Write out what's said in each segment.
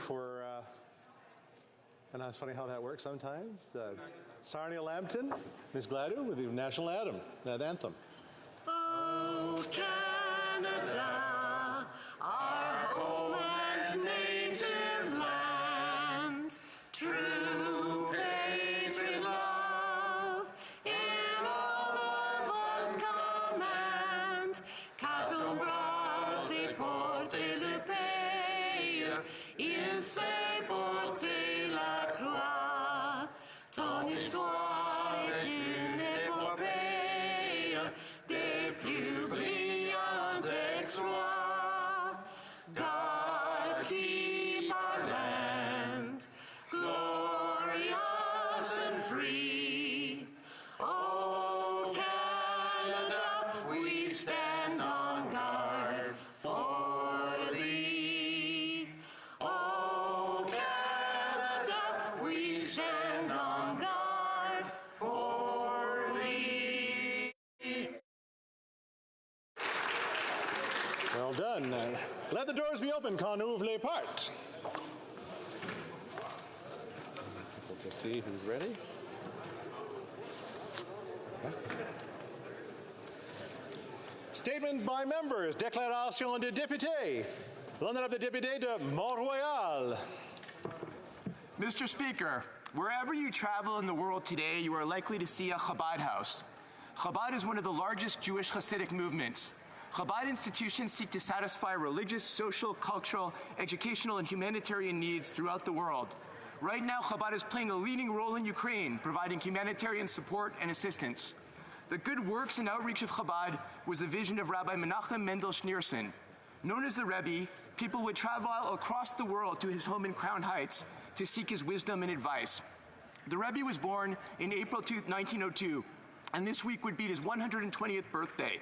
for, and it's funny how that works sometimes. Sarnia Lambton, Ms. Gladue with the national anthem. Oh, Canada, our home and native land, true patriot love in all of us command. Cattle brasi porte le pays, il sait porter la croix. Ton histoire est une épopée des plus brillants exploits. God keep our land glorious and free. Oh, Canada, we stand on guard for thee. Oh, Canada, we stand on guard for thee. Well done. Let the doors be open, qu'on ouvre les portes. Let's see who's ready. Statement by members. Déclaration de député. L'honorable député de Mont-Royal. Mr. Speaker, wherever you travel in the world today, you are likely to see a Chabad house. Chabad is one of the largest Jewish Hasidic movements. Chabad institutions seek to satisfy religious, social, cultural, educational, and humanitarian needs throughout the world. Right now, Chabad is playing a leading role in Ukraine, providing humanitarian support and assistance. The good works and outreach of Chabad was the vision of Rabbi Menachem Mendel Schneerson. Known as the Rebbe, people would travel across the world to his home in Crown Heights to seek his wisdom and advice. The Rebbe was born in April 1902, and this week would be his 120th birthday.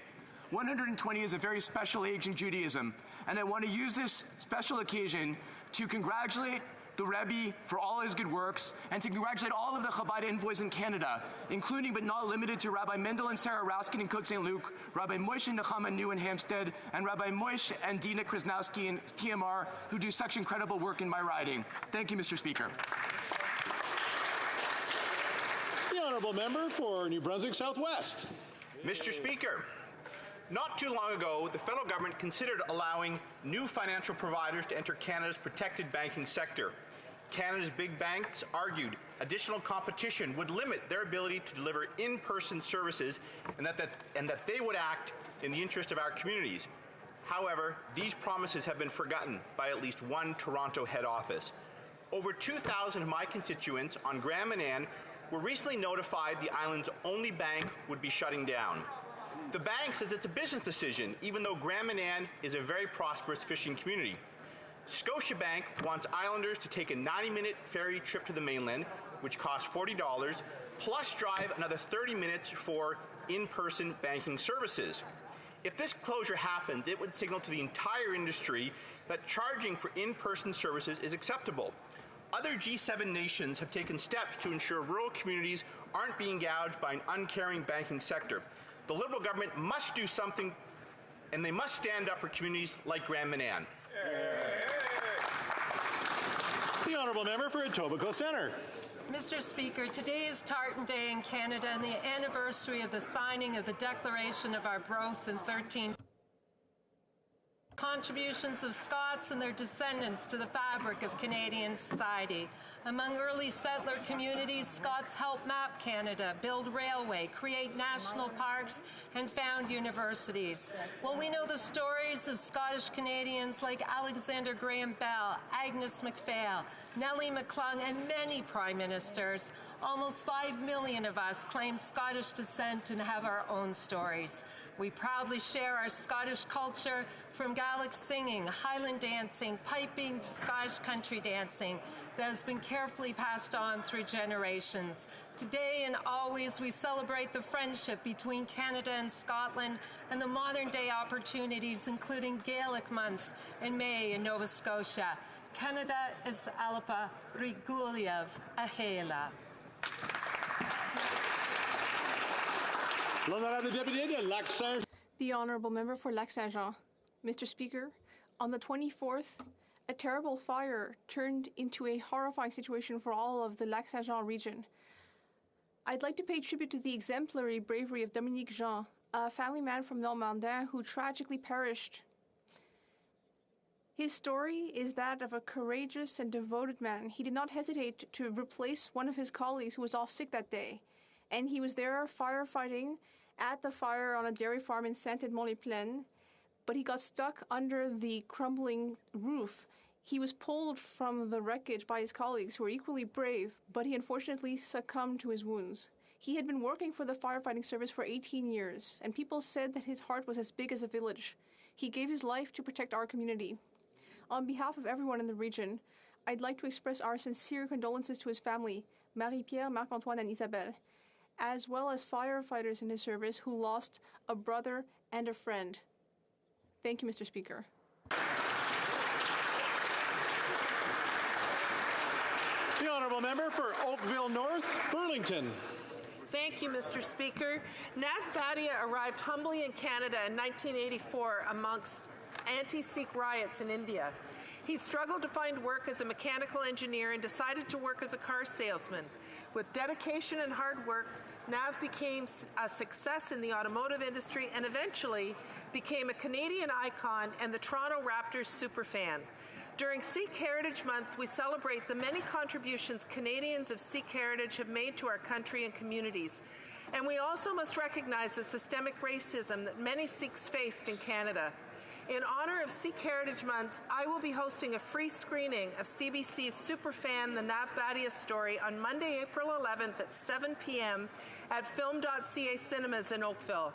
120 is a very special age in Judaism, and I want to use this special occasion to congratulate the Rebbe for all his good works, and to congratulate all of the Chabad envoys in Canada, including but not limited to Rabbi Mendel and Sarah Raskin in Côte St. Luc, Rabbi Moshe and Nechama New in Hampstead, and Rabbi Moshe and Dina Krasnowski in TMR, who do such incredible work in my riding. Thank you, Mr. Speaker. The honourable member for New Brunswick Southwest. Mr. Speaker, not too long ago, the federal government considered allowing new financial providers to enter Canada's protected banking sector. Canada's big banks argued additional competition would limit their ability to deliver in-person services and that they would act in the interest of our communities. However, these promises have been forgotten by at least one Toronto head office. Over 2,000 of my constituents on Grand Manan were recently notified the island's only bank would be shutting down. The bank says it's a business decision, even though Grand Manan is a very prosperous fishing community. Scotiabank wants islanders to take a 90-minute ferry trip to the mainland, which costs $40, plus drive another 30 minutes for in-person banking services. If this closure happens, it would signal to the entire industry that charging for in-person services is acceptable. Other G7 nations have taken steps to ensure rural communities aren't being gouged by an uncaring banking sector. The Liberal government must do something, and they must stand up for communities like Grand Manan. The honourable member for Etobicoke Centre. Mr. Speaker, today is Tartan Day in Canada and the anniversary of the signing of the Declaration of our Growth in 13. Contributions of Scots and their descendants to the fabric of Canadian society. Among early settler communities, Scots helped map Canada, build railway, create national parks, and found universities. Well, we know the stories of Scottish Canadians like Alexander Graham Bell, Agnes MacPhail, Nellie McClung, and many prime ministers. Almost 5 million of us claim Scottish descent and have our own stories. We proudly share our Scottish culture, from Gaelic singing, Highland dancing, piping to Scottish country dancing, that has been carefully passed on through generations. Today and always, we celebrate the friendship between Canada and Scotland and the modern-day opportunities, including Gaelic Month in May in Nova Scotia. Canada is Alpa Riguliev Ahela. L'honorable député de Lac-Saint-Jean. The honourable member for Lac-Saint-Jean. Mr. Speaker, on the 24th, a terrible fire turned into a horrifying situation for all of the Lac-Saint-Jean region. I'd like to pay tribute to the exemplary bravery of Dominique Jean, a family man from Normandin who tragically perished. His story is that of a courageous and devoted man. He did not hesitate to replace one of his colleagues who was off sick that day, and he was there firefighting at the fire on a dairy farm in Saint-Edmond-les-Plaines, but he got stuck under the crumbling roof. He was pulled from the wreckage by his colleagues, who were equally brave, but he unfortunately succumbed to his wounds. He had been working for the firefighting service for 18 years, and people said that his heart was as big as a village. He gave his life to protect our community. On behalf of everyone in the region, I'd like to express our sincere condolences to his family, Marie-Pierre, Marc-Antoine, and Isabelle, as well as firefighters in his service who lost a brother and a friend. Thank you, Mr. Speaker. The honourable member for Oakville North, Burlington. Thank you, Mr. Speaker. Nav Bhatia arrived humbly in Canada in 1984 amongst anti-Sikh riots in India. He struggled to find work as a mechanical engineer and decided to work as a car salesman. With dedication and hard work, Nav became a success in the automotive industry and eventually became a Canadian icon and the Toronto Raptors superfan. During Sikh Heritage Month, we celebrate the many contributions Canadians of Sikh heritage have made to our country and communities. And we also must recognize the systemic racism that many Sikhs faced in Canada. In honor of Sikh Heritage Month, I will be hosting a free screening of CBC's superfan The Nav Bhatia Story on Monday, April 11th at 7 p.m. at Film.ca Cinemas in Oakville.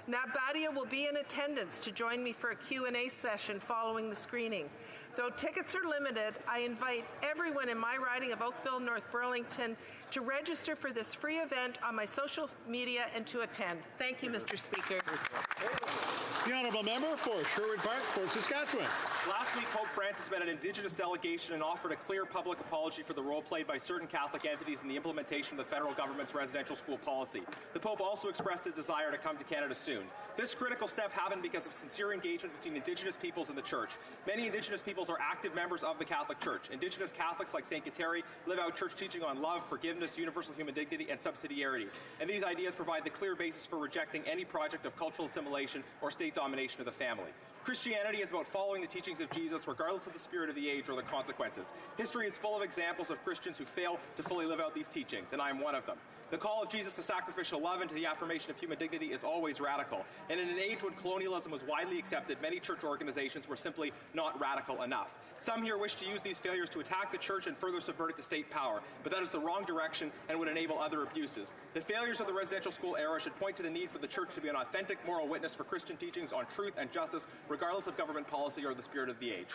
Nav Bhatia will be in attendance to join me for a Q&A session following the screening. Though tickets are limited, I invite everyone in my riding of Oakville North Burlington to register for this free event on my social media and to attend. Thank you, Mr. Speaker. The honourable member for Sherwood Park, Fort Saskatchewan. Last week, Pope Francis met an Indigenous delegation and offered a clear public apology for the role played by certain Catholic entities in the implementation of the federal government's residential school policy. The Pope also expressed his desire to come to Canada soon. This critical step happened because of sincere engagement between Indigenous peoples and the Church. Many Indigenous peoples are active members of the Catholic Church. Indigenous Catholics like St. Kateri live out church teaching on love, forgiveness, universal human dignity, and subsidiarity. And these ideas provide the clear basis for rejecting any project of cultural assimilation or state domination of the family. Christianity is about following the teachings of Jesus regardless of the spirit of the age or the consequences. History is full of examples of Christians who fail to fully live out these teachings, and I am one of them. The call of Jesus to sacrificial love and to the affirmation of human dignity is always radical. And in an age when colonialism was widely accepted, many church organizations were simply not radical enough. Some here wish to use these failures to attack the church and further subvert it to state power, but that is the wrong direction and would enable other abuses. The failures of the residential school era should point to the need for the church to be an authentic moral witness for Christian teachings on truth and justice, regardless of government policy or the spirit of the age.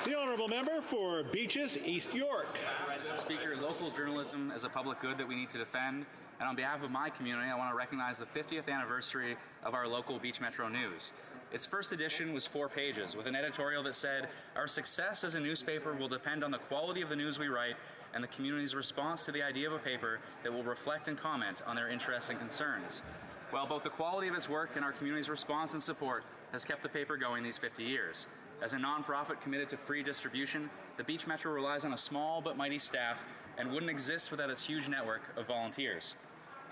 The honourable member for Beaches, East York. Mr. Speaker, local journalism is a public good that we need to defend. And on behalf of my community, I want to recognize the 50th anniversary of our local Beach Metro News. Its first edition was 4 pages, with an editorial that said, "Our success as a newspaper will depend on the quality of the news we write and the community's response to the idea of a paper that will reflect and comment on their interests and concerns." Well, both the quality of its work and our community's response and support has kept the paper going these 50 years. As a nonprofit committed to free distribution, the Beach Metro relies on a small but mighty staff and wouldn't exist without its huge network of volunteers.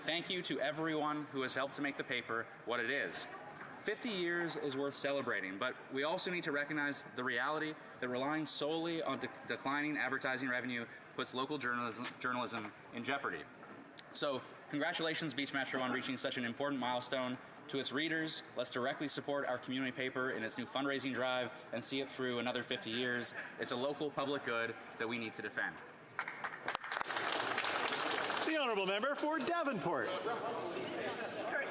Thank you to everyone who has helped to make the paper what it is. 50 years is worth celebrating, but we also need to recognize the reality that relying solely on declining advertising revenue puts local journalism in jeopardy. So, congratulations, Beach Metro, on reaching such an important milestone. To its readers, let's directly support our community paper in its new fundraising drive and see it through another 50 years. It's a local public good that we need to defend. The honourable member for Davenport.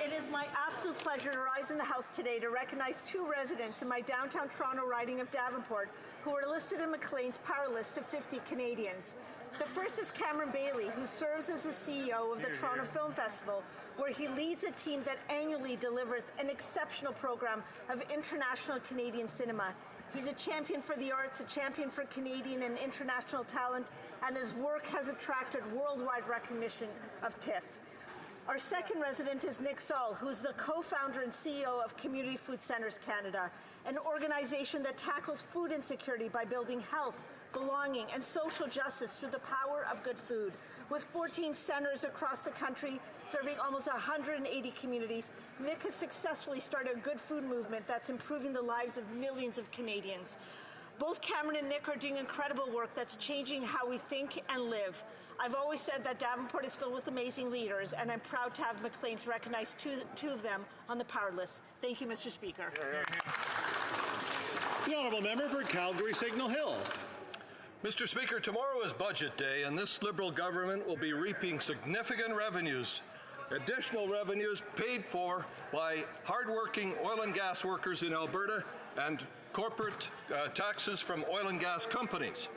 It is my absolute pleasure to rise in the House today to recognize 2 residents in my downtown Toronto riding of Davenport who are listed in Maclean's power list of 50 Canadians. The first is Cameron Bailey, who serves as the CEO of the Toronto Film Festival, where he leads a team that annually delivers an exceptional program of international Canadian cinema. He's a champion for the arts, a champion for Canadian and international talent, and his work has attracted worldwide recognition of TIFF. Our second resident is Nick Saul, who's the co-founder and CEO of Community Food Centres Canada, an organization that tackles food insecurity by building health, belonging, and social justice through the power of good food. With 14 centres across the country, serving almost 180 communities, Nick has successfully started a good food movement that's improving the lives of millions of Canadians. Both Cameron and Nick are doing incredible work that's changing how we think and live. I've always said that Davenport is filled with amazing leaders, and I'm proud to have Maclean's recognize two of them on the power list. Thank you, Mr. Speaker. The Honourable Member for Calgary Signal Hill. Mr. Speaker, tomorrow is Budget Day, and this Liberal government will be reaping significant revenues, additional revenues paid for by hardworking oil and gas workers in Alberta and corporate taxes from oil and gas companies.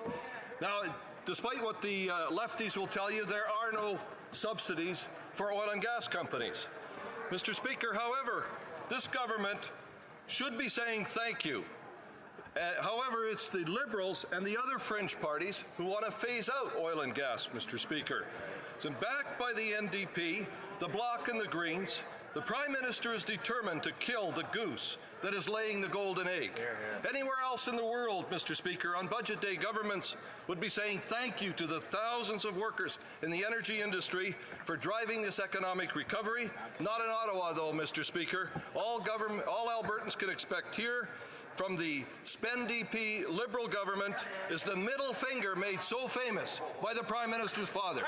Now, despite what the lefties will tell you, there are no subsidies for oil and gas companies. Mr. Speaker, however, this government should be saying thank you. However, it's the Liberals and the other fringe parties who want to phase out oil and gas, Mr. Speaker. So backed by the NDP, the Bloc and the Greens, the Prime Minister is determined to kill the goose that is laying the golden egg. Anywhere else in the world, Mr. Speaker, on Budget Day, governments would be saying thank you to the thousands of workers in the energy industry for driving this economic recovery. Not in Ottawa, though, Mr. Speaker. All Albertans can expect here from the SPEND-DP Liberal government is the middle finger made so famous by the Prime Minister's father.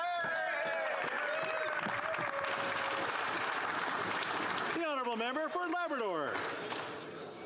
The Honourable Member for Labrador.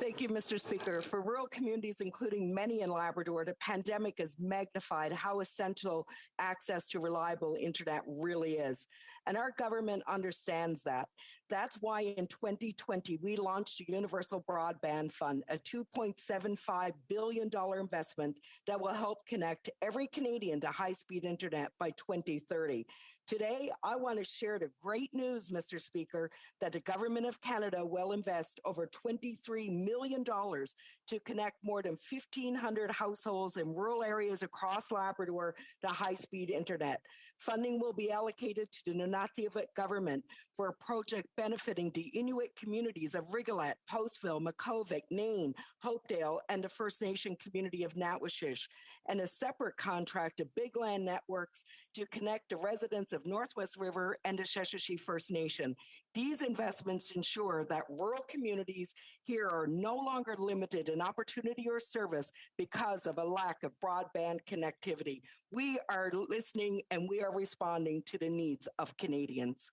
Thank you, Mr. Speaker. For rural communities, including many in Labrador, the pandemic has magnified how essential access to reliable internet really is. And our government understands that. That's why in 2020, we launched a Universal Broadband Fund, a $2.75 billion investment that will help connect every Canadian to high-speed internet by 2030. Today, I want to share the great news, Mr. Speaker, that the Government of Canada will invest over $23 million to connect more than 1,500 households in rural areas across Labrador to high-speed internet. Funding will be allocated to the Nunavut government for a project benefiting the Inuit communities of Rigolet, Postville, Makkovik, Nain, Hopedale, and the First Nation community of Natwashish, and a separate contract to Big Land Networks to connect the residents of Northwest River and the Sheshatshiu First Nation. These investments ensure that rural communities here are no longer limited in opportunity or service because of a lack of broadband connectivity. We are listening and we are responding to the needs of Canadians.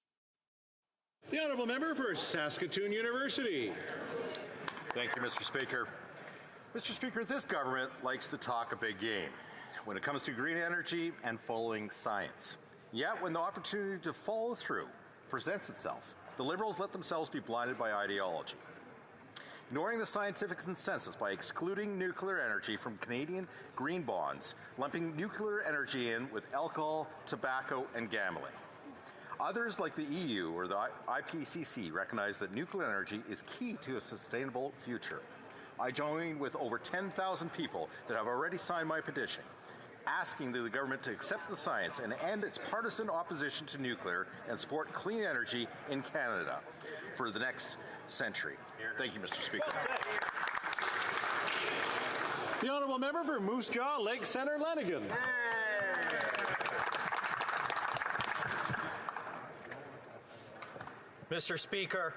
The Honourable Member for Saskatoon University. Thank you, Mr. Speaker. Mr. Speaker, this government likes to talk a big game when it comes to green energy and following science. Yet, when the opportunity to follow through presents itself, the Liberals let themselves be blinded by ideology. Ignoring the scientific consensus by excluding nuclear energy from Canadian green bonds, lumping nuclear energy in with alcohol, tobacco, and gambling. Others, like the EU or the IPCC, recognize that nuclear energy is key to a sustainable future. I join with over 10,000 people that have already signed my petition, asking the government to accept the science and end its partisan opposition to nuclear and support clean energy in Canada for the next century. Thank you, Mr. Speaker. The Honourable Member for Moose Jaw, Lake Centre, Lanigan. Mr. Speaker,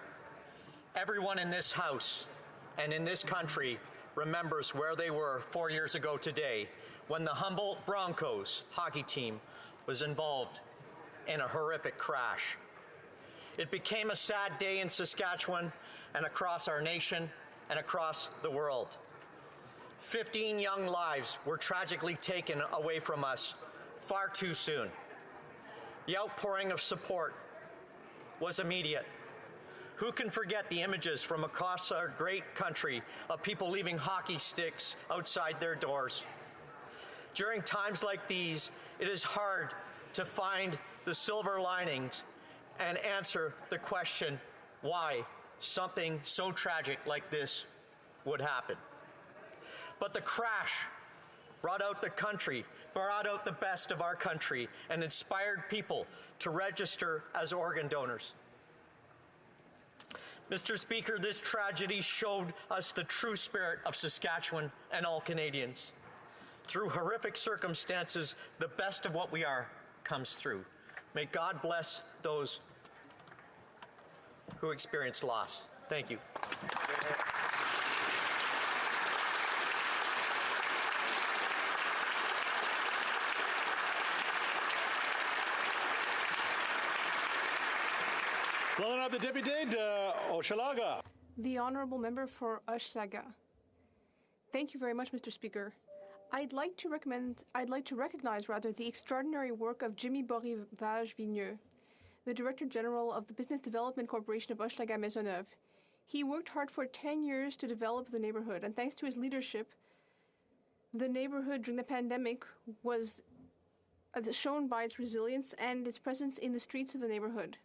everyone in this House and in this country remembers where they were 4 years ago today when the Humboldt Broncos hockey team was involved in a horrific crash. It became a sad day in Saskatchewan and across our nation and across the world. 15 young lives were tragically taken away from us far too soon. The outpouring of support was immediate. Who can forget the images from across our great country of people leaving hockey sticks outside their doors? During times like these, it is hard to find the silver linings and answer the question why something so tragic like this would happen. But the crash brought out the best of our country and inspired people to register as organ donors. Mr. Speaker, this tragedy showed us the true spirit of Saskatchewan and all Canadians. Through horrific circumstances, the best of what we are comes through. May God bless those who experienced loss. Thank you. Well, the député de Hochelaga. The honourable member for Hochelaga. Thank you very much, Mr. Speaker. I'd like to recognize the extraordinary work of Jimmy Borivage-Vigneux, the Director General of the Business Development Corporation of Hochelaga Maisonneuve. He worked hard for 10 years to develop the neighborhood, and thanks to his leadership, the neighborhood during the pandemic was shown by its resilience and its presence in the streets of the neighborhood.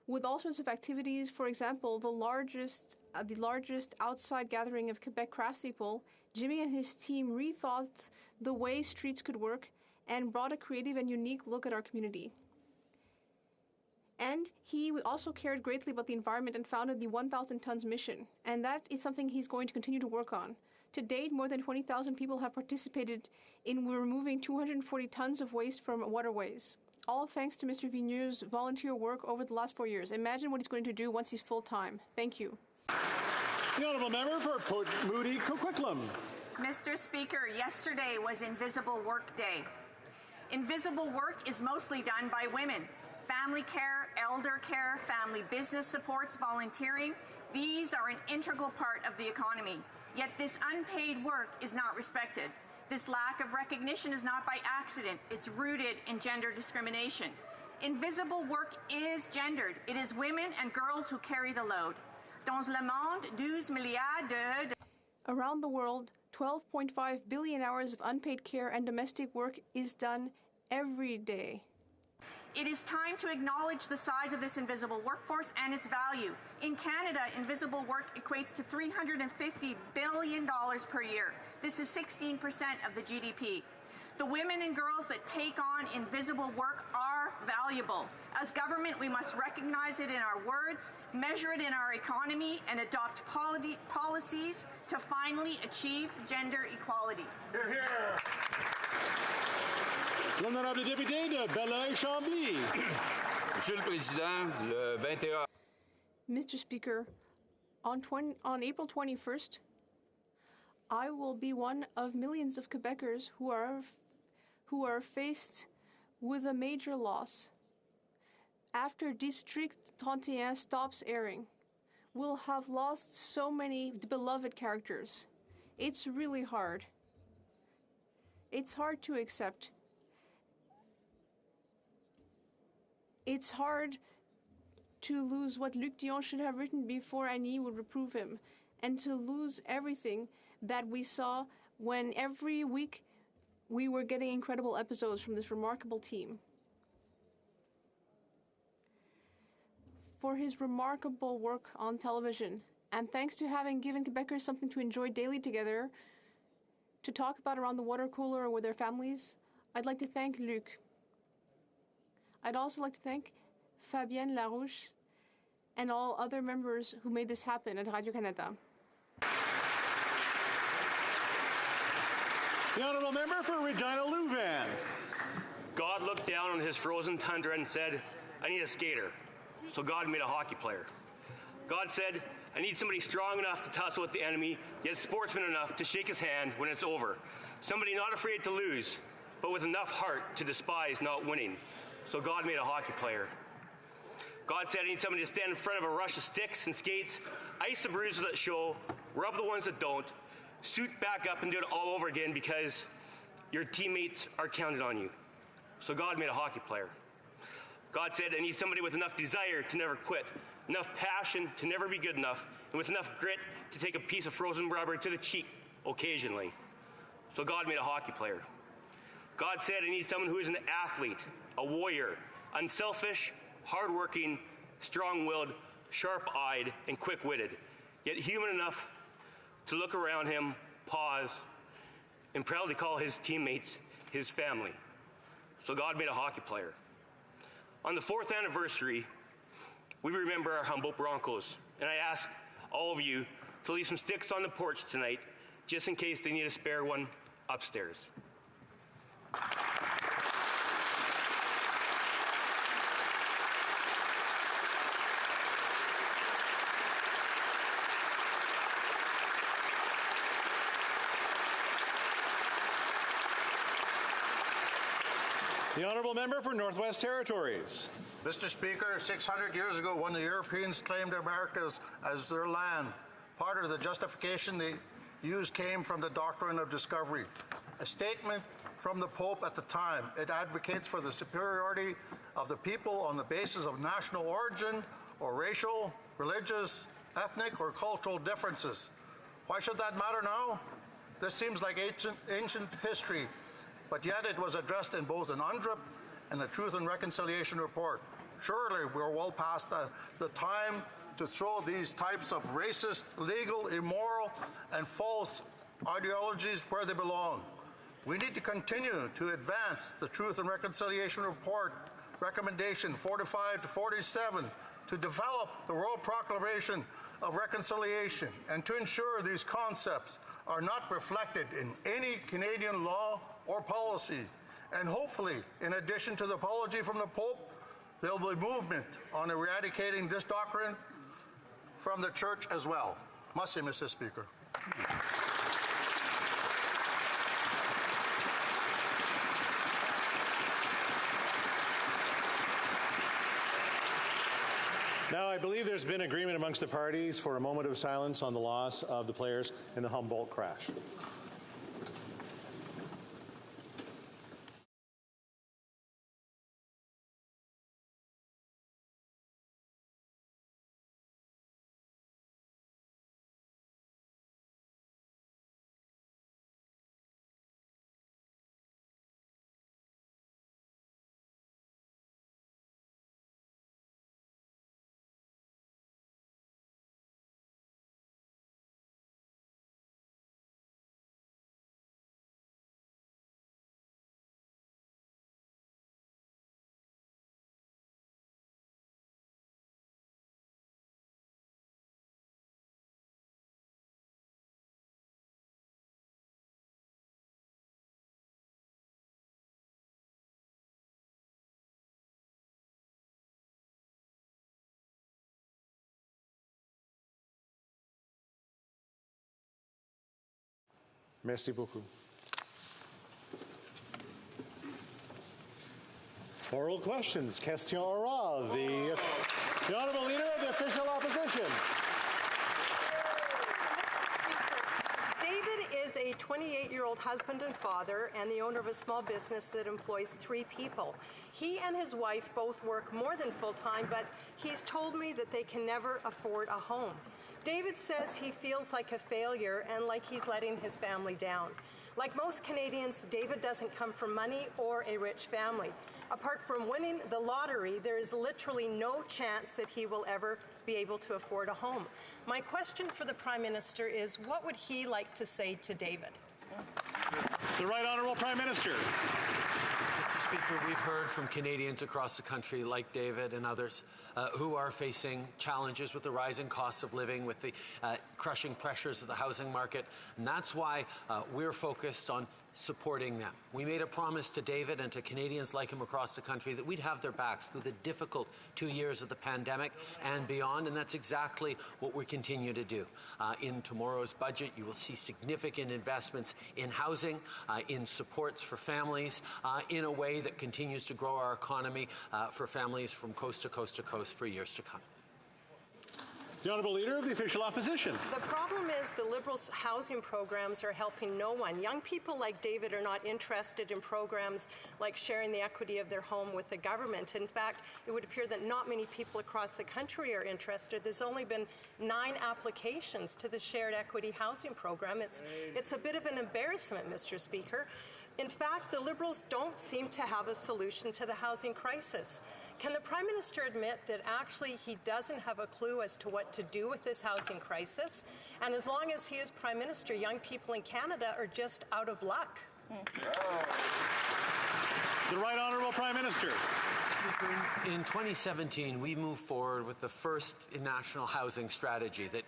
With all sorts of activities, for example, the largest outside gathering of Quebec craftspeople, Jimmy and his team rethought the way streets could work and brought a creative and unique look at our community. And he also cared greatly about the environment and founded the 1,000 Tons Mission, and that is something he's going to continue to work on. To date, more than 20,000 people have participated in removing 240 tons of waste from waterways. All thanks to Mr. Vigneux's volunteer work over the last 4 years. Imagine what he's going to do once he's full-time. Thank you. The honourable member for Port Moody Coquitlam. Mr. Speaker, yesterday was Invisible Work Day. Invisible work is mostly done by women. Family care, elder care, family business supports, volunteering, these are an integral part of the economy. Yet this unpaid work is not respected. This lack of recognition is not by accident. It's rooted in gender discrimination. Invisible work is gendered. It is women and girls who carry the load. Dans le monde, 12 milliards de... Around the world, 12.5 billion hours of unpaid care and domestic work is done every day. It is time to acknowledge the size of this invisible workforce and its value. In Canada, invisible work equates to $350 billion per year. This is 16% of the GDP. The women and girls that take on invisible work are valuable. As government, we must recognize it in our words, measure it in our economy, and adopt policies to finally achieve gender equality. Hear, hear. L'honorable député de Belleuil-Chambly. Monsieur le Président, le 21... Mr. Speaker, on April 21st, I will be one of millions of Quebecers who are faced with a major loss. After District 31 stops airing, we'll have lost so many beloved characters. It's really hard. It's hard to accept. It's hard to lose what Luc Dion should have written before Annie would reprove him, and to lose everything that we saw when every week we were getting incredible episodes from this remarkable team. For his remarkable work on television, and thanks to having given Quebecers something to enjoy daily together, to talk about around the water cooler or with their families, I'd like to thank Luc. I'd also like to thank Fabienne Larouche and all other members who made this happen at Radio-Canada. The honourable member for Regina Louvain. God looked down on his frozen tundra and said, I need a skater. So God made a hockey player. God said, I need somebody strong enough to tussle with the enemy, yet sportsman enough to shake his hand when it's over. Somebody not afraid to lose, but with enough heart to despise not winning. So God made a hockey player. God said I need somebody to stand in front of a rush of sticks and skates, ice the bruises that show, rub the ones that don't, suit back up and do it all over again because your teammates are counting on you. So God made a hockey player. God said I need somebody with enough desire to never quit, enough passion to never be good enough, and with enough grit to take a piece of frozen rubber to the cheek occasionally. So God made a hockey player. God said I need someone who is an athlete, a warrior, unselfish, hardworking, strong-willed, sharp-eyed, and quick-witted, yet human enough to look around him, pause, and proudly call his teammates his family. So God made a hockey player. On the 4th anniversary, we remember our Humboldt Broncos, and I ask all of you to leave some sticks on the porch tonight, just in case they need a spare one upstairs. The honourable member for Northwest Territories. Mr. Speaker, 600 years ago, when the Europeans claimed America as their land, part of the justification they used came from the doctrine of discovery. A statement from the Pope at the time. It advocates for the superiority of the people on the basis of national origin or racial, religious, ethnic, or cultural differences. Why should that matter now? This seems like ancient history, but yet it was addressed in both an UNDRIP and the Truth and Reconciliation Report. Surely we're well past the time to throw these types of racist, illegal, immoral, and false ideologies where they belong. We need to continue to advance the Truth and Reconciliation Report, recommendation 45 to 47, to develop the World Proclamation of Reconciliation and to ensure these concepts are not reflected in any Canadian law or policy. And hopefully, in addition to the apology from the Pope, there will be movement on eradicating this doctrine from the Church as well. Merci, Mr. Speaker. Now, I believe there's been agreement amongst the parties for a moment of silence on the loss of the players in the Humboldt crash. Merci beaucoup. Oral questions. Question orale. The Honourable Leader of the Official Opposition. David is a 28-year-old husband and father and the owner of a small business that employs 3 people. He and his wife both work more than full-time, but he's told me that they can never afford a home. David says he feels like a failure and like he's letting his family down. Like most Canadians, David doesn't come from money or a rich family. Apart from winning the lottery, there is literally no chance that he will ever be able to afford a home. My question for the Prime Minister is, what would he like to say to David? The Right Honourable Prime Minister. Mr. Speaker, we've heard from Canadians across the country, like David and others, who are facing challenges with the rising costs of living, with the crushing pressures of the housing market. And that's why we're focused on supporting them. We made a promise to David and to Canadians like him across the country that we'd have their backs through the difficult 2 years of the pandemic and beyond, and that's exactly what we continue to do. In tomorrow's budget, you will see significant investments in housing, in supports for families, in a way that continues to grow our economy for families from coast to coast to coast for years to come. The Honourable Leader of the Official Opposition. The problem is the Liberals' housing programs are helping no one. Young people like David are not interested in programs like sharing the equity of their home with the government. In fact, it would appear that not many people across the country are interested. There's only been 9 applications to the shared equity housing program. It's a bit of an embarrassment, Mr. Speaker. In fact, the Liberals don't seem to have a solution to the housing crisis. Can the Prime Minister admit that actually he doesn't have a clue as to what to do with this housing crisis? And as long as he is Prime Minister, young people in Canada are just out of luck. The Right Honourable Prime Minister. Speaker, in 2017, we moved forward with the first national housing strategy that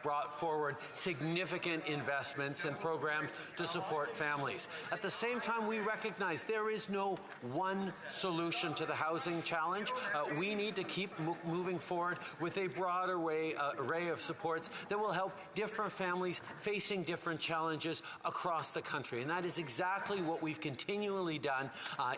brought forward significant investments and programs to support families. At the same time, we recognize there is no one solution to the housing challenge. We need to keep moving forward with a broad array of supports that will help different families facing different challenges across the country. And that is exactly what we've continually done,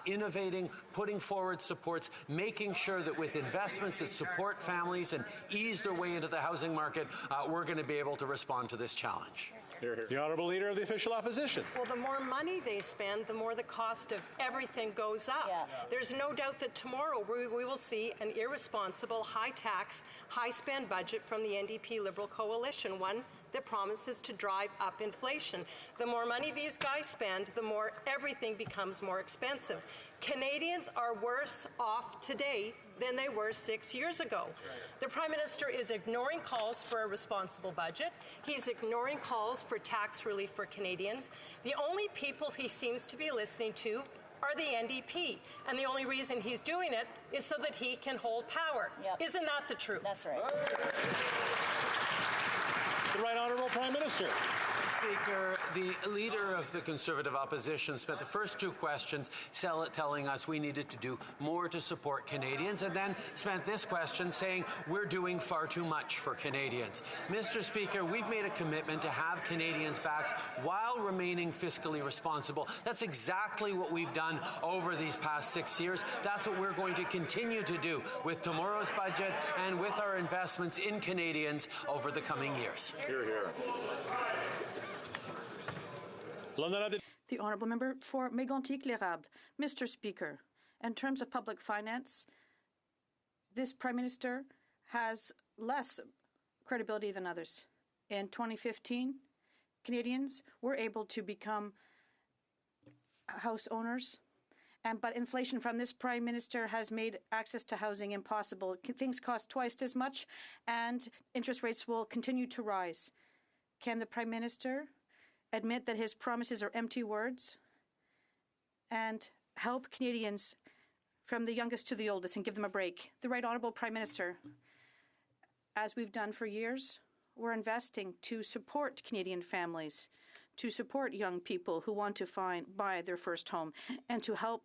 innovating, putting forward supports, making sure that with investments that support families and ease their way into the housing market, we're going to be able to respond to this challenge. The Honourable Leader of the Official Opposition. Well, the more money they spend, the more the cost of everything goes up. Yeah. There's no doubt that tomorrow we will see an irresponsible, high-tax, high-spend budget from the NDP Liberal coalition, one that promises to drive up inflation. The more money these guys spend, the more everything becomes more expensive. Canadians are worse off today than they were 6 years ago. The Prime Minister is ignoring calls for a responsible budget. He's ignoring calls for tax relief for Canadians. The only people he seems to be listening to are the NDP. And the only reason he's doing it is so that he can hold power. Yep. Isn't that the truth? That's right. The Right Honourable Prime Minister. Speaker, the Leader of the Conservative Opposition spent the first two questions telling us we needed to do more to support Canadians, and then spent this question saying we're doing far too much for Canadians. Mr. Speaker, we've made a commitment to have Canadians' backs while remaining fiscally responsible. That's exactly what we've done over these past 6 years. That's what we're going to continue to do with tomorrow's budget and with our investments in Canadians over the coming years. Hear, hear. The Honourable Member for Mégantic-L'Érable. Mr. Speaker, in terms of public finance, this Prime Minister has less credibility than others. In 2015, Canadians were able to become house owners, but inflation from this Prime Minister has made access to housing impossible. Things cost twice as much, and interest rates will continue to rise. Can the Prime Minister admit that his promises are empty words and help Canadians from the youngest to the oldest and give them a break? The Right Honourable Prime Minister, as we've done for years, we're investing to support Canadian families, to support young people who want to buy their first home, and to help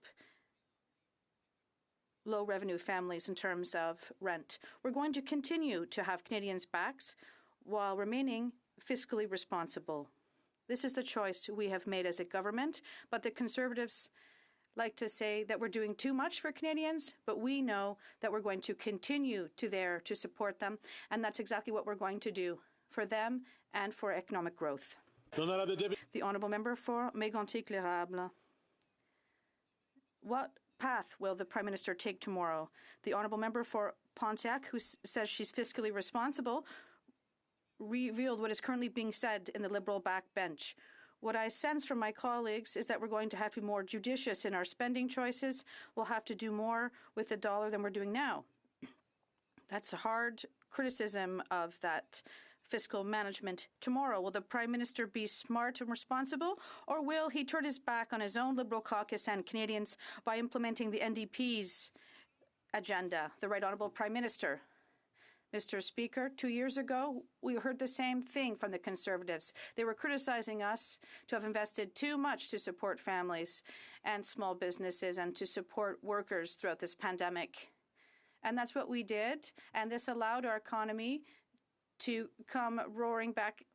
low-revenue families in terms of rent. We're going to continue to have Canadians' backs while remaining fiscally responsible. This is the choice we have made as a government, but the Conservatives like to say that we're doing too much for Canadians, but we know that we're going to continue to support them, and that's exactly what we're going to do for them and for economic growth. The Honourable Member for Mégantic-L'Érable. What path will the Prime Minister take tomorrow? The Honourable Member for Pontiac, who says she's fiscally responsible, revealed what is currently being said in the Liberal backbench. What I sense from my colleagues is that we're going to have to be more judicious in our spending choices. We'll have to do more with the dollar than we're doing now. That's a hard criticism of that fiscal management. Tomorrow, will the Prime Minister be smart and responsible, or will he turn his back on his own Liberal caucus and Canadians by implementing the NDP's agenda? The Right Honourable Prime Minister. Mr. Speaker, 2 years ago, we heard the same thing from the Conservatives. They were criticizing us to have invested too much to support families and small businesses and to support workers throughout this pandemic. And that's what we did, and this allowed our economy to come roaring back,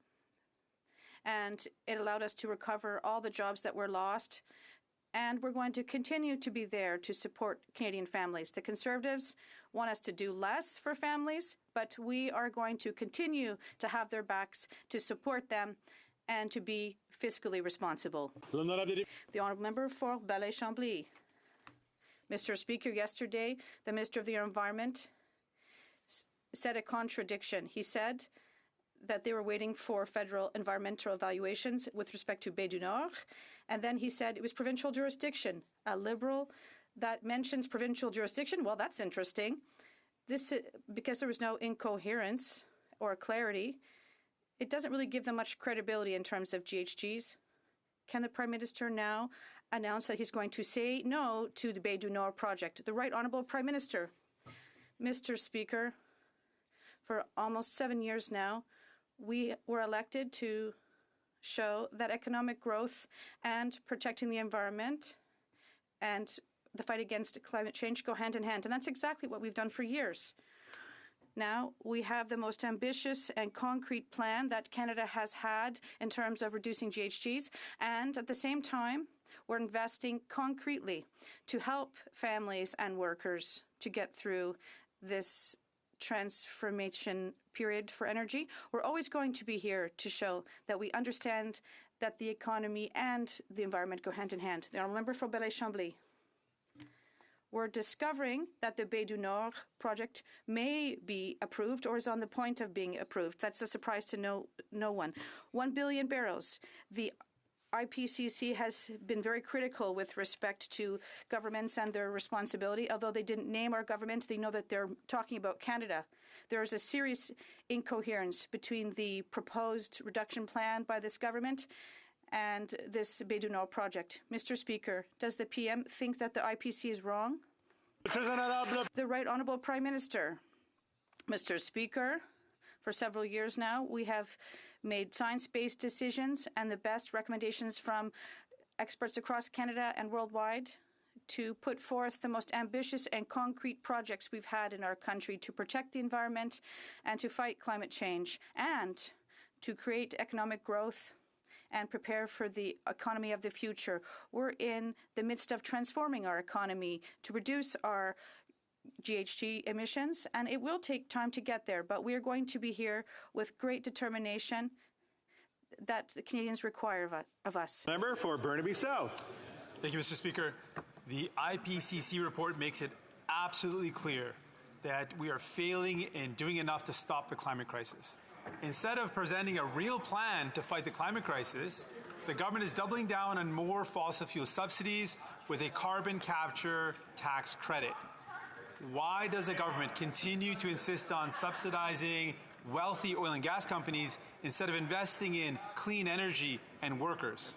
and it allowed us to recover all the jobs that were lost. And we're going to continue to be there to support Canadian families. The Conservatives want us to do less for families, but we are going to continue to have their backs to support them and to be fiscally responsible. The Honourable Member for Belleuil-Chambly. Mr. Speaker, yesterday, the Minister of the Environment said a contradiction. He said that they were waiting for federal environmental evaluations with respect to Baie du Nord, and then he said it was provincial jurisdiction. A Liberal that mentions provincial jurisdiction, well, that's interesting. This, because there was no incoherence or clarity, it doesn't really give them much credibility in terms of GHGs. Can the Prime Minister now announce that he's going to say no to the Bay du Nord project? The Right Honourable Prime Minister. Mr. Speaker, for almost 7 years now, we were elected to show that economic growth and protecting the environment and the fight against climate change go hand in hand. And that's exactly what we've done for years. Now, we have the most ambitious and concrete plan that Canada has had in terms of reducing GHGs. And at the same time, we're investing concretely to help families and workers to get through this transformation period for energy. We're always going to be here to show that we understand that the economy and the environment go hand in hand. The Honourable Member for Belleuil-Chambly. We're discovering that the Bay du Nord project may be approved or is on the point of being approved. That's a surprise to no one. 1 billion barrels. The IPCC has been very critical with respect to governments and their responsibility. Although they didn't name our government, they know that they're talking about Canada. There is a serious incoherence between the proposed reduction plan by this government and this Bay du Nord project. Mr. Speaker, does the PM think that the IPC is wrong? The Right Honourable Prime Minister. Mr. Speaker, for several years now, we have made science-based decisions and the best recommendations from experts across Canada and worldwide to put forth the most ambitious and concrete projects we've had in our country to protect the environment and to fight climate change and to create economic growth and prepare for the economy of the future. We're in the midst of transforming our economy to reduce our GHG emissions, and it will take time to get there, but we're going to be here with great determination that the Canadians require of us. Member for Burnaby South. Thank you, Mr. Speaker. The IPCC report makes it absolutely clear that we are failing in doing enough to stop the climate crisis. Instead of presenting a real plan to fight the climate crisis, the government is doubling down on more fossil fuel subsidies with a carbon capture tax credit. Why does the government continue to insist on subsidizing wealthy oil and gas companies instead of investing in clean energy and workers?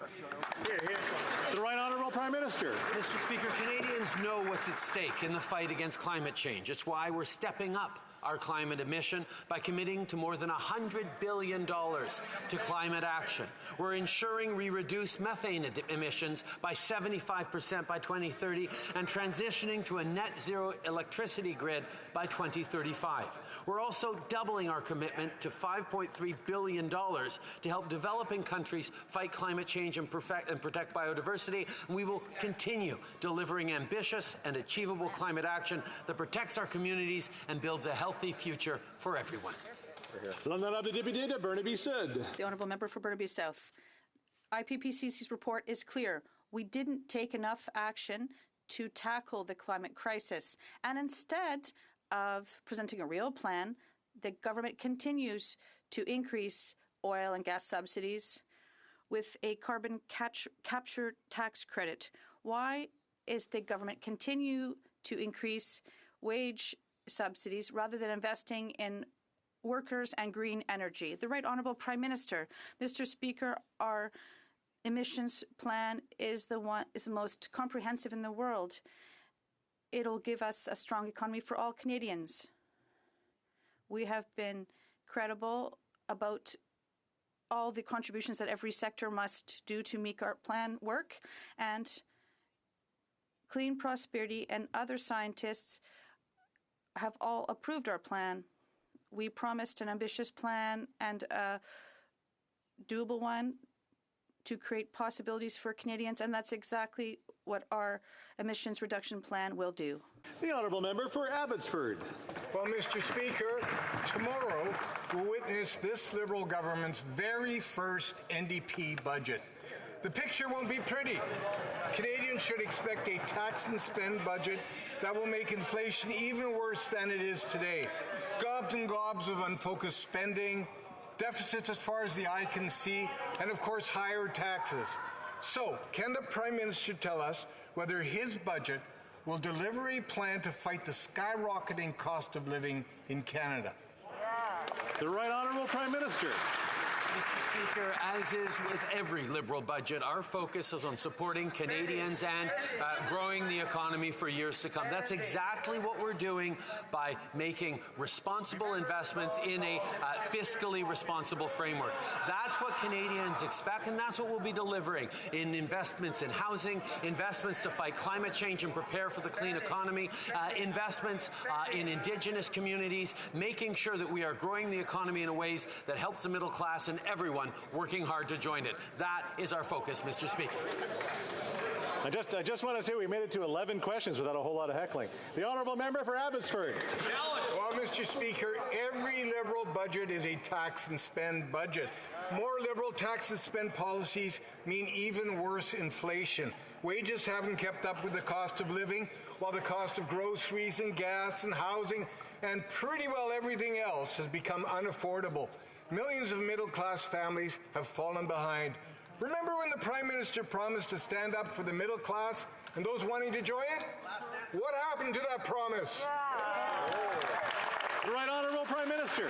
The Right Honourable Prime Minister. Mr. Speaker, Canadians know what's at stake in the fight against climate change. It's why we're stepping up our climate ambition by committing to more than $100 billion to climate action. We're ensuring we reduce methane emissions by 75% by 2030 and transitioning to a net zero electricity grid by 2035. We're also doubling our commitment to $5.3 billion to help developing countries fight climate change and protect biodiversity. And we will continue delivering ambitious and achievable climate action that protects our communities and builds a healthy future for everyone. L'honorable député de Burnaby Sud. The Honourable Member for Burnaby South. IPCC's report is clear. We didn't take enough action to tackle the climate crisis. And instead of presenting a real plan, the government continues to increase oil and gas subsidies with a carbon capture tax credit. Why is the government continue to increase wage subsidies rather than investing in workers and green energy? The Right Honourable Prime Minister. Mr. Speaker, our emissions plan is the most comprehensive in the world. It'll give us a strong economy for all Canadians. We have been credible about all the contributions that every sector must do to make our plan work, and Clean Prosperity and other scientists have all approved our plan. We promised an ambitious plan and a doable one to create possibilities for Canadians, and that's exactly what our emissions reduction plan will do. The Honourable Member for Abbotsford. Well, Mr. Speaker, tomorrow we'll witness this Liberal government's very first NDP budget. The picture won't be pretty. Canadians should expect a tax and spend budget that will make inflation even worse than it is today. Gobs and gobs of unfocused spending, deficits as far as the eye can see, and of course higher taxes. So, can the Prime Minister tell us whether his budget will deliver a plan to fight the skyrocketing cost of living in Canada? The Right Honourable Prime Minister. Mr. Speaker, as is with every Liberal budget, our focus is on supporting Canadians and growing the economy for years to come. That's exactly what we're doing by making responsible investments in a fiscally responsible framework. That's what Canadians expect, and that's what we'll be delivering in investments in housing, investments to fight climate change and prepare for the clean economy, investments in Indigenous communities, making sure that we are growing the economy in ways that helps the middle class and everyone working hard to join it. That is our focus, Mr. Speaker. I just want to say we made it to 11 questions without a whole lot of heckling. The honourable member for Abbotsford. Well, Mr. Speaker, every Liberal budget is a tax and spend budget. More Liberal tax and spend policies mean even worse inflation. Wages haven't kept up with the cost of living, while the cost of groceries and gas and housing and pretty well everything else has become unaffordable. Millions of middle-class families have fallen behind. Remember when the Prime Minister promised to stand up for the middle class and those wanting to join it? What happened to that promise? The Right Honourable Prime Minister.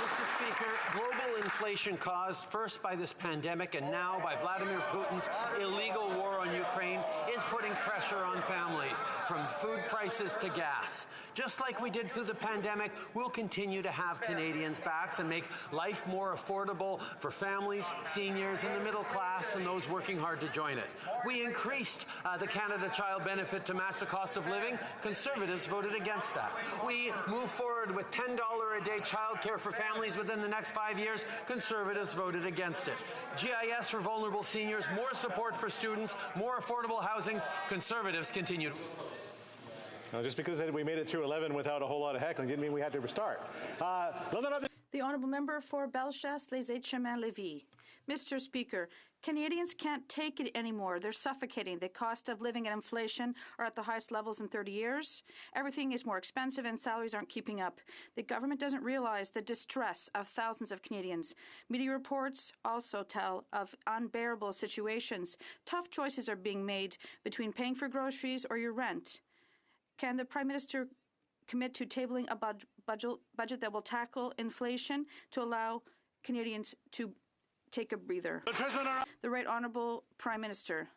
Mr. Speaker, global inflation caused first by this pandemic and now by Vladimir Putin's illegal war on Ukraine is putting pressure on families, from food prices to gas. Just like we did through the pandemic, we'll continue to have Canadians' backs and make life more affordable for families, seniors, and the middle class and those working hard to join it. We increased the Canada Child Benefit to match the cost of living. Conservatives voted against that. We moved forward with $10 a day childcare for families within the next 5 years. Conservatives voted against it. GIS for vulnerable seniors, more support for students, more affordable housing. Conservatives continued. Now, just because we made it through 11 without a whole lot of heckling didn't mean we had to restart. The honourable member for Bellechasse, Les Chemins-Lévis. Mr. Speaker, Canadians can't take it anymore. They're suffocating. The cost of living and inflation are at the highest levels in 30 years. Everything is more expensive and salaries aren't keeping up. The government doesn't realize the distress of thousands of Canadians. Media reports also tell of unbearable situations. Tough choices are being made between paying for groceries or your rent. Can the Prime Minister commit to tabling a budget that will tackle inflation to allow Canadians to take a breather? The Right Honourable Prime Minister.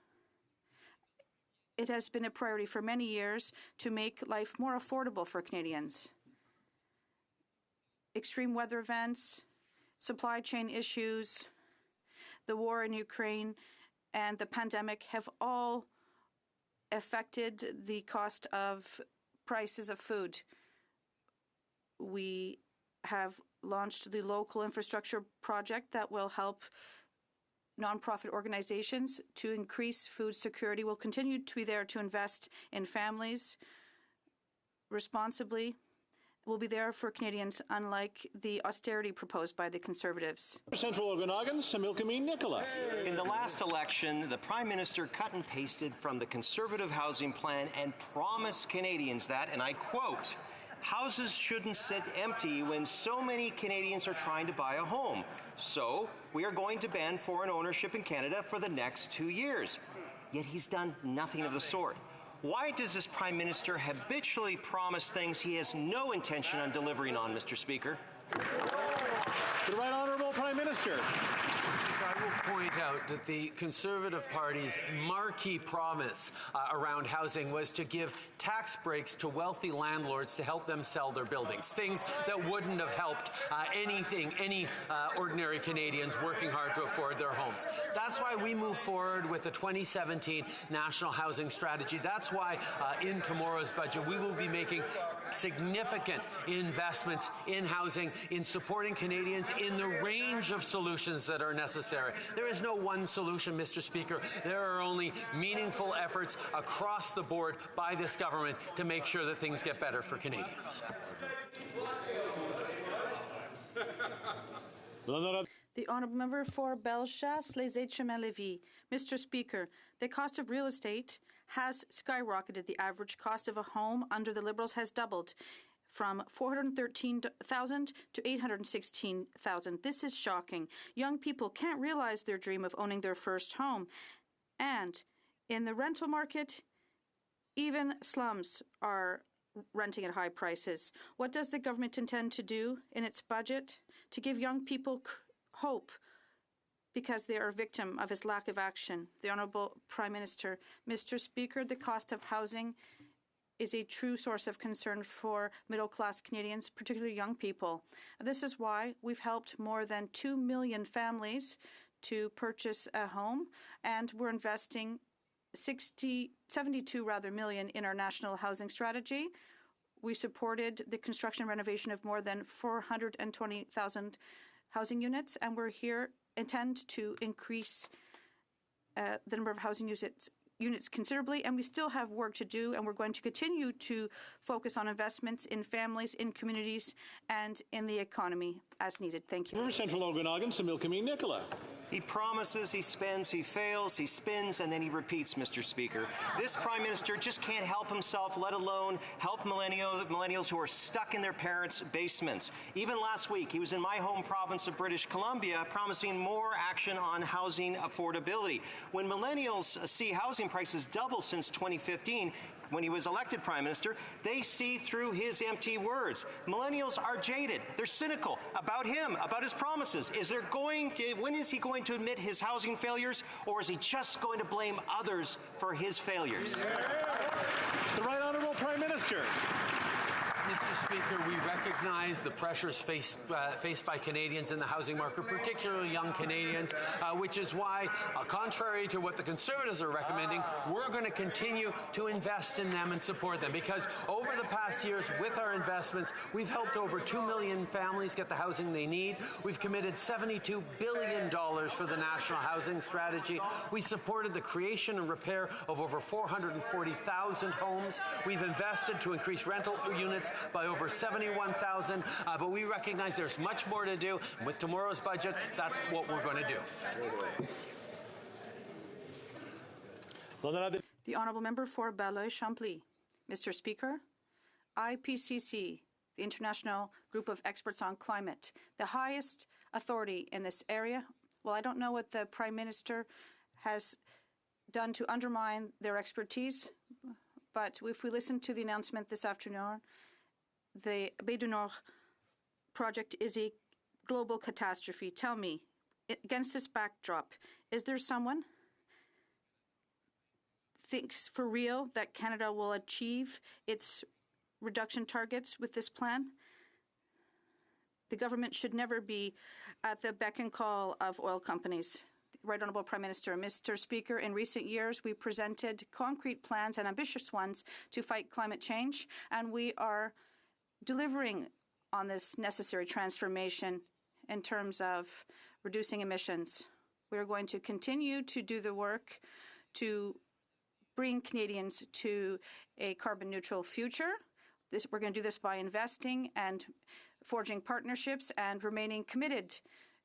It has been a priority for many years to make life more affordable for Canadians. Extreme weather events, supply chain issues, the war in Ukraine, and the pandemic have all affected the cost of prices of food. We have launched the local infrastructure project that will help nonprofit organizations to increase food security. We'll continue to be there to invest in families responsibly. We'll be there for Canadians, unlike the austerity proposed by the Conservatives. Central Okanagan, Similkameen Nicola. In the last election, the Prime Minister cut and pasted from the Conservative housing plan and promised Canadians that, and I quote, houses shouldn't sit empty when so many Canadians are trying to buy a home. So we are going to ban foreign ownership in Canada for the next 2 years. Yet he's done nothing of the sort. Why does this Prime Minister habitually promise things he has no intention on delivering on, Mr. Speaker? The Right Honourable Prime Minister. I will point out that the Conservative Party's marquee promise around housing was to give tax breaks to wealthy landlords to help them sell their buildings, things that wouldn't have helped any ordinary Canadians working hard to afford their homes. That's why we move forward with the 2017 National Housing Strategy. That's why in tomorrow's budget we will be making significant investments in housing, in supporting Canadians in the range of solutions that are necessary. There is no one solution, Mr. Speaker. There are only meaningful efforts across the board by this government to make sure that things get better for Canadians. The honourable member for Bellechasse, Les Chemins-Lévis. Mr. Speaker, the cost of real estate has skyrocketed. The average cost of a home under the Liberals has doubled from $413,000 to $816,000. This is shocking. Young people can't realize their dream of owning their first home. And in the rental market, even slums are renting at high prices. What does the government intend to do in its budget to give young people hope because they are a victim of his lack of action. The Honourable Prime Minister. Mr. Speaker, the cost of housing is a true source of concern for middle-class Canadians, particularly young people. This is why we've helped more than 2 million families to purchase a home, and we're investing 72 million in our national housing strategy. We supported the construction and renovation of more than 420,000 housing units, and we're here intend to increase the number of housing units considerably, and we still have work to do, and we're going to continue to focus on investments in families, in communities, and in the economy as needed. Thank you. River Central Okanagan, Samilkameen Nicola. He promises, he spends, he fails, he spins, and then he repeats, Mr. Speaker. This Prime Minister just can't help himself, let alone help millennials who are stuck in their parents' basements. Even last week, he was in my home province of British Columbia promising more action on housing affordability. When millennials see housing prices double since 2015, when he was elected Prime Minister, they see through his empty words. Millennials are jaded. They're cynical about him, about his promises. When is he going to admit his housing failures, or is he just going to blame others for his failures? The Right Honourable Prime Minister. Mr. Speaker, we recognize the pressures faced by Canadians in the housing market, particularly young Canadians, which is why, contrary to what the Conservatives are recommending, we're going to continue to invest in them and support them, because over the past years, with our investments, we've helped over 2 million families get the housing they need. We've committed $72 billion for the National Housing Strategy. We supported the creation and repair of over 440,000 homes. We've invested to increase rental units by over 71,000, but we recognize there's much more to do. With tomorrow's budget, that's what we're going to do. The Honourable Member for Belleuil-Chambly. Mr. Speaker, IPCC, the International Group of Experts on Climate, the highest authority in this area. Well, I don't know what the Prime Minister has done to undermine their expertise, but if we listen to the announcement this afternoon, the Baie du Nord project is a global catastrophe. Tell me, against this backdrop, is there someone thinks for real that Canada will achieve its reduction targets with this plan? The government should never be at the beck and call of oil companies. Right Honourable Prime Minister. Mr. Speaker, in recent years, we presented concrete plans and ambitious ones to fight climate change, and we are delivering on this necessary transformation in terms of reducing emissions. We are going to continue to do the work to bring Canadians to a carbon neutral future. We're going to do this by investing and forging partnerships and remaining committed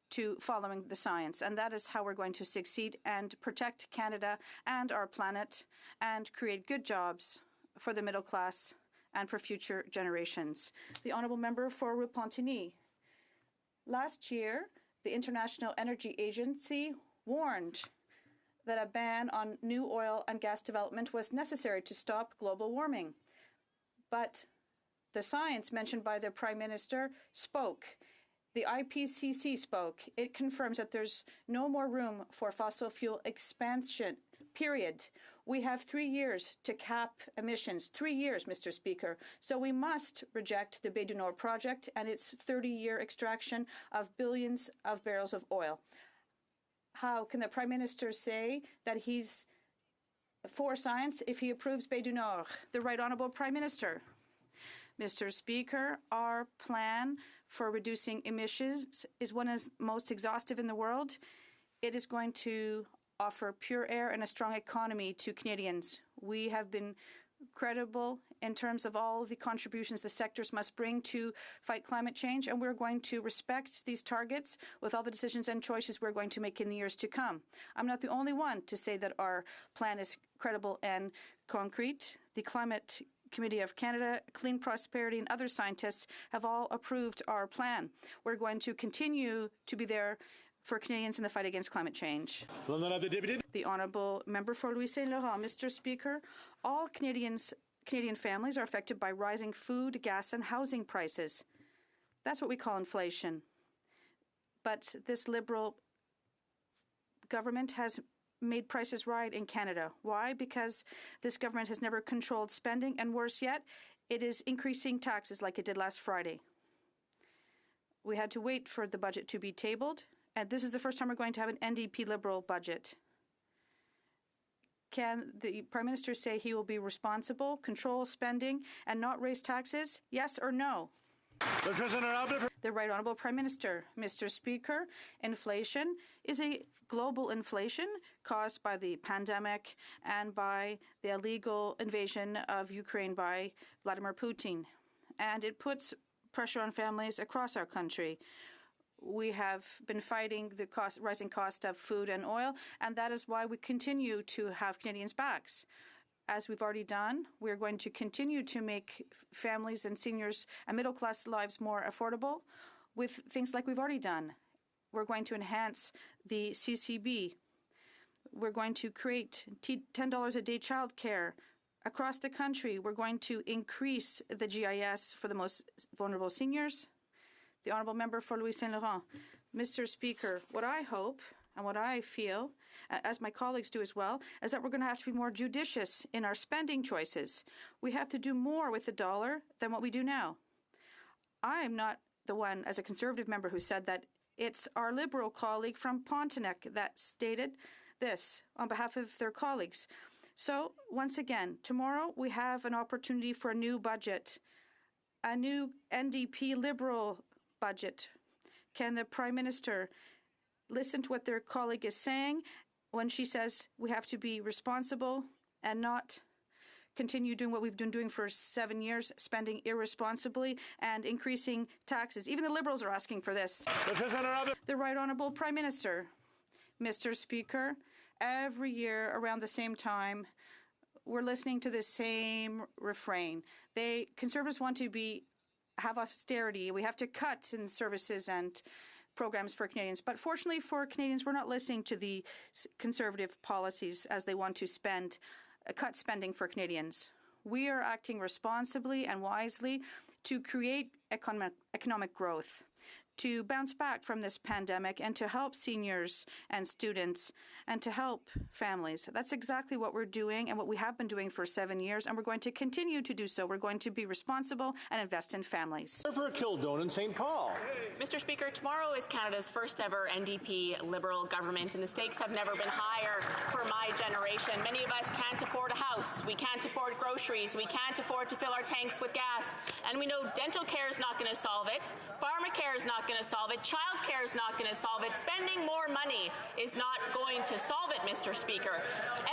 to following the science. And that is how we're going to succeed and protect Canada and our planet and create good jobs for the middle class and for future generations. The Honourable Member for Repentigny. Last year, the International Energy Agency warned that a ban on new oil and gas development was necessary to stop global warming. But the science mentioned by the Prime Minister spoke. The IPCC spoke. It confirms that there's no more room for fossil fuel expansion, period. We have 3 years to cap emissions. 3 years, Mr. Speaker. So we must reject the Baie du Nord project and its 30-year extraction of billions of barrels of oil. How can the Prime Minister say that he's for science if he approves Baie du Nord? The Right Honourable Prime Minister. Mr. Speaker, our plan for reducing emissions is one of the most exhaustive in the world. It is going to offer pure air and a strong economy to Canadians. We have been credible in terms of all the contributions the sectors must bring to fight climate change, and we're going to respect these targets with all the decisions and choices we're going to make in the years to come. I'm not the only one to say that our plan is credible and concrete. The Climate Committee of Canada, Clean Prosperity, and other scientists have all approved our plan. We're going to continue to be there for Canadians in the fight against climate change. The Honourable Member for Louis Saint Laurent. Mr. Speaker, all Canadian families are affected by rising food, gas, and housing prices. That's what we call inflation. But this Liberal government has made prices rise in Canada. Why? Because this government has never controlled spending, and worse yet, it is increasing taxes like it did last Friday. We had to wait for the budget to be tabled, and this is the first time we're going to have an NDP Liberal budget. Can the Prime Minister say he will be responsible, control spending, and not raise taxes? Yes or no? The Right Honourable Prime Minister. Mr. Speaker, inflation is a global inflation caused by the pandemic and by the illegal invasion of Ukraine by Vladimir Putin. And it puts pressure on families across our country. We have been fighting the rising cost of food and oil, and that is why we continue to have Canadians' backs. As we've already done, we're going to continue to make families and seniors and middle-class lives more affordable with things like we've already done. We're going to enhance the CCB. We're going to create $10 a day childcare across the country. We're going to increase the GIS for the most vulnerable seniors. The Honourable Member for Louis Saint Laurent. Mr. Speaker, what I hope and what I feel, as my colleagues do as well, is that we're going to have to be more judicious in our spending choices. We have to do more with the dollar than what we do now. I am not the one, as a Conservative member, who said that. It's our Liberal colleague from Pontiac that stated this on behalf of their colleagues. So, once again, tomorrow we have an opportunity for a new budget, a new NDP Liberal budget. Can the Prime Minister listen to what their colleague is saying when she says we have to be responsible and not continue doing what we've been doing for 7 years, spending irresponsibly and increasing taxes? Even the Liberals are asking for this. The Right Honourable Prime Minister. Mr. Speaker, every year around the same time, we're listening to the same refrain. Conservatives want to have austerity. We have to cut in services and programs for Canadians. But fortunately for Canadians, we're not listening to the Conservative policies as they want to cut spending for Canadians. We are acting responsibly and wisely to create economic growth, to bounce back from this pandemic and to help seniors and students and to help families. That's exactly what we're doing and what we have been doing for 7 years, and we're going to continue to do so. We're going to be responsible and invest in families. For Kildonan and St. Paul. Mr. Speaker, tomorrow is Canada's first ever NDP Liberal government, and the stakes have never been higher for my generation. Many of us can't afford a house. We can't afford groceries. We can't afford to fill our tanks with gas. And we know dental care is not going to solve it. Pharmacare is not going to solve it. Child care is not going to solve it. Spending more money is not going to solve it, Mr. Speaker.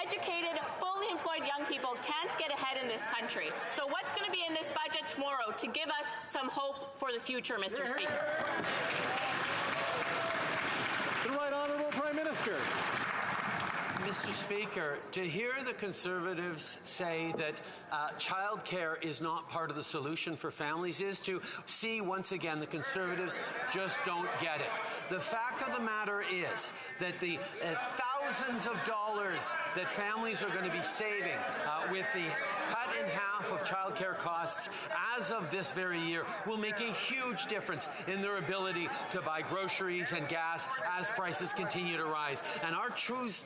Educated, fully employed young people can't get ahead in this country. So what's going to be in this budget tomorrow to give us some hope for the future, Mr. Speaker? The Right Honourable Prime Minister. Mr. Speaker, to hear the Conservatives say that childcare is not part of the solution for families is to see once again the Conservatives just don't get it. The fact of the matter is that the thousands of dollars that families are going to be saving with the cut in half of childcare costs as of this very year will make a huge difference in their ability to buy groceries and gas as prices continue to rise. And our choice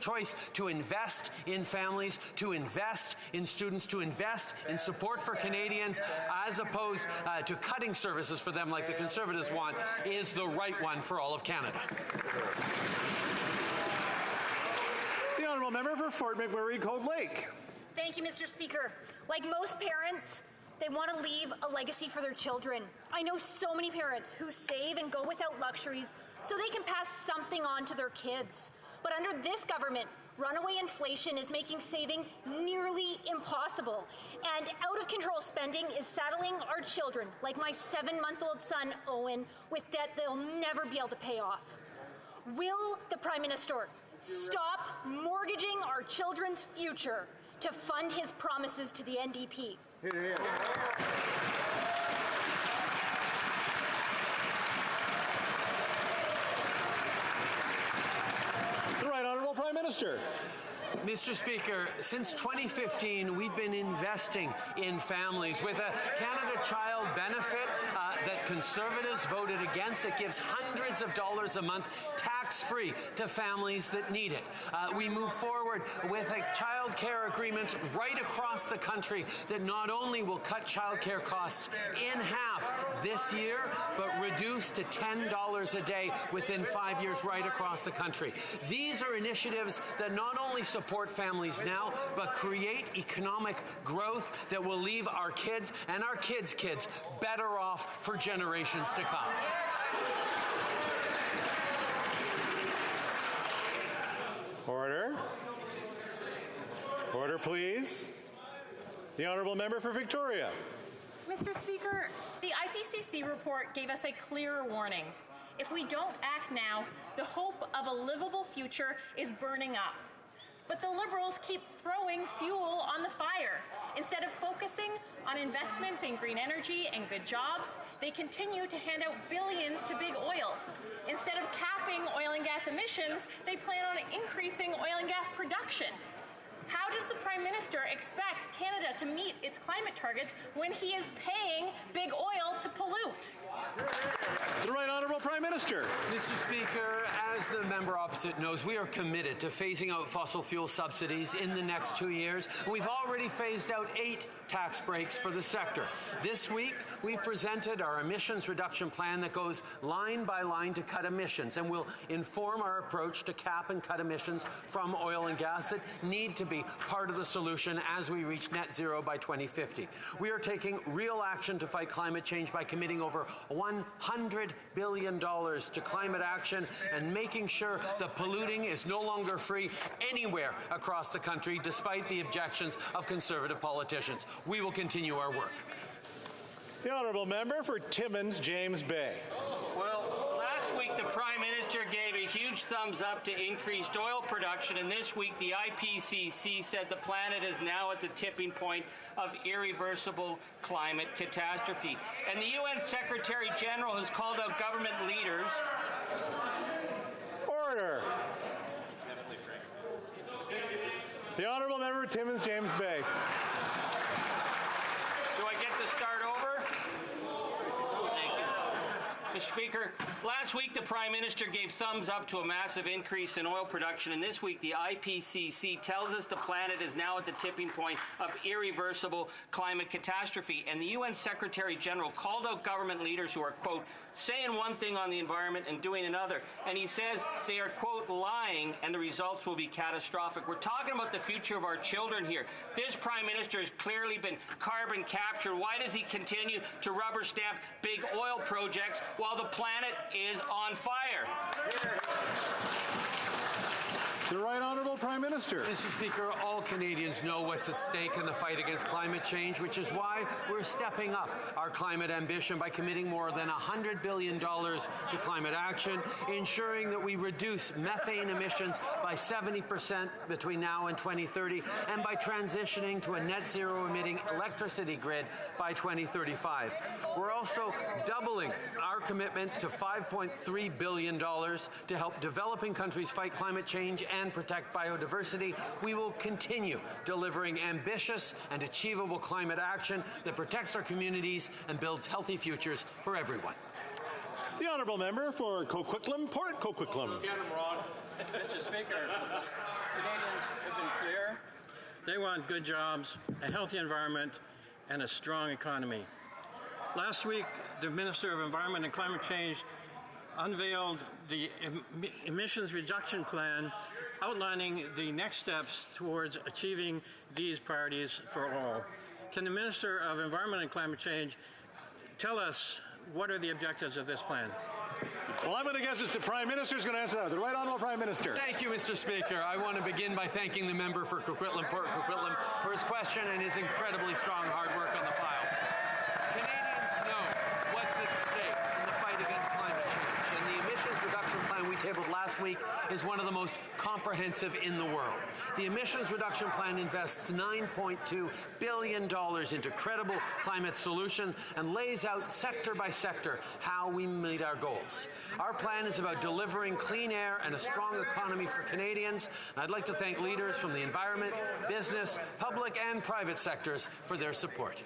to invest in families, to invest in students, to invest in support for Canadians, as opposed to cutting services for them like the Conservatives want, is the right one for all of Canada. The Honourable Member for Fort McMurray Cove Lake. Thank you, Mr. Speaker. Like most parents, they want to leave a legacy for their children. I know so many parents who save and go without luxuries so they can pass something on to their kids. But under this government, runaway inflation is making saving nearly impossible. And out-of-control spending is saddling our children, like my 7-month-old son, Owen, with debt they'll never be able to pay off. Will the Prime Minister stop mortgaging our children's future to fund his promises to the NDP? The Right Honourable Prime Minister. Mr. Speaker, since 2015, we've been investing in families with a Canada Child benefit that Conservatives voted against. It gives hundreds of dollars a month tax tax-free to families that need it. We move forward with child care agreements right across the country that not only will cut child care costs in half this year, but reduce to $10 a day within 5 years right across the country. These are initiatives that not only support families now, but create economic growth that will leave our kids and our kids' kids better off for generations to come. Order. Order, please. The Honourable Member for Victoria. Mr. Speaker, the IPCC report gave us a clear warning. If we don't act now, the hope of a livable future is burning up. But the Liberals keep throwing fuel on the fire. Instead of focusing on investments in green energy and good jobs, they continue to hand out billions to big oil. Instead of capping oil and gas emissions, they plan on increasing oil and gas production. How does the Prime Minister expect Canada to meet its climate targets when he is paying big oil to pollute? The Right Honourable Prime Minister. Mr. Speaker, as the member opposite knows, we are committed to phasing out fossil fuel subsidies in the next 2 years. We've already phased out 8 tax breaks for the sector. This week, we presented our emissions reduction plan that goes line by line to cut emissions and will inform our approach to cap and cut emissions from oil and gas that need to be part of the solution as we reach net zero by 2050. We are taking real action to fight climate change by committing over $100 billion to climate action and making sure that polluting is no longer free anywhere across the country, despite the objections of Conservative politicians. We will continue our work. The Honourable Member for Timmins, James Bay. Well, last week the Prime Minister gave a huge thumbs up to increased oil production, and this week the IPCC said the planet is now at the tipping point of irreversible climate catastrophe. And the UN Secretary General has called out government leaders. Order. The Honourable Member for Timmins, James Bay. Do I get to start over? Thank you. Mr. Speaker, last week the Prime Minister gave thumbs up to a massive increase in oil production, and this week the IPCC tells us the planet is now at the tipping point of irreversible climate catastrophe. And the UN Secretary General called out government leaders who are, quote, saying one thing on the environment and doing another. And he says they are, quote, lying, and the results will be catastrophic. We're talking about the future of our children here. This Prime Minister has clearly been carbon captured. Why does he continue to rubber stamp big oil projects while the planet is on fire? The Right Honourable Prime Minister. Mr. Speaker, all Canadians know what's at stake in the fight against climate change, which is why we're stepping up our climate ambition by committing more than $100 billion to climate action, ensuring that we reduce methane emissions by 70% between now and 2030, and by transitioning to a net zero emitting electricity grid by 2035. We're also doubling our commitment to $5.3 billion to help developing countries fight climate change and protect biodiversity. We will continue delivering ambitious and achievable climate action that protects our communities and builds healthy futures for everyone. The Honourable Member for Coquitlam, Port Coquitlam. Get him, Ron. Mr. Speaker, Canadians have been clear. They want good jobs, a healthy environment, and a strong economy. Last week, the Minister of Environment and Climate Change unveiled the emissions reduction plan outlining the next steps towards achieving these priorities for all. Can the Minister of Environment and Climate Change tell us what are the objectives of this plan? Well, I'm going to guess it's the Prime Minister who's going to answer that. The Right Honourable Prime Minister. Thank you, Mr. Speaker. I want to begin by thanking the member for Coquitlam, Port Coquitlam, for his question and his incredibly strong hard work on the file. Canadians know what's at stake in the fight against climate change, and the emissions reduction plan we tabled last week is one of the most comprehensive in the world. The emissions reduction plan invests $9.2 billion into credible climate solutions and lays out sector by sector how we meet our goals. Our plan is about delivering clean air and a strong economy for Canadians. And I'd like to thank leaders from the environment, business, public and private sectors for their support.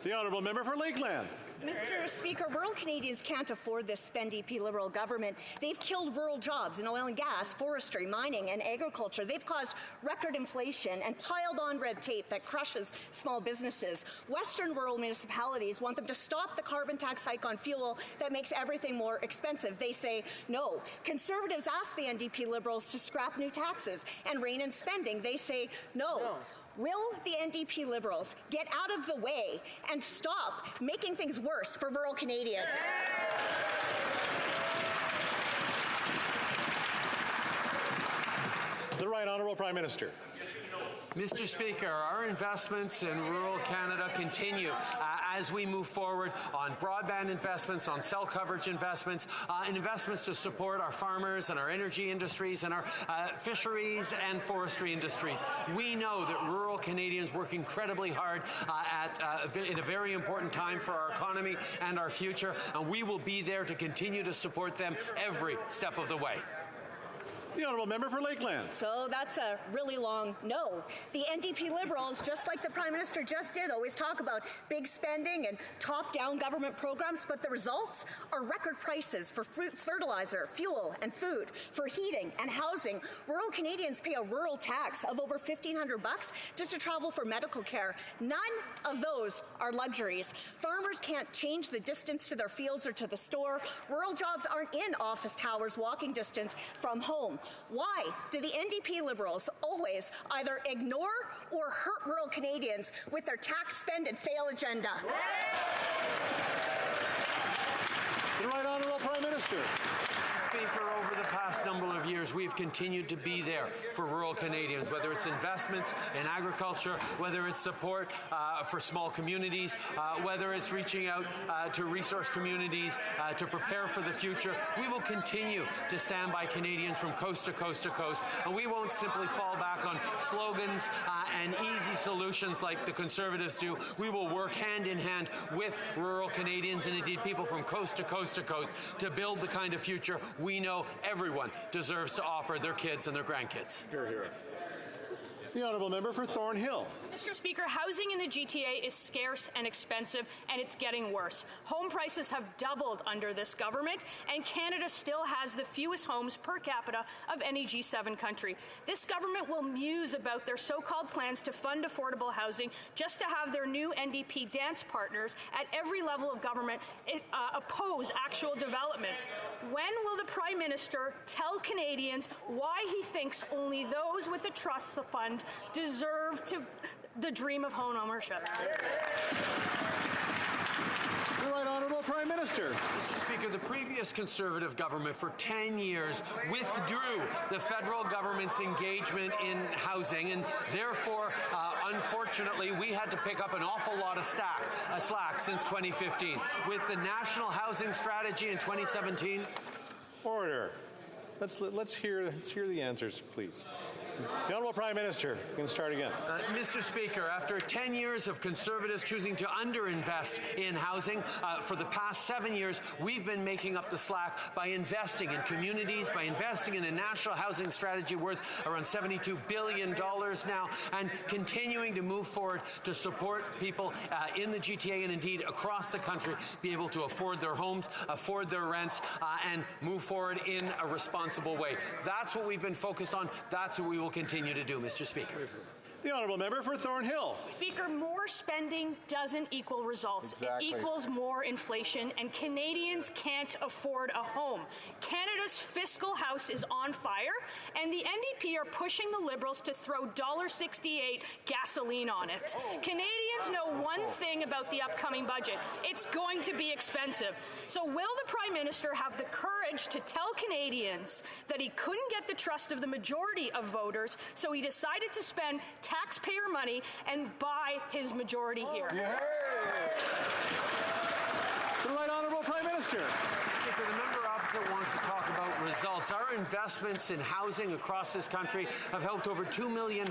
The honourable member for Lakeland. Mr. Speaker, rural Canadians can't afford this spend DP Liberal government. They've killed rural jobs in oil and gas, forestry, mining, and agriculture. They've caused record inflation and piled on red tape that crushes small businesses. Western rural municipalities want them to stop the carbon tax hike on fuel that makes everything more expensive. They say no. Conservatives ask the NDP Liberals to scrap new taxes and rein in spending. They say no. Will the NDP Liberals get out of the way and stop making things worse for rural Canadians? The Right Honourable Prime Minister. Mr. Speaker, our investments in rural Canada continue as we move forward on broadband investments, on cell coverage investments, and investments to support our farmers and our energy industries and our fisheries and forestry industries. We know that rural Canadians work incredibly hard in a very important time for our economy and our future, and we will be there to continue to support them every step of the way. The honourable member for Lakeland. So that's a really long no. The NDP Liberals, just like the Prime Minister just did, always talk about big spending and top-down government programs, but the results are record prices for fertilizer, fuel, and food, for heating and housing. Rural Canadians pay a rural tax of over $1,500 just to travel for medical care. None of those are luxuries. Farmers can't change the distance to their fields or to the store. Rural jobs aren't in office towers walking distance from home. Why do the NDP Liberals always either ignore or hurt rural Canadians with their tax, spend, and fail agenda? The Right Honourable Prime Minister. Speaker, over the past number of years, we've continued to be there for rural Canadians, whether it's investments in agriculture, whether it's support for small communities, whether it's reaching out to resource communities to prepare for the future. We will continue to stand by Canadians from coast to coast to coast, and we won't simply fall back on slogans and easy solutions like the Conservatives do. We will work hand in hand with rural Canadians and indeed people from coast to coast to coast to build the kind of future we know everyone deserves to offer their kids and their grandkids. Hear, hear. The honourable member for Thornhill. Mr. Speaker, housing in the GTA is scarce and expensive, and it's getting worse. Home prices have doubled under this government, and Canada still has the fewest homes per capita of any G7 country. This government will muse about their so-called plans to fund affordable housing just to have their new NDP dance partners at every level of government oppose actual development. When will the Prime Minister tell Canadians why he thinks only those with the trust fund deserve the dream of home ownership? The Right Honourable Prime Minister. Mr. Speaker, the previous Conservative government for 10 years withdrew the federal government's engagement in housing, and therefore, unfortunately, we had to pick up an awful lot of slack since 2015. With the National Housing Strategy in 2017. Order. Let's hear the answers, please. The Honourable Prime Minister, you can start again. Mr. Speaker, after 10 years of Conservatives choosing to underinvest in housing, for the past 7 years, we've been making up the slack by investing in communities, by investing in a national housing strategy worth around $72 billion now, and continuing to move forward to support people in the GTA and indeed across the country be able to afford their homes, afford their rents, and move forward in a responsible way. That's what we've been focused on. That's what we will continue to do, Mr. Speaker. The honourable member for Thornhill. Speaker, more spending doesn't equal results. Exactly. It equals more inflation, and Canadians can't afford a home. Canada's fiscal house is on fire, and the NDP are pushing the Liberals to throw $1.68 gasoline on it. Canadians know one thing about the upcoming budget. It's going to be expensive. So will the Prime Minister have the courage to tell Canadians that he couldn't get the trust of the majority of voters, so he decided to spend taxpayer money and buy his majority here? Yeah. The Right Honourable Prime Minister. Speaker, the member opposite wants to talk about results. Our investments in housing across this country have helped over 2 million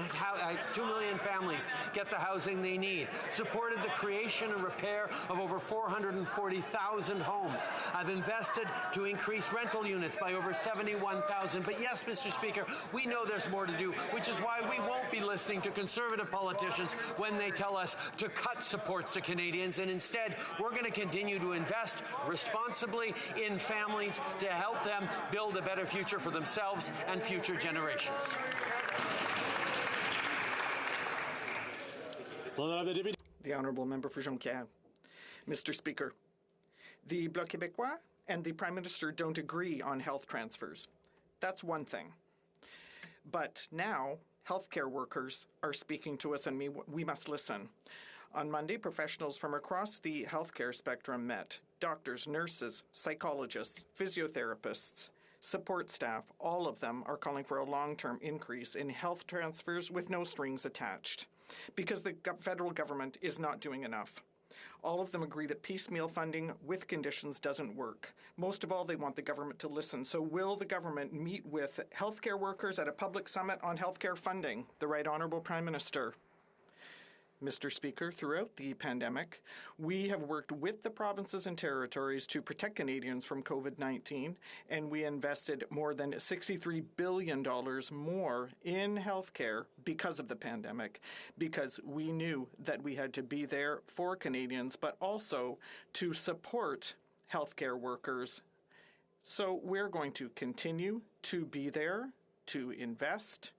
families get the housing they need, supported the creation and repair of over 440,000 homes. I've invested to increase rental units by over 71,000. But yes, Mr. Speaker, we know there's more to do, which is why we won't be be listening to Conservative politicians when they tell us to cut supports to Canadians, and instead we're going to continue to invest responsibly in families to help them build a better future for themselves and future generations. The Honourable Member for Jonquière. Mr. Speaker, the Bloc Québécois and the Prime Minister don't agree on health transfers. That's one thing. But now, healthcare workers are speaking to us, and we must listen. On Monday, professionals from across the healthcare spectrum met. Doctors, nurses, psychologists, physiotherapists, support staff, all of them are calling for a long-term increase in health transfers with no strings attached, because the federal government is not doing enough. All of them agree that piecemeal funding with conditions doesn't work. Most of all, they want the government to listen. So will the government meet with healthcare workers at a public summit on healthcare funding? The Right Honourable Prime Minister. Mr. Speaker, throughout the pandemic, we have worked with the provinces and territories to protect Canadians from COVID-19, and we invested more than $63 billion more in healthcare because of the pandemic, because we knew that we had to be there for Canadians, but also to support healthcare workers. So we're going to continue to be there, to invest,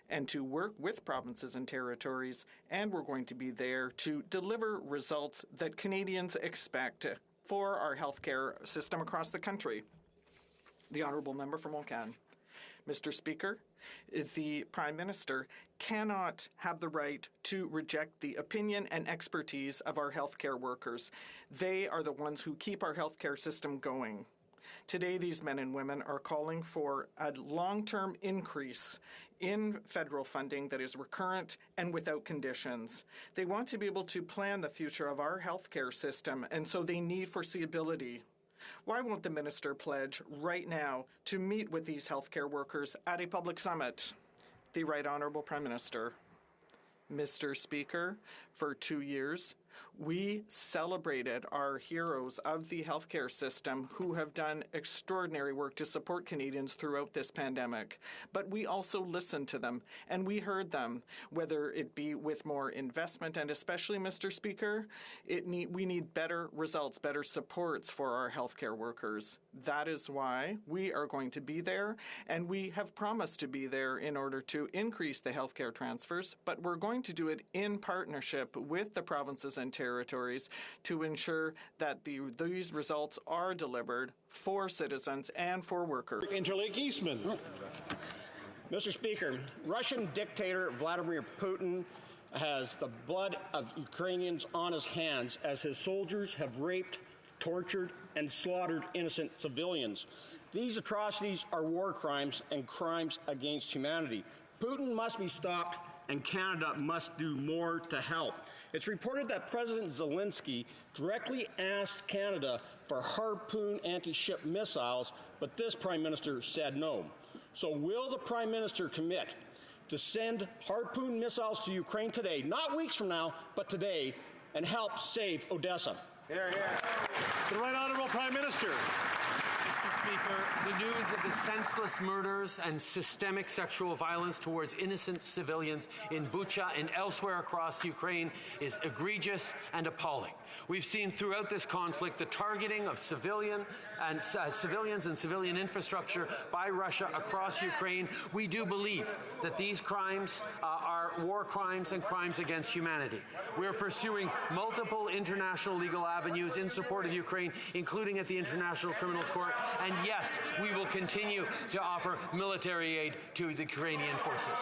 and to work with provinces and territories, and we're going to be there to deliver results that Canadians expect for our healthcare system across the country. The Honourable Member for Montcalm. Mr. Speaker, the Prime Minister cannot have the right to reject the opinion and expertise of our healthcare workers. They are the ones who keep our healthcare system going. Today, these men and women are calling for a long-term increase in federal funding that is recurrent and without conditions. They want to be able to plan the future of our healthcare system, and so they need foreseeability. Why won't the minister pledge right now to meet with these healthcare workers at a public summit? The Right Honourable Prime Minister. Mr. Speaker, for 2 years, we celebrated our heroes of the healthcare system who have done extraordinary work to support Canadians throughout this pandemic. But we also listened to them, and we heard them, whether it be with more investment, and especially, Mr. Speaker, we need better results, better supports for our healthcare workers. That is why we are going to be there, and we have promised to be there in order to increase the healthcare transfers, but we're going to do it in partnership with the provinces and territories to ensure that these results are delivered for citizens and for workers. Interlake Eastman. Mr. Speaker, Russian dictator Vladimir Putin has the blood of Ukrainians on his hands as his soldiers have raped, tortured, and slaughtered innocent civilians. These atrocities are war crimes and crimes against humanity. Putin must be stopped, and Canada must do more to help. It's reported that President Zelensky directly asked Canada for Harpoon anti-ship missiles, but this Prime Minister said no. So will the Prime Minister commit to send Harpoon missiles to Ukraine today, not weeks from now, but today, and help save Odessa? Here, here. The Right Honourable Prime Minister. Mr. Speaker, the news of the senseless murders and systemic sexual violence towards innocent civilians in Bucha and elsewhere across Ukraine is egregious and appalling. We've seen throughout this conflict the targeting of civilians and civilian infrastructure by Russia across Ukraine. We do believe that these crimes are war crimes and crimes against humanity. We are pursuing multiple international legal avenues in support of Ukraine, including at the International Criminal Court. And yes, we will continue to offer military aid to the Ukrainian forces.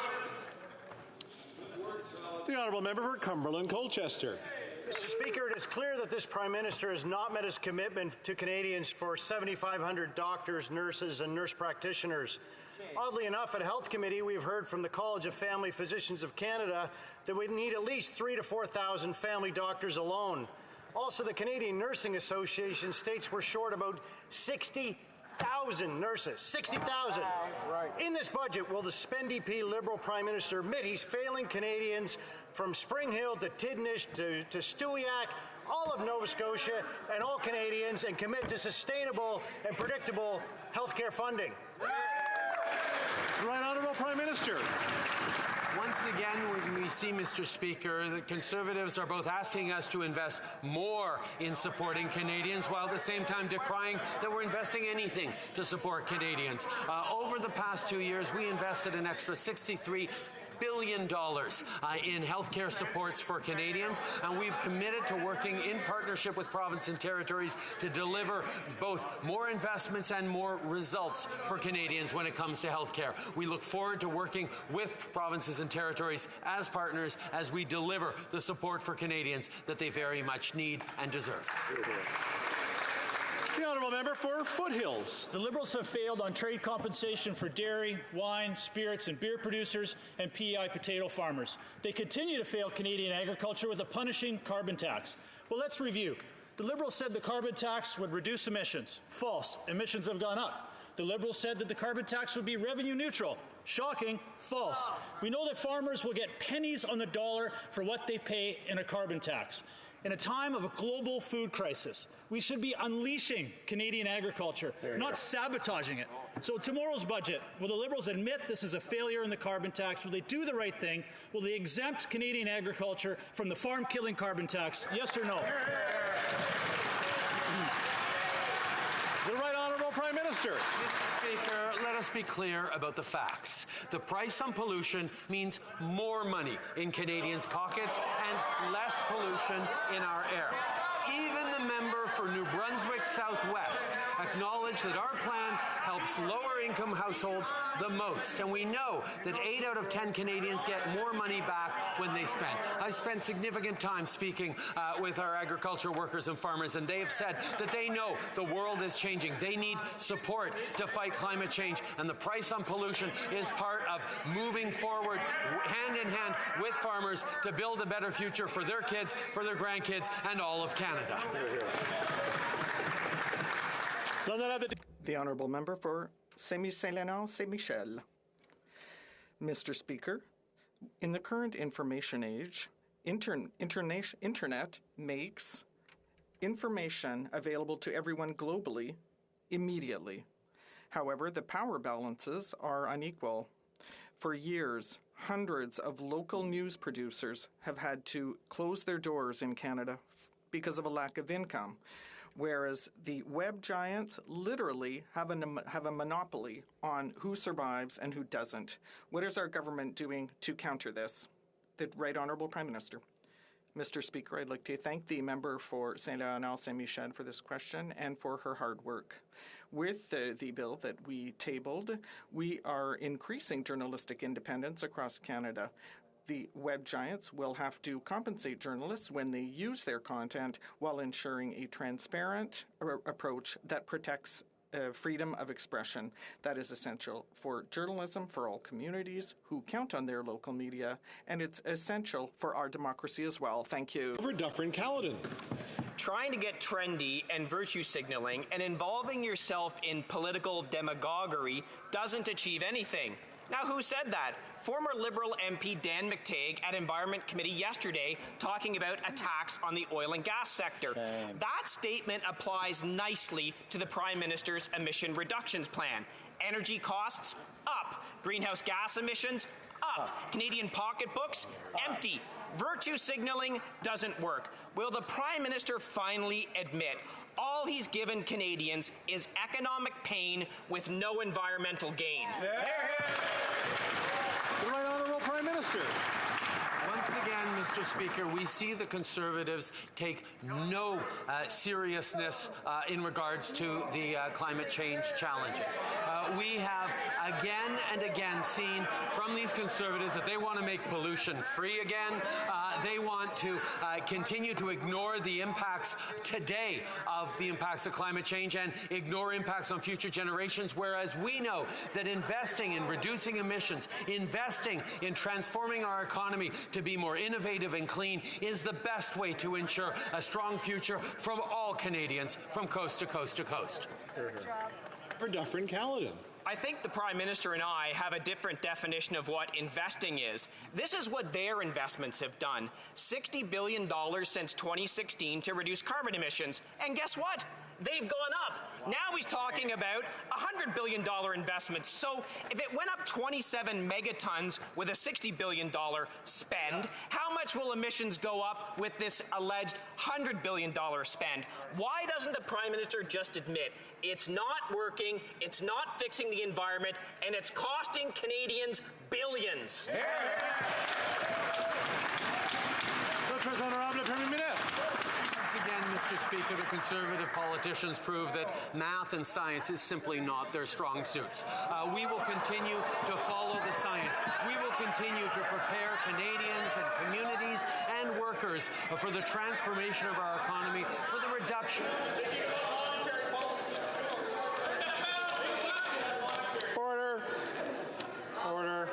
The Honourable Member for Cumberland Colchester. Mr. Speaker, it is clear that this Prime Minister has not met his commitment to Canadians for 7,500 doctors, nurses, and nurse practitioners. Oddly enough, at Health Committee, we have heard from the College of Family Physicians of Canada that we need at least 3,000 to 4,000 family doctors alone. Also, the Canadian Nursing Association states we're short about 60,000 nurses. 60,000. Right. In this budget, will the SPNDP Liberal Prime Minister admit he's failing Canadians from Spring Hill to Tidnish to Stewiacke, all of Nova Scotia, and all Canadians, and commit to sustainable and predictable healthcare funding? Right Honourable Prime Minister. Once again, we see, Mr. Speaker, the Conservatives are both asking us to invest more in supporting Canadians while at the same time decrying that we're investing anything to support Canadians. Over the past 2 years, we invested an extra $63 billion in healthcare supports for Canadians, and we've committed to working in partnership with provinces and territories to deliver both more investments and more results for Canadians when it comes to healthcare. We look forward to working with provinces and territories as partners as we deliver the support for Canadians that they very much need and deserve. The honourable member for Foothills. The Liberals have failed on trade compensation for dairy, wine, spirits and beer producers and PEI potato farmers. They continue to fail Canadian agriculture with a punishing carbon tax. Well, let's review. The Liberals said the carbon tax would reduce emissions. False. Emissions have gone up. The Liberals said that the carbon tax would be revenue neutral. Shocking. False. We know that farmers will get pennies on the dollar for what they pay in a carbon tax. In a time of a global food crisis, we should be unleashing Canadian agriculture, not sabotaging it. So tomorrow's budget, will the Liberals admit this is a failure in the carbon tax? Will they do the right thing? Will they exempt Canadian agriculture from the farm-killing carbon tax? Yes or no? The Right Honourable Prime Minister. Mr. Speaker, let us be clear about the facts. The price on pollution means more money in Canadians' pockets and less pollution in our air. Even the member for New Brunswick Southwest acknowledged that our plan helps lower-income households the most, and we know that 8 out of 10 Canadians get more money back when they spend. I spent significant time speaking with our agriculture workers and farmers, and they have said that they know the world is changing. They need support to fight climate change, and the price on pollution is part of moving forward hand in hand with farmers to build a better future for their kids, for their grandkids, and all of Canada. The honourable member for Saint-Michel, Saint-Michel. Mr. Speaker, in the current information age, internet makes information available to everyone globally immediately. However, the power balances are unequal. For years, hundreds of local news producers have had to close their doors in Canada because of a lack of income, whereas the web giants literally have a monopoly on who survives and who doesn't. What is our government doing to counter this? The Right Honourable Prime Minister. Mr. Speaker, I'd like to thank the member for Saint-Léonard Saint-Michel for this question and for her hard work. With the bill that we tabled, we are increasing journalistic independence across Canada. The web giants will have to compensate journalists when they use their content while ensuring a transparent approach that protects freedom of expression. That is essential for journalism for all communities who count on their local media, and it's essential for our democracy as well. Thank you. For Dufferin-Caledon. Trying to get trendy and virtue signaling and involving yourself in political demagoguery doesn't achieve anything. Now, who said that? Former Liberal MP Dan McTeague at Environment Committee yesterday talking about a tax on the oil and gas sector. That statement applies nicely to the Prime Minister's emission reductions plan. Energy costs, up. Greenhouse gas emissions, up. Canadian pocketbooks, empty. Virtue signaling doesn't work. Will the Prime Minister finally admit all he's given Canadians is economic pain with no environmental gain? The Right Honourable Prime Minister. Once again, Mr. Speaker, we see the Conservatives take no seriousness in regards to the climate change challenges. We have again and again seen from these Conservatives that they want to make pollution free again. They want to continue to ignore the impacts today of the impacts of climate change and ignore impacts on future generations, whereas we know that investing in reducing emissions, investing in transforming our economy to be more innovative and clean is the best way to ensure a strong future from all Canadians from coast to coast to coast. For Dufferin-Caledon. I think the Prime Minister and I have a different definition of what investing is. This is what their investments have done. $60 billion since 2016 to reduce carbon emissions. And guess what? They've gone up. Now he's talking about $100 billion investments. So if it went up 27 megatons with a $60 billion spend, how much will emissions go up with this alleged $100 billion spend? Why doesn't the Prime Minister just admit it's not working, it's not fixing the environment, and it's costing Canadians billions? Once again, Mr. Speaker, the Conservative politicians prove that math and science is simply not their strong suits. We will continue to follow the science. We will continue to prepare Canadians and communities and workers for the transformation of our economy, for the reduction. Order. Order.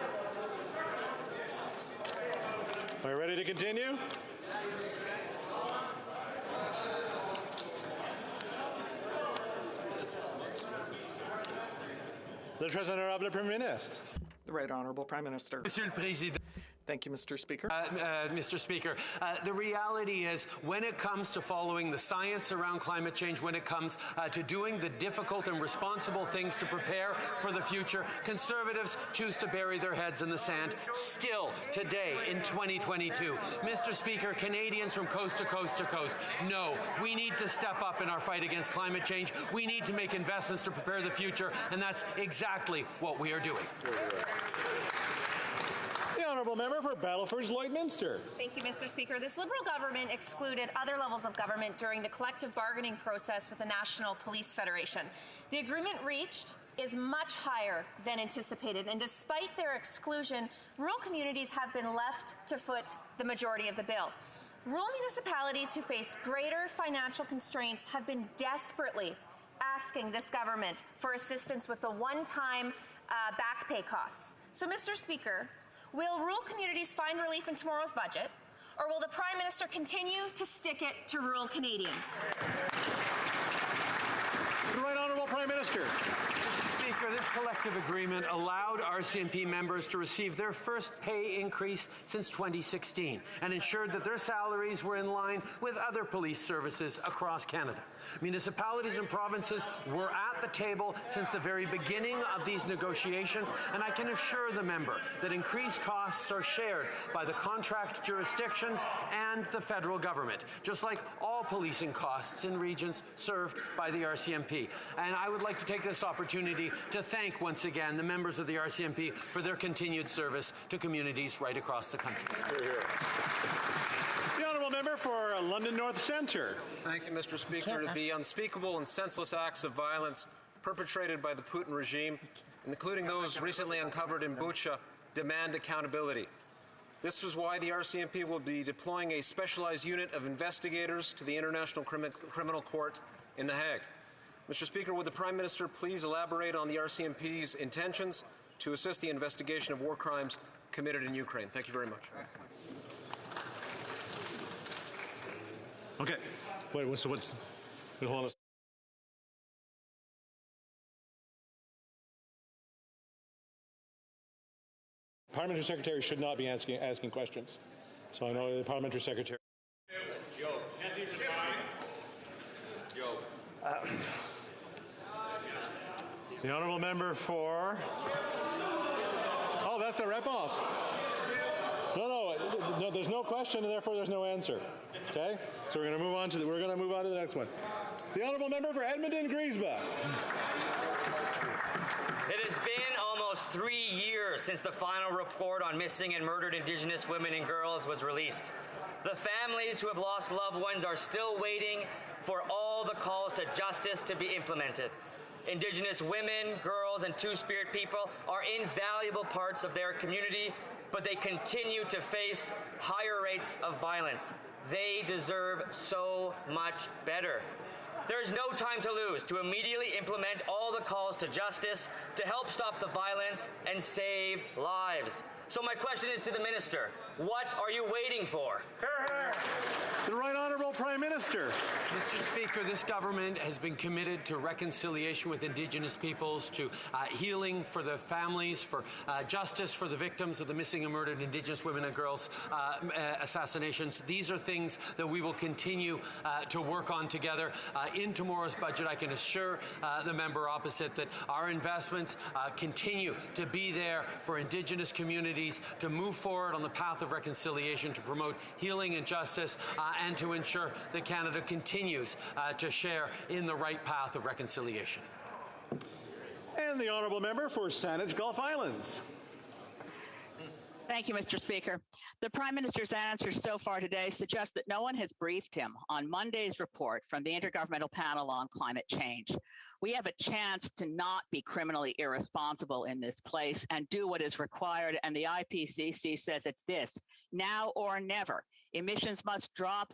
Are we ready to continue? Le très honorable Premier Ministre. The Right Honourable Prime Minister. Monsieur le Président. Thank you, Mr. Speaker. Mr. Speaker, the reality is when it comes to following the science around climate change, when it comes to doing the difficult and responsible things to prepare for the future, Conservatives choose to bury their heads in the sand still today in 2022. Mr. Speaker, Canadians from coast to coast to coast, no, we need to step up in our fight against climate change. We need to make investments to prepare the future, and that's exactly what we are doing. The Honourable Member for Battlefords Lloydminster. Thank you, Mr. Speaker. This Liberal government excluded other levels of government during the collective bargaining process with the National Police Federation. The agreement reached is much higher than anticipated, and despite their exclusion, rural communities have been left to foot the majority of the bill. Rural municipalities who face greater financial constraints have been desperately asking this government for assistance with the one-time back pay costs. So, Mr. Speaker, will rural communities find relief in tomorrow's budget, or will the Prime Minister continue to stick it to rural Canadians? The Right Honourable Prime Minister. Speaker, this collective agreement allowed RCMP members to receive their first pay increase since 2016 and ensured that their salaries were in line with other police services across Canada. Municipalities and provinces were at the table since the very beginning of these negotiations, and I can assure the member that increased costs are shared by the contract jurisdictions and the federal government, just like all policing costs in regions served by the RCMP. And I would like to take this opportunity to thank once again the members of the RCMP for their continued service to communities right across the country. The Honourable Member for London North Centre. Thank you, Mr. Speaker. The unspeakable and senseless acts of violence perpetrated by the Putin regime, including those recently uncovered in Bucha, demand accountability. This is why the RCMP will be deploying a specialized unit of investigators to the International Criminal Court in The Hague. Mr. Speaker, would the Prime Minister please elaborate on the RCMP's intentions to assist the investigation of war crimes committed in Ukraine? Thank you very much. Okay. Wait, so what's... Wait, hold on. Parliamentary Secretary should not be asking questions. So I know the Parliamentary Secretary... The Honourable Member for... Oh, that's the réponse. No, there's no question, and therefore there's no answer. Okay? So we're going to move on to the next one. The Honourable Member for Edmonton-Griesbach. It has been almost 3 years since the final report on missing and murdered Indigenous women and girls was released. The families who have lost loved ones are still waiting for all the calls to justice to be implemented. Indigenous women, girls, and Two-Spirit people are invaluable parts of their community, but they continue to face higher rates of violence. They deserve so much better. There is no time to lose to immediately implement all the calls to justice to help stop the violence and save lives. So my question is to the Minister, what are you waiting for? The Right Honourable Honourable Prime Minister. Mr. Speaker, this government has been committed to reconciliation with Indigenous peoples, to healing for the families, for justice for the victims of the missing and murdered Indigenous women and girls assassinations. These are things that we will continue to work on together. In tomorrow's budget, I can assure the member opposite that our investments continue to be there for Indigenous communities to move forward on the path of reconciliation, to promote healing and justice, and to ensure that Canada continues to share in the right path of reconciliation. And the Honourable Member for Saanich Gulf Islands. Thank you, Mr. Speaker. The Prime Minister's answers so far today suggest that no one has briefed him on Monday's report from the Intergovernmental Panel on Climate Change. We have a chance to not be criminally irresponsible in this place and do what is required, and the IPCC says it's this: now or never. Emissions must drop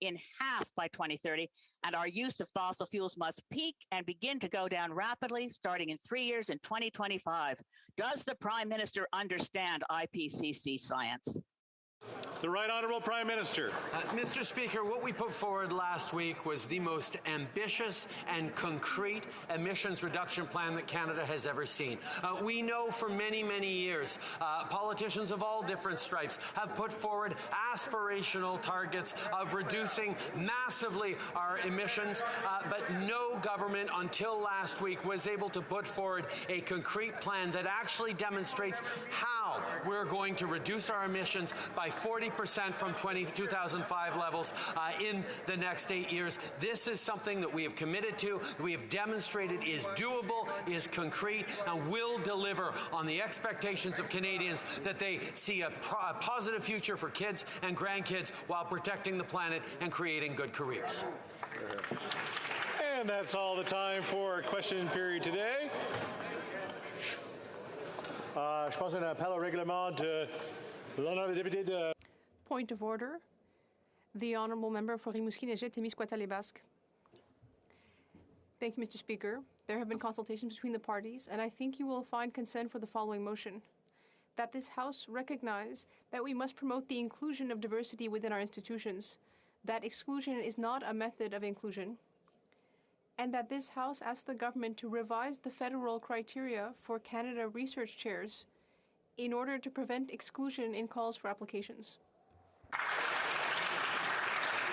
in half by 2030, and our use of fossil fuels must peak and begin to go down rapidly starting in 3 years in 2025. Does the Prime Minister understand IPCC science? The Right Honourable Prime Minister. Mr. Speaker, what we put forward last week was the most ambitious and concrete emissions reduction plan that Canada has ever seen. We know for many, many years, politicians of all different stripes have put forward aspirational targets of reducing massively our emissions, but no government until last week was able to put forward a concrete plan that actually demonstrates how we're going to reduce our emissions by 40% from 2005 levels in the next 8 years. This is something that we have committed to, we have demonstrated is doable, is concrete, and will deliver on the expectations of Canadians that they see a positive future for kids and grandkids while protecting the planet and creating good careers. And that's all the time for question period today. Je pense un appel au règlement de l'honorable député de... Point of order. The Honourable Member for Rimouski-Nejet-Témiscouata-les-Basques. Thank you, Mr. Speaker. There have been consultations between the parties, and I think you will find consent for the following motion. That this House recognize that we must promote the inclusion of diversity within our institutions, that exclusion is not a method of inclusion, and that this House asks the government to revise the federal criteria for Canada research chairs in order to prevent exclusion in calls for applications.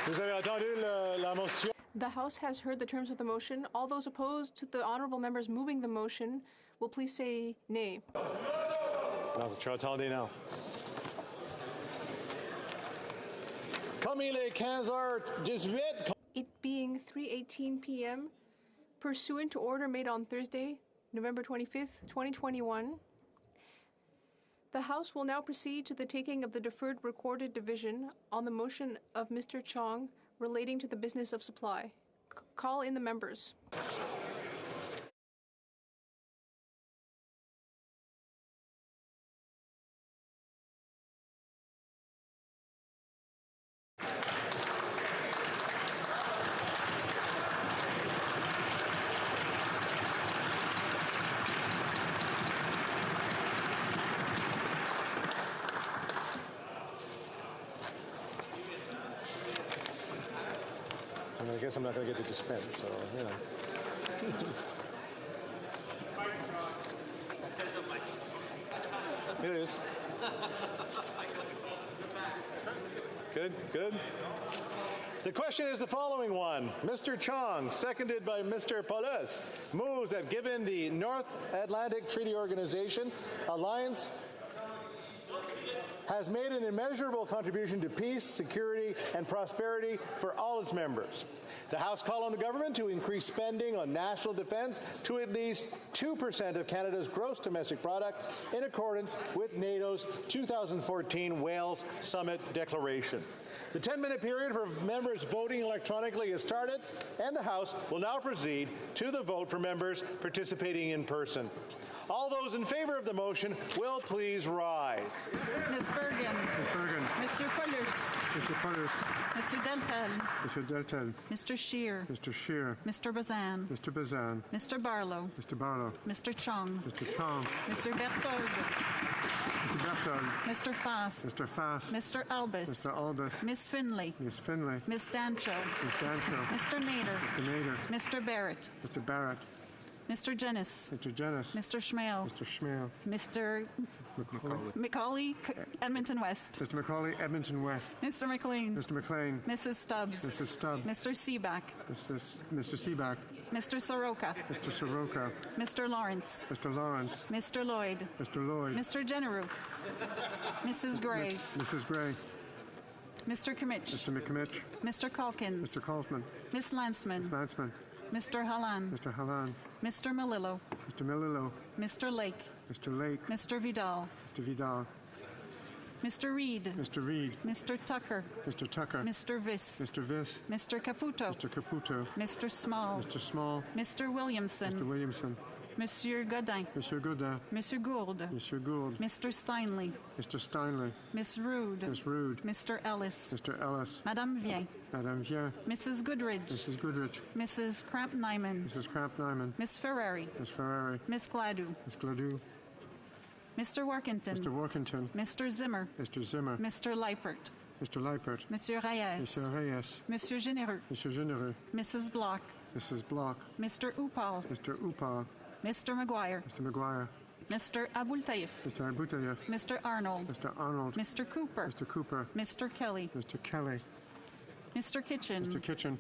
Vous avez entendu la motion. The House has heard the terms of the motion. All those opposed to the honourable members moving the motion will please say nay. Attendez now. Comme il est 15h18. It being 3:18 p.m., pursuant to order made on Thursday, November 25th, 2021, the House will now proceed to the taking of the deferred recorded division on the motion of Mr. Chong relating to the business of supply. Call in the members. I guess I'm not going to get to dispense, so, you know. It is. Good, good. The question is the following one. Mr. Chong, seconded by Mr. Paulus, moves that given the North Atlantic Treaty Organization Alliance has made an immeasurable contribution to peace, security, and prosperity for all its members. The House called on the government to increase spending on national defence to at least 2% of Canada's gross domestic product in accordance with NATO's 2014 Wales Summit Declaration. The 10-minute period for members voting electronically has started, and the House will now proceed to the vote for members participating in person. All those in favour of the motion will please rise. Ms. Bergen. Ms. Bergen. Mr. Pullers. Mr. Pullers. Mr. Deltel. Mr. Deltel. Mr. Scheer. Mr. Scheer. Mr. Bazan. Mr. Bazan. Mr. Barlow. Mr. Barlow. Mr. Chong. Mr. Chong. Mr. Berthold. Mr. Berthold. Mr. Fass. Mr. Fass. Mr. Albus. Mr. Albus. Ms. Finley. Ms. Finley. Ms. Dancho. Ms. Dancho. Mr. Nader. Mr. Nader. Mr. Barrett. Mr. Barrett. Mr. Jennis. Mr. Jennis. Mr. Schmale. Mr. Schmale. Mr. Macaulay, Edmonton West. Mr. Macaulay, Edmonton West. Mr. McLean. Mr. McLean. Mrs. Stubbs. Mrs. Stubbs. Mr. Seaback. Mr. Seaback. Mr. Soroka. Mr. Soroka. Mr. Lawrence. Mr. Lawrence. Mr. Lloyd. Mr. Lloyd. Mr. Generou. Mrs. Gray. Mrs. Gray. Mr. Kimmich. Mr. McKimmich. Mr. Calkins. Mr. Kaufman. Miss Landsman. Ms. Landsman. Mr. Hallan. Mr. Hallan. Mr. Melillo. Mr. Melillo. Mr. Lake. Mr. Lake. Mr. Vidal. Mr. Vidal. Mr. Reed. Mr. Reed. Mr. Tucker. Mr. Tucker. Mr. Viss. Mr. Viss. Mr. Caputo. Mr. Caputo. Mr. Small. Mr. Small. Mr. Williamson. Mr. Williamson. Monsieur Godin. Monsieur Godin. Monsieur Gourde. Monsieur Gould. Mr. Steinley. Mr. Steinley. Miss Rude. Miss Rude. Mr. Ellis. Mr. Ellis. Madame Vien. Madame Vien. Mrs. Goodridge. Mrs. Goodrich. Mrs. Cramp-Nyman. Mrs. Cramp-Nyman. Miss Ferrari. Miss Ferrari. Miss Gladue. Miss Gladue. Mr. Workington. Mr. Workington. Mr. Zimmer. Mr. Zimmer. Mr. Leipert. Mr. Leipert. Monsieur Reyes. Monsieur Reyes. Monsieur Généreux. Monsieur Généreux. Mrs. Block. Mrs. Block. Mr. Upal. Mr. Upal. Mr. McGuire. Mr. McGuire. Mr. Abultaif. Mr. Abutayev. Mr. Arnold. Mr. Arnold. Mr. Cooper. Mr. Cooper. Mr. Kelly. Mr. Kelly. Mr. Kitchen. Mr. Kitchen.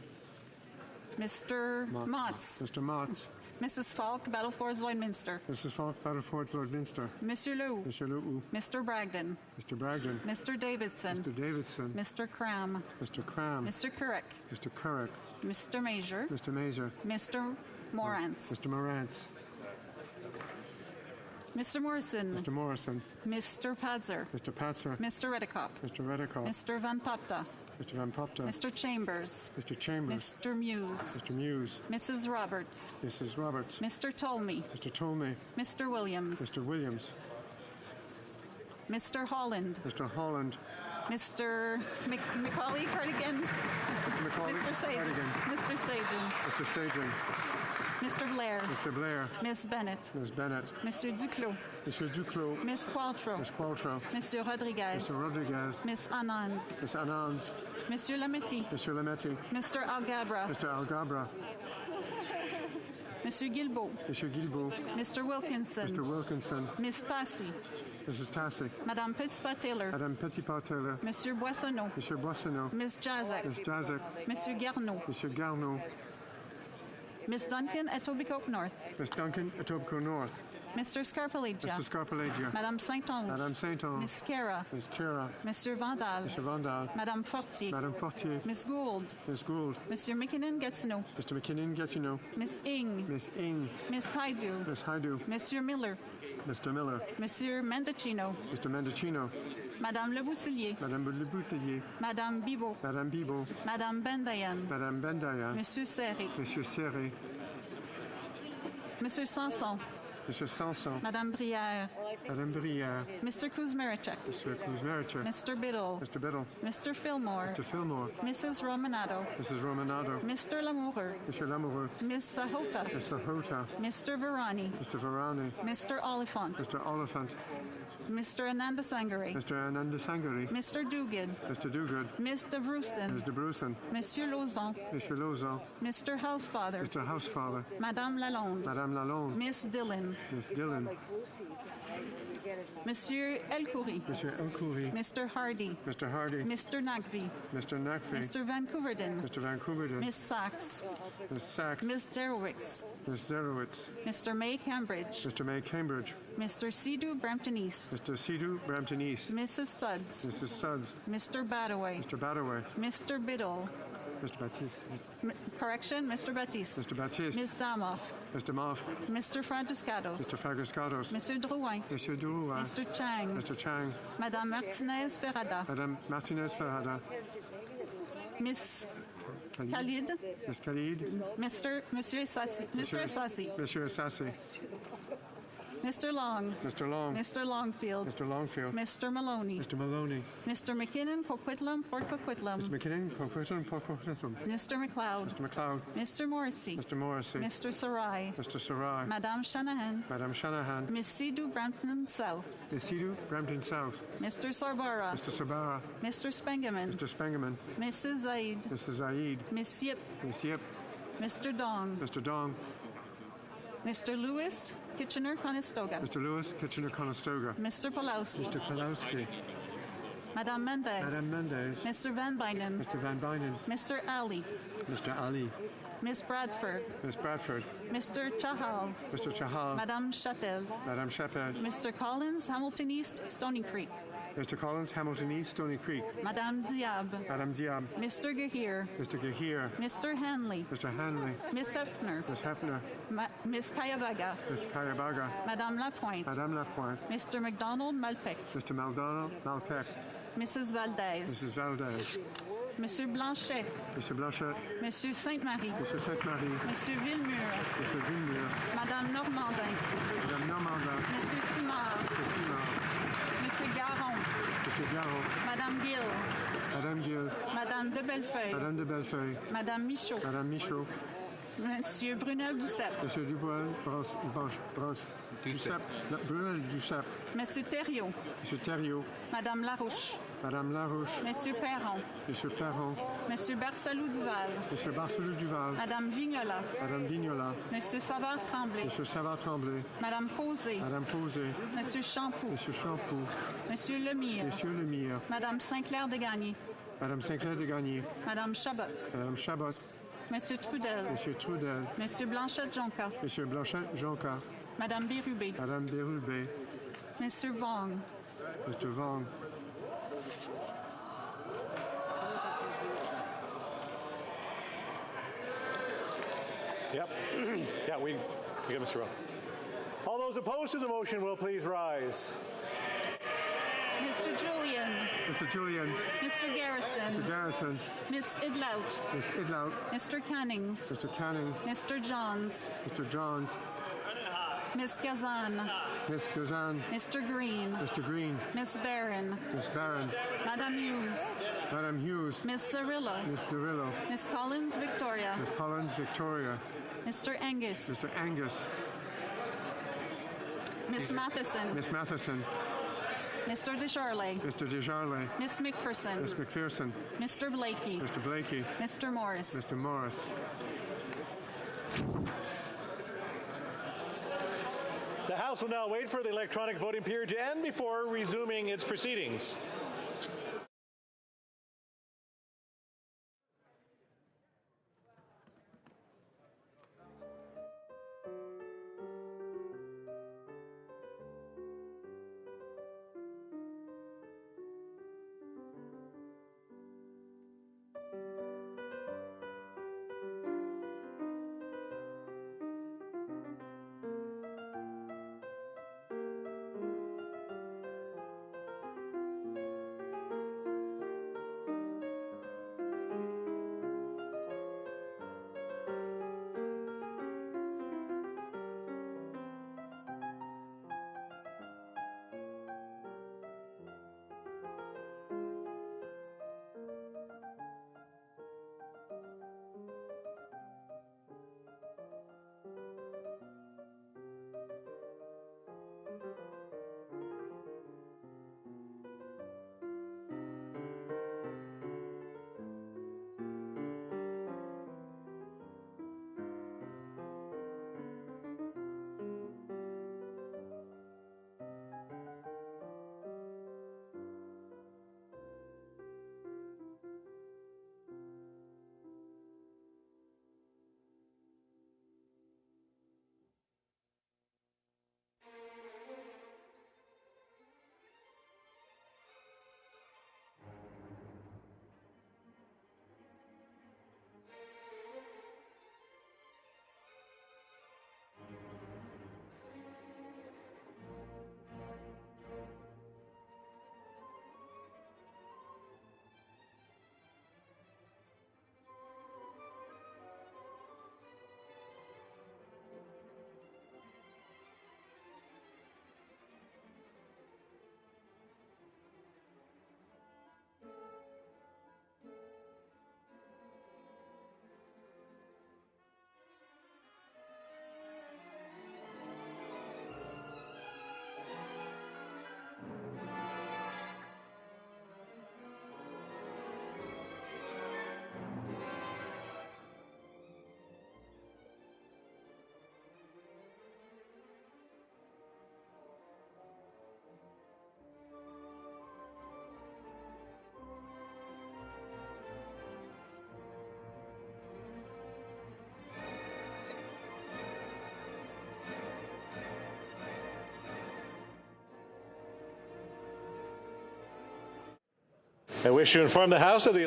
Mr. Motts. Mr. Motts. Mrs. Falk, Battleford, Lloydminster. Mrs. Falk, Battleford, Lloydminster. Monsieur Lew. Monsieur Lew. Mr. Bragdon. Mr. Bragdon. Mr. Davidson. Mr. Davidson. Mr. Cram. Mr. Cram. Mr. Currick. Mr. Currick. Mr. Major. Mr. Mazer. Mr. Morantz. Mr. Morantz. Mr. Morrison. Mr. Morrison. Mr. Padzer. Mr. Patzer. Mr. Redekop. Mr. Redekop. Mr. Van Popta. Mr. Van Popta. Mr. Chambers. Mr. Chambers. Mr. Muse. Mr. Muse. Mrs. Roberts. Mrs. Roberts. Mr. Tolmie. Mr. Tolmie. Mr. Williams. Mr. Williams. Mr. Holland. Mr. Holland. Mr. Macaulay Cardigan. Macaulay Mr. Sagan. Cardigan. Mr. Sagan. Mr. Sagan. Mr. Blair. Mr. Blair. Miss Bennett. Ms. Bennett. Monsieur Duclos. Monsieur Duclos. Miss Qualtrough. Miss Qualtrough. Monsieur Rodriguez. Mr. Rodriguez. Miss Anand. Miss Anand. Monsieur Lametti. Monsieur Lametti. Mr. Algabra. Mr. Algabra. Monsieur Guilbeault. Monsieur Guilbeault. Mr. Wilkinson. Mr. Wilkinson. Miss Tassi. Mrs. Tassi. Madame Petitpas-Taylor. Madame Petitpas-Taylor. Monsieur Boissonneau. Monsieur Boissonneau. Miss Jazek. Miss Jazek. Monsieur Garneau. Monsieur Garneau. Miss Duncan, Etobicoke North. Miss Duncan, Etobicoke North. Mr. Scarpalagia. Mr. Scarpalagia. Madame Saint-Onge. Madame Saint-Onge. Miss Cara. Miss Cara. Monsieur Vandal. Monsieur Vandal. Madame Fortier. Madame Fortier. Miss Gould. Miss Gould. Monsieur McKinnon-Gatineau. Mr. McKinnon-Gatineau. Miss Ing. Miss Ing. Miss Haidu. Miss Haidu. Monsieur Miller. Mr. Miller. Monsieur Mendocino. Mr. Mendocino. Madame Leboussilier. Madame Lebouthillier. Madame Bibot. Madame Bibot. Madame Bendayan. Madame Bendayan. Monsieur Serré. Monsieur Serré. Monsieur Sanson. Monsieur Sanson. Madame Brière. Madame Brière. Mr. Kuzmerichek. Mr. Kuzmerichek. Mr. Biddle. Mr. Biddle. Mr. Fillmore. Mr. Fillmore. Mrs. Romanado. Mrs. Romanado. Mr. Lamoureux. Mr. Lamoureux. Miss Sahota. Miss Sahota. Mr. Varani. Mr. Varani. Mr. Oliphant. Mr. Oliphant. Mr. Ananda Sangare. Mr. Ananda Sangari. Mr. Duguid. Mr. Duguid. Miss DeBrusen. Ms. DeBrusen. Monsieur Lauzon. Monsieur Lauzon. Mr. Housefather. Mr. Housefather. Madame Lalonde. Madame Lalonde. Miss Dillon. Miss Dillon. Monsieur Elkoury. Monsieur Elkoury. Mr. Hardy. Mr. Hardy. Mr. Nagvi. Mr. Nakvi. Mr. Vancouverden. Mr. Vancouverden. Miss Sachs. Miss Sachs. Miss Derowitz. Miss Zerowitz. Mr. May Cambridge. Mr. May Cambridge. Mr. Sidhu Brampton East. Mr. Sidhu Brampton East. Mrs. Suds. Mrs. Suds. Mr. Badaway. Mr. Badaway. Mr. Biddle. Mr. Baptiste. Correction, Mr. Baptiste. Mr. Baptiste. Ms. Damoff. Mr. Moff. Mr. Franciscados. Mr. Fagascados. Monsieur Drouin. Monsieur Drouin. Mr. Chang. Mr. Chang. Madame Martinez Ferrada. Madame Martinez Ferrada. Miss Khalid. Miss Khalid. Monsieur Sassi. Mr. Sassi. Monsieur Sassi. Mr. Long. Mr. Long. Mr. Longfield. Mr. Longfield. Mr. Maloney. Mr. Maloney. Mr. McKinnon, Coquitlam, Port Coquitlam. Mr. McKinnon, Coquitlam, Port Coquitlam. Mr. McLeod. Mr. McLeod. Mr. Morrissey. Mr. Morrissey. Mr. Sarai. Mr. Sarai. Madame Shanahan. Madam Shanahan. Miss Sidhu, Brampton South. Miss Sidhu, Brampton South. Mr. Sarbara. Mr. Sabara. Mr. Spengeman. Mr. Spengeman. Mrs. Zaid. Mrs. Zaid. Miss Yip. Miss Yip. Mr. Dong. Mr. Dong. Mr. Lewis, Kitchener-Conestoga. Mr. Lewis, Kitchener-Conestoga. Mr. Pulowski. Mr. Pulowski. Madame Mendez. Madame Mendez. Mr. Van Bynen. Mr. Van Bynen. Mr. Ali. Mr. Ali. Miss Bradford. Miss Bradford. Mr. Chahal. Mr. Chahal. Madame Chatel. Madame Chappell. Mr. Collins, Hamilton East, Stony Creek. Mr. Collins, Hamilton East, Stony Creek. Madame Diab. Madame Diab. Mr. Gahir. Mr. Gahir. Mr. Hanley. Mr. Hanley. Miss Hefner. Miss Hefner. Miss Kayabaga. Miss Kayabaga. Madame Lapointe. Madame Lapointe. Mr. McDonald Malpec. Mr. McDonald Malpec. Mrs. Valdez. Mrs. Valdez. Monsieur Blanchet. Monsieur Blanchet. Monsieur Sainte-Marie. Monsieur Sainte-Marie. Monsieur Villemur. Monsieur Villemur. Madame Normandin. Madame Normandin. Monsieur Simard. Monsieur Simard. Monsieur Garon. Monsieur Garon. Madame Gill. Madame Gill. Madame de Bellefeuille. Madame de Bellefeuille. Madame Michaud. Madame Michaud. Monsieur Brunel Duceppe. Monsieur Dubois, Duceppe. Brunel Duceppe. Monsieur Thériault. Monsieur Thériault. Madame Larouche. Madame Larouche. Monsieur Perron. Monsieur Perron. Monsieur Barsalou Duval. Monsieur Barcelou Duval. Madame Vignola. Madame Vignola. Monsieur Savard Tremblay. Monsieur Savard Tremblay. Madame Posé. Madame Posé. Monsieur Champoux. Monsieur Champoux. Monsieur Lemire. Monsieur Lemire. Madame Sinclair de Gagny. Madame Sinclair de Gagny. Madame Chabot. Madame Chabot. Monsieur Trudel. Monsieur Trudel. Monsieur Blanchette-Jonca. Monsieur Blanchette-Jonca. Madame Bérubé. Madame Bérubé. Monsieur Vong. Mr. Vong. Yep. Yeah, we got Mr. Rowe. All those opposed to the motion will please rise. Mr. Julian. Mr. Julian. Mr. Garrison. Mr. Garrison. Miss Idlout. Miss Idlout. Mr. Cannings. Mr. Canning. Mr. Johns. Mr. Johns. Miss Kazan. Miss Kazan. Mr. Green. Mr. Green. Miss Barron. Miss Barron. Madame Hughes. Madame Hughes. Miss Cirillo. Miss Cirillo. Miss Collins Victoria. Miss Collins Victoria. Mr. Angus. Mr. Angus. Miss Matheson. Miss Matheson. Mr. Desjardins. Mr. Desjardins. Miss McPherson. Miss McPherson. Mr. Blakey. Mr. Blakey. Mr. Morris. Mr. Morris. The House will now wait for the electronic voting period to end before resuming its proceedings. I wish to inform the House that the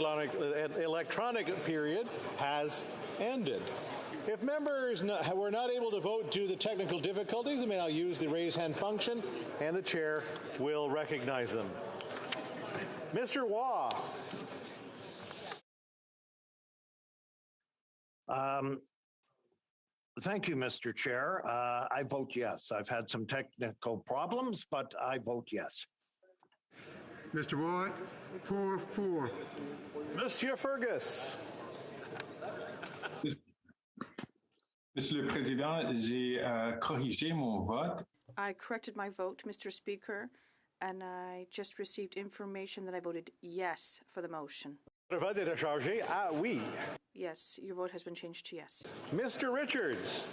electronic period has ended. If members were not able to vote due to technical difficulties, they may now use the raise hand function, and the chair will recognize them. Mr. Waugh. Thank you, Mr. Chair. I vote yes. I've had some technical problems, but I vote yes. Mr. Waugh, 4-4. Monsieur Fergus. Monsieur le Président, j'ai corrigé mon vote. I corrected my vote, Mr. Speaker, and I just received information that I voted yes for the motion. Votre vote est chargé à oui. Yes, your vote has been changed to yes. Mr. Richards.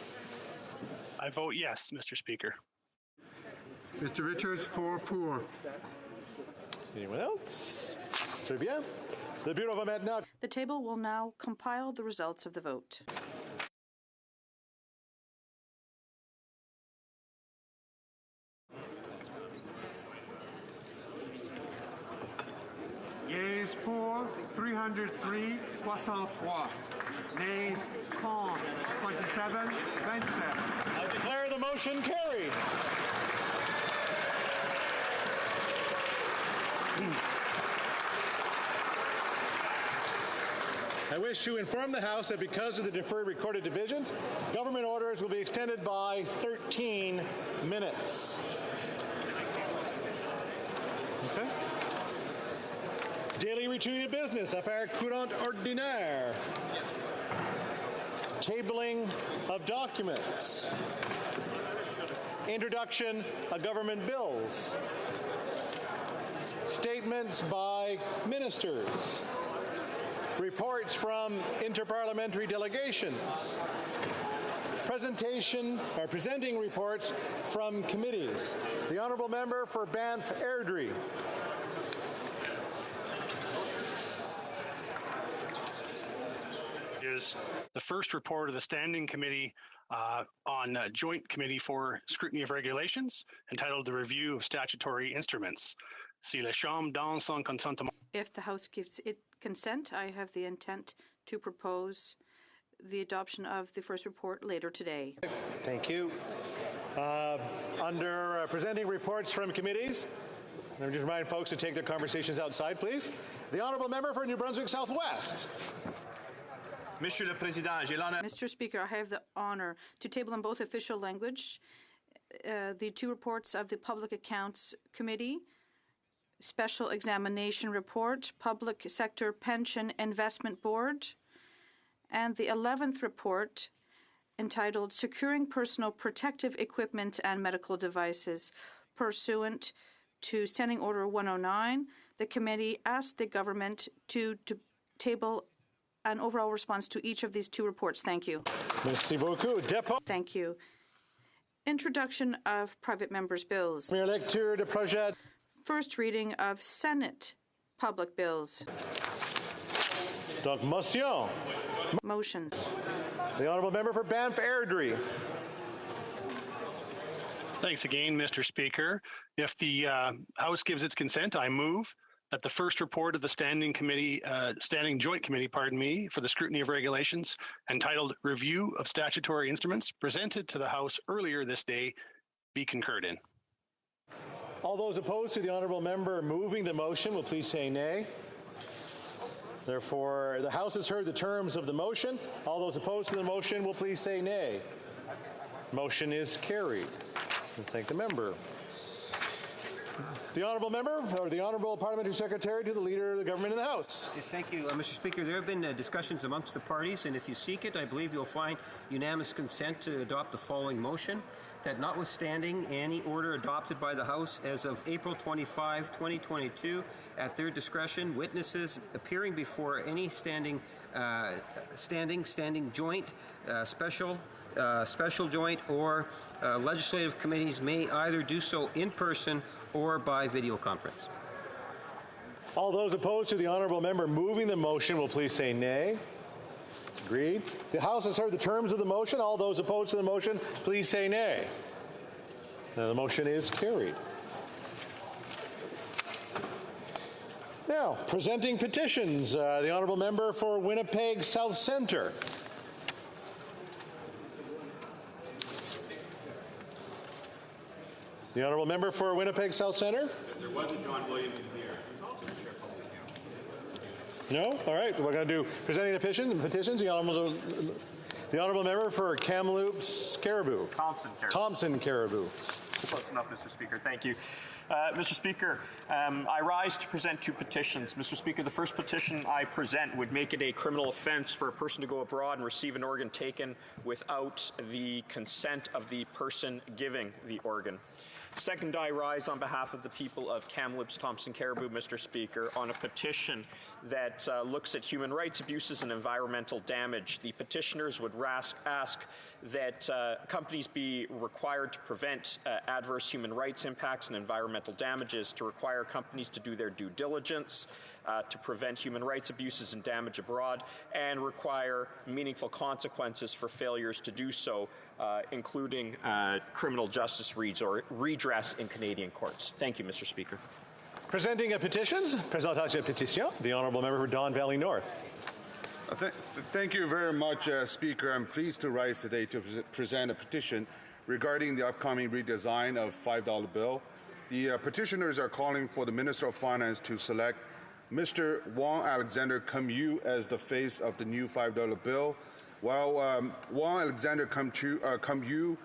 I vote yes, Mr. Speaker. Mr. Richards, 4-4. Anyone else? Très bien. Le bureau va maintenant. The table will now compile the results of the vote. Yeas pour 303, 63. Nays, contre 27, 27. I declare the motion carried. I wish to inform the House that because of the deferred recorded divisions, government orders will be extended by 13 minutes. Okay. Daily routine of business, affaire courante ordinaire. Tabling of documents. Introduction of government bills. Statements by ministers. Reports from interparliamentary delegations. Presenting reports from committees. The Honourable Member for Banff Airdrie. Is the first report of the Standing Committee on Joint Committee for Scrutiny of Regulations, entitled The Review of Statutory Instruments. Si la Chambre donne son consentement. If the House gives it consent, I have the intent to propose the adoption of the first report later today. Thank you. Under presenting reports from committees, let me just remind folks to take their conversations outside, please. The Honourable Member for New Brunswick Southwest. Mr. Speaker, I have the honor to table in both official language the two reports of the Public Accounts Committee, Special Examination Report, Public Sector Pension Investment Board, and the 11th report entitled Securing Personal Protective Equipment and Medical Devices. Pursuant to Standing Order 109, the committee asked the government to table an overall response to each of these two reports. Thank you. Merci beaucoup. Dépôt. Thank you. Introduction of private members' bills. Première lecture de projet. First reading of Senate public bills. Donc, motion. Motions. The Honourable Member for Banff Airdrie. Thanks again, Mr. Speaker. If the House gives its consent, I move that the first report of the Standing Joint Committee, for the Scrutiny of Regulations, entitled Review of Statutory Instruments, presented to the House earlier this day, be concurred in. All those opposed to the Honourable Member moving the motion will please say nay. Therefore, the House has heard the terms of the motion. All those opposed to the motion will please say nay. Motion is carried. And thank the member. The Honourable Member, or the Honourable Parliamentary Secretary to the Leader of the Government in the House. Yes, thank you, Mr. Speaker. There have been discussions amongst the parties, and if you seek it, I believe you'll find unanimous consent to adopt the following motion: that notwithstanding any order adopted by the House as of April 25, 2022, at their discretion, witnesses appearing before any standing joint, special joint, or legislative committees may either do so in person or by video conference. All those opposed to the Honourable Member moving the motion will please say nay. It's agreed. The House has heard the terms of the motion. All those opposed to the motion, please say nay. The motion is carried. Now, presenting petitions, the honourable member for Winnipeg South Centre. The honourable member for Winnipeg South Centre. There was a John Williams in here. He was also the chair of public account. No? All right. We're going to do presenting the petitions. The honourable member for Kamloops Caribou. Thompson Caribou. Close enough, Mr. Speaker. Thank you. Mr. Speaker, I rise to present two petitions. Mr. Speaker, the first petition I present would make it a criminal offence for a person to go abroad and receive an organ taken without the consent of the person giving the organ. Second, I rise on behalf of the people of Kamloops, Thompson Caribou, Mr. Speaker, on a petition that looks at human rights abuses and environmental damage. The petitioners would ask that companies be required to prevent adverse human rights impacts and environmental damages, to require companies to do their due diligence, to prevent human rights abuses and damage abroad, and require meaningful consequences for failures to do so, including criminal justice redress in Canadian courts. Thank you, Mr. Speaker. Presenting petitions, présentation de pétition, the honourable member for Don Valley North. Thank you very much, Speaker. I'm pleased to rise today to present a petition regarding the upcoming redesign of $5 bill. The petitioners are calling for the Minister of Finance to select Mr. Wong Alexander Kum Yew as the face of the new $5 bill. While Wong Alexander Kum Yew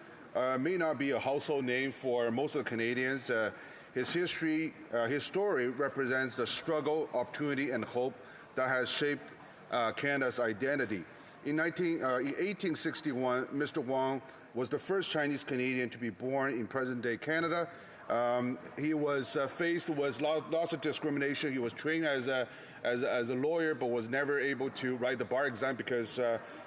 may not be a household name for most of the Canadians, his story represents the struggle, opportunity, and hope that has shaped Canada's identity. In 1861, Mr. Wong was the first Chinese Canadian to be born in present-day Canada. He was faced with lots of discrimination. He was trained as a lawyer, but was never able to write the bar exam because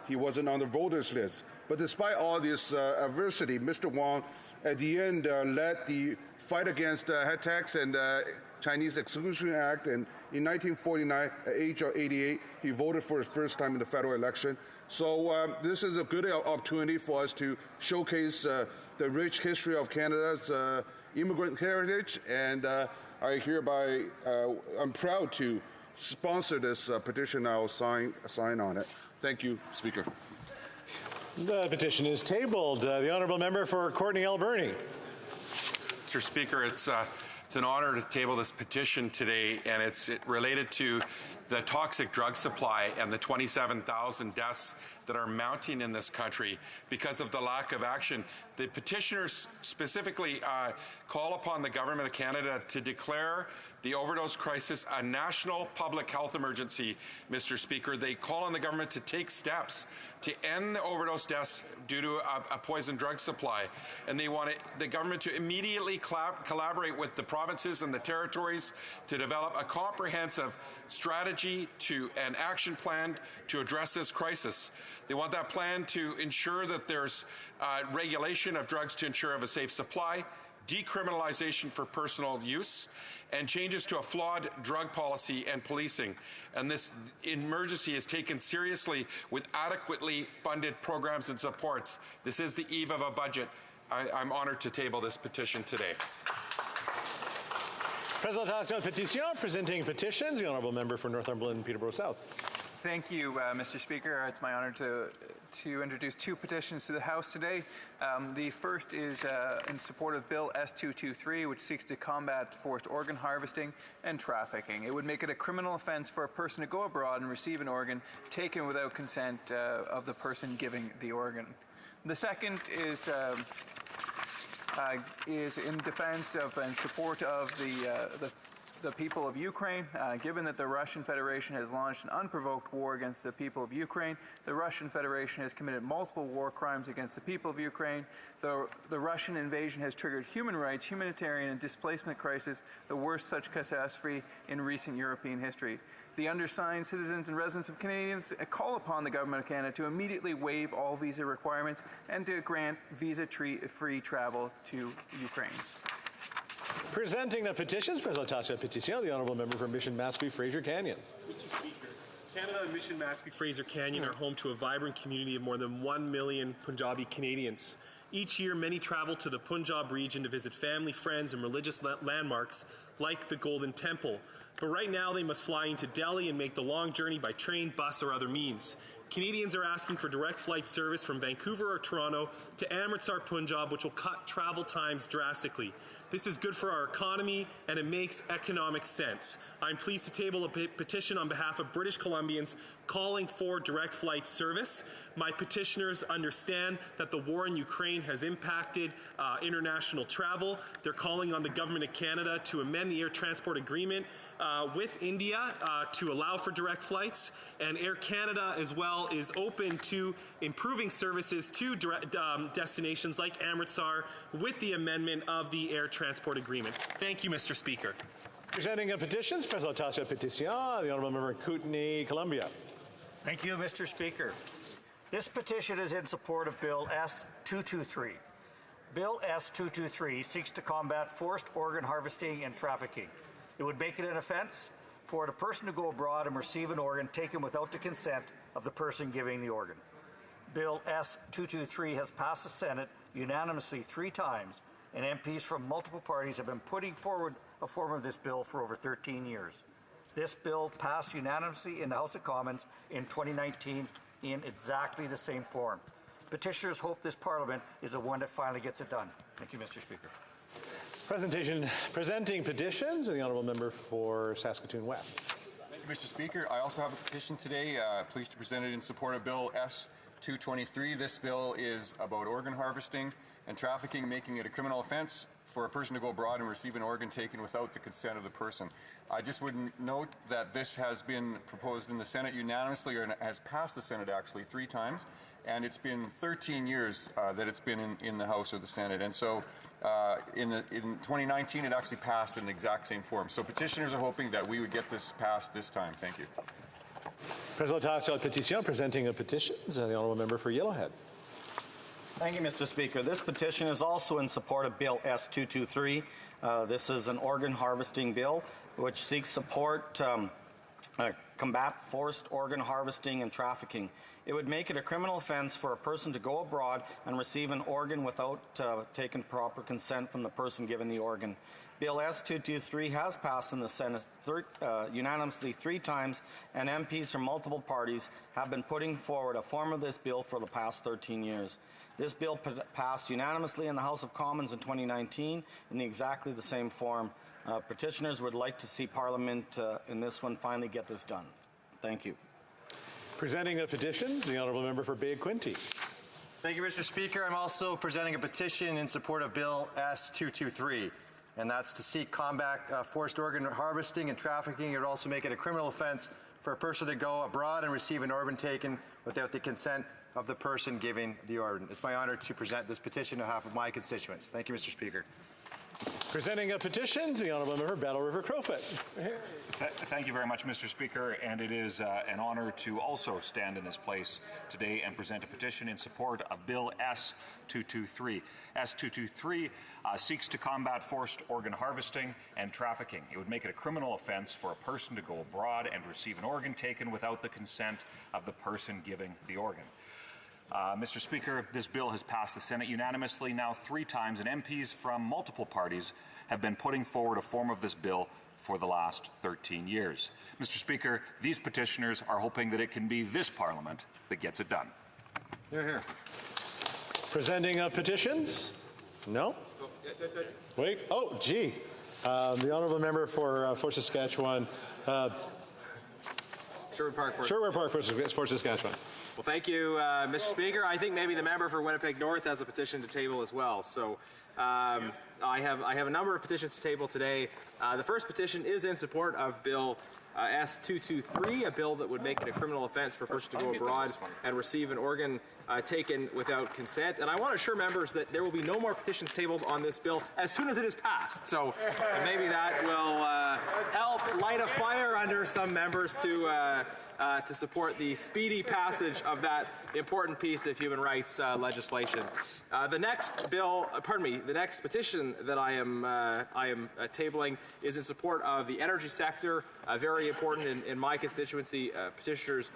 he wasn't on the voters list. But despite all this adversity, Mr. Wong, at the end, led the fight against head tax and Chinese Exclusion Act. And in 1949, at the age of 88, he voted for the first time in the federal election. So this is a good opportunity for us to showcase the rich history of Canada's immigrant heritage, and I'm proud to sponsor this petition. I'll sign on it. Thank you, Speaker. The petition is tabled. The honourable member for Courtenay Alberni. Mr. Speaker, it's an honour to table this petition today, and it's related to the toxic drug supply and the 27,000 deaths that are mounting in this country because of the lack of action. The petitioners specifically call upon the Government of Canada to declare the overdose crisis a national public health emergency, Mr. Speaker. They call on the government to take steps to end the overdose deaths due to a poison drug supply. And they want the government to immediately collaborate with the provinces and the territories to develop a comprehensive strategy and action plan to address this crisis. They want that plan to ensure that there's regulation of drugs to ensure of a safe supply, decriminalization for personal use, and changes to a flawed drug policy and policing. And this emergency is taken seriously with adequately funded programs and supports. This is the eve of a budget. I'm honored to table this petition today. Présentation de pétition, presenting petitions, the honourable member for Northumberland, Peterborough South. Thank you, Mr. Speaker. It's my honor to introduce two petitions to the House today. The first is in support of Bill S223, which seeks to combat forced organ harvesting and trafficking. It would make it a criminal offense for a person to go abroad and receive an organ taken without consent of the person giving the organ. The second is in defense of and support of the people of Ukraine. Given that the Russian Federation has launched an unprovoked war against the people of Ukraine, the Russian Federation has committed multiple war crimes against the people of Ukraine. The Russian invasion has triggered human rights, humanitarian, and displacement crisis, the worst such catastrophe in recent European history. The undersigned citizens and residents of Canadians call upon the Government of Canada to immediately waive all visa requirements and to grant visa-free travel to Ukraine. Presenting the petitions, présentation de pétition, the honourable member for Mission Maskey Fraser Canyon. Mr. Speaker, Canada and Mission Maskey Fraser Canyon are home to a vibrant community of more than 1 million Punjabi Canadians. Each year, many travel to the Punjab region to visit family, friends, and religious landmarks like the Golden Temple, But right now they must fly into Delhi and make the long journey by train, bus, or other means. Canadians are asking for direct flight service from Vancouver or Toronto to Amritsar, Punjab, which will cut travel times drastically. This is good for our economy, and it makes economic sense. I'm pleased to table a petition on behalf of British Columbians calling for direct flight service. My petitioners understand that the war in Ukraine has impacted international travel. They're calling on the Government of Canada to amend the air transport agreement with India to allow for direct flights, and Air Canada as well is open to improving services to destinations like Amritsar with the amendment of the air transport agreement. Thank you, Mr. Speaker. Presenting a petitions, Présentation de pétition, the Honourable Member Kootenay, Columbia. Thank you, Mr. Speaker. This petition is in support of Bill S-223. Bill S-223 seeks to combat forced organ harvesting and trafficking. It would make it an offense for a person to go abroad and receive an organ taken without the consent of the person giving the organ. Bill S-223 has passed the Senate unanimously 3 times, and MPs from multiple parties have been putting forward a form of this bill for over 13 years. This bill passed unanimously in the House of Commons in 2019 in exactly the same form. Petitioners hope this Parliament is the one that finally gets it done. Thank you, Mr. Speaker. Presenting petitions, the Honourable Member for Saskatoon West. Thank you, Mr. Speaker. I also have a petition today, pleased to present it in support of Bill S-223. This bill is about organ harvesting and trafficking, making it a criminal offense for a person to go abroad and receive an organ taken without the consent of the person. I just would note that this has been proposed in the Senate unanimously, or has passed the Senate actually 3 times, and it's been 13 years that it's been in the House or the Senate. And so in 2019, it actually passed in the exact same form. So petitioners are hoping that we would get this passed this time. Thank you. Présentation de pétition, presenting a petitions, the Honourable Member for Yellowhead. Thank you, Mr. Speaker. This petition is also in support of Bill S-223. This is an organ harvesting bill which seeks support combat forced organ harvesting and trafficking. It would make it a criminal offense for a person to go abroad and receive an organ without taking proper consent from the person given the organ. Bill S-223 has passed in the Senate unanimously 3 times, and MPs from multiple parties have been putting forward a form of this bill for the past 13 years. This bill passed unanimously in the House of Commons in 2019 in exactly the same form. Petitioners would like to see Parliament in this one finally get this done. Thank you. Presenting a petitions, the Honourable Member for Bay Quinte. Thank you, Mr. Speaker. I'm also presenting a petition in support of Bill S-223, and that's to seek combat forced organ harvesting and trafficking. It would also make it a criminal offense for a person to go abroad and receive an organ taken without the consent of the person giving the organ. It's my honor to present this petition on behalf of my constituents. Thank you, Mr. Speaker. Presenting a petition, the Honourable Member Battle River Crowfoot. Thank you very much, Mr. Speaker, and it is an honour to also stand in this place today and present a petition in support of Bill S-223. S-223 seeks to combat forced organ harvesting and trafficking. It would make it a criminal offence for a person to go abroad and receive an organ taken without the consent of the person giving the organ. Mr. Speaker, this bill has passed the Senate unanimously now 3 times, and MPs from multiple parties have been putting forward a form of this bill for the last 13 years. Mr. Speaker, these petitioners are hoping that it can be this Parliament that gets it done. Hear, hear. Presenting petitions? No? Wait. Oh, gee. The Honourable Member for Saskatchewan. Sherwood Park for Saskatchewan. Well, thank you, Mr. Speaker. I think maybe the member for Winnipeg North has a petition to table as well. So I have a number of petitions to table today. The first petition is in support of Bill S-223, a bill that would make it a criminal offense for a person to go abroad and receive an organ taken without consent. And I want to assure members that there will be no more petitions tabled on this bill as soon as it is passed. So maybe that will help light a fire under some members to support the speedy passage of that important piece of human rights legislation. The next petition that I am tabling is in support of the energy sector, very important in my constituency. Petitioners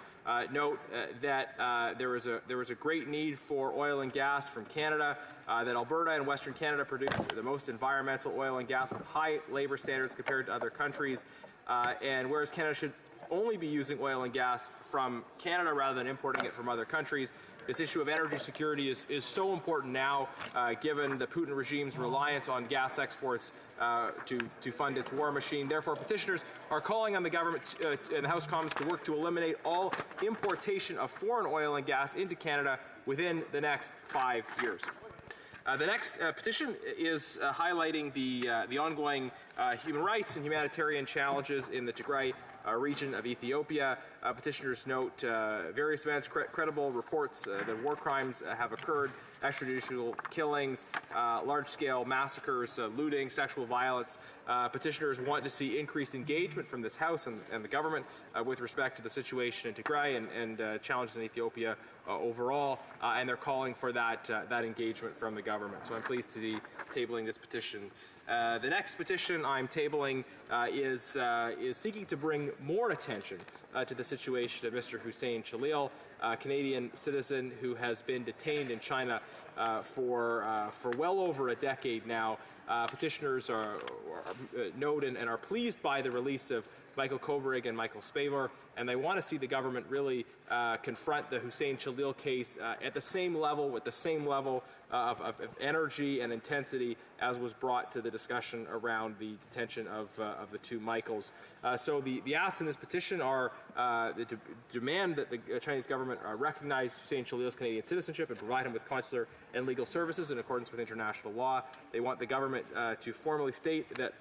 note that there was a great need for oil and gas from Canada, that Alberta and Western Canada produce the most environmental oil and gas with high labor standards compared to other countries. and whereas Canada should only be using oil and gas from Canada rather than importing it from other countries, this issue of energy security is so important now, given the Putin regime's reliance on gas exports to fund its war machine. Therefore, petitioners are calling on the government and the House Commons to work to eliminate all importation of foreign oil and gas into Canada within the next 5 years. The next petition is highlighting the ongoing human rights and humanitarian challenges in the Tigray region of Ethiopia. Petitioners note various events, credible reports that war crimes have occurred, extrajudicial killings, large-scale massacres, looting, sexual violence. Petitioners want to see increased engagement from this House and the government with respect to the situation in Tigray and challenges in Ethiopia overall, and they're calling for that engagement from the government. So I'm pleased to be tabling this petition. The next petition I'm tabling is seeking to bring more attention to the situation of Mr. Hussein Khalil, a Canadian citizen who has been detained in China for well over a decade now. Petitioners note and are pleased by the release of Michael Kovrig and Michael Spavor, and they want to see the government really confront the Hussein Khalil case at the same level, with the same level of energy and intensity as was brought to the discussion around the detention of the two Michaels. So the asks in this petition are to demand that the Chinese government recognize Hussein Khalil's Canadian citizenship and provide him with consular and legal services in accordance with international law. They want the government to formally state that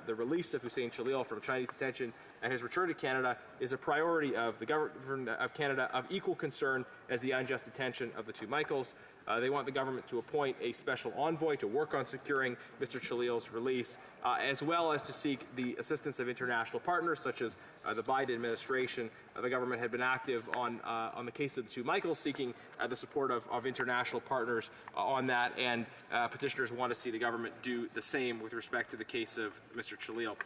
the release of Hussein Khalil from Chinese detention and his return to Canada is a priority of the government of Canada of equal concern as the unjust detention of the two Michaels. They want the government to appoint a special envoy to work on securing Mr. Khalil's release, as well as to seek the assistance of international partners such as the Biden administration. The government had been active on the case of the two Michaels, seeking the support of international partners on that, and petitioners want to see the government do the same with respect to the case of Mr. Khalil.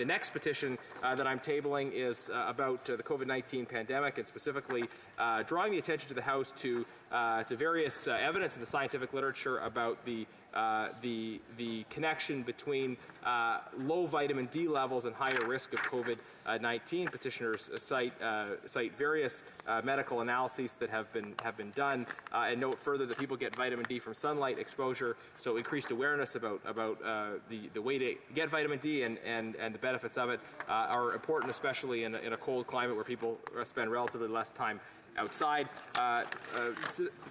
The next petition that I'm tabling is about the COVID-19 pandemic, and specifically drawing the attention to the House to various evidence in the scientific literature about the connection between low vitamin D levels and higher risk of COVID-19. Petitioners cite various medical analyses that have been done, and note further that people get vitamin D from sunlight exposure. So increased awareness about the way to get vitamin D and the benefits of it are important, especially in a cold climate where people spend relatively less time outside.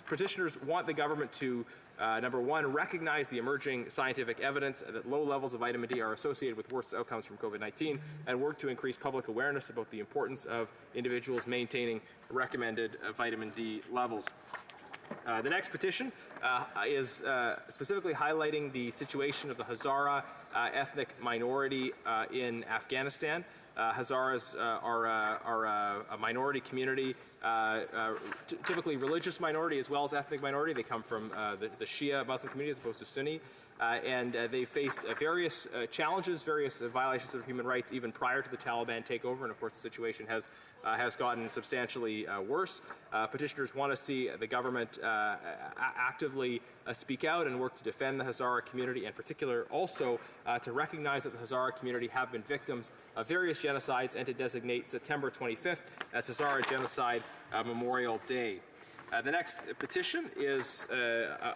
Petitioners want the government to number one, recognize the emerging scientific evidence that low levels of vitamin D are associated with worse outcomes from COVID-19, and work to increase public awareness about the importance of individuals maintaining recommended vitamin D levels. The next petition is specifically highlighting the situation of the Hazara ethnic minority in Afghanistan. Hazaras are a minority community, typically religious minority as well as ethnic minority. They come from the Shia Muslim community as opposed to Sunni. And they faced various challenges, various violations of human rights even prior to the Taliban takeover, and of course the situation has gotten substantially worse. Petitioners want to see the government actively speak out and work to defend the Hazara community, in particular also to recognize that the Hazara community have been victims of various genocides, and to designate September 25th as Hazara Genocide Memorial Day. The next petition is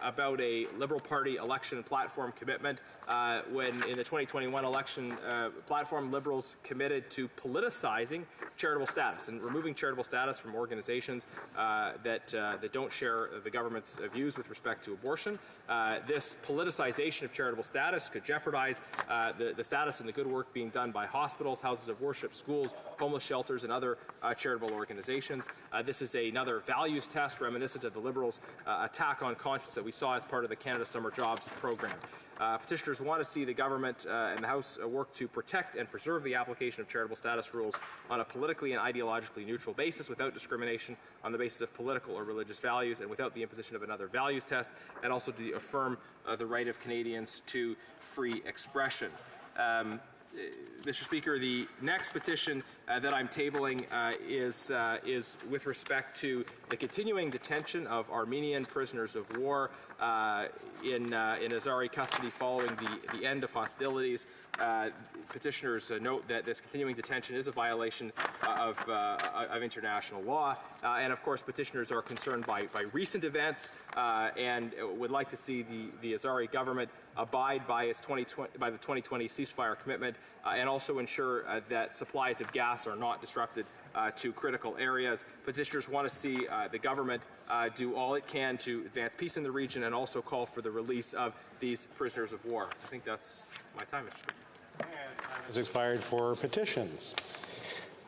about a Liberal Party election platform commitment. When in the 2021 election platform, Liberals committed to politicizing charitable status and removing charitable status from organizations that don't share the government's views with respect to abortion. This politicization of charitable status could jeopardize the status and the good work being done by hospitals, houses of worship, schools, homeless shelters, and other charitable organizations. This is another values test reminiscent of the Liberals' attack on conscience that we saw as part of the Canada Summer Jobs program. Petitioners want to see the government and the House work to protect and preserve the application of charitable status rules on a politically and ideologically neutral basis, without discrimination on the basis of political or religious values, and without the imposition of another values test, and also to affirm the right of Canadians to free expression. Mr. Speaker, the next petition that I'm tabling is with respect to the continuing detention of Armenian prisoners of war in Azari custody following the end of hostilities. Petitioners note that this continuing detention is a violation of international law, and of course petitioners are concerned by recent events and would like to see the Azari government abide by the 2020 ceasefire commitment and also ensure that supplies of gas are not disrupted to critical areas. Petitioners want to see the government do all it can to advance peace in the region and also call for the release of these prisoners of war. I think that's my time, Mr. Speaker. Has expired for petitions.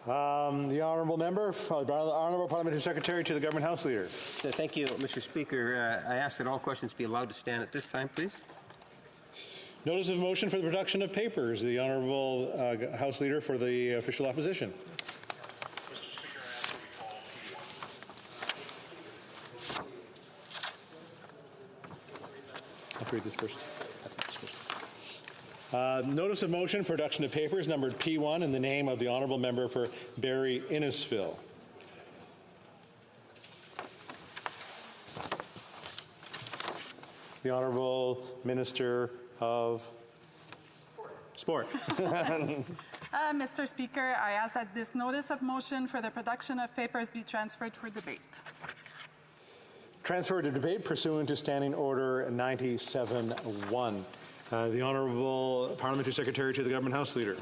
The honourable member, honourable parliamentary secretary to the government house leader. So thank you, Mr. Speaker. I ask that all questions be allowed to stand at this time, please. Notice of motion for the production of papers. The honourable house leader for the official opposition. I'll read this first. Notice of motion, production of papers, numbered P1, in the name of the honourable member for Barrie Innisfil. The honourable Minister of Sport. Mr. Speaker, I ask that this notice of motion for the production of papers be transferred for debate. Transferred to debate pursuant to Standing Order 97-1. The Honourable Parliamentary Secretary to the Government House Leader.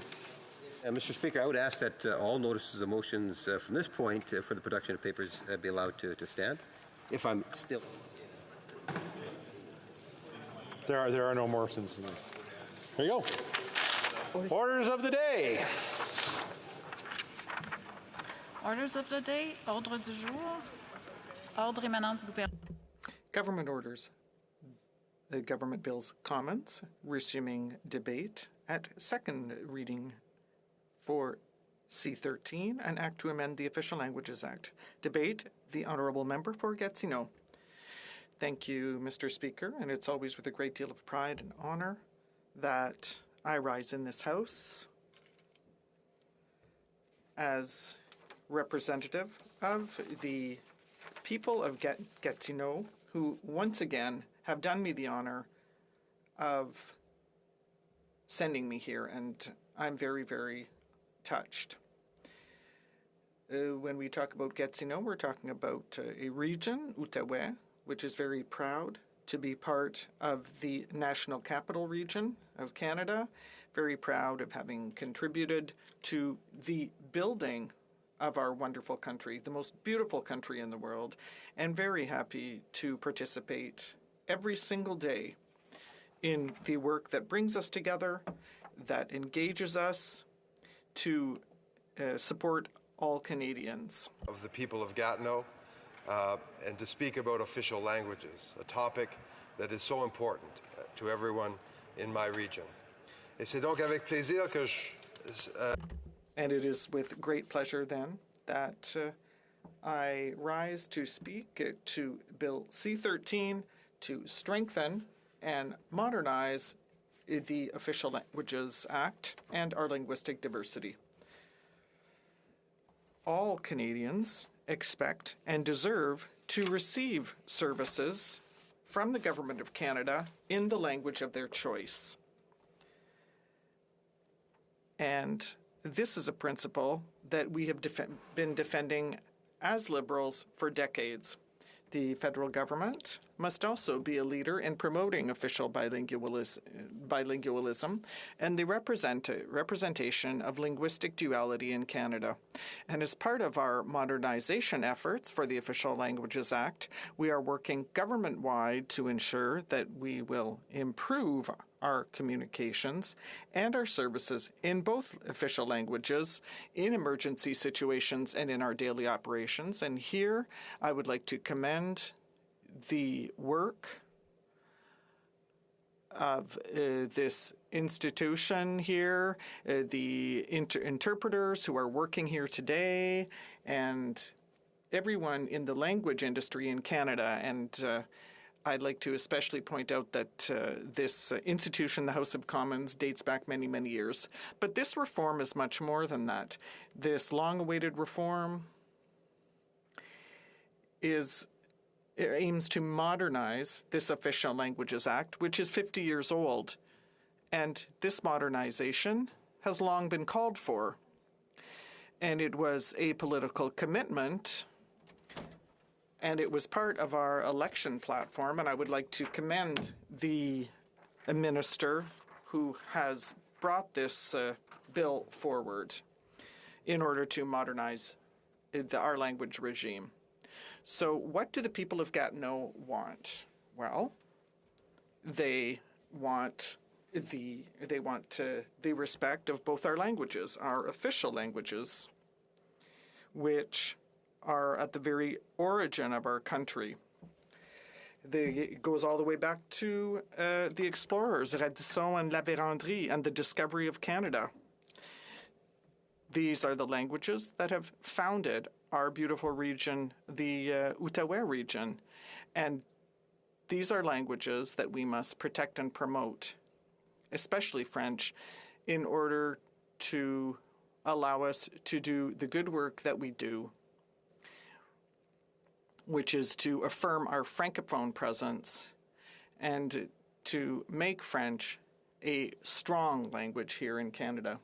Mr. Speaker, I would ask that all notices of motions from this point for the production of papers be allowed to stand. If I'm still... There are no more since. There you go. Orders of the day. Orders of the day. Ordre du jour. Ordre émanant du gouvernement. Government orders. The government bill's comments, resuming debate at second reading for C-13, an act to amend the Official Languages Act. Debate, the honourable member for Gatineau. Thank you, Mr. Speaker, and it's always with a great deal of pride and honour that I rise in this House as representative of the people of Gatineau, who once again have done me the honor of sending me here, and I'm very, very touched. When we talk about Gatineau, we're talking about a region, Outaouais, which is very proud to be part of the National Capital Region of Canada, very proud of having contributed to the building of our wonderful country, the most beautiful country in the world, and very happy to participate every single day in the work that brings us together, that engages us to support all Canadians. Of the people of Gatineau, and to speak about official languages, a topic that is so important to everyone in my region. Et c'est donc avec plaisir que And it is with great pleasure then that I rise to speak to Bill C-13 to strengthen and modernize the Official Languages Act and our linguistic diversity. All Canadians expect and deserve to receive services from the Government of Canada in the language of their choice. And this is a principle that we have been defending as Liberals for decades. The federal government must also be a leader in promoting official bilingualism and the representation of linguistic duality in Canada. And as part of our modernization efforts for the Official Languages Act, we are working government-wide to ensure that we will improve our communications and our services in both official languages, in emergency situations, and in our daily operations. And here, I would like to commend the work of this institution here, the interpreters who are working here today, and everyone in the language industry in Canada. And I'd like to especially point out that this institution, the House of Commons, dates back many, many years. But this reform is much more than that. This long-awaited reform aims to modernize this Official Languages Act, which is 50 years old. And this modernization has long been called for. And it was a political commitment, and it was part of our election platform, and I would like to commend the minister who has brought this bill forward in order to modernize our language regime. So what do the people of Gatineau want? Well, they want the respect of both our languages, our official languages, which are at the very origin of our country. It goes all the way back to the explorers, Radisson and La Vérendrye, and the discovery of Canada. These are the languages that have founded our beautiful region, the Outaouais region. And these are languages that we must protect and promote, especially French, in order to allow us to do the good work that we do, which is to affirm our Francophone presence and to make French a strong language here in Canada.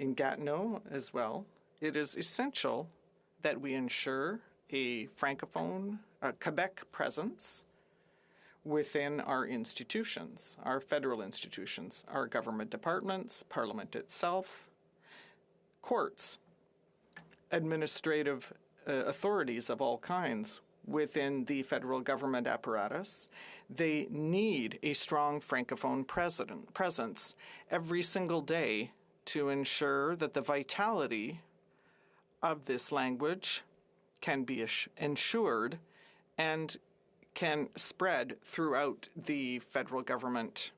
In Gatineau as well, it is essential that we ensure a Francophone, Quebec presence within our institutions, our federal institutions, our government departments, Parliament itself, courts, administrative authorities of all kinds within the federal government apparatus. They need a strong Francophone presence every single day to ensure that the vitality of this language can be ensured and can spread throughout the federal government.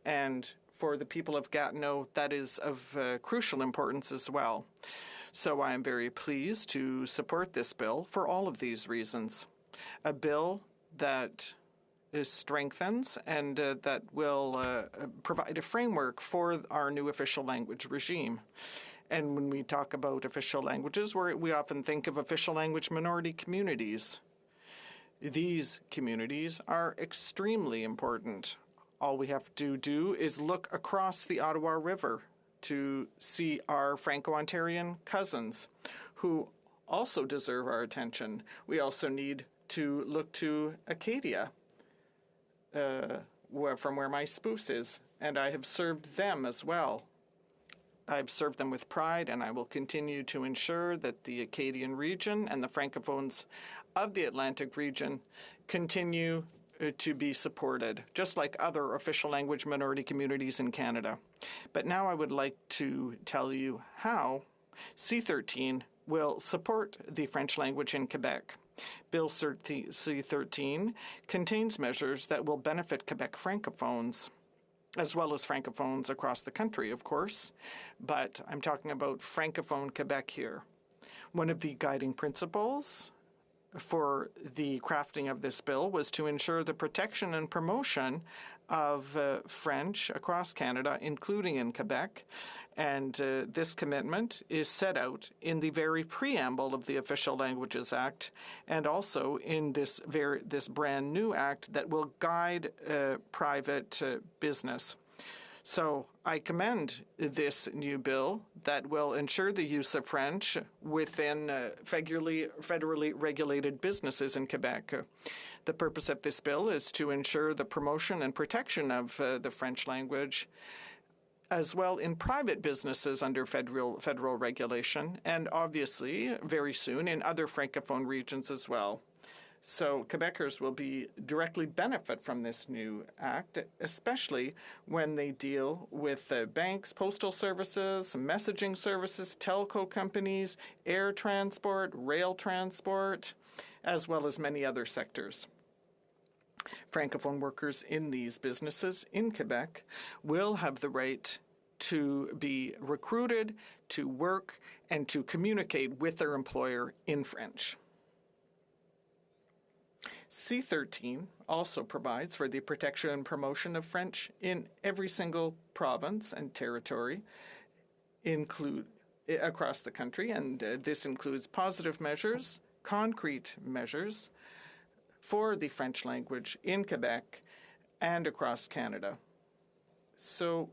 And for the people of Gatineau, that is of crucial importance as well. So I am very pleased to support this bill for all of these reasons. A bill that strengthens and that will provide a framework for our new official language regime. And when we talk about official languages, we often think of official language minority communities. These communities are extremely important. All we have to do is look across the Ottawa River to see our Franco-Ontarian cousins who also deserve our attention. We also need to look to Acadia, from where my spouse is, and I have served them as well. I've served them with pride, and I will continue to ensure that the Acadian region and the Francophones of the Atlantic region continue to be supported, just like other official language minority communities in Canada. But now I would like to tell you how C-13 will support the French language in Quebec. Bill C-13 contains measures that will benefit Quebec Francophones, as well as Francophones across the country, of course, but I'm talking about Francophone Quebec here. One of the guiding principles for the crafting of this bill was to ensure the protection and promotion of French across Canada, including in Quebec, and this commitment is set out in the very preamble of the Official Languages Act and also in this brand new act that will guide private business. So I commend this new bill that will ensure the use of French within federally regulated businesses in Quebec. The purpose of this bill is to ensure the promotion and protection of the French language as well in private businesses under federal regulation, and obviously very soon in other Francophone regions as well. So Quebecers will directly benefit from this new act, especially when they deal with banks, postal services, messaging services, telco companies, air transport, rail transport, as well as many other sectors. Francophone workers in these businesses in Quebec will have the right to be recruited, to work, and to communicate with their employer in French. C13 also provides for the protection and promotion of French in every single province and territory across the country, and this includes positive measures, concrete measures for the French language in Quebec and across Canada. So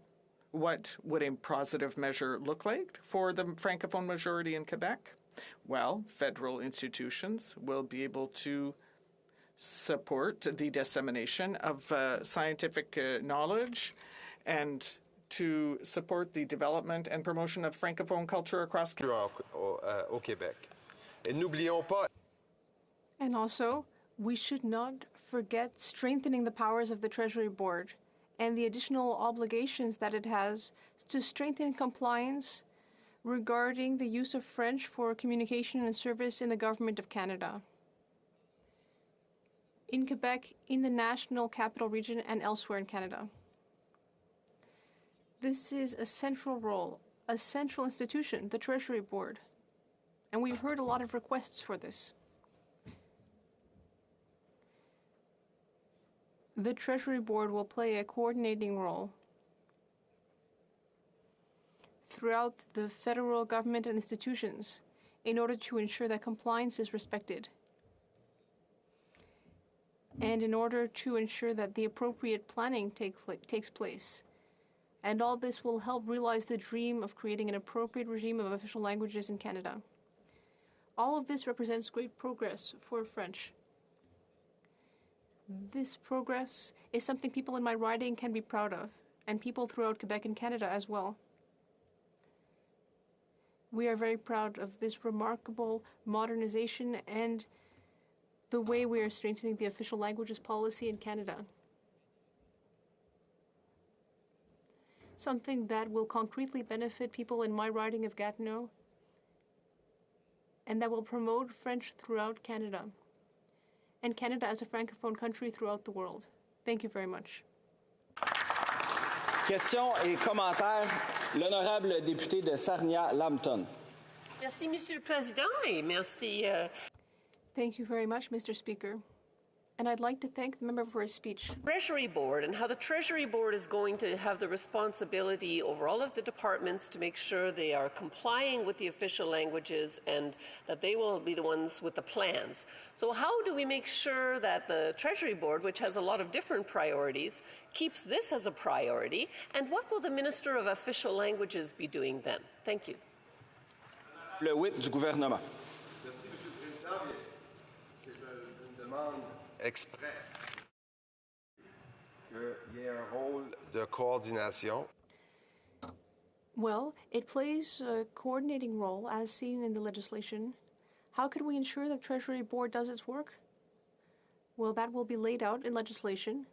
what would a positive measure look like for the Francophone majority in Quebec? Well, federal institutions will be able to support the dissemination of scientific knowledge and to support the development and promotion of Francophone culture across Canada. Au Québec. Et n'oublions pas. And also, we should not forget strengthening the powers of the Treasury Board and the additional obligations that it has to strengthen compliance regarding the use of French for communication and service in the Government of Canada, in Quebec, in the National Capital Region, and elsewhere in Canada. This is a central role, a central institution, the Treasury Board, and we've heard a lot of requests for this. The Treasury Board will play a coordinating role throughout the federal government and institutions in order to ensure that compliance is respected and in order to ensure that the appropriate planning takes place. And all this will help realize the dream of creating an appropriate regime of official languages in Canada. All of this represents great progress for French. This progress is something people in my riding can be proud of, and people throughout Quebec and Canada as well. We are very proud of this remarkable modernization and the way we are strengthening the official languages policy in Canada. Something that will concretely benefit people in my riding of Gatineau and that will promote French throughout Canada and Canada as a francophone country throughout the world. Thank you very much. Questions et commentaires. L'honorable député de Sarnia-Lambton. Merci, Monsieur le Président, et merci. Thank you very much, Mr. Speaker. And I'd like to thank the member for his speech. Treasury Board and how the Treasury Board is going to have the responsibility over all of the departments to make sure they are complying with the official languages and that they will be the ones with the plans. So how do we make sure that the Treasury Board, which has a lot of different priorities, keeps this as a priority? And what will the Minister of Official Languages be doing then? Thank you. Le whip du gouvernement. Merci, Monsieur le Président. C'est une demande express qu'il y ait un rôle de coordination. Well, it plays a coordinating role as seen in the legislation. How can we ensure the Treasury Board does its work? Well, that will be laid out in legislation.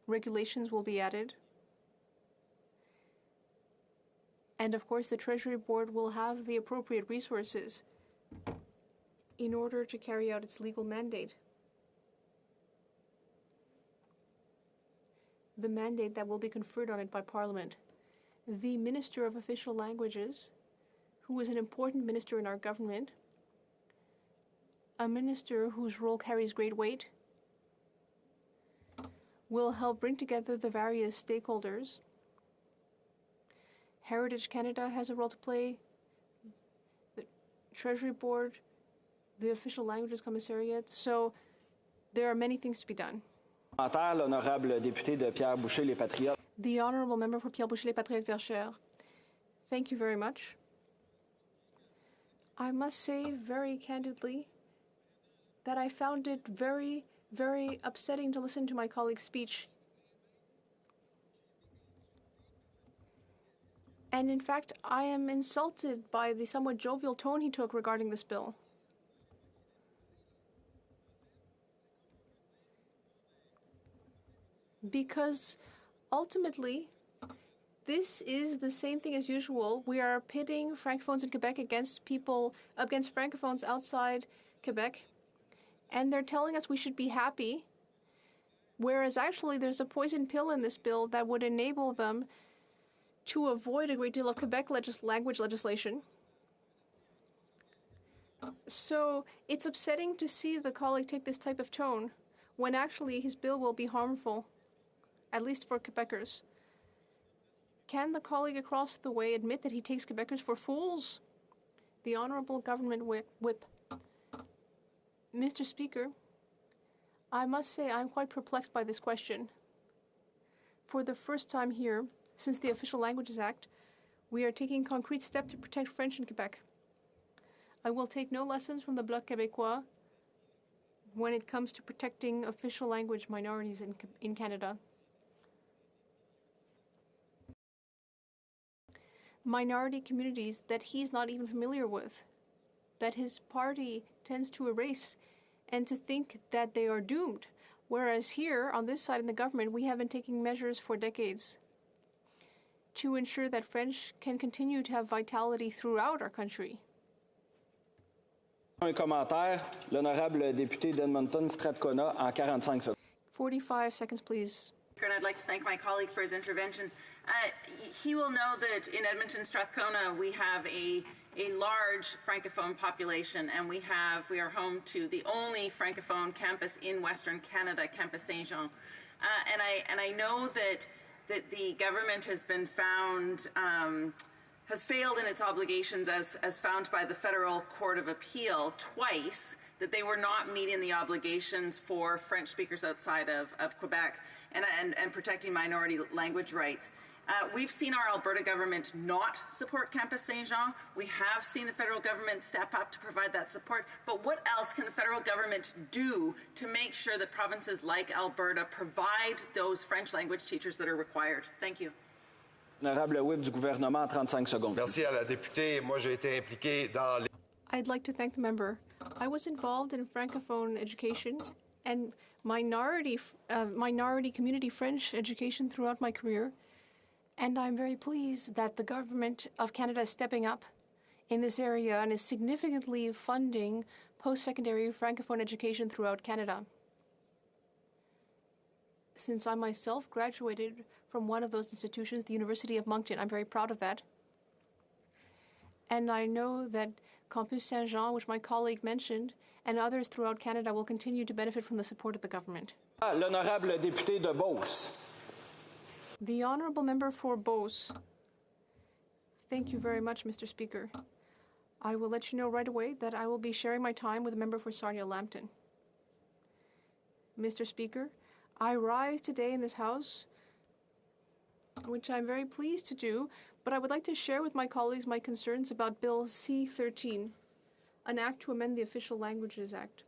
Regulations will be added. And of course, the Treasury Board will have the appropriate resources in order to carry out its legal mandate. The mandate that will be conferred on it by Parliament. The Minister of Official Languages, who is an important minister in our government, a minister whose role carries great weight, will help bring together the various stakeholders. Heritage Canada has a role to play, the Treasury Board, the Official Languages Commissariat, so there are many things to be done. L'honorable député de Pierre-Boucher, Les Patriotes. The Honourable Member for Pierre-Boucher, Les Patriotes Verchères. Thank you very much. I must say very candidly that I found it very, very upsetting to listen to my colleague's speech. And in fact, I am insulted by the somewhat jovial tone he took regarding this bill. Because ultimately, this is the same thing as usual. We are pitting Francophones in Quebec against Francophones outside Quebec, and they're telling us we should be happy, whereas actually there's a poison pill in this bill that would enable them to avoid a great deal of Quebec language legislation. So it's upsetting to see the colleague take this type of tone when actually his bill will be harmful, at least for Quebecers. Can the colleague across the way admit that he takes Quebecers for fools? The Honourable Government Whip. Mr. Speaker, I must say I'm quite perplexed by this question. For the first time here, since the Official Languages Act, we are taking concrete steps to protect French in Quebec. I will take no lessons from the Bloc Québécois when it comes to protecting official language minorities in Canada. Minority communities that he's not even familiar with, that his party tends to erase and to think that they are doomed, whereas here, on this side in the government, we have been taking measures for decades to ensure that French can continue to have vitality throughout our country. Un commentaire, l'honorable député d'Edmonton Strathcona en 45 secondes. 45 seconds, please. And I'd like to thank my colleague for his intervention. He will know that in Edmonton Strathcona we have a large Francophone population, and we are home to the only Francophone campus in Western Canada, Campus Saint-Jean. And I know that the government has been found has failed in its obligations as found by the Federal Court of Appeal twice, that they were not meeting the obligations for French speakers outside of Quebec and protecting minority language rights. We've seen our Alberta government not support Campus Saint-Jean. We have seen the federal government step up to provide that support. But what else can the federal government do to make sure that provinces like Alberta provide those French language teachers that are required? Thank you. Honorable Whip du gouvernement, 35 secondes. Merci à la députée. Moi, j'ai été impliqué dans les... I'd like to thank the member. I was involved in Francophone education and minority community French education throughout my career, and I'm very pleased that the Government of Canada is stepping up in this area and is significantly funding post-secondary Francophone education throughout Canada. Since I myself graduated from one of those institutions, the University of Moncton, I'm very proud of that. And I know that Campus Saint-Jean, which my colleague mentioned, and others throughout Canada will continue to benefit from the support of the government. L'honorable député de Beauce. The honourable member for Beauce. Thank you very much, Mr. Speaker. I will let you know right away that I will be sharing my time with the member for Sarnia-Lambton. Mr. Speaker, I rise today in this House, which I'm very pleased to do, but I would like to share with my colleagues my concerns about Bill C-13, an act to amend the Official Languages Act.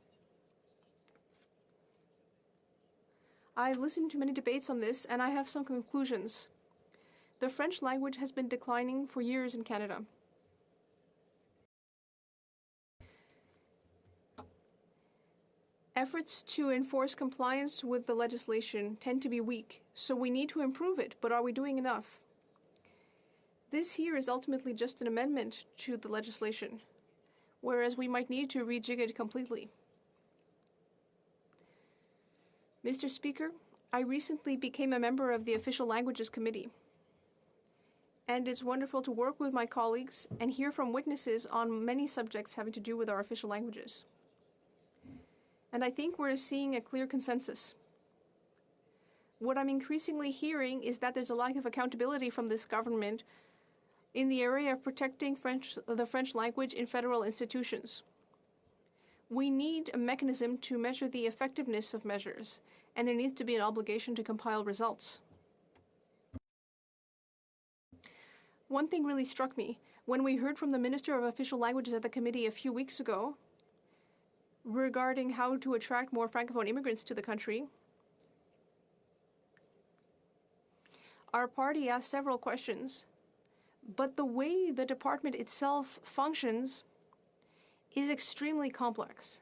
I've listened to many debates on this, and I have some conclusions. The French language has been declining for years in Canada. Efforts to enforce compliance with the legislation tend to be weak, so we need to improve it, but are we doing enough? This here is ultimately just an amendment to the legislation, whereas we might need to rejig it completely. Mr. Speaker, I recently became a member of the Official Languages Committee, and it's wonderful to work with my colleagues and hear from witnesses on many subjects having to do with our official languages. And I think we're seeing a clear consensus. What I'm increasingly hearing is that there's a lack of accountability from this government in the area of protecting the French language in federal institutions. We need a mechanism to measure the effectiveness of measures, and there needs to be an obligation to compile results. One thing really struck me when we heard from the Minister of Official Languages at the committee a few weeks ago regarding how to attract more Francophone immigrants to the country. Our party asked several questions, but the way the department itself functions is extremely complex.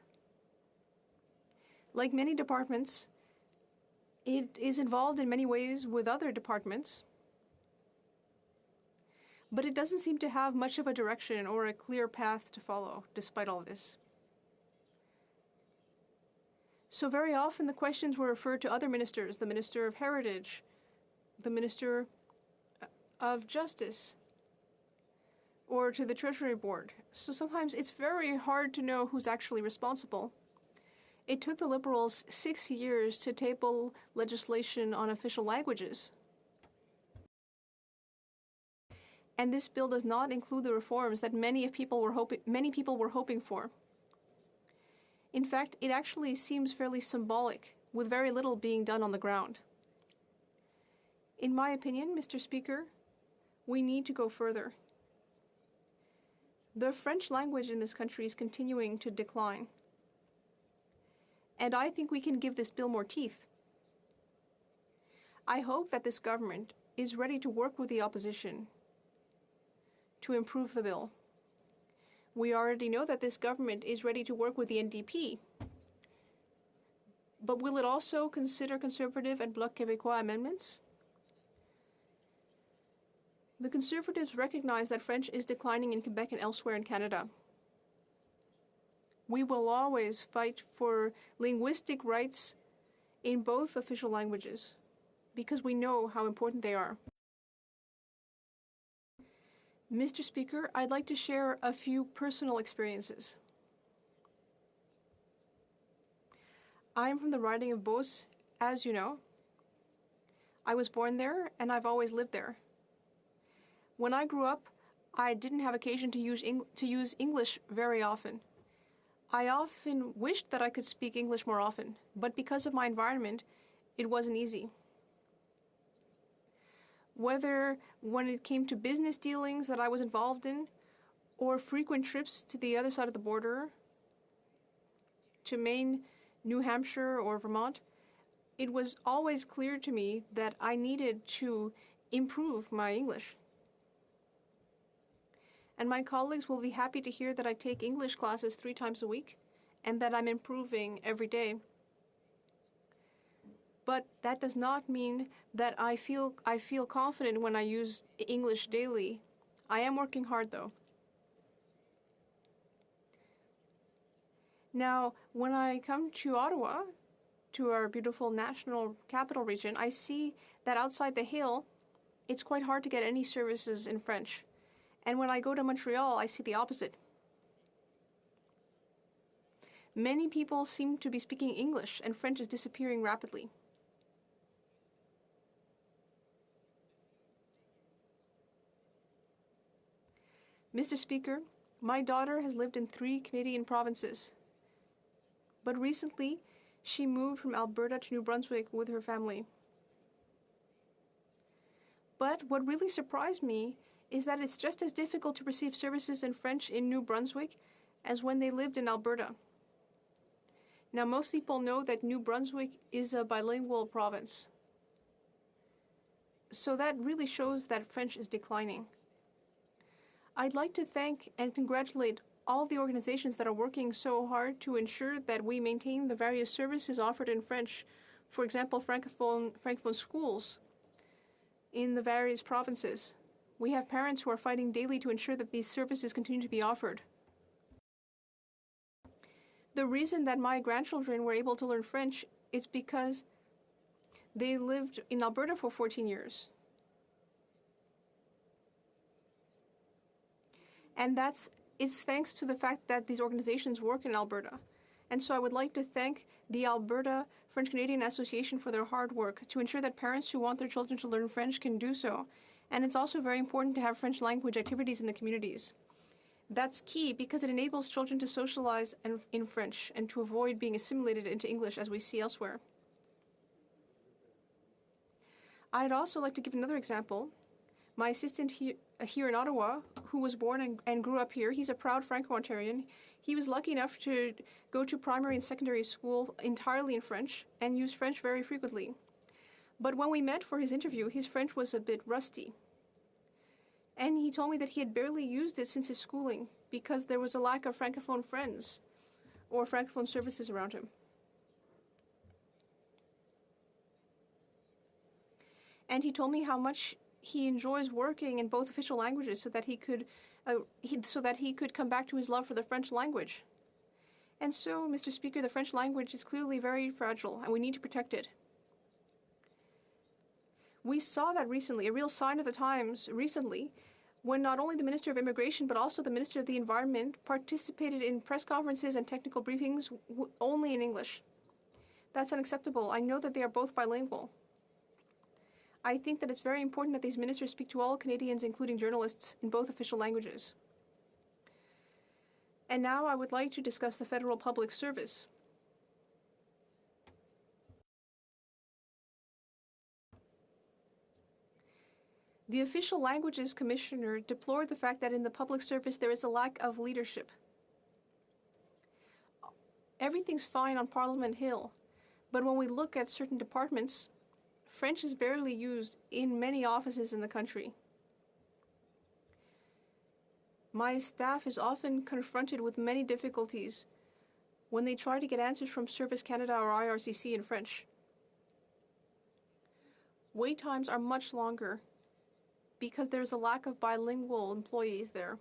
Like many departments, it is involved in many ways with other departments, but it doesn't seem to have much of a direction or a clear path to follow, despite all this. So very often the questions were referred to other ministers, the Minister of Heritage, the Minister of Justice, or to the Treasury Board. So sometimes it's very hard to know who's actually responsible. It took the Liberals 6 years to table legislation on official languages. And this bill does not include the reforms that many people were hoping for. In fact, it actually seems fairly symbolic, with very little being done on the ground. In my opinion, Mr. Speaker, we need to go further. The French language in this country is continuing to decline. And I think we can give this bill more teeth. I hope that this government is ready to work with the opposition to improve the bill. We already know that this government is ready to work with the NDP. But will it also consider Conservative and Bloc Québécois amendments? The Conservatives recognize that French is declining in Quebec and elsewhere in Canada. We will always fight for linguistic rights in both official languages because we know how important they are. Mr. Speaker, I'd like to share a few personal experiences. I'm from the riding of Beauce, as you know. I was born there, and I've always lived there. When I grew up, I didn't have occasion to use English very often. I often wished that I could speak English more often, but because of my environment, it wasn't easy. Whether when it came to business dealings that I was involved in, or frequent trips to the other side of the border, to Maine, New Hampshire, or Vermont, it was always clear to me that I needed to improve my English. And my colleagues will be happy to hear that I take English classes 3 times a week and that I'm improving every day. But that does not mean that I feel confident when I use English daily. I am working hard, though. Now, when I come to Ottawa, to our beautiful national capital region, I see that outside the Hill, it's quite hard to get any services in French. And when I go to Montreal, I see the opposite. Many people seem to be speaking English, and French is disappearing rapidly. Mr. Speaker, my daughter has lived in 3 Canadian provinces. But recently, she moved from Alberta to New Brunswick with her family. But what really surprised me is that it's just as difficult to receive services in French in New Brunswick as when they lived in Alberta. Now, most people know that New Brunswick is a bilingual province. So that really shows that French is declining. I'd like to thank and congratulate all the organizations that are working so hard to ensure that we maintain the various services offered in French. For example, Francophone schools in the various provinces. We have parents who are fighting daily to ensure that these services continue to be offered. The reason that my grandchildren were able to learn French is because they lived in Alberta for 14 years. And it's thanks to the fact that these organizations work in Alberta. And so I would like to thank the Alberta French-Canadian Association for their hard work to ensure that parents who want their children to learn French can do so. And it's also very important to have French language activities in the communities. That's key because it enables children to socialize in French and to avoid being assimilated into English as we see elsewhere. I'd also like to give another example. My assistant here in Ottawa, who was born and grew up here, he's a proud Franco-Ontarian. He was lucky enough to go to primary and secondary school entirely in French and use French very frequently. But when we met for his interview, his French was a bit rusty. And he told me that he had barely used it since his schooling because there was a lack of Francophone friends or Francophone services around him. And he told me how much he enjoys working in both official languages so that he could come back to his love for the French language. And so, Mr. Speaker, the French language is clearly very fragile, and we need to protect it. We saw that recently, a real sign of the times recently, when not only the Minister of Immigration but also the Minister of the Environment participated in press conferences and technical briefings only in English. That's unacceptable. I know that they are both bilingual. I think that it's very important that these ministers speak to all Canadians, including journalists, in both official languages. And now I would like to discuss the Federal Public Service. The Official Languages Commissioner deplored the fact that in the public service there is a lack of leadership. Everything's fine on Parliament Hill, but when we look at certain departments, French is barely used in many offices in the country. My staff is often confronted with many difficulties when they try to get answers from Service Canada or IRCC in French. Wait times are much longer because there's a lack of bilingual employees there.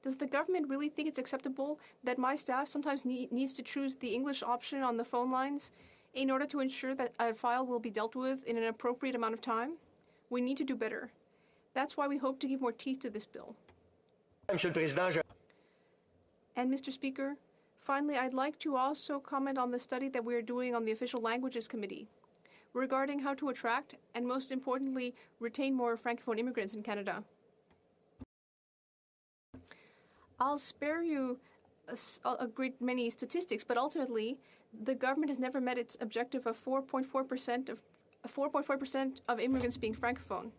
Does the government really think it's acceptable that my staff sometimes needs to choose the English option on the phone lines in order to ensure that a file will be dealt with in an appropriate amount of time? We need to do better. That's why we hope to give more teeth to this bill. Monsieur le Président, And Mr. Speaker, finally, I'd like to also comment on the study that we are doing on the Official Languages Committee regarding how to attract and, most importantly, retain more Francophone immigrants in Canada. I'll spare you a great many statistics, but ultimately, the government has never met its objective of 4.4% of immigrants being Francophone.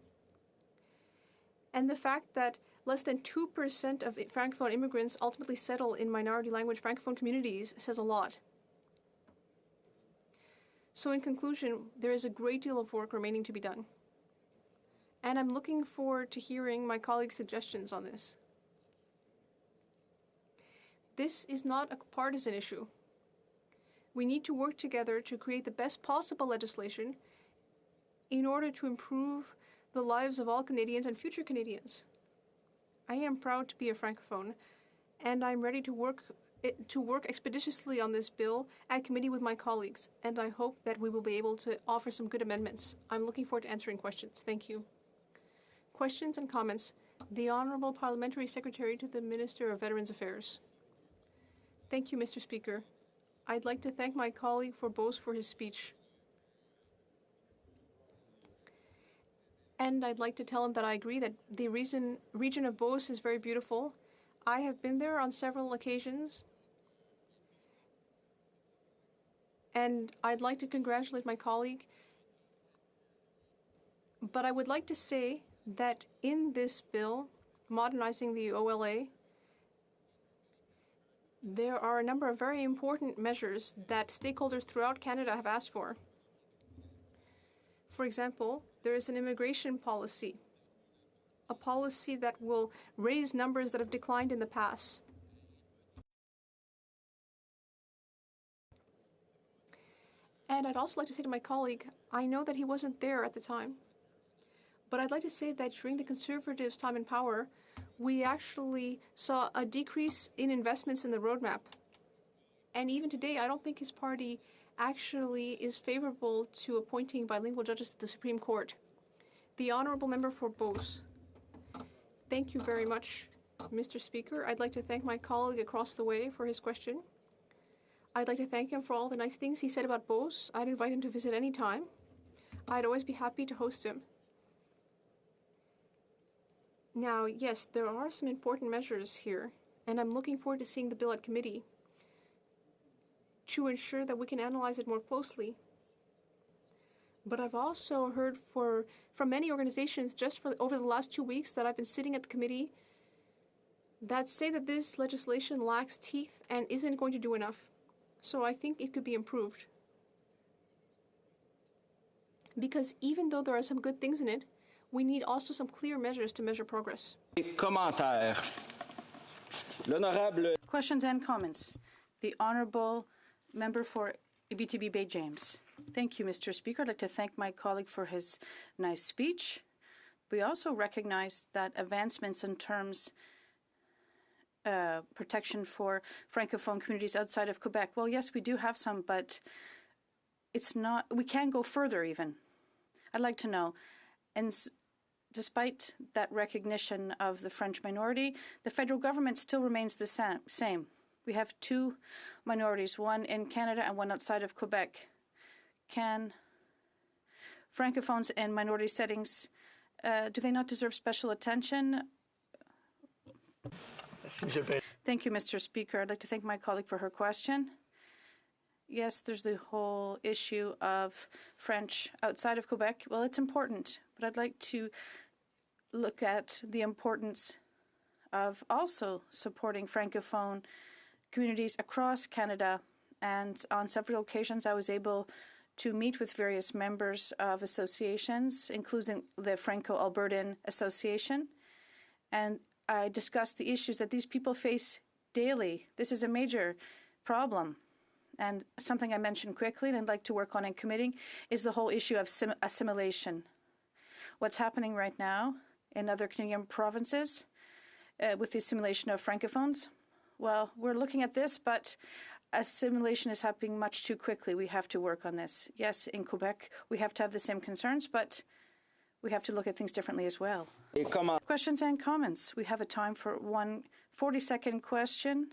And the fact that less than 2% of Francophone immigrants ultimately settle in minority language Francophone communities says a lot. So in conclusion, there is a great deal of work remaining to be done. And I'm looking forward to hearing my colleagues' suggestions on this. This is not a partisan issue. We need to work together to create the best possible legislation in order to improve the lives of all Canadians and future Canadians. I am proud to be a Francophone, and I'm ready to work expeditiously on this bill at committee with my colleagues, and I hope that we will be able to offer some good amendments. I'm looking forward to answering questions. Thank you. Questions and comments. The Honourable Parliamentary Secretary to the Minister of Veterans Affairs. Thank you, Mr. Speaker. I'd like to thank my colleague Bose for his speech. And I'd like to tell him that I agree that the region of Beauce is very beautiful. I have been there on several occasions. And I'd like to congratulate my colleague. But I would like to say that in this bill, modernizing the OLA, there are a number of very important measures that stakeholders throughout Canada have asked for. For example, there is an immigration policy, a policy that will raise numbers that have declined in the past. And I'd also like to say to my colleague, I know that he wasn't there at the time, but I'd like to say that during the Conservatives' time in power, we actually saw a decrease in investments in the roadmap. And even today, I don't think his party actually is favorable to appointing bilingual judges to the Supreme Court. The Honourable Member for Beauce. Thank you very much, Mr. Speaker. I'd like to thank my colleague across the way for his question. I'd like to thank him for all the nice things he said about Beauce. I'd invite him to visit any time. I'd always be happy to host him. Now, yes, there are some important measures here, and I'm looking forward to seeing the bill at committee to ensure that we can analyze it more closely. But I've also heard from many organizations just over the last 2 weeks that I've been sitting at the committee that say that this legislation lacks teeth and isn't going to do enough. So I think it could be improved. Because even though there are some good things in it, we need also some clear measures to measure progress. Commentaires. L'honorable. Questions and comments. The Honourable Member for Abitibi Bay James. Thank you, Mr. Speaker. I'd like to thank my colleague for his nice speech. We also recognize that advancements in terms protection for Francophone communities outside of Quebec. Well, yes, we do have some, but it's not. We can go further even. I'd like to know, And despite that recognition of the French minority, the federal government still remains the same. We have two minorities, one in Canada and one outside of Quebec. Can Francophones in minority settings, do they not deserve special attention? Thank you, Mr. Speaker. I'd like to thank my colleague for her question. Yes, there's the whole issue of French outside of Quebec. Well, it's important, but I'd like to look at the importance of also supporting Francophone communities across Canada. And on several occasions, I was able to meet with various members of associations, including the Franco-Albertan Association. And I discussed the issues that these people face daily. This is a major problem. And something I mentioned quickly and I'd like to work on in committing is the whole issue of assimilation. What's happening right now in other Canadian provinces with the assimilation of Francophones? Well, we're looking at this, but assimilation is happening much too quickly. We have to work on this. Yes, in Quebec, we have to have the same concerns, but we have to look at things differently as well. Questions and comments. We have a time for one 40-second question.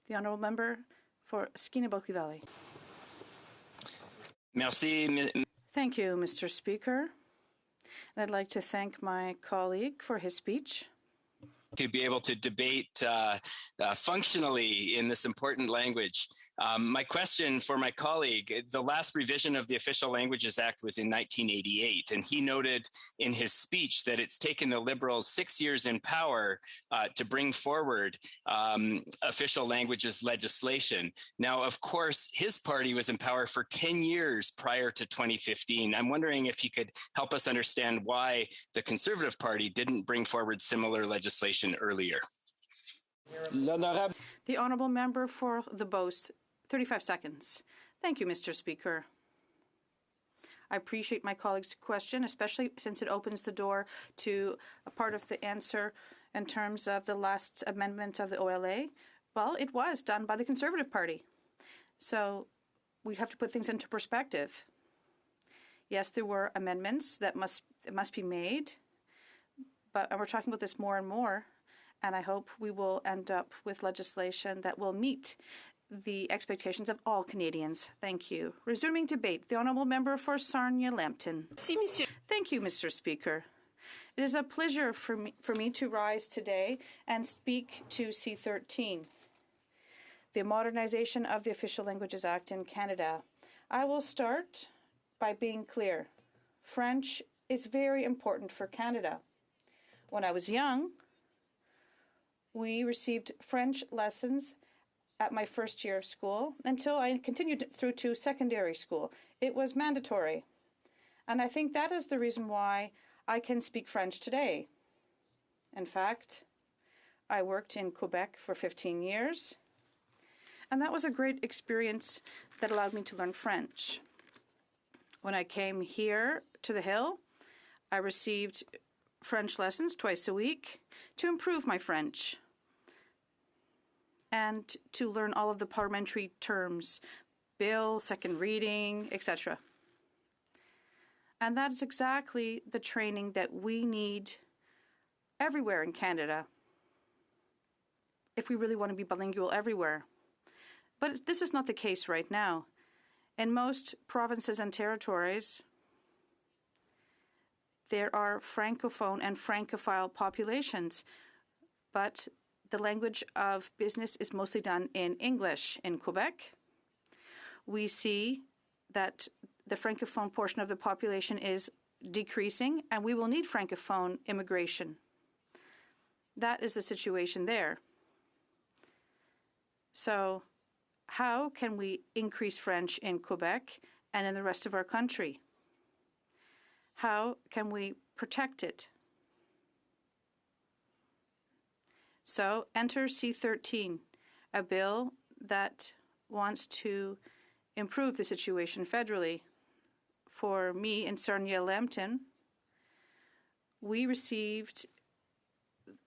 The honourable member for Skeena-Bulkley Valley. Merci. Thank you, Mr. Speaker. And I'd like to thank my colleague for his speech. To be able to debate functionally in this important language. My question for my colleague, the last revision of the Official Languages Act was in 1988, and he noted in his speech that it's taken the Liberals 6 years in power to bring forward official languages legislation. Now, of course, his party was in power for 10 years prior to 2015. I'm wondering if you could help us understand why the Conservative Party didn't bring forward similar legislation earlier. The honourable member for the Beauce, 35 seconds. Thank you, Mr. Speaker. I appreciate my colleague's question, especially since it opens the door to a part of the answer in terms of the last amendment of the OLA. Well, it was done by the Conservative Party. So we have to put things into perspective. Yes, there were amendments that must be made, but we're talking about this more and more. And I hope we will end up with legislation that will meet the expectations of all Canadians. Thank you. Resuming debate, the honourable member for Sarnia-Lambton. Thank you, Mr. Speaker. It is a pleasure for me to rise today and speak to C-13, the modernization of the Official Languages Act in Canada. I will start by being clear. French is very important for Canada. When I was young, we received French lessons at my first year of school until I continued through to secondary school. It was mandatory. And I think that is the reason why I can speak French today. In fact, I worked in Quebec for 15 years, and that was a great experience that allowed me to learn French. When I came here to the Hill, I received French lessons twice a week to improve my French and to learn all of the parliamentary terms, bill, second reading, etc. And that is exactly the training that we need everywhere in Canada if we really want to be bilingual everywhere. But this is not the case right now. In most provinces and territories, there are Francophone and Francophile populations, but the language of business is mostly done in English. In Quebec, we see that the Francophone portion of the population is decreasing, and we will need Francophone immigration. That is the situation there. So how can we increase French in Quebec and in the rest of our country? How can we protect it? So enter C-13, a bill that wants to improve the situation federally. For me in Sarnia-Lambton, we received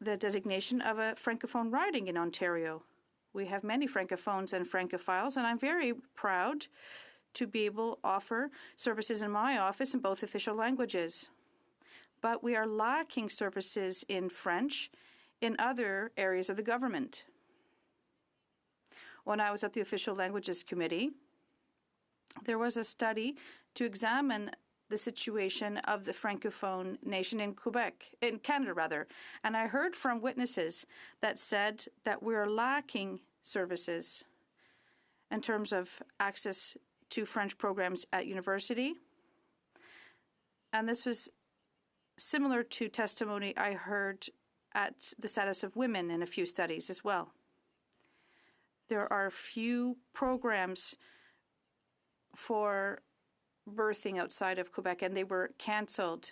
the designation of a Francophone riding in Ontario. We have many Francophones and Francophiles, and I'm very proud to be able to offer services in my office in both official languages. but we are lacking services in French in other areas of the government. When I was at the Official Languages Committee, there was a study to examine the situation of the Francophone nation in Canada, and I heard from witnesses that said that we are lacking services in terms of access to French programs at university. And this was similar to testimony I heard at the status of women in a few studies as well. There are few programs for birthing outside of Quebec, and they were cancelled.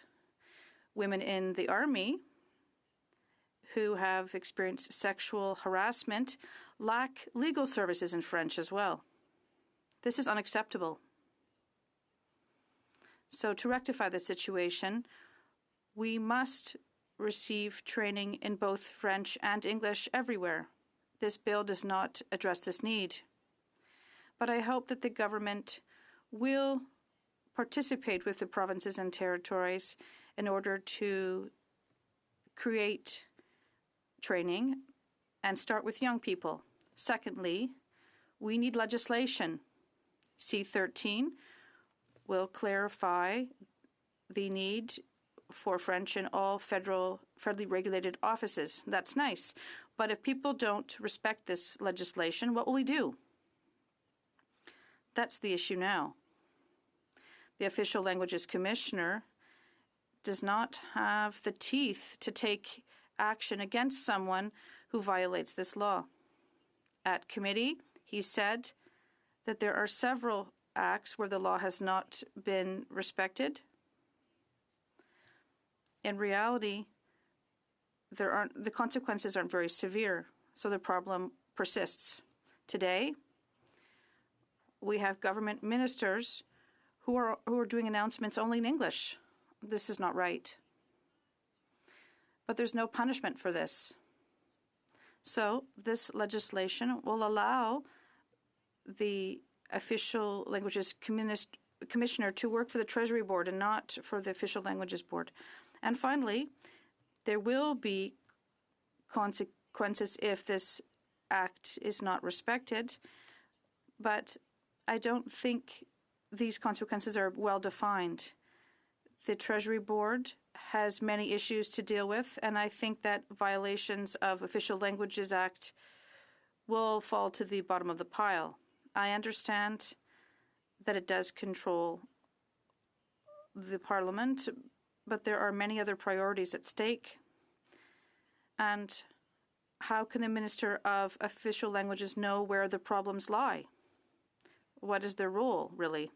Women in the army who have experienced sexual harassment lack legal services in French as well. This is unacceptable. So to rectify the situation, we must receive training in both French and English everywhere. This bill does not address this need. But I hope that the government will participate with the provinces and territories in order to create training and start with young people. Secondly, we need legislation. C-13 will clarify the need for French in all federally regulated offices. That's nice. But if people don't respect this legislation, what will we do? That's the issue now. The Official Languages Commissioner does not have the teeth to take action against someone who violates this law. At committee, he said that there are several acts where the law has not been respected. In reality, the consequences aren't very severe, so the problem persists. Today, we have government ministers who are doing announcements only in English. This is not right. But there's no punishment for this. So this legislation will allow the Official Languages Commissioner to work for the Treasury Board and not for the Official Languages Board. And finally, there will be consequences if this act is not respected, but I don't think these consequences are well defined. The Treasury Board has many issues to deal with, and I think that violations of Official Languages Act will fall to the bottom of the pile. I understand that it does control the Parliament, but there are many other priorities at stake. And how can the Minister of Official Languages know where the problems lie? What is their role, really?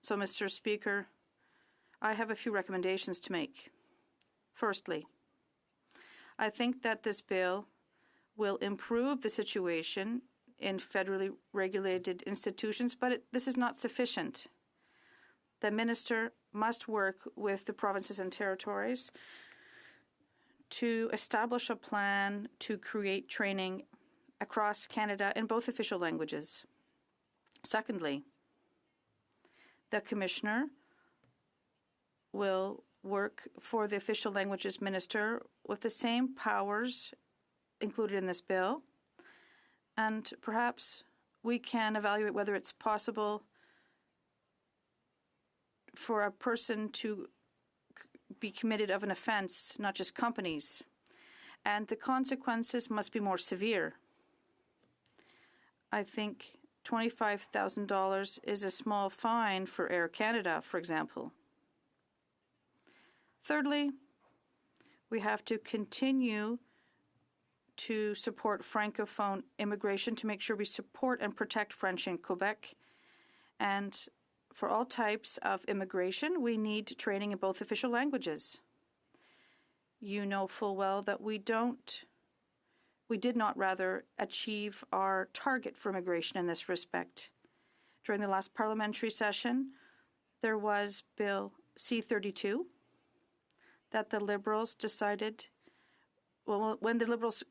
So, Mr. Speaker, I have a few recommendations to make. Firstly, I think that this bill will improve the situation in federally regulated institutions, but this is not sufficient. The minister must work with the provinces and territories to establish a plan to create training across Canada in both official languages. Secondly, the Commissioner will work for the Official Languages Minister with the same powers included in this bill, and perhaps we can evaluate whether it's possible for a person to be committed of an offense, not just companies, and the consequences must be more severe. I think $25,000 is a small fine for Air Canada, for example. Thirdly, we have to continue to support Francophone immigration to make sure we support and protect French in Quebec. And for all types of immigration, we need training in both official languages. You know full well that we did not achieve our target for immigration in this respect. During the last parliamentary session, there was Bill C-32 that the Liberals decided, well, when the Liberals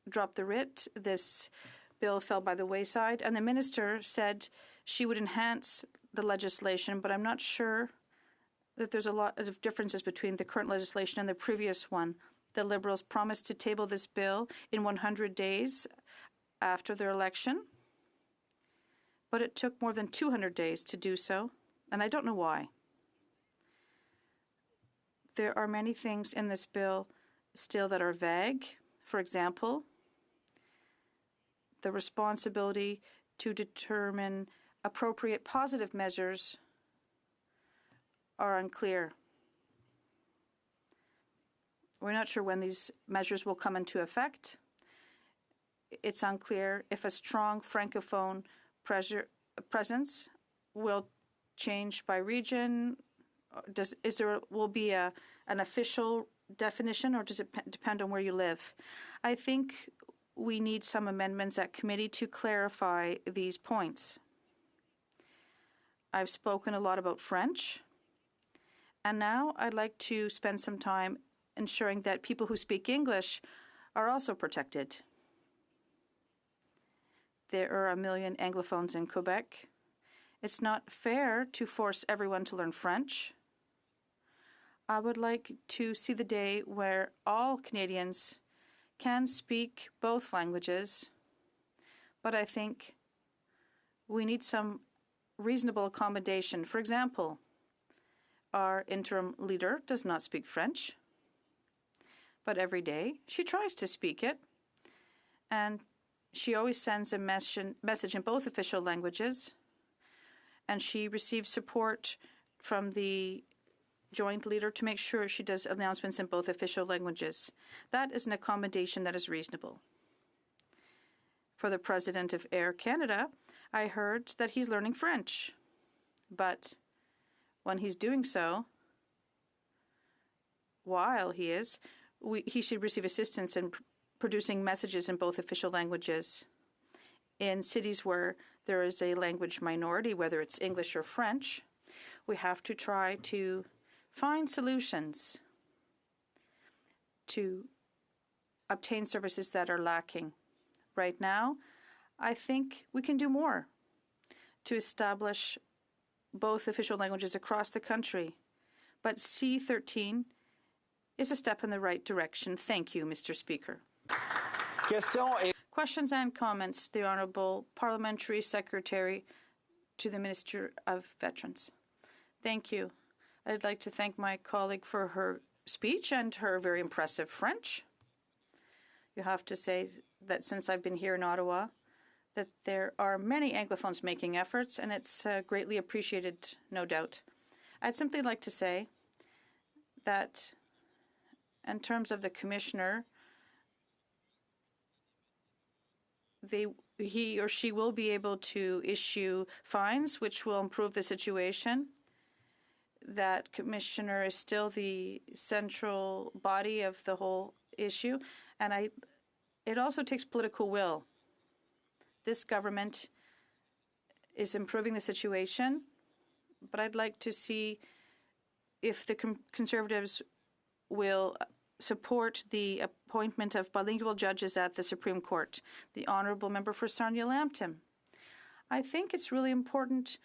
dropped the writ, this bill fell by the wayside, and the minister said she would enhance the legislation, but I'm not sure that there's a lot of differences between the current legislation and the previous one. The Liberals promised to table this bill in 100 days after their election, but it took more than 200 days to do so, and I don't know why. There are many things in this bill still that are vague. For example, the responsibility to determine appropriate positive measures are unclear. We're not sure when these measures will come into effect. It's unclear if a strong Francophone presence will change by region. Will be an official definition, or does it depend on where you live? I think we need some amendments at committee to clarify these points. I've spoken a lot about French, and now I'd like to spend some time ensuring that people who speak English are also protected. There are 1 million Anglophones in Quebec. It's not fair to force everyone to learn French. I would like to see the day where all Canadians can speak both languages, but I think we need some reasonable accommodation. For example, our interim leader does not speak French, but every day she tries to speak it, and she always sends a message in both official languages, and she receives support from the joint leader to make sure she does announcements in both official languages. That is an accommodation that is reasonable. For the president of Air Canada, I heard that he's learning French, but when he's doing so, while he is, he should receive assistance in producing messages in both official languages. In cities where there is a language minority, whether it's English or French, we have to try to find solutions to obtain services that are lacking. Right now, I think we can do more to establish both official languages across the country. But C13 is a step in the right direction. Thank you, Mr. Speaker. Questions and comments. The Honourable Parliamentary Secretary to the Minister of Veterans. Thank you. I'd like to thank my colleague for her speech and her very impressive French. You have to say that since I've been here in Ottawa, that there are many Anglophones making efforts, and it's greatly appreciated, no doubt. I'd simply like to say that in terms of the Commissioner, he or she will be able to issue fines, which will improve the situation. That Commissioner is still the central body of the whole issue, and it also takes political will. This government is improving the situation, but I'd like to see if the Conservatives will support the appointment of bilingual judges at the Supreme Court. The Honourable Member for Sarnia-Lambton. I think it's really important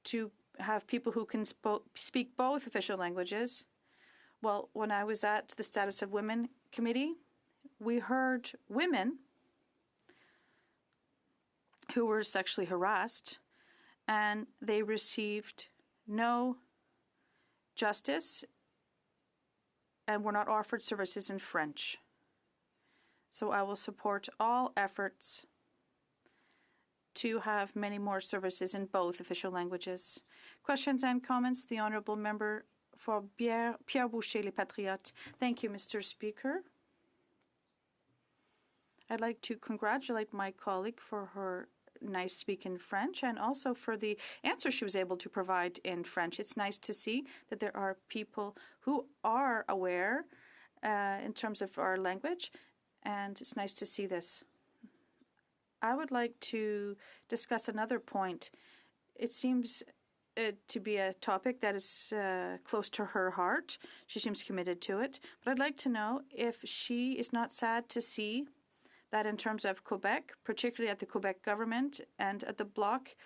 to have people who can speak both official languages. Well, when I was at the Status of Women Committee, we heard women who were sexually harassed, and they received no justice and were not offered services in French. So I will support all efforts to have many more services in both official languages. Questions and comments? The Honourable Member for Pierre Boucher, Les Patriotes. Thank you, Mr. Speaker. I'd like to congratulate my colleague for her nice speak in French and also for the answer she was able to provide in French. It's nice to see that there are people who are aware in terms of our language, and it's nice to see this. I would like to discuss another point. It seems to be a topic that is close to her heart. She seems committed to it. But I'd like to know if she is not sad to see that in terms of Quebec, particularly at the Quebec government and at the Bloc,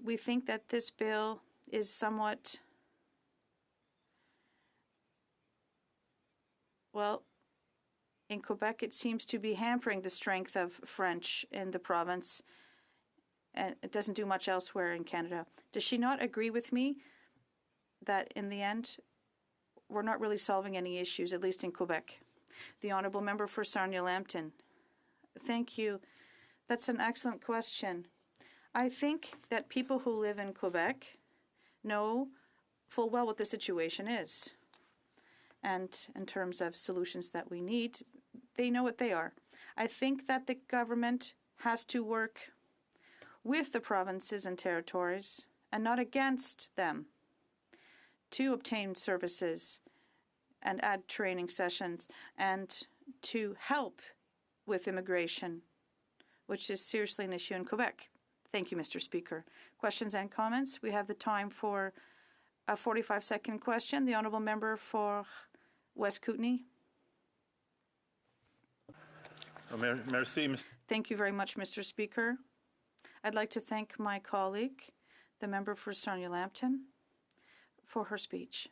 we think that this bill is somewhat, well, in Quebec, it seems to be hampering the strength of French in the province, and it doesn't do much elsewhere in Canada. Does she not agree with me that in the end, we're not really solving any issues, at least in Quebec? The Honourable Member for Sarnia-Lambton. Thank you. That's an excellent question. I think that people who live in Quebec know full well what the situation is. And in terms of solutions that we need, they know what they are. I think that the government has to work with the provinces and territories and not against them to obtain services and add training sessions and to help with immigration, which is seriously an issue in Quebec. Thank you, Mr. Speaker. Questions and comments? We have the time for a 45-second question. The Honourable Member for West Kootenay. Thank you very much, Mr. Speaker. I'd like to thank my colleague, the member for Sarnia-Lambton, for her speech.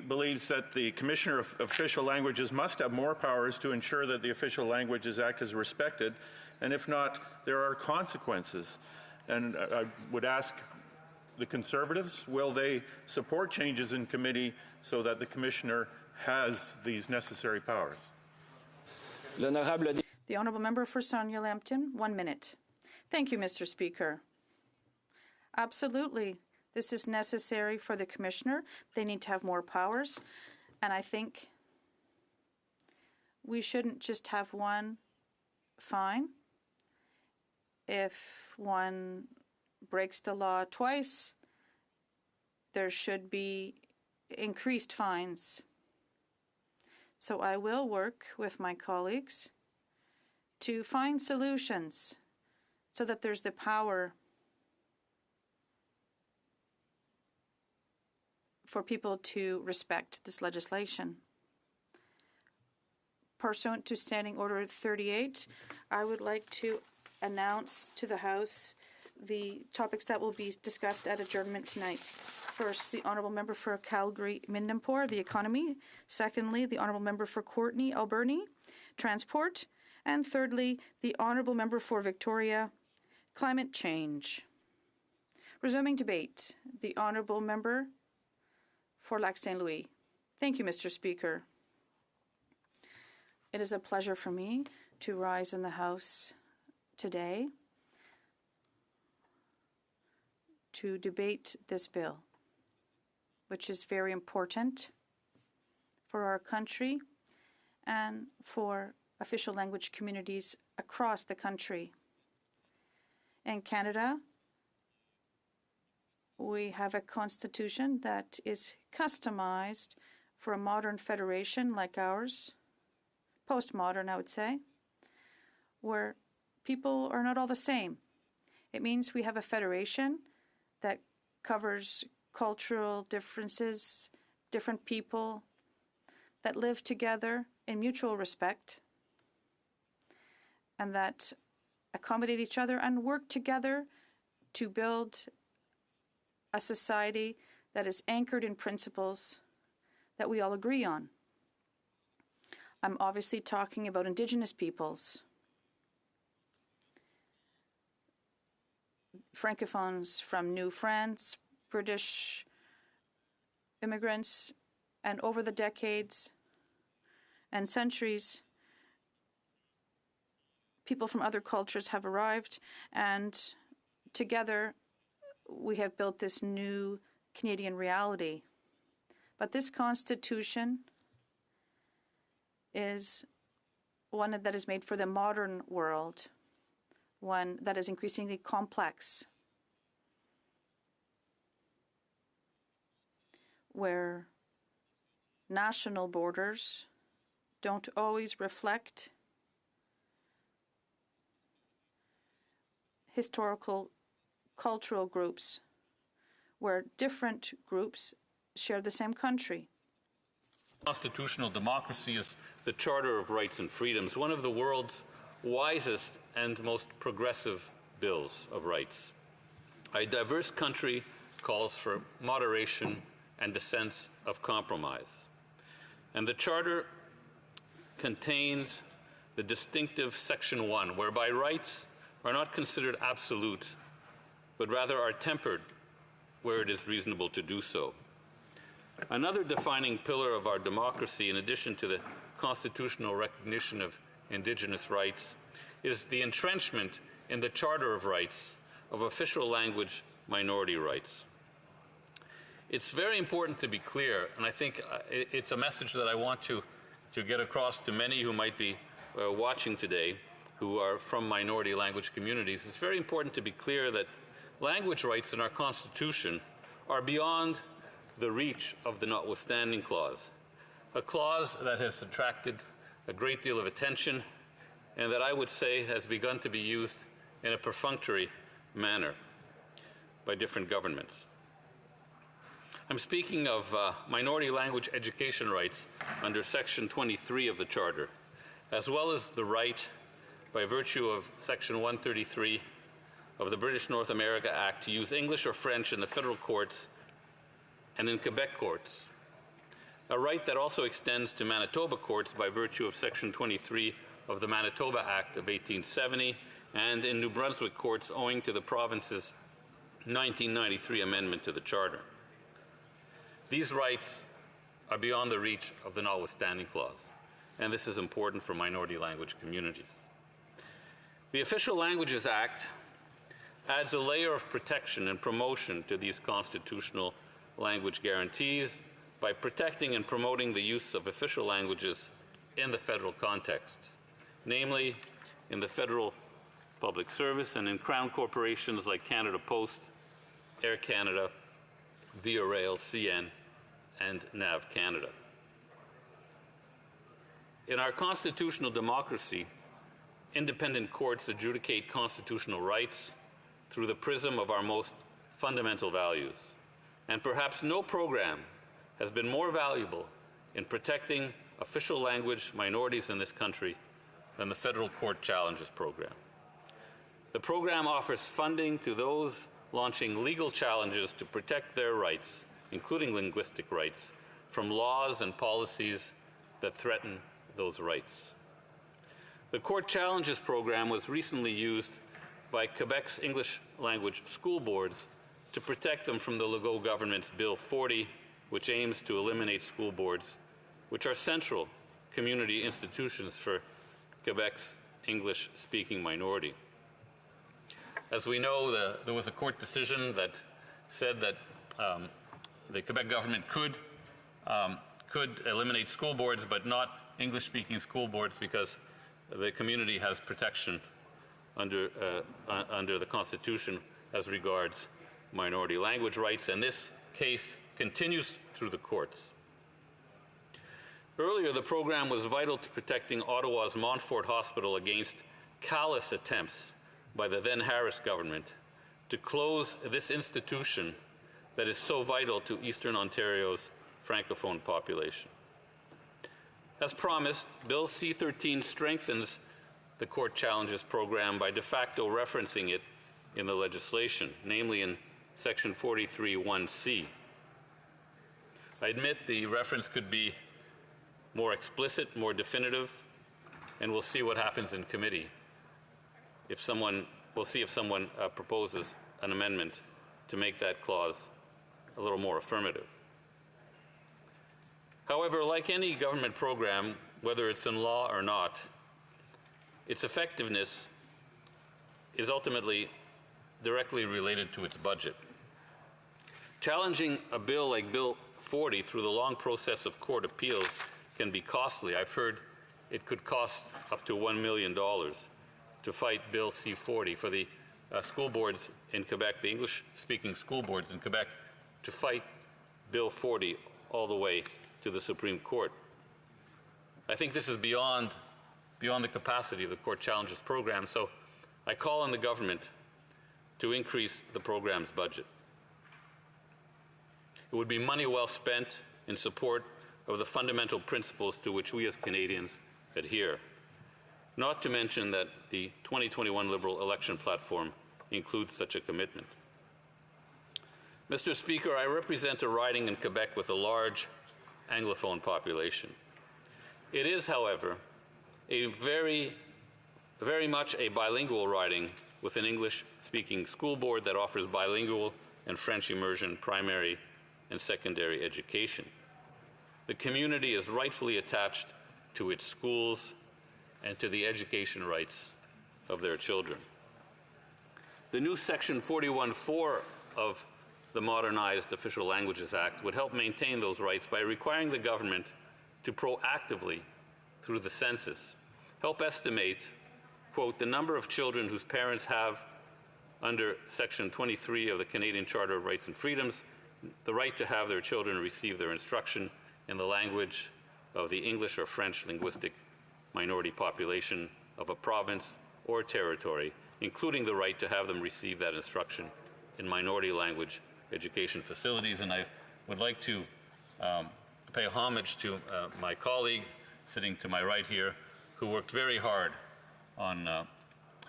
Believes that the Commissioner of Official Languages must have more powers to ensure that the Official Languages Act is respected, and if not, there are consequences. And I would ask the Conservatives, will they support changes in committee so that the Commissioner has these necessary powers? The Honourable Member for Sarnia-Lambton, 1 minute. Thank you, Mr. Speaker. Absolutely. This is necessary for the Commissioner. They need to have more powers. And I think we shouldn't just have one fine. If one breaks the law twice, there should be increased fines. So I will work with my colleagues to find solutions so that there's the power for people to respect this legislation. Pursuant to Standing Order 38, I would like to announce to the House the topics that will be discussed at adjournment tonight. First, the Honourable Member for Calgary-Midnapore, the economy. Secondly, the Honourable Member for Courtenay-Alberni, transport. And thirdly, the Honourable Member for Victoria, climate change. Resuming debate, the Honourable Member for Lac St. Louis. Thank you, Mr. Speaker. It is a pleasure for me to rise in the House today to debate this bill, which is very important for our country and for official language communities across the country. In Canada, we have a constitution that is customized for a modern federation like ours, postmodern, I would say, where people are not all the same. It means we have a federation that covers cultural differences, different people that live together in mutual respect and that accommodate each other and work together to build a society that is anchored in principles that we all agree on. I'm obviously talking about Indigenous peoples, Francophones from New France, British immigrants, and over the decades and centuries, people from other cultures have arrived, and together we have built this new Canadian reality. But this Constitution is one that is made for the modern world, one that is increasingly complex, where national borders don't always reflect historical cultural groups, where different groups share the same country. Constitutional democracy is the Charter of Rights and Freedoms, one of the world's wisest and most progressive bills of rights. A diverse country calls for moderation and the sense of compromise. And the Charter contains the distinctive Section 1, whereby rights are not considered absolute, but rather are tempered where it is reasonable to do so. Another defining pillar of our democracy, in addition to the constitutional recognition of Indigenous rights, is the entrenchment in the Charter of Rights of official language minority rights. It's very important to be clear, and I think it's a message that I want to get across to many who might be watching today, who are from minority language communities. It's very important to be clear that language rights in our Constitution are beyond the reach of the Notwithstanding Clause, a clause that has attracted a great deal of attention and that I would say has begun to be used in a perfunctory manner by different governments. I'm speaking of minority language education rights under Section 23 of the Charter, as well as the right, by virtue of Section 133 of the British North America Act, to use English or French in the federal courts and in Quebec courts, a right that also extends to Manitoba courts by virtue of Section 23 of the Manitoba Act of 1870, and in New Brunswick courts owing to the province's 1993 amendment to the Charter. These rights are beyond the reach of the Notwithstanding Clause, and this is important for minority language communities. The Official Languages Act adds a layer of protection and promotion to these constitutional language guarantees by protecting and promoting the use of official languages in the federal context, namely in the federal public service and in Crown corporations like Canada Post, Air Canada, Via Rail, CN, and NAV Canada. In our constitutional democracy, independent courts adjudicate constitutional rights through the prism of our most fundamental values. And perhaps no program has been more valuable in protecting official language minorities in this country than the Federal Court Challenges Program. The program offers funding to those launching legal challenges to protect their rights, including linguistic rights, from laws and policies that threaten those rights. The Court Challenges Program was recently used by Quebec's English language school boards to protect them from the Legault government's Bill 40, which aims to eliminate school boards, which are central community institutions for Quebec's English-speaking minority. As we know, there was a court decision that said that the Quebec government could eliminate school boards, but not English-speaking school boards, because the community has protection under the Constitution as regards minority language rights, and this case continues through the courts. Earlier, the program was vital to protecting Ottawa's Montfort Hospital against callous attempts by the then Harris government to close this institution that is so vital to Eastern Ontario's Francophone population. As promised, Bill C-13 strengthens the Court Challenges Program by de facto referencing it in the legislation, namely in Section 43(1)(c). I admit the reference could be more explicit, more definitive, and we'll see what happens in committee. We'll see if someone proposes an amendment to make that clause a little more affirmative. However, like any government program, whether it's in law or not, its effectiveness is ultimately directly related to its budget. Challenging a bill like Bill 40 through the long process of court appeals can be costly. I've heard it could cost up to $1 million to fight Bill C-40 for the school boards in Quebec, the English-speaking school boards in Quebec, to fight Bill 40 all the way to the Supreme Court. I think this is beyond the capacity of the Court Challenges Program, so I call on the government to increase the program's budget. It would be money well spent in support of the fundamental principles to which we as Canadians adhere, not to mention that the 2021 Liberal election platform includes such a commitment. Mr. Speaker, I represent a riding in Quebec with a large Anglophone population. It is, however, a very much a bilingual riding with an English-speaking school board that offers bilingual and French immersion primary and secondary education. The community is rightfully attached to its schools and to the education rights of their children. The new Section 41(4) of the Modernized Official Languages Act would help maintain those rights by requiring the government to proactively, through the census, help estimate, quote, the number of children whose parents have, under Section 23 of the Canadian Charter of Rights and Freedoms, the right to have their children receive their instruction in the language of the English or French linguistic minority population of a province or territory, including the right to have them receive that instruction in minority language education facilities. And I would like to pay homage to my colleague sitting to my right here, who worked very hard on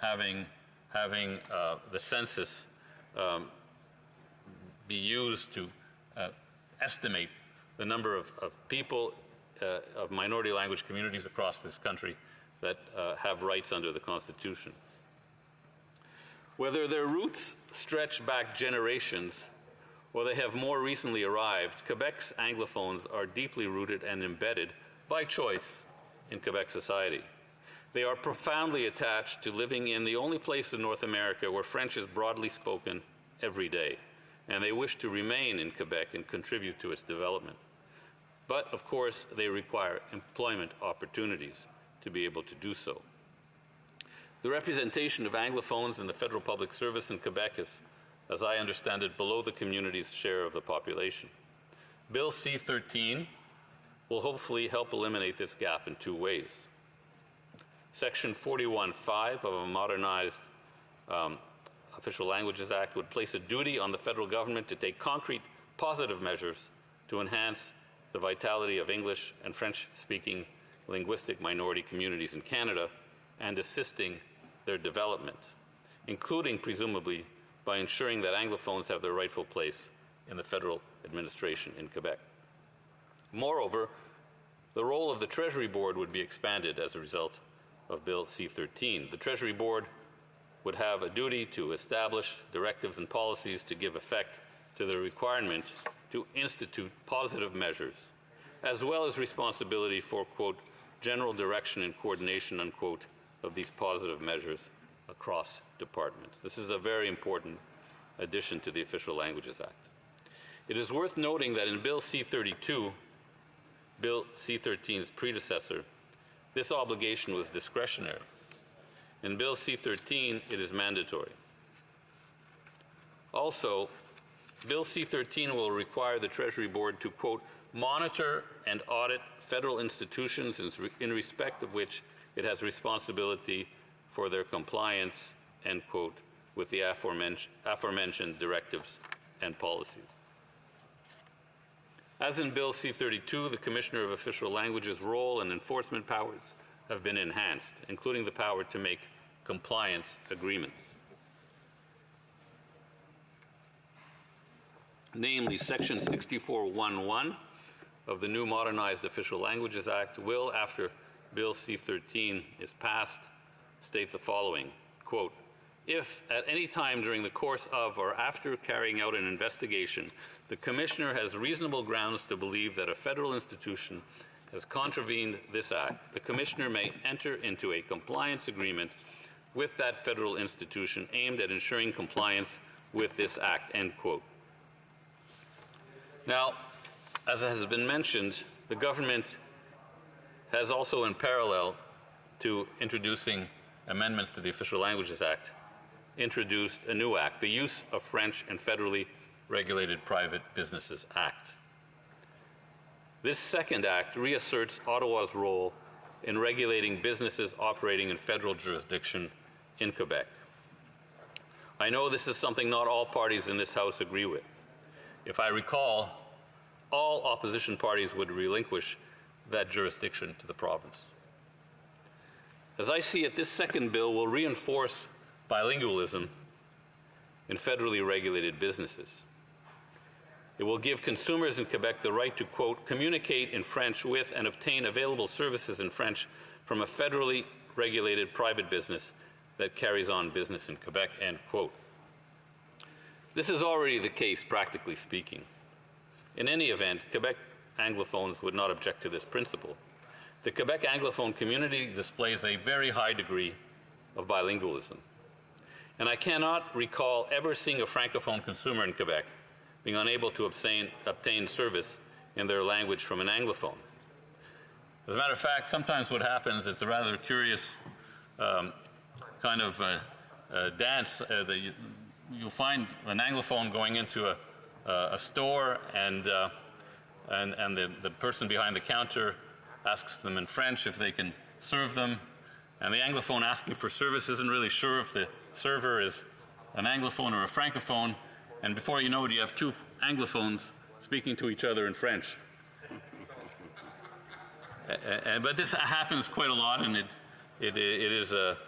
having the census be used to estimate the number of people of minority language communities across this country that have rights under the Constitution. Whether their roots stretch back generations or they have more recently arrived, Quebec's Anglophones are deeply rooted and embedded by choice in Quebec society. They are profoundly attached to living in the only place in North America where French is broadly spoken every day, and they wish to remain in Quebec and contribute to its development. But, of course, they require employment opportunities to be able to do so. The representation of Anglophones in the federal public service in Quebec is, as I understand it, below the community's share of the population. Bill C-13 will hopefully help eliminate this gap in two ways. Section 41(5) of a modernized Official Languages Act would place a duty on the federal government to take concrete positive measures to enhance the vitality of English and French-speaking linguistic minority communities in Canada and assisting their development, including, presumably, by ensuring that Anglophones have their rightful place in the federal administration in Quebec. Moreover, the role of the Treasury Board would be expanded as a result of Bill C-13. The Treasury Board would have a duty to establish directives and policies to give effect to the requirement to institute positive measures, as well as responsibility for, quote, general direction and coordination, unquote, of these positive measures across departments. This is a very important addition to the Official Languages Act. It is worth noting that in Bill C-32, Bill C-13's predecessor, this obligation was discretionary. In Bill C-13, it is mandatory. Also, Bill C-13 will require the Treasury Board to, quote, monitor and audit federal institutions in respect of which it has responsibility for their compliance, end quote, with the aforementioned directives and policies. As in Bill C-32, the Commissioner of Official Languages' role and enforcement powers have been enhanced, including the power to make compliance agreements. Namely, Section 64(1)(1) of the new Modernized Official Languages Act will, after Bill C-13 is passed, state the following, quote, if at any time during the course of or after carrying out an investigation, the Commissioner has reasonable grounds to believe that a federal institution has contravened this Act, the Commissioner may enter into a compliance agreement with that federal institution aimed at ensuring compliance with this Act, end quote. Now, as has been mentioned, the government has also, in parallel to introducing amendments to the Official Languages Act, introduced a new act, the Use of French in Federally Regulated Private Businesses Act. This second act reasserts Ottawa's role in regulating businesses operating in federal jurisdiction in Quebec. I know this is something not all parties in this House agree with. If I recall, all opposition parties would relinquish that jurisdiction to the province. As I see it, this second bill will reinforce bilingualism in federally regulated businesses. It will give consumers in Quebec the right to, quote, communicate in French with and obtain available services in French from a federally regulated private business that carries on business in Quebec, end quote. This is already the case, practically speaking. In any event, Quebec Anglophones would not object to this principle. The Quebec Anglophone community displays a very high degree of bilingualism. And I cannot recall ever seeing a Francophone consumer in Quebec being unable to obtain service in their language from an Anglophone. As a matter of fact, sometimes what happens, it's a rather curious kind of dance. You'll find an Anglophone going into a store, and the person behind the counter asks them in French if they can serve them, and the Anglophone asking for service isn't really sure if the server is an Anglophone or a Francophone, and before you know it, you have two Anglophones speaking to each other in French. But this happens quite a lot, and it is a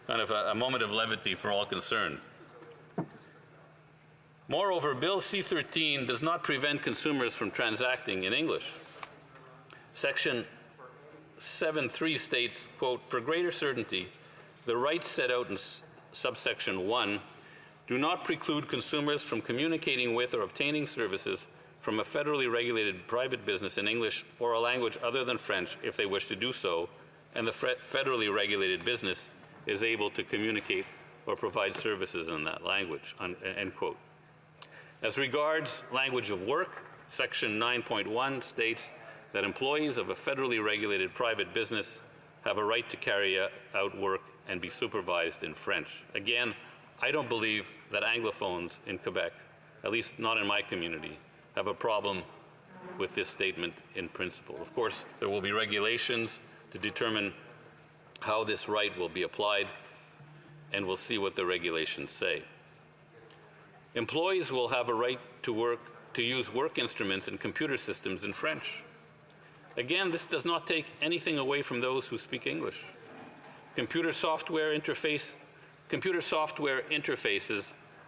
kind of a moment of levity for all concerned. Moreover, Bill C-13 does not prevent consumers from transacting in English. Section 7.3 states, quote, for greater certainty, the rights set out in subsection 1 do not preclude consumers from communicating with or obtaining services from a federally regulated private business in English or a language other than French if they wish to do so, and the federally regulated business is able to communicate or provide services in that language, end quote. As regards language of work, Section 9.1 states that employees of a federally regulated private business have a right to carry out work and be supervised in French. Again, I don't believe that Anglophones in Quebec, at least not in my community, have a problem with this statement in principle. Of course, there will be regulations to determine how this right will be applied, and we'll see what the regulations say. Employees will have a right to use work instruments and computer systems in French. Again, this does not take anything away from those who speak English. Computer software interfaces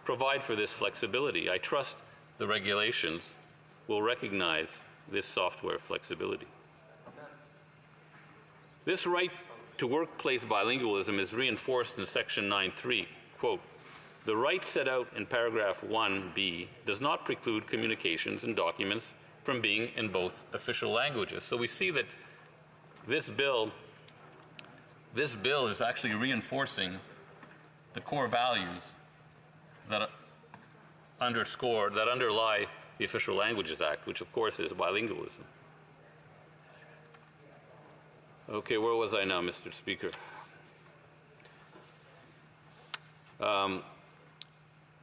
provide for this flexibility. I trust the regulations will recognize this software flexibility. This right to workplace bilingualism is reinforced in Section 9.3, quote, the right set out in paragraph 1b does not preclude communications and documents from being in both official languages. So we see that this bill is actually reinforcing the core values that underlie the Official Languages Act, which of course is bilingualism. Okay, where was I now, Mr. Speaker?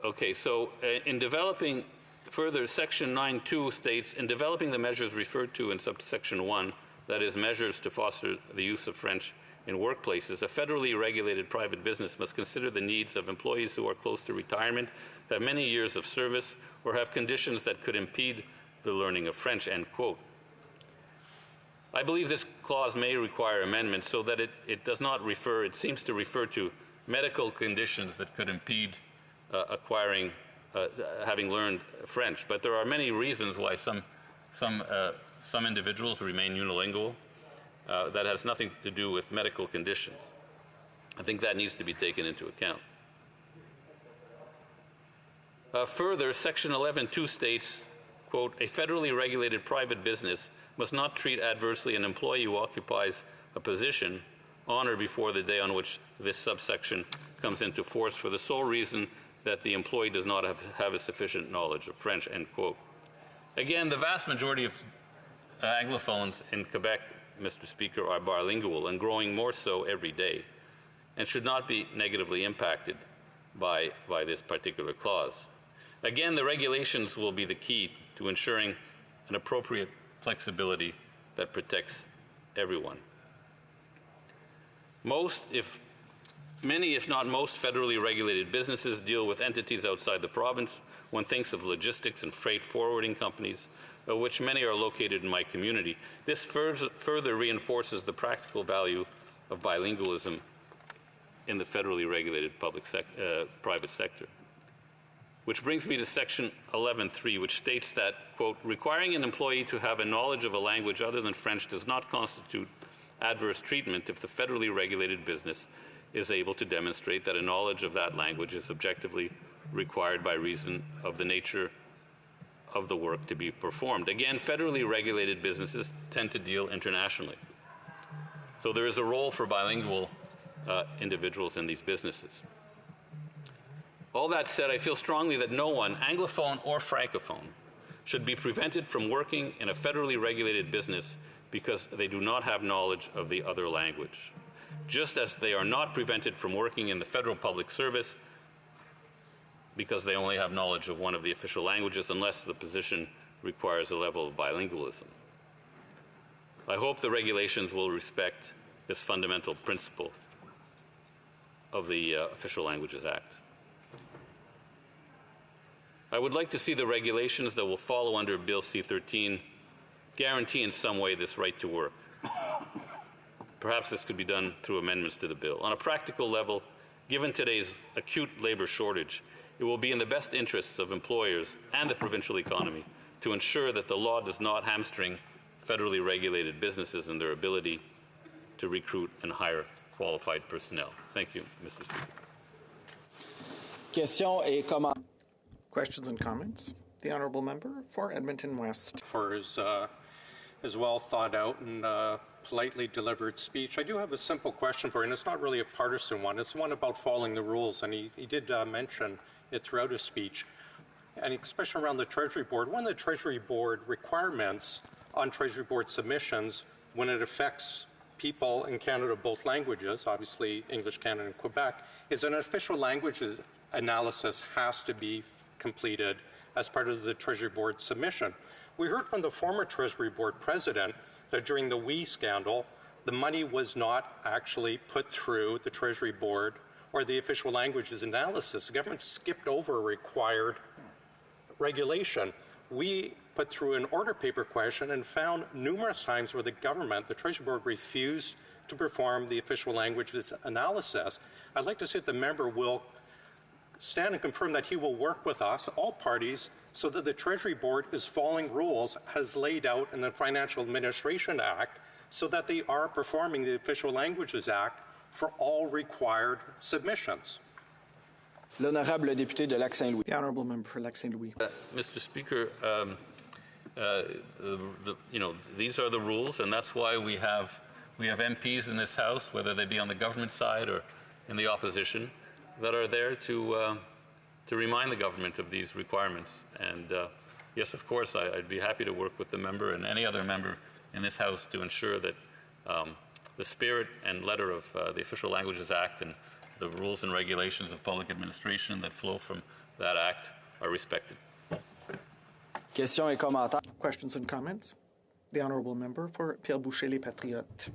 Okay, so in developing further, Section 9.2 states, in developing the measures referred to in subsection 1, that is, measures to foster the use of French in workplaces, a federally regulated private business must consider the needs of employees who are close to retirement, have many years of service, or have conditions that could impede the learning of French, end quote. I believe this clause may require amendment so that it does not refer, it seems to refer to medical conditions that could impede having learned French. But there are many reasons why some individuals remain unilingual. That has nothing to do with medical conditions. I think that needs to be taken into account. Further, Section 11.2 states, quote, a federally regulated private business must not treat adversely an employee who occupies a position on or before the day on which this subsection comes into force for the sole reason that the employee does not have a sufficient knowledge of French, end quote. Again, the vast majority of Anglophones in Quebec, Mr. Speaker, are bilingual and growing more so every day, and should not be negatively impacted by this particular clause. Again, the regulations will be the key to ensuring an appropriate flexibility that protects everyone. Many, if not most, federally regulated businesses deal with entities outside the province. One thinks of logistics and freight forwarding companies, of which many are located in my community. This further reinforces the practical value of bilingualism in the federally regulated private sector. Which brings me to section 11.3, which states that, quote, requiring an employee to have a knowledge of a language other than French does not constitute adverse treatment if the federally regulated business is able to demonstrate that a knowledge of that language is objectively required by reason of the nature of the work to be performed. Again, federally regulated businesses tend to deal internationally. So there is a role for bilingual individuals in these businesses. All that said, I feel strongly that no one, Anglophone or Francophone, should be prevented from working in a federally regulated business because they do not have knowledge of the other language, just as they are not prevented from working in the federal public service because they only have knowledge of one of the official languages unless the position requires a level of bilingualism. I hope the regulations will respect this fundamental principle of the Official Languages Act. I would like to see the regulations that will follow under Bill C-13 guarantee in some way this right to work. Perhaps this could be done through amendments to the bill. On a practical level, given today's acute labor shortage, it will be in the best interests of employers and the provincial economy to ensure that the law does not hamstring federally regulated businesses in their ability to recruit and hire qualified personnel. Thank you, Mr. Speaker. Questions and comments? The Honourable Member for Edmonton West. For his well thought out and politely delivered speech. I do have a simple question for you, and it's not really a partisan one. It's one about following the rules, and he did mention it throughout his speech, and especially around the Treasury Board. One of the Treasury Board requirements on Treasury Board submissions when it affects people in Canada of both languages, obviously English, Canada, and Quebec, is an official languages analysis has to be completed as part of the Treasury Board submission. We heard from the former Treasury Board president that during the WE scandal, the money was not actually put through the Treasury Board or the official languages analysis. The government skipped over a required regulation. We put through an order paper question and found numerous times where the government, the Treasury Board, refused to perform the official languages analysis. I'd like to see if the member will stand and confirm that he will work with us, all parties, so that the Treasury Board is following rules as laid out in the Financial Administration Act, so that they are performing the Official Languages Act for all required submissions. L'honorable député de Lac-Saint-Louis. The Honourable Member for Lac-Saint-Louis. Mr. Speaker, these are the rules, and that's why we have MPs in this House, whether they be on the government side or in the opposition, that are there to remind the government of these requirements. And yes, of course, I'd be happy to work with the member and any other member in this House to ensure that the spirit and letter of the Official Languages Act and the rules and regulations of public administration that flow from that act are respected. Questions and comments? The Honourable Member for Pierre Boucher Les Patriotes.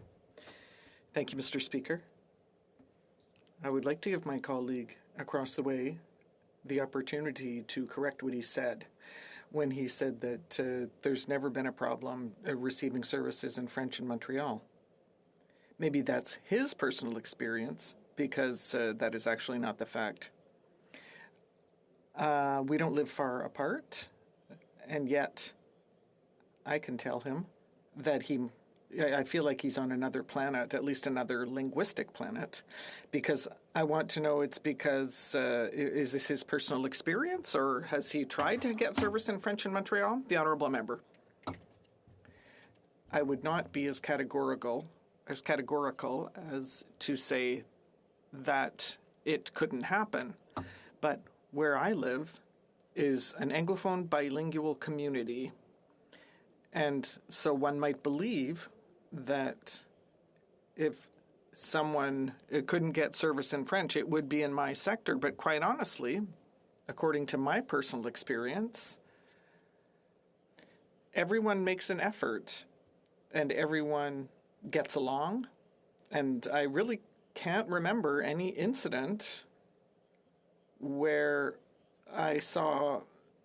Thank you, Mr. Speaker. I would like to give my colleague across the way the opportunity to correct what he said when he said that there's never been a problem receiving services in French in Montreal. Maybe that's his personal experience, because that is actually not the fact. We don't live far apart, and yet I can tell him that I feel like he's on another planet, at least another linguistic planet, because I want to know it's because, is this his personal experience, or has he tried to get service in French in Montreal? The Honourable Member. I would not be as categorical as to say that it couldn't happen, but where I live is an Anglophone bilingual community, and so one might believe that if someone couldn't get service in French, it would be in my sector. But quite honestly, according to my personal experience, everyone makes an effort and everyone gets along. And I really can't remember any incident where I saw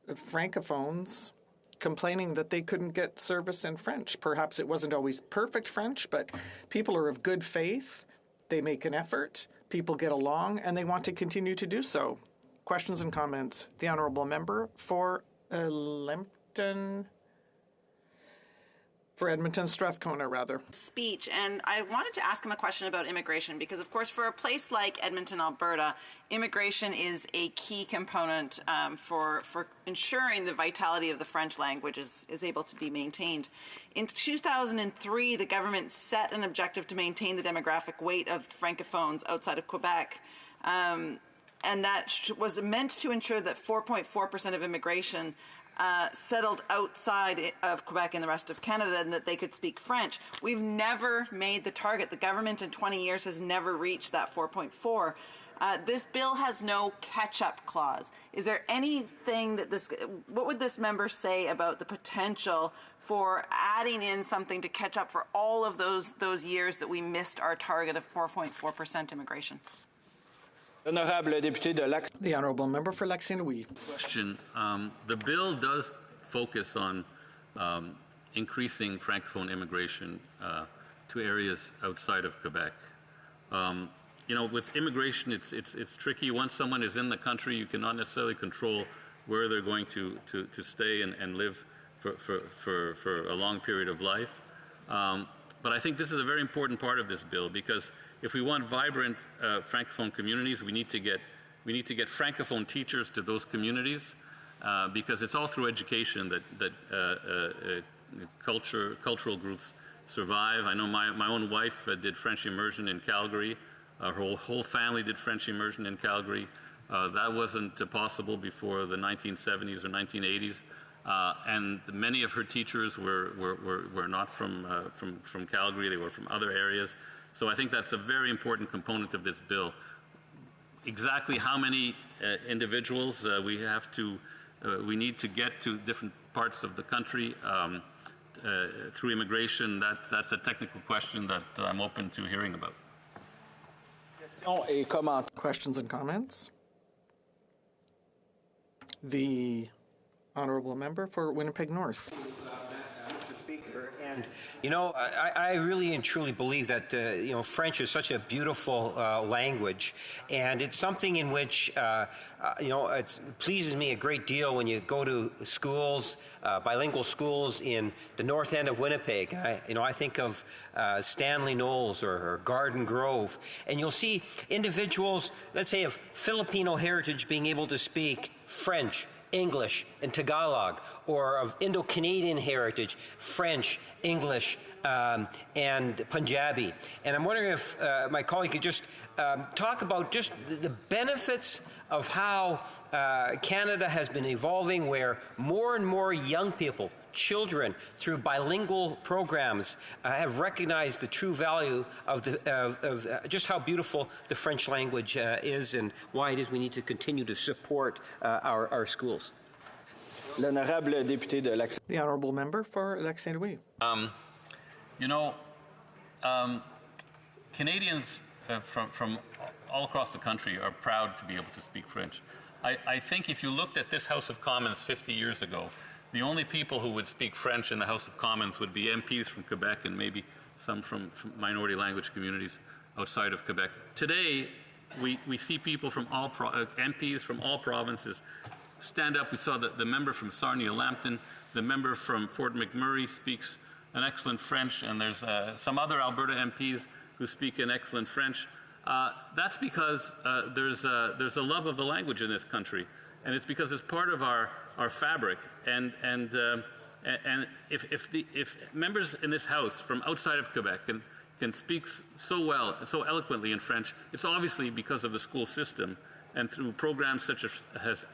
Francophones complaining that they couldn't get service in French. Perhaps it wasn't always perfect French, but people are of good faith. They make an effort, people get along, and they want to continue to do so. Questions and comments? The Honourable Member for Edmonton Strathcona, rather. Speech, and I wanted to ask him a question about immigration because, of course, for a place like Edmonton, Alberta, immigration is a key component for ensuring the vitality of the French language is able to be maintained. In 2003, the government set an objective to maintain the demographic weight of Francophones outside of Quebec. And that was meant to ensure that 4.4% of immigration settled outside of Quebec and the rest of Canada and that they could speak French. We've never made the target. The government in 20 years has never reached that 4.4. This bill has no catch-up clause. Is there anything that what would this member say about the potential for adding in something to catch up for all of those years that we missed our target of 4.4% immigration? The Honourable Member for Lac-Saint-Louis. Question. The bill does focus on increasing Francophone immigration to areas outside of Quebec. With immigration, it's tricky. Once someone is in the country, you cannot necessarily control where they're going to stay and live for a long period of life. But I think this is a very important part of this bill because if we want vibrant Francophone communities, we need to get Francophone teachers to those communities because it's all through education that cultural groups survive. I know my own wife did French immersion in Calgary. Her whole family did French immersion in Calgary. That wasn't possible before the 1970s or 1980s. And many of her teachers were not from Calgary. They were from other areas. So I think that's a very important component of this bill. Exactly how many individuals we need to get to different parts of the country through immigration, that's a technical question that I'm open to hearing about. Questions and comments? The Honourable Member for Winnipeg North. And, I really and truly believe that, French is such a beautiful language, and it's something in which, it pleases me a great deal when you go to schools, bilingual schools in the north end of Winnipeg. I think of Stanley Knowles or Garden Grove, and you'll see individuals, let's say, of Filipino heritage being able to speak French, English, and Tagalog, or of Indo-Canadian heritage, French, English, and Punjabi. And I'm wondering if my colleague could just talk about just the benefits of how Canada has been evolving, where more and more young people, children, through bilingual programs, have recognized the true value of just how beautiful the French language is and why it is we need to continue to support our schools. The Honourable Member for Lac-Saint-Louis. Canadians from all across the country are proud to be able to speak French. I think if you looked at this House of Commons 50 years ago, the only people who would speak French in the House of Commons would be MPs from Quebec and maybe some from minority language communities outside of Quebec. Today, we see people from MPs from all provinces stand up. We saw the member from Sarnia-Lambton, the member from Fort McMurray speaks an excellent French, and there's some other Alberta MPs who speak an excellent French. That's because there's a love of the language in this country, and it's because it's part of our fabric. And if members in this House from outside of Quebec can speak so well, so eloquently in French, it's obviously because of the school system and through programs such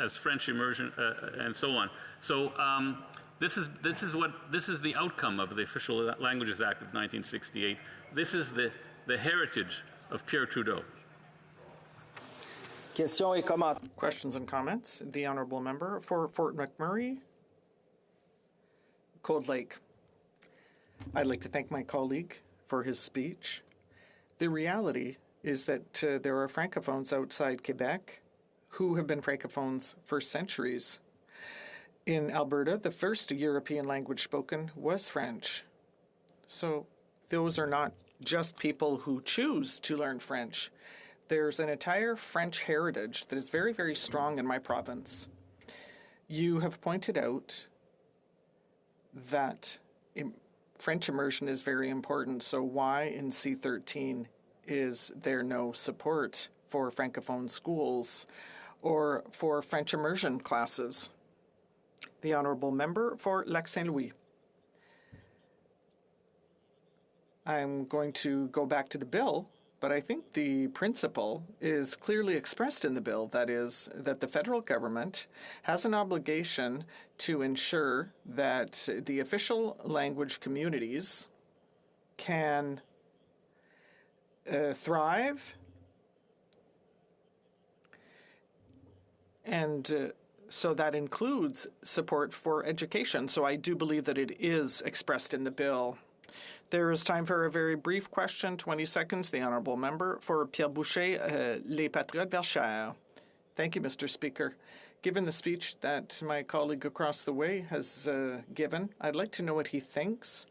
as French immersion and so on. So this is the outcome of the Official Languages Act of 1968. This is the heritage of Pierre Trudeau. Questions and comments? The Honourable Member for Fort McMurray, Cold Lake. I'd like to thank my colleague for his speech. The reality is that there are Francophones outside Quebec who have been Francophones for centuries. In Alberta, the first European language spoken was French. So those are not just people who choose to learn French. There's an entire French heritage that is very, very strong in my province. You have pointed out that French immersion is very important, so why in C13 is there no support for Francophone schools or for French immersion classes? The Honourable Member for Lac Saint-Louis. I'm going to go back to the bill, but I think the principle is clearly expressed in the bill. That is, that the federal government has an obligation to ensure that the official language communities can thrive and so that includes support for education. So I do believe that it is expressed in the bill. There is time for a very brief question, 20 seconds. The Honourable Member for Pierre Boucher, Les Patriotes Verchères. Thank you, Mr. Speaker. Given the speech that my colleague across the way has given, I'd like to know what he thinks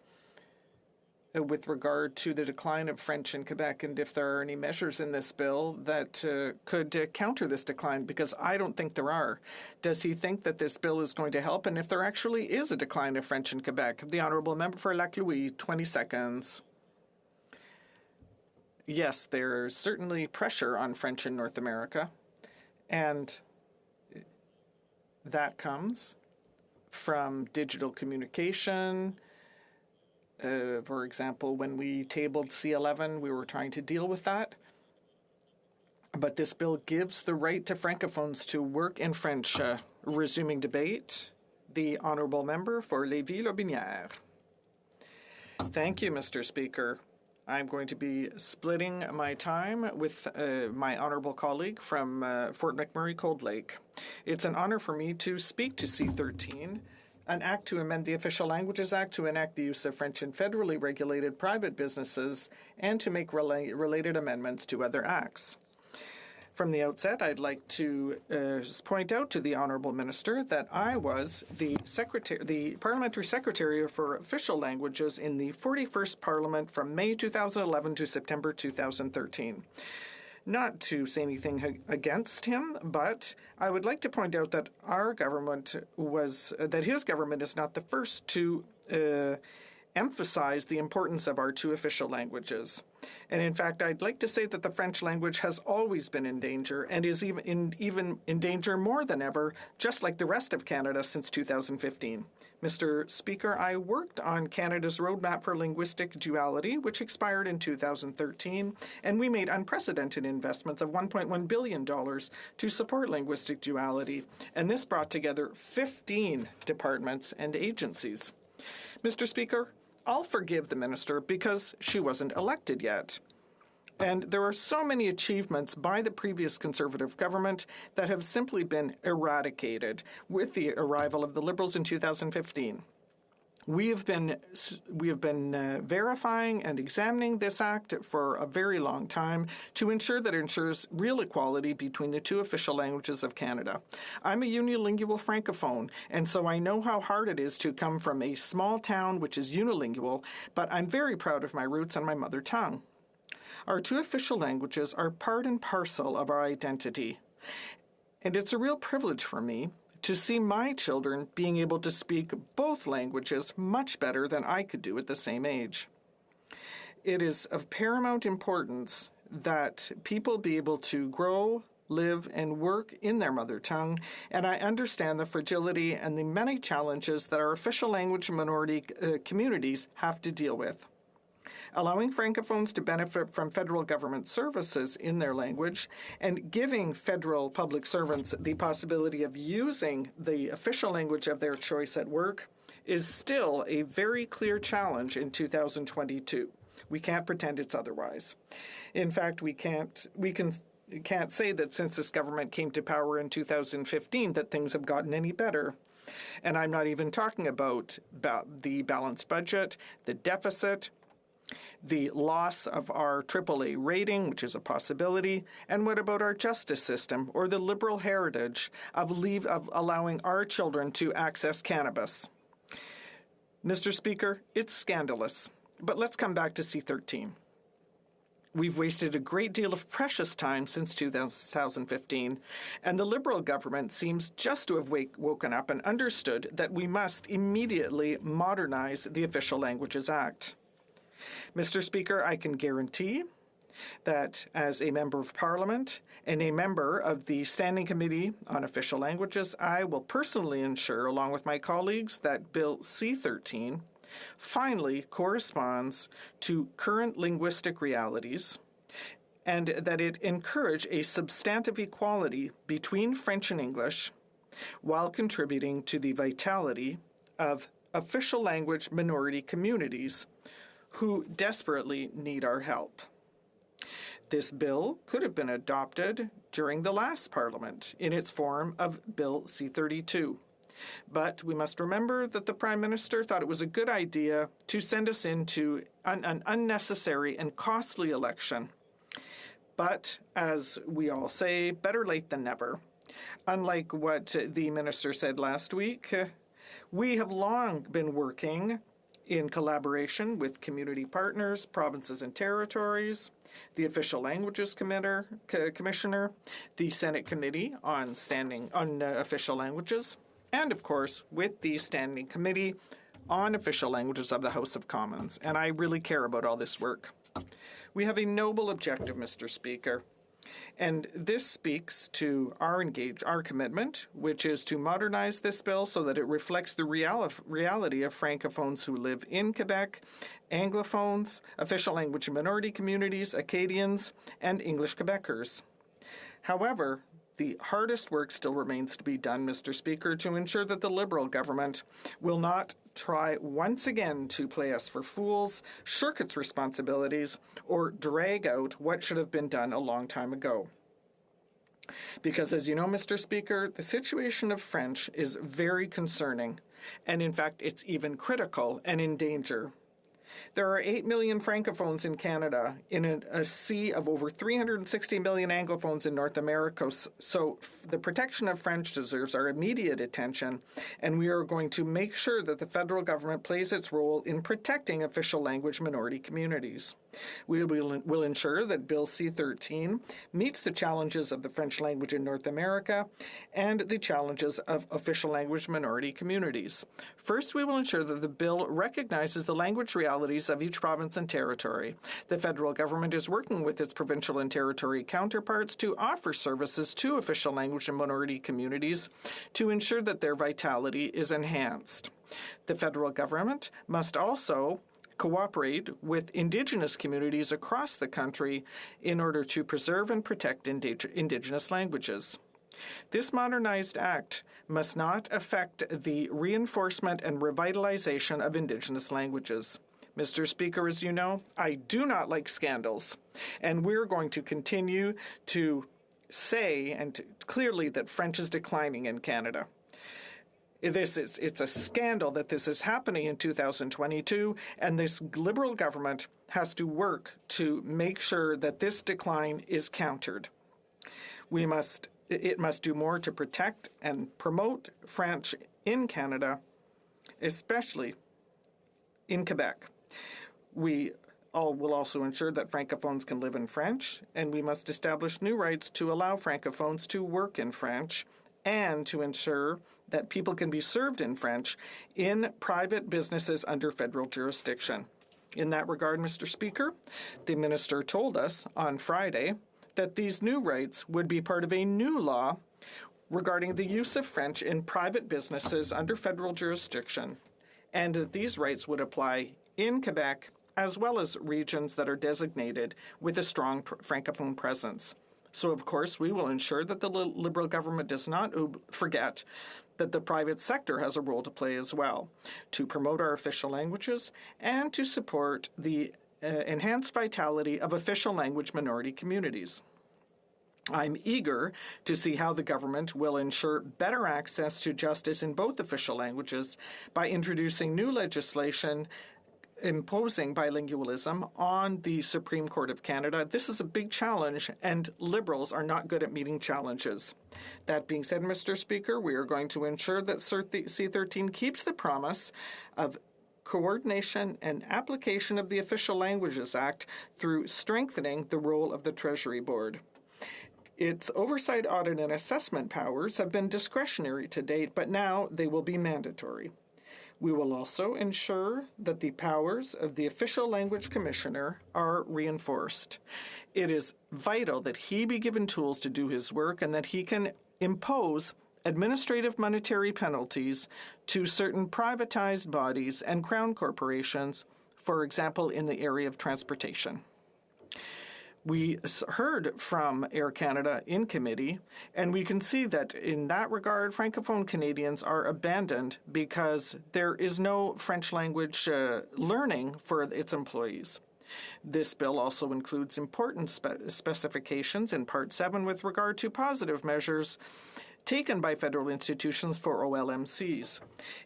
with regard to the decline of French in Quebec and if there are any measures in this bill that could counter this decline, because I don't think there are. Does he think that this bill is going to help, and if there actually is a decline of French in Quebec? The Honourable Member for Lac Louis, 20 seconds. Yes, there's certainly pressure on French in North America, and that comes from digital communication. For example, when we tabled C11, we were trying to deal with that. But this bill gives the right to Francophones to work in French. Resuming debate, the Honourable Member for Lévis-Lobinière. Thank you, Mr. Speaker. I'm going to be splitting my time with my honourable colleague from Fort McMurray Cold Lake. It's an honour for me to speak to C13, an act to amend the Official Languages Act to enact the use of French in federally regulated private businesses and to make related amendments to other acts. From the outset, I'd like to point out to the Honourable Minister that I was the Parliamentary Secretary for Official Languages in the 41st Parliament from May 2011 to September 2013. Not to say anything against him, but I would like to point out that his government is not the first to emphasize the importance of our two official languages. And in fact, I'd like to say that the French language has always been in danger and is even in danger more than ever, just like the rest of Canada since 2015. Mr. Speaker, I worked on Canada's Roadmap for Linguistic Duality, which expired in 2013, and we made unprecedented investments of $1.1 billion to support linguistic duality, and this brought together 15 departments and agencies. Mr. Speaker, I'll forgive the minister because she wasn't elected yet. And there are so many achievements by the previous Conservative government that have simply been eradicated with the arrival of the Liberals in 2015. We have been verifying and examining this act for a very long time to ensure that it ensures real equality between the two official languages of Canada. I'm a unilingual Francophone, and so I know how hard it is to come from a small town which is unilingual, but I'm very proud of my roots and my mother tongue. Our two official languages are part and parcel of our identity, and it's a real privilege for me to see my children being able to speak both languages much better than I could do at the same age. It is of paramount importance that people be able to grow, live, and work in their mother tongue, and I understand the fragility and the many challenges that our official language minority communities have to deal with. Allowing Francophones to benefit from federal government services in their language and giving federal public servants the possibility of using the official language of their choice at work is still a very clear challenge in 2022. We can't pretend it's otherwise. In fact, we can't say that since this government came to power in 2015 that things have gotten any better. And I'm not even talking about the balanced budget, the deficit, the loss of our AAA rating, which is a possibility, and what about our justice system or the liberal heritage of allowing our children to access cannabis? Mr. Speaker, it's scandalous, but let's come back to C13. We've wasted a great deal of precious time since 2015, and the Liberal government seems just to have woken up and understood that we must immediately modernize the Official Languages Act. Mr. Speaker, I can guarantee that as a Member of Parliament and a member of the Standing Committee on Official Languages, I will personally ensure, along with my colleagues, that Bill C-13 finally corresponds to current linguistic realities and that it encourage a substantive equality between French and English while contributing to the vitality of official language minority communities who desperately need our help. This bill could have been adopted during the last Parliament in its form of Bill C-32. But we must remember that the Prime Minister thought it was a good idea to send us into an unnecessary and costly election. But, as we all say, better late than never. Unlike what the Minister said last week, we have long been working in collaboration with community partners, provinces and territories, the Official Languages Commissioner, the Senate Committee on Official Languages, and, of course, with the Standing Committee on Official Languages of the House of Commons. And I really care about all this work. We have a noble objective, Mr. Speaker, and this speaks to our commitment, which is to modernize this bill so that it reflects the reality of Francophones who live in Quebec, Anglophones, official language minority communities, Acadians, and English Quebecers. However, the hardest work still remains to be done, Mr. Speaker, to ensure that the Liberal government will not try once again to play us for fools, shirk its responsibilities, or drag out what should have been done a long time ago. Because, as you know, Mr. Speaker, the situation of French is very concerning, and in fact, it's even critical and in danger. There are 8 million Francophones in Canada in a sea of over 360 million Anglophones in North America, so the protection of French deserves our immediate attention, and we are going to make sure that the federal government plays its role in protecting official language minority communities. We will ensure that Bill C-13 meets the challenges of the French language in North America and the challenges of official language minority communities. First, we will ensure that the bill recognizes the language realities of each province and territory. The federal government is working with its provincial and territory counterparts to offer services to official language and minority communities to ensure that their vitality is enhanced. The federal government must also cooperate with Indigenous communities across the country in order to preserve and protect Indigenous languages. This modernized act must not affect the reinforcement and revitalization of Indigenous languages. Mr. Speaker, as you know, I do not like scandals, and we're going to continue to say and clearly that French is declining in Canada. It's a scandal that this is happening in 2022, and this Liberal government has to work to make sure that this decline is countered. It must do more to protect and promote French in Canada, especially in Quebec. We will also ensure that Francophones can live in French, and we must establish new rights to allow Francophones to work in French and to ensure that people can be served in French in private businesses under federal jurisdiction. In that regard, Mr. Speaker, the minister told us on Friday that these new rights would be part of a new law regarding the use of French in private businesses under federal jurisdiction, and that these rights would apply in Quebec as well as regions that are designated with a strong Francophone presence. So, of course, we will ensure that the Liberal government does not forget that the private sector has a role to play as well, to promote our official languages and to support the enhanced vitality of official language minority communities. I'm eager to see how the government will ensure better access to justice in both official languages by introducing new legislation imposing bilingualism on the Supreme Court of Canada. This is a big challenge, and Liberals are not good at meeting challenges. That being said, Mr. Speaker, we are going to ensure that C-13 keeps the promise of coordination and application of the Official Languages Act through strengthening the role of the Treasury Board. Its oversight, audit, and assessment powers have been discretionary to date, but now they will be mandatory. We will also ensure that the powers of the Official Language Commissioner are reinforced. It is vital that he be given tools to do his work and that he can impose administrative monetary penalties to certain privatized bodies and crown corporations, for example, in the area of transportation. We heard from Air Canada in committee, and we can see that in that regard, Francophone Canadians are abandoned because there is no French language learning for its employees. This bill also includes important specifications in Part 7 with regard to positive measures taken by federal institutions for OLMCs.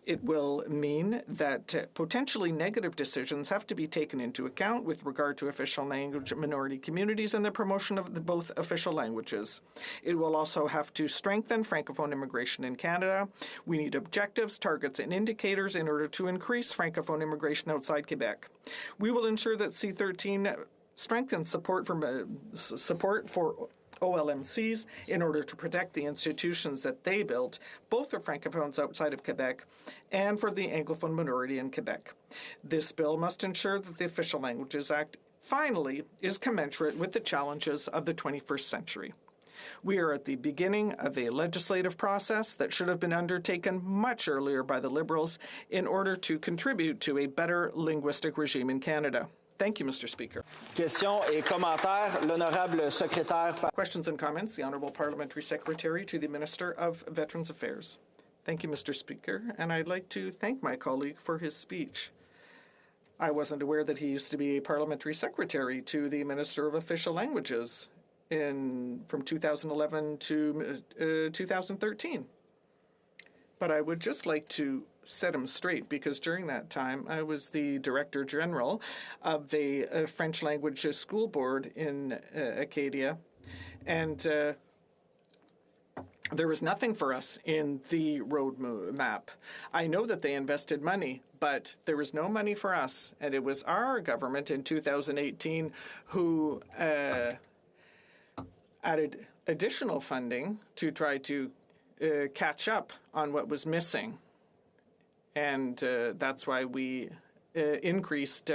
It will mean that potentially negative decisions have to be taken into account with regard to official language minority communities and the promotion of both official languages. It will also have to strengthen Francophone immigration in Canada. We need objectives, targets, and indicators in order to increase Francophone immigration outside Quebec. We will ensure that C-13 strengthens support for OLMCs in order to protect the institutions that they built, both for Francophones outside of Quebec and for the Anglophone minority in Quebec. This bill must ensure that the Official Languages Act finally is commensurate with the challenges of the 21st century. We are at the beginning of a legislative process that should have been undertaken much earlier by the Liberals in order to contribute to a better linguistic regime in Canada. Thank you, Mr. Speaker. Questions et commentaires. L'honorable secrétaire. Questions and comments. The Honourable Parliamentary Secretary to the Minister of Veterans Affairs. Thank you, Mr. Speaker, and I'd like to thank my colleague for his speech. I wasn't aware that he used to be a Parliamentary Secretary to the Minister of Official Languages from 2011 to 2013. But I would just like to set him straight, because during that time I was the Director General of a French language school board in Acadia, and there was nothing for us in the road map. I know that they invested money, but there was no money for us, and it was our government in 2018 who added additional funding to try to catch up on what was missing. And that's why we increased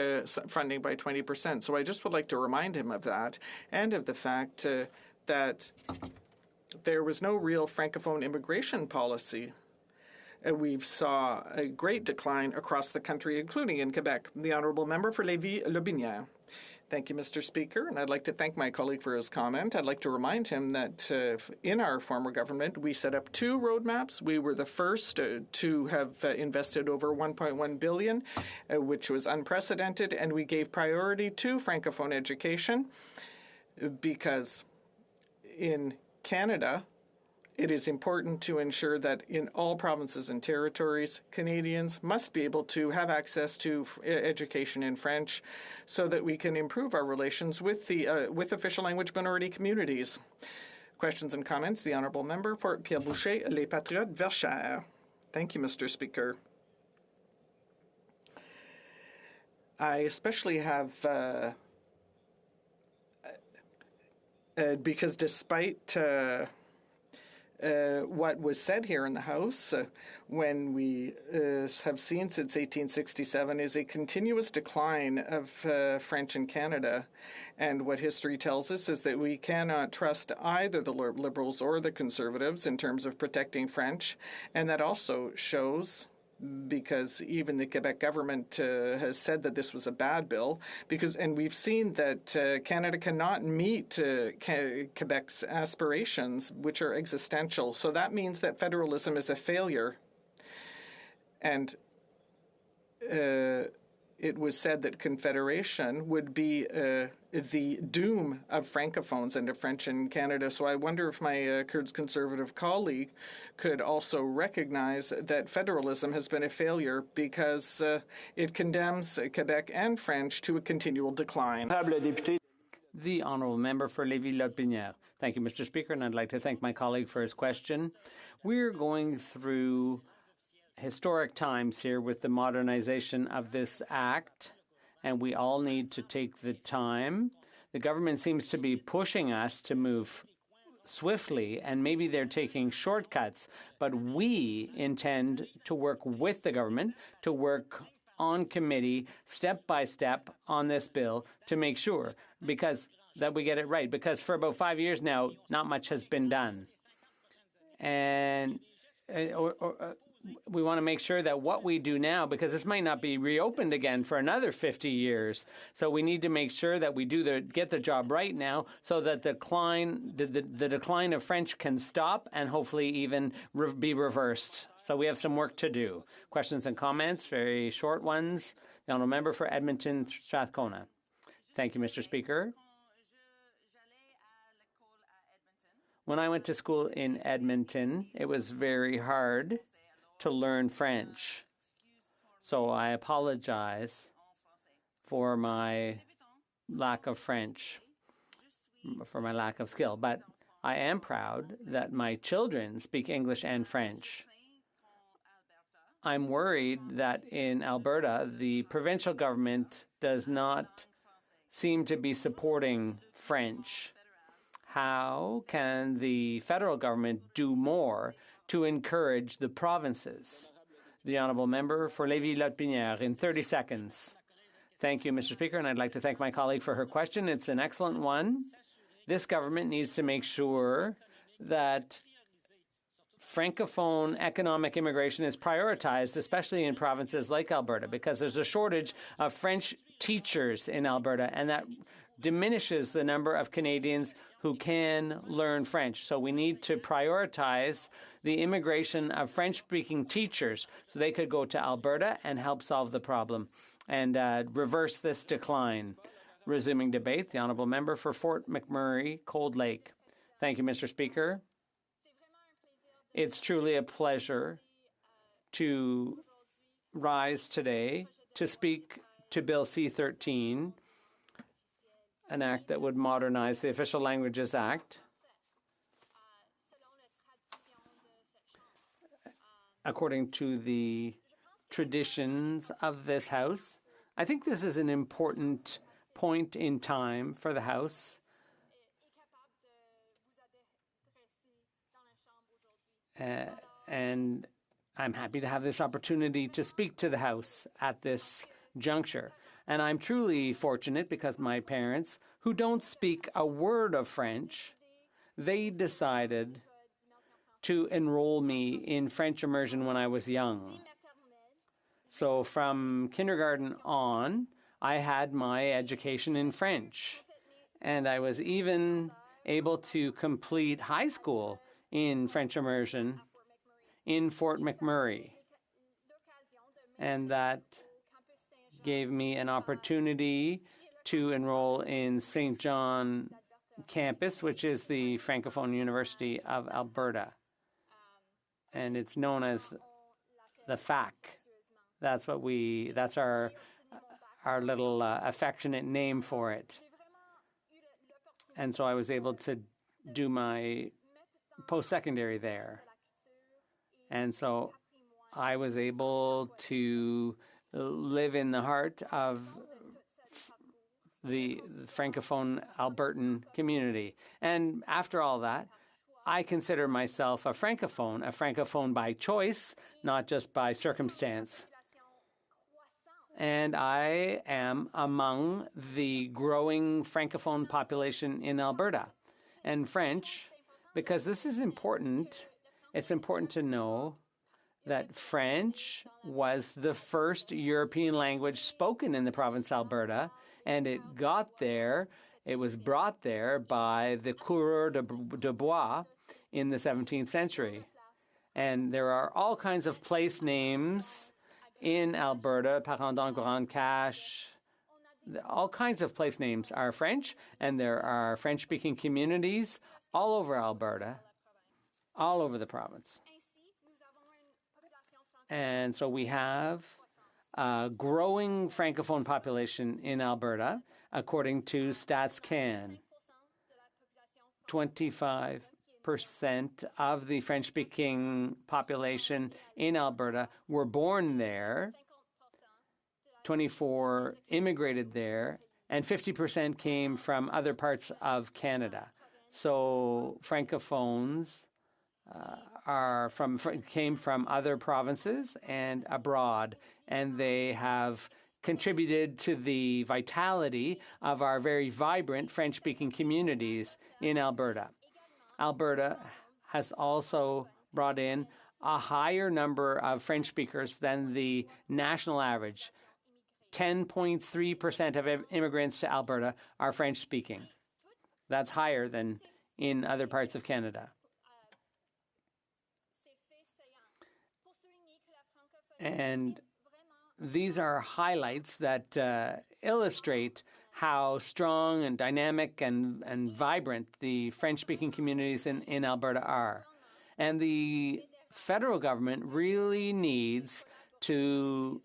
funding by 20%. So I just would like to remind him of that and of the fact that there was no real Francophone immigration policy. We saw a great decline across the country, including in Quebec. The Honourable Member for Lévis-Lobinière. Thank you, Mr. Speaker, and I'd like to thank my colleague for his comment. I'd like to remind him that in our former government, we set up 2 roadmaps. We were the first to have invested over $1.1 billion, which was unprecedented, and we gave priority to Francophone education because in Canada, it is important to ensure that in all provinces and territories, Canadians must be able to have access to education in French so that we can improve our relations with with official language minority communities. Questions and comments? The Honourable Member for Pierre Boucher, Les Patriotes, Verchères. Thank you, Mr. Speaker. I especially have, because despite what was said here in the House when we have seen since 1867 is a continuous decline of French in Canada. And what history tells us is that we cannot trust either the Liberals or the Conservatives in terms of protecting French. And that also shows, because even the Quebec government has said that this was a bad bill, and we've seen that Canada cannot meet Quebec's aspirations, which are existential. So that means that federalism is a failure. And it was said that Confederation would be the doom of Francophones and of French in Canada. So I wonder if my Conservative colleague could also recognize that federalism has been a failure because it condemns Quebec and French to a continual decline. The Honourable Member for Lévis-Lotbinière. Thank you, Mr. Speaker, and I'd like to thank my colleague for his question. We're going through historic times here with the modernization of this act, and we all need to take the time. The government seems to be pushing us to move swiftly, and maybe they're taking shortcuts, but we intend to work with the government, to work on committee, step by step on this bill to make sure that we get it right. Because for about 5 years now, not much has been done. And we want to make sure that what we do now, because this might not be reopened again for another 50 years, so we need to make sure that we get the job right now, so that the decline of French can stop and hopefully even be reversed. So we have some work to do. Questions and comments, very short ones. The honourable member for Edmonton Strathcona. Thank you, Mr. Speaker. When I went to school in Edmonton, it was very hard to learn French. So I apologize for my lack of French, for my lack of skill. But I am proud that my children speak English and French. I'm worried that in Alberta, the provincial government does not seem to be supporting French. How can the federal government do more to encourage the provinces? The honourable member for Lévis-Lotbinière in 30 seconds. Thank you, Mr. Speaker, and I'd like to thank my colleague for her question. It's an excellent one. This government needs to make sure that Francophone economic immigration is prioritized, especially in provinces like Alberta, because there's a shortage of French teachers in Alberta, and that diminishes the number of Canadians who can learn French. So we need to prioritize the immigration of French-speaking teachers so they could go to Alberta and help solve the problem and reverse this decline. Resuming debate, the honourable member for Fort McMurray, Cold Lake. Thank you, Mr. Speaker. It's truly a pleasure to rise today to speak to Bill C-13, an act that would modernize the Official Languages Act. According to the traditions of this House, I think this is an important point in time for the House. And I'm happy to have this opportunity to speak to the House at this juncture. And I'm truly fortunate because my parents, who don't speak a word of French, they decided to enroll me in French immersion when I was young. So from kindergarten on, I had my education in French. And I was even able to complete high school in French immersion in Fort McMurray. And that gave me an opportunity to enroll in St. John campus, which is the Francophone University of Alberta. And it's known as the FAC. That's our little affectionate name for it. And so I was able to do my post-secondary there. And so I was able to live in the heart of the Francophone Albertan community. And after all that, I consider myself a Francophone by choice, not just by circumstance. And I am among the growing Francophone population in Alberta. And French, because this is important, it's important to know that French was the first European language spoken in the province of Alberta, and it was brought there by the coureurs de bois in the 17th century. And there are all kinds of place names in Alberta, Parendon, Grande Cache, all kinds of place names are French, and there are French-speaking communities all over Alberta, all over the province. And so we have a growing Francophone population in Alberta, according to StatsCan. 25 of the French-speaking population in Alberta were born there, 24 immigrated there, and 50% came from other parts of Canada. So Francophones came from other provinces and abroad, and they have contributed to the vitality of our very vibrant French-speaking communities in Alberta. Alberta has also brought in a higher number of French speakers than the national average. 10.3% of immigrants to Alberta are French speaking. That's higher than in other parts of Canada. And these are highlights that illustrate how strong and dynamic and vibrant the French-speaking communities in Alberta are. And the federal government really needs to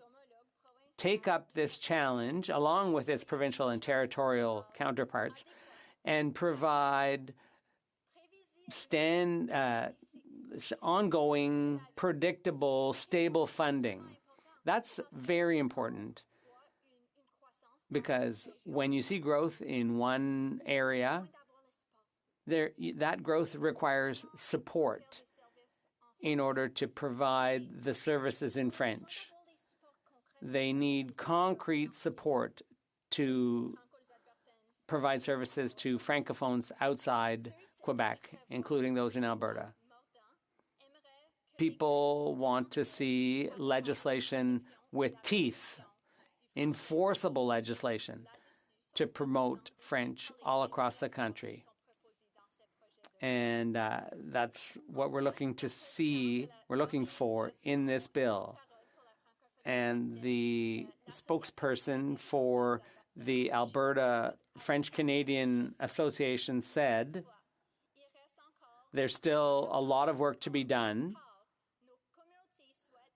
take up this challenge along with its provincial and territorial counterparts and provide ongoing, predictable, stable funding. That's very important because when you see growth in one area, that growth requires support in order to provide the services in French. They need concrete support to provide services to Francophones outside Quebec, including those in Alberta. People want to see legislation with teeth, enforceable legislation to promote French all across the country. And that's what we're looking for in this bill. And the spokesperson for the Alberta French-Canadian Association said there's still a lot of work to be done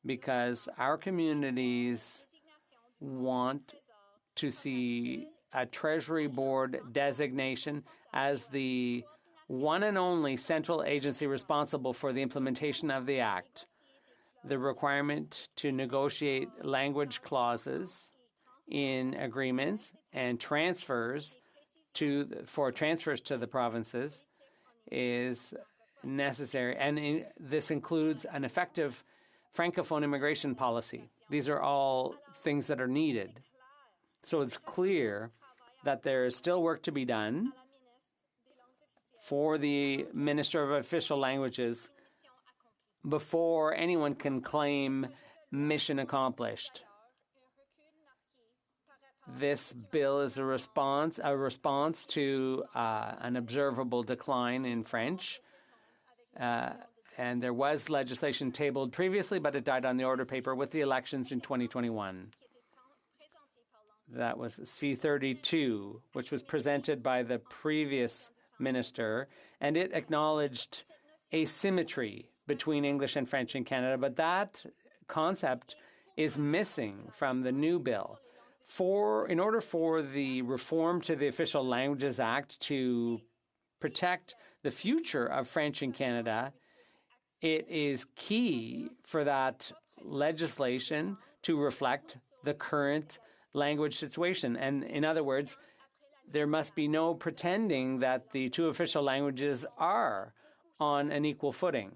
because our communities want to see a Treasury Board designation as the one and only central agency responsible for the implementation of the Act. The requirement to negotiate language clauses in agreements and transfers to the provinces is necessary, and this includes an effective Francophone immigration policy. These are all things that are needed. So it's clear that there is still work to be done for the Minister of Official Languages before anyone can claim mission accomplished. This bill is a response to an observable decline in French. And there was legislation tabled previously, but it died on the order paper with the elections in 2021. That was C-32, which was presented by the previous minister, and it acknowledged asymmetry between English and French in Canada, but that concept is missing from the new bill. In order for the reform to the Official Languages Act to protect the future of French in Canada, it is key for that legislation to reflect the current language situation. And in other words, there must be no pretending that the two official languages are on an equal footing.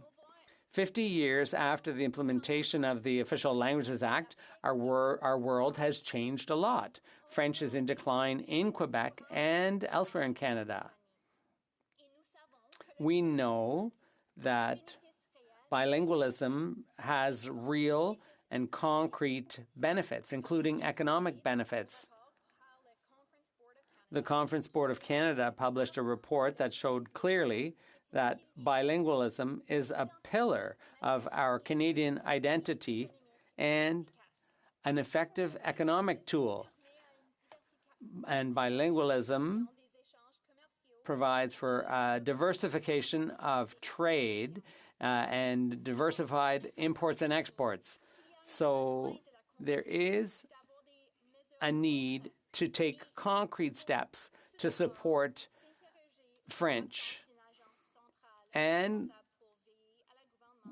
50 years after the implementation of the Official Languages Act, our world has changed a lot. French is in decline in Quebec and elsewhere in Canada. We know that bilingualism has real and concrete benefits, including economic benefits. The Conference Board of Canada published a report that showed clearly that bilingualism is a pillar of our Canadian identity and an effective economic tool. And bilingualism provides for diversification of trade and diversified imports and exports. So there is a need to take concrete steps to support French. And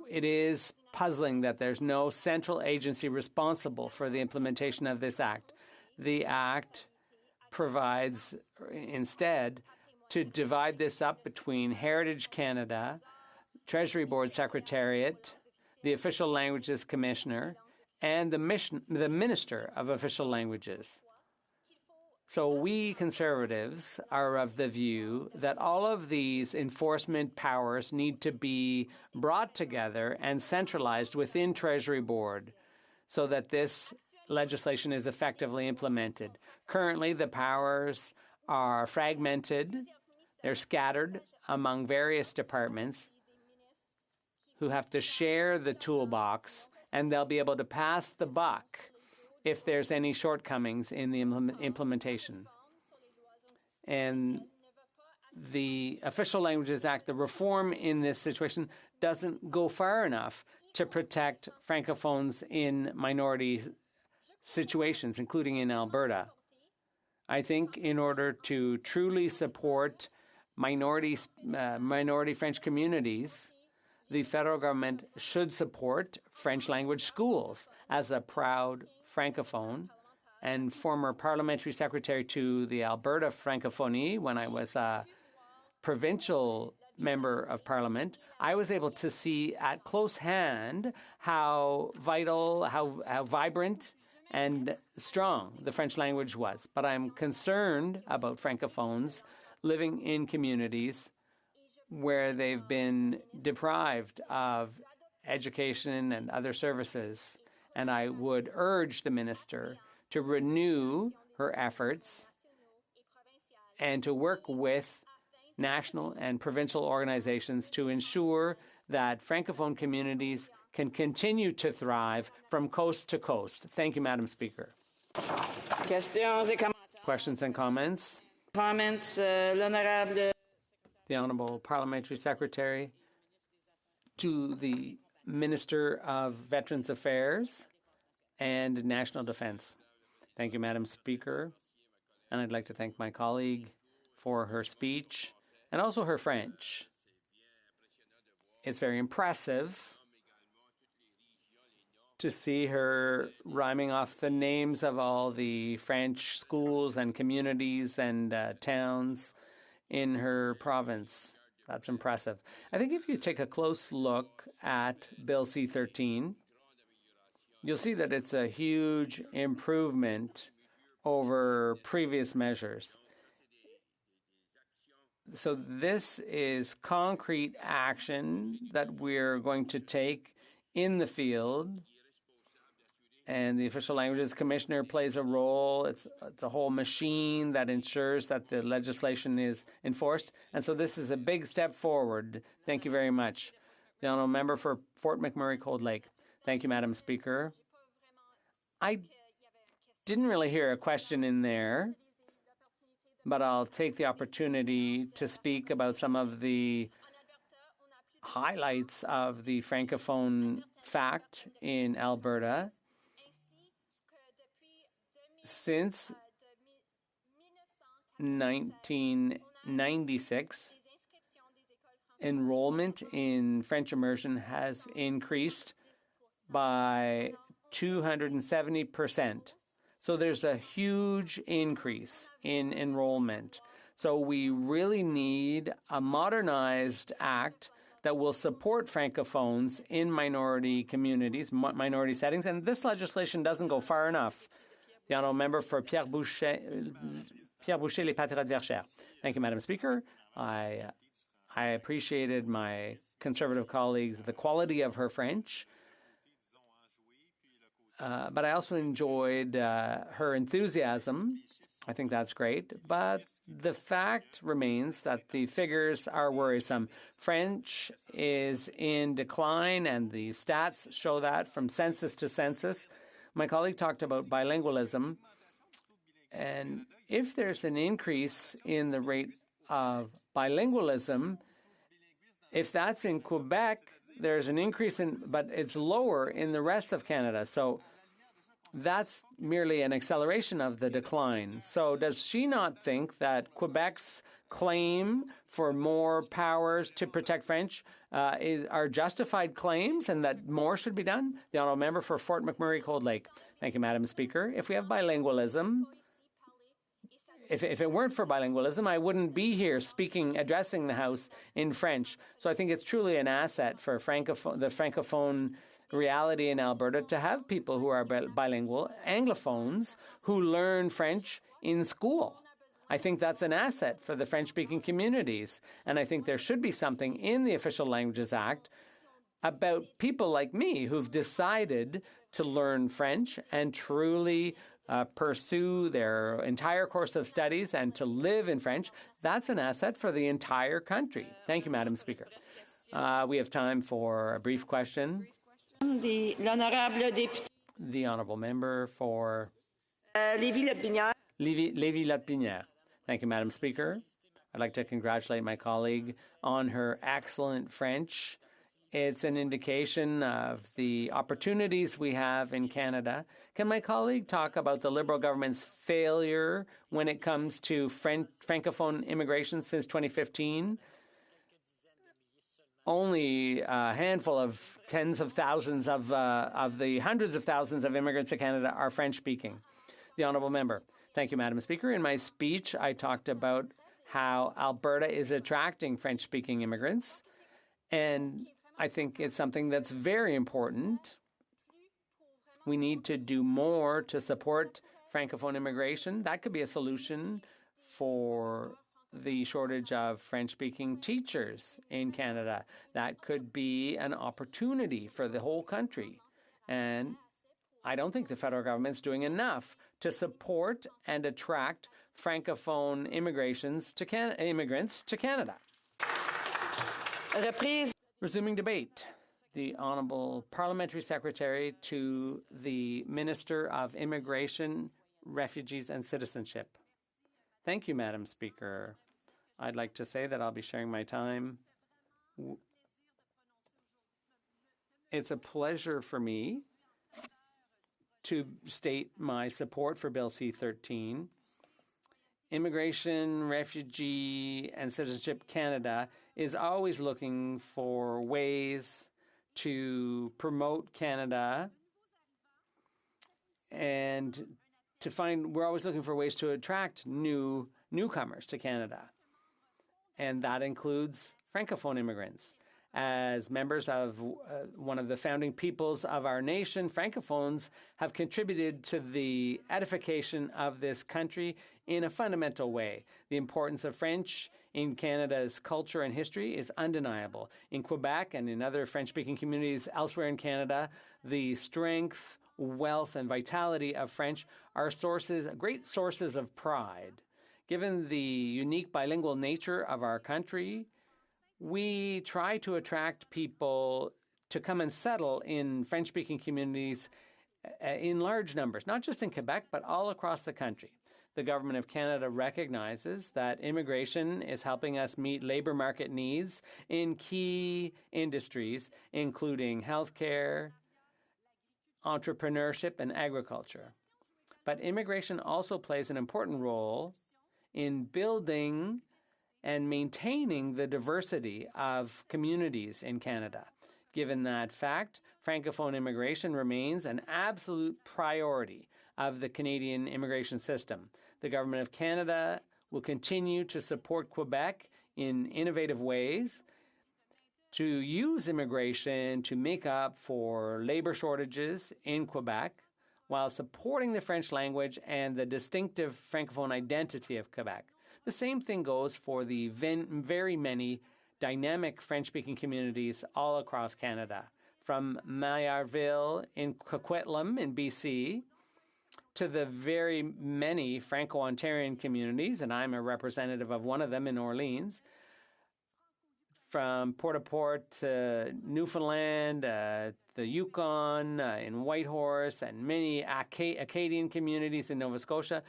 it is puzzling that there's no central agency responsible for the implementation of this act. The act provides instead to divide this up between Heritage Canada, Treasury Board Secretariat, the Official Languages Commissioner, and the Minister of Official Languages. So we Conservatives are of the view that all of these enforcement powers need to be brought together and centralized within Treasury Board so that this legislation is effectively implemented. Currently, the powers are fragmented. They're scattered among various departments who have to share the toolbox, and they'll be able to pass the buck if there's any shortcomings in the implementation. And the Official Languages Act, the reform in this situation, doesn't go far enough to protect Francophones in minority situations, including in Alberta. I think in order to truly support minority French communities, the federal government should support French language schools. As a proud Francophone and former parliamentary secretary to the Alberta Francophonie when I was a provincial member of parliament, I was able to see at close hand how vital, how vibrant and strong the French language was. But I'm concerned about Francophones living in communities where they've been deprived of education and other services. And I would urge the minister to renew her efforts and to work with national and provincial organizations to ensure that Francophone communities can continue to thrive from coast to coast. Thank you, Madam Speaker. Questions and comments? L'honorable. The Honourable Parliamentary Secretary to the Minister of Veterans Affairs and National Defence. Thank you, Madam Speaker. And I'd like to thank my colleague for her speech and also her French. It's very impressive to see her rhyming off the names of all the French schools and communities and towns in her province. That's impressive. I think if you take a close look at Bill C-13, you'll see that it's a huge improvement over previous measures. So this is concrete action that we're going to take in the field, and the Official Languages Commissioner plays a role. It's a whole machine that ensures that the legislation is enforced. And so this is a big step forward. Thank you very much. The Honourable Member for Fort McMurray Cold Lake. Thank you, Madam Speaker. I didn't really hear a question in there, but I'll take the opportunity to speak about some of the highlights of the Francophone fact in Alberta. Since 1996, enrollment in French immersion has increased by 270%. So there's a huge increase in enrollment. So we really need a modernized act that will support Francophones in minority communities, minority settings, and this legislation doesn't go far enough. The Honourable Member for Pierre Boucher, Les Patriotes Verchères. Thank you, Madam Speaker. I appreciated my Conservative colleagues, the quality of her French, but I also enjoyed her enthusiasm. I think that's great. But the fact remains that the figures are worrisome. French is in decline, and the stats show that from census to census. My colleague talked about bilingualism, and if there's an increase in the rate of bilingualism, if that's in Quebec, there's an increase in, but it's lower in the rest of Canada. So that's merely an acceleration of the decline. So does she not think that Quebec's claim for more powers to protect French are justified claims and that more should be done? The honourable member for Fort McMurray Cold Lake. Thank you, Madam Speaker. If we have bilingualism, if it weren't for bilingualism, I wouldn't be here addressing the House in French. So I think it's truly an asset for the Francophone reality in Alberta to have people who are bilingual, Anglophones, who learn French in school. I think that's an asset for the French-speaking communities. And I think there should be something in the Official Languages Act about people like me who've decided to learn French and truly pursue their entire course of studies and to live in French. That's an asset for the entire country. Thank you, Madam Speaker. We have time for a brief question. The honourable member for Lévis-Lotbinière. Thank you, Madam Speaker. I'd like to congratulate my colleague on her excellent French. It's an indication of the opportunities we have in Canada. Can my colleague talk about the Liberal government's failure when it comes to Francophone immigration since 2015? Only a handful of tens of thousands of the hundreds of thousands of immigrants to Canada are French-speaking. The honourable member. Thank you, Madam Speaker. In my speech, I talked about how Alberta is attracting French-speaking immigrants, and I think it's something that's very important. We need to do more to support Francophone immigration. That could be a solution for the shortage of French-speaking teachers in Canada. That could be an opportunity for the whole country. And I don't think the federal government's doing enough to support and attract Francophone immigrants to Canada. Resuming debate. The Honourable Parliamentary Secretary to the Minister of Immigration, Refugees and Citizenship. Thank you, Madam Speaker. I'd like to say that I'll be sharing my time. It's a pleasure for me to state my support for Bill C-13. Immigration, Refugee and Citizenship Canada is always looking for ways to promote Canada and we're always looking for ways to attract newcomers to Canada. And that includes Francophone immigrants. As members of one of the founding peoples of our nation, Francophones have contributed to the edification of this country in a fundamental way. The importance of French in Canada's culture and history is undeniable. In Quebec and in other French-speaking communities elsewhere in Canada, the strength, wealth, and vitality of French are great sources of pride. Given the unique bilingual nature of our country, we try to attract people to come and settle in French-speaking communities in large numbers, not just in Quebec, but all across the country. The Government of Canada recognizes that immigration is helping us meet labour market needs in key industries, including healthcare, entrepreneurship, and agriculture. But immigration also plays an important role in building and maintaining the diversity of communities in Canada. Given that fact, Francophone immigration remains an absolute priority of the Canadian immigration system. The Government of Canada will continue to support Quebec in innovative ways to use immigration to make up for labour shortages in Quebec while supporting the French language and the distinctive Francophone identity of Quebec. The same thing goes for the very many dynamic French-speaking communities all across Canada, from Maillardville in Coquitlam in BC to the very many Franco-Ontarian communities, and I'm a representative of one of them in Orleans, from Port-au-Port to Newfoundland, the Yukon, in Whitehorse, and many Acadian communities in Nova Scotia.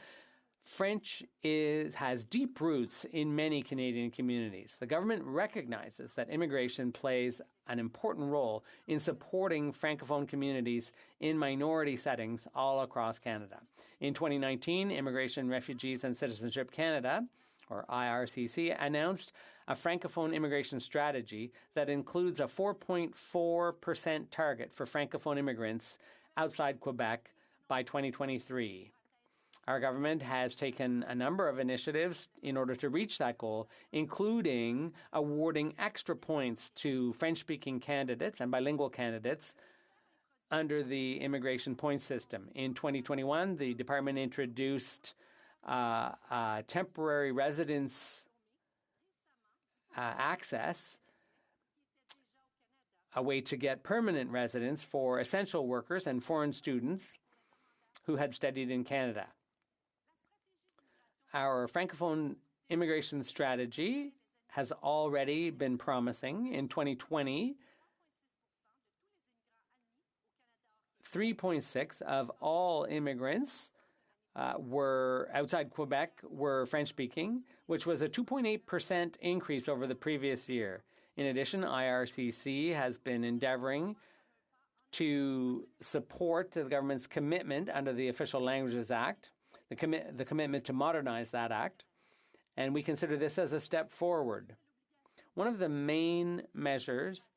French has deep roots in many Canadian communities. The government recognizes that immigration plays an important role in supporting Francophone communities in minority settings all across Canada. In 2019, Immigration, Refugees and Citizenship Canada, or IRCC, announced a Francophone immigration strategy that includes a 4.4% target for Francophone immigrants outside Quebec by 2023. Our government has taken a number of initiatives in order to reach that goal, including awarding extra points to French-speaking candidates and bilingual candidates under the immigration point system. In 2021, the department introduced temporary residence access, a way to get permanent residence for essential workers and foreign students who had studied in Canada. Our Francophone immigration strategy has already been promising. In 2020, 3.6% of all immigrants were outside Quebec were French-speaking, which was a 2.8% increase over the previous year. In addition, IRCC has been endeavoring to support the government's commitment under the Official Languages Act, the commitment to modernize that act, and we consider this as a step forward. One of the main measures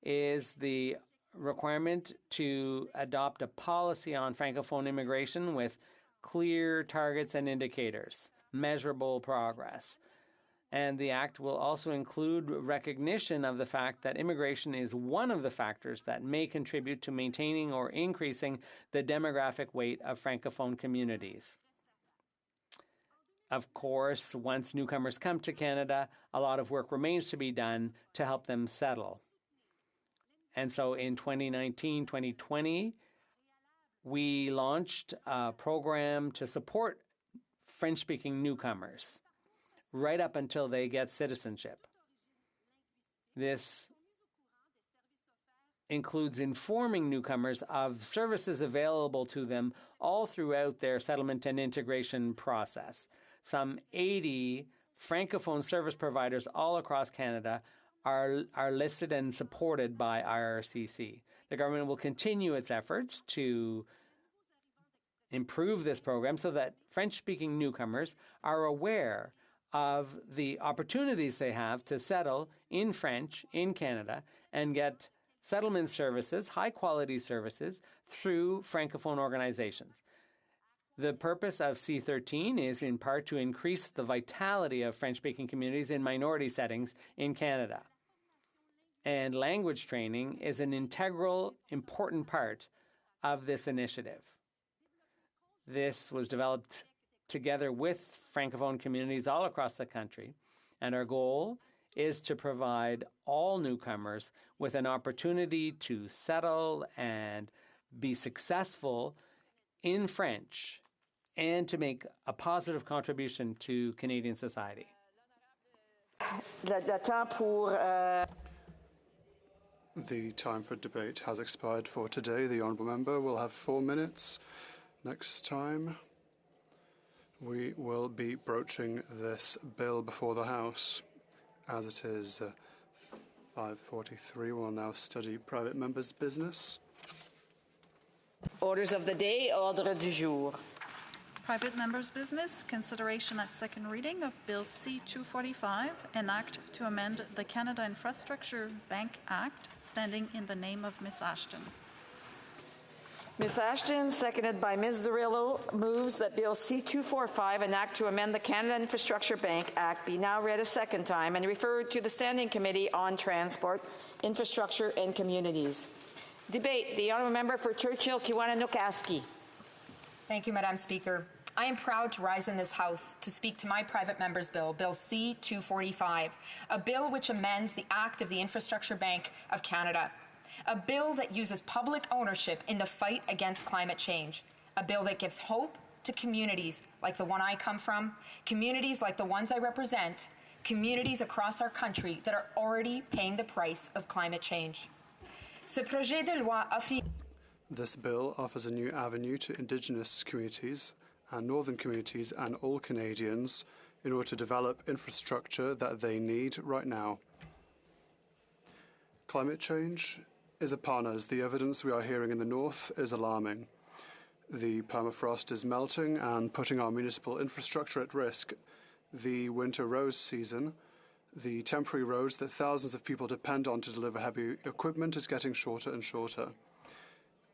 is the requirement to adopt a policy on Francophone immigration with clear targets and indicators, measurable progress. And the act will also include recognition of the fact that immigration is one of the factors that may contribute to maintaining or increasing the demographic weight of Francophone communities. Of course, once newcomers come to Canada, a lot of work remains to be done to help them settle. And so in 2019-2020, we launched a program to support French-speaking newcomers right up until they get citizenship. This includes informing newcomers of services available to them all throughout their settlement and integration process. Some 80 Francophone service providers all across Canada are listed and supported by IRCC. The government will continue its efforts to improve this program so that French-speaking newcomers are aware of the opportunities they have to settle in French in Canada and get settlement services, high-quality services, through Francophone organizations. The purpose of C13 is in part to increase the vitality of French-speaking communities in minority settings in Canada. And language training is an integral, important part of this initiative. This was developed together with Francophone communities all across the country, and our goal is to provide all newcomers with an opportunity to settle and be successful in French and to make a positive contribution to Canadian society. The time for debate has expired for today. The honourable member will have 4 minutes. Next time, we will be broaching this bill before the House. As it is 5:43, we'll now study private members' business. Orders of the day, ordre du jour. Private members' business, consideration at second reading of Bill C-245, an act to amend the Canada Infrastructure Bank Act, standing in the name of Ms. Ashton. Ms. Ashton, seconded by Ms. Zerillo, moves that Bill C-245, an act to amend the Canada Infrastructure Bank Act, be now read a second time and referred to the Standing Committee on Transport, Infrastructure and Communities. Debate. The honourable member for Churchill-Kiwanis-Nookasky. Thank you, Madam Speaker. I am proud to rise in this House to speak to my private member's bill, Bill C-245, a bill which amends the Act of the Infrastructure Bank of Canada, a bill that uses public ownership in the fight against climate change, a bill that gives hope to communities like the one I come from, communities like the ones I represent, communities across our country that are already paying the price of climate change. Ce projet de loi offre... This bill offers a new avenue to Indigenous communities and northern communities and all Canadians in order to develop infrastructure that they need right now. Climate change is upon us. The evidence we are hearing in the north is alarming. The permafrost is melting and putting our municipal infrastructure at risk. The winter roads season, the temporary roads that thousands of people depend on to deliver heavy equipment, is getting shorter and shorter.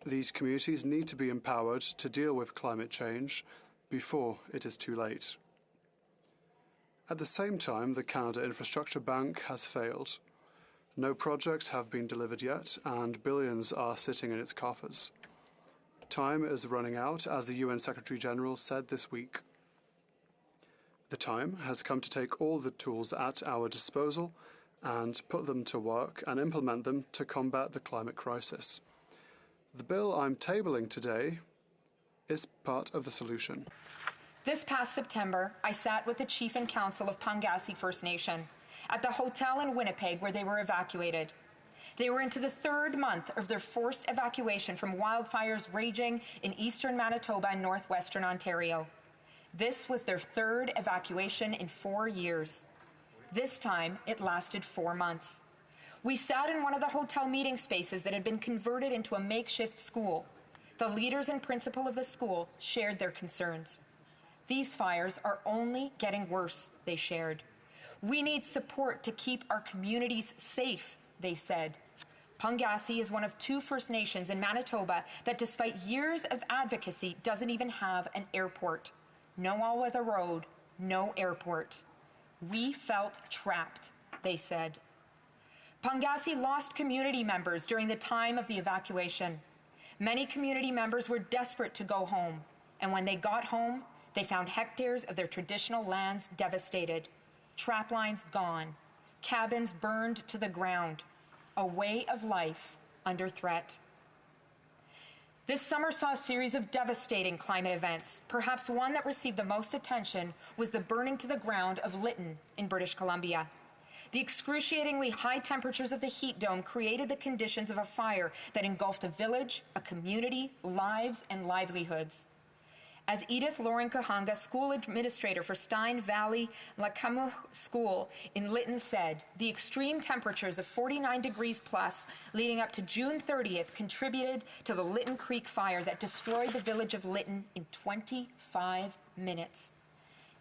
These communities need to be empowered to deal with climate change before it is too late. At the same time, the Canada Infrastructure Bank has failed. No projects have been delivered yet, and billions are sitting in its coffers. Time is running out, as the UN Secretary General said this week. The time has come to take all the tools at our disposal and put them to work and implement them to combat the climate crisis. The bill I'm tabling today is part of the solution. This past September, I sat with the Chief and Council of Pangasi First Nation at the hotel in Winnipeg where they were evacuated. They were into the third month of their forced evacuation from wildfires raging in eastern Manitoba and northwestern Ontario. This was their third evacuation in 4 years. This time, it lasted 4 months. We sat in one of the hotel meeting spaces that had been converted into a makeshift school. The leaders and principal of the school shared their concerns. These fires are only getting worse, they shared. We need support to keep our communities safe, they said. Pangasi is one of 2 First Nations in Manitoba that, despite years of advocacy, doesn't even have an airport. No all-weather road, no airport. We felt trapped, they said. Pangasi lost community members during the time of the evacuation. Many community members were desperate to go home, and when they got home, they found hectares of their traditional lands devastated, trap lines gone, cabins burned to the ground, a way of life under threat. This summer saw a series of devastating climate events. Perhaps one that received the most attention was the burning to the ground of Lytton in British Columbia. The excruciatingly high temperatures of the heat dome created the conditions of a fire that engulfed a village, a community, lives, and livelihoods. As Edith Loring Kahanga, school administrator for Stein Valley Lakamu School in Lytton said, the extreme temperatures of 49 degrees plus leading up to June 30th contributed to the Lytton Creek fire that destroyed the village of Lytton in 25 minutes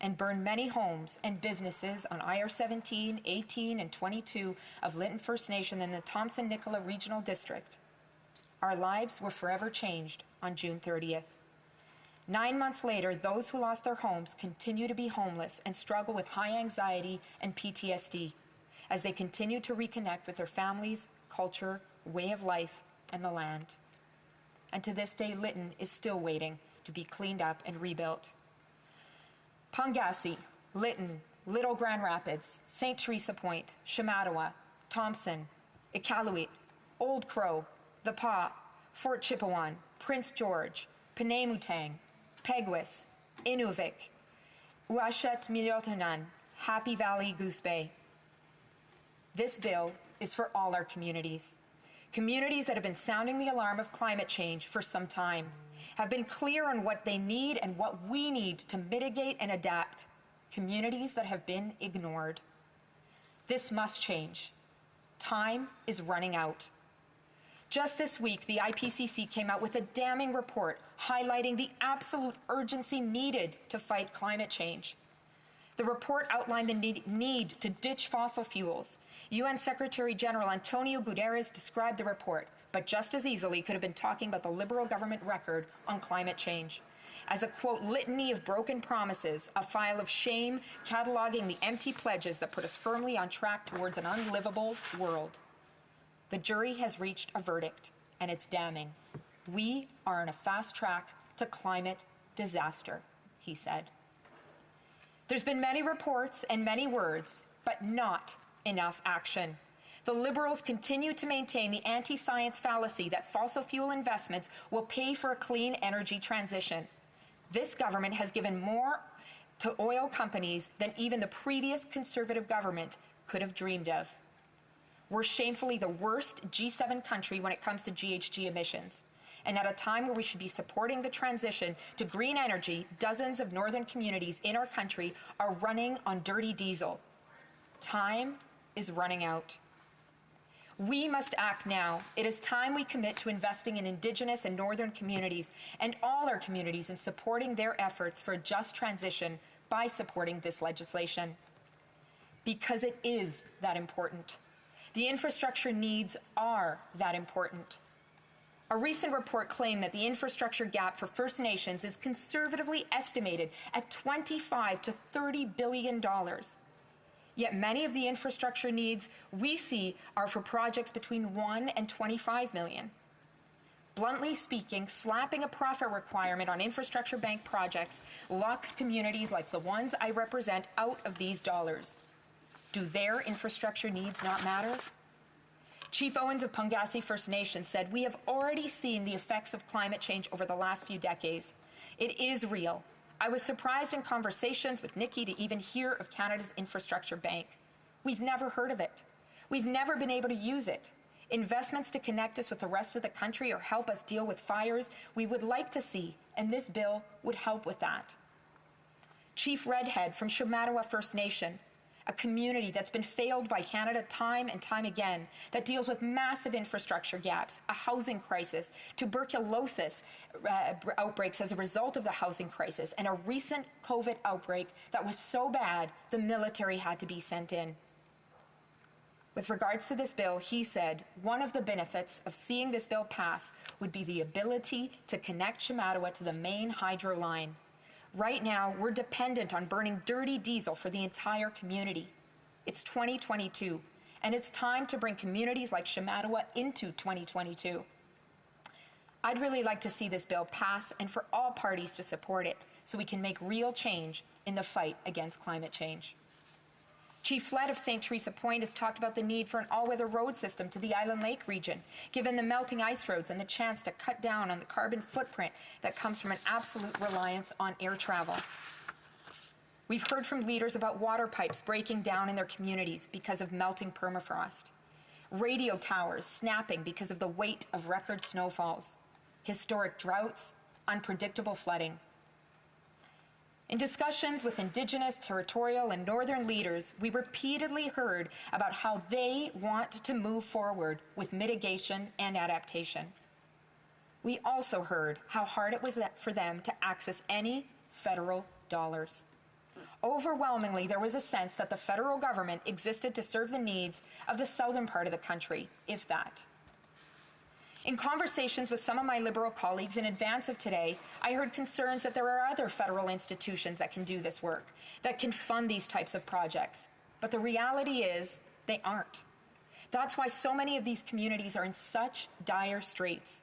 and burned many homes and businesses on IR-17, 18, and 22 of Lytton First Nation in the Thompson-Nicola Regional District. Our lives were forever changed on June 30th. 9 months later, those who lost their homes continue to be homeless and struggle with high anxiety and PTSD as they continue to reconnect with their families, culture, way of life, and the land. And to this day, Lytton is still waiting to be cleaned up and rebuilt. Pangasi, Lytton, Little Grand Rapids, St. Teresa Point, Shamattawa, Thompson, Iqaluit, Old Crow, The Pas, Fort Chipewyan, Prince George, Penamutang, Peguis, Inuvik, Uashat Milyotanan, Happy Valley, Goose Bay. This bill is for all our communities. Communities that have been sounding the alarm of climate change for some time, have been clear on what they need and what we need to mitigate and adapt. Communities that have been ignored. This must change. Time is running out. Just this week, the IPCC came out with a damning report highlighting the absolute urgency needed to fight climate change. The report outlined the need to ditch fossil fuels. UN Secretary General Antonio Guterres described the report, but just as easily could have been talking about the Liberal government record on climate change as a, quote, litany of broken promises, a file of shame cataloging the empty pledges that put us firmly on track towards an unlivable world. The jury has reached a verdict, and it's damning. We are on a fast track to climate disaster, he said. There's been many reports and many words, but not enough action. The Liberals continue to maintain the anti-science fallacy that fossil fuel investments will pay for a clean energy transition. This government has given more to oil companies than even the previous Conservative government could have dreamed of. We're shamefully the worst G7 country when it comes to GHG emissions. And at a time where we should be supporting the transition to green energy, dozens of northern communities in our country are running on dirty diesel. Time is running out. We must act now. It is time we commit to investing in Indigenous and northern communities and all our communities in supporting their efforts for a just transition by supporting this legislation. Because it is that important. The infrastructure needs are that important. A recent report claimed that the infrastructure gap for First Nations is conservatively estimated at $25 to $30 billion. Yet many of the infrastructure needs we see are for projects between $1 and $25 million. Bluntly speaking, slapping a profit requirement on infrastructure bank projects locks communities like the ones I represent out of these dollars. Do their infrastructure needs not matter? Chief Owens of Pungassi First Nation said, "We have already seen the effects of climate change over the last few decades. It is real. I was surprised in conversations with Nikki to even hear of Canada's infrastructure bank. We've never heard of it. We've never been able to use it. Investments to connect us with the rest of the country or help us deal with fires we would like to see, and this bill would help with that." Chief Redhead from Shamattawa First Nation, a community that's been failed by Canada time and time again, that deals with massive infrastructure gaps, a housing crisis, tuberculosis outbreaks as a result of the housing crisis, and a recent COVID outbreak that was so bad the military had to be sent in. With regards to this bill, he said, one of the benefits of seeing this bill pass would be the ability to connect Shamattawa to the main hydro line. Right now, we're dependent on burning dirty diesel for the entire community. It's 2022, and it's time to bring communities like Shamattawa into 2022. I'd really like to see this bill pass and for all parties to support it so we can make real change in the fight against climate change. Chief Flett of St. Teresa Point has talked about the need for an all-weather road system to the Island Lake region, given the melting ice roads and the chance to cut down on the carbon footprint that comes from an absolute reliance on air travel. We've heard from leaders about water pipes breaking down in their communities because of melting permafrost, radio towers snapping because of the weight of record snowfalls, historic droughts, unpredictable flooding. In discussions with Indigenous, territorial, and northern leaders, we repeatedly heard about how they want to move forward with mitigation and adaptation. We also heard how hard it was for them to access any federal dollars. Overwhelmingly, there was a sense that the federal government existed to serve the needs of the southern part of the country, if that. In conversations with some of my Liberal colleagues in advance of today, I heard concerns that there are other federal institutions that can do this work, that can fund these types of projects. But the reality is, they aren't. That's why so many of these communities are in such dire straits.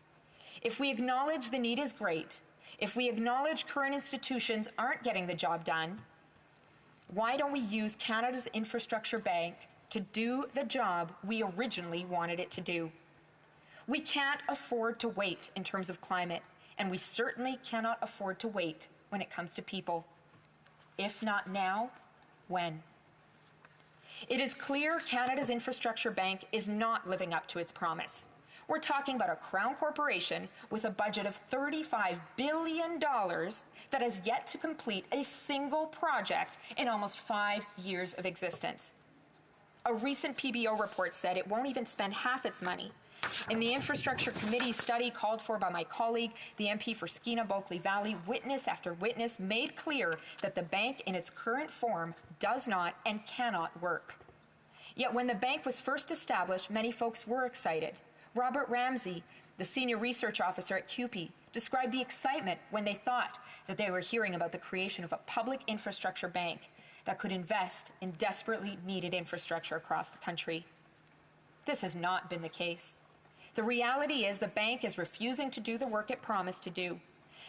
If we acknowledge the need is great, if we acknowledge current institutions aren't getting the job done, why don't we use Canada's infrastructure bank to do the job we originally wanted it to do? We can't afford to wait in terms of climate, and we certainly cannot afford to wait when it comes to people. If not now, when? It is clear Canada's infrastructure bank is not living up to its promise. We're talking about a Crown corporation with a budget of $35 billion that has yet to complete a single project in almost 5 years of existence. A recent PBO report said it won't even spend half its money. In the Infrastructure Committee study called for by my colleague, the MP for Skeena-Bulkley Valley, witness after witness made clear that the bank in its current form does not and cannot work. Yet when the bank was first established, many folks were excited. Robert Ramsey, the senior research officer at CUPE, described the excitement when they thought that they were hearing about the creation of a public infrastructure bank that could invest in desperately needed infrastructure across the country. This has not been the case. The reality is the bank is refusing to do the work it promised to do.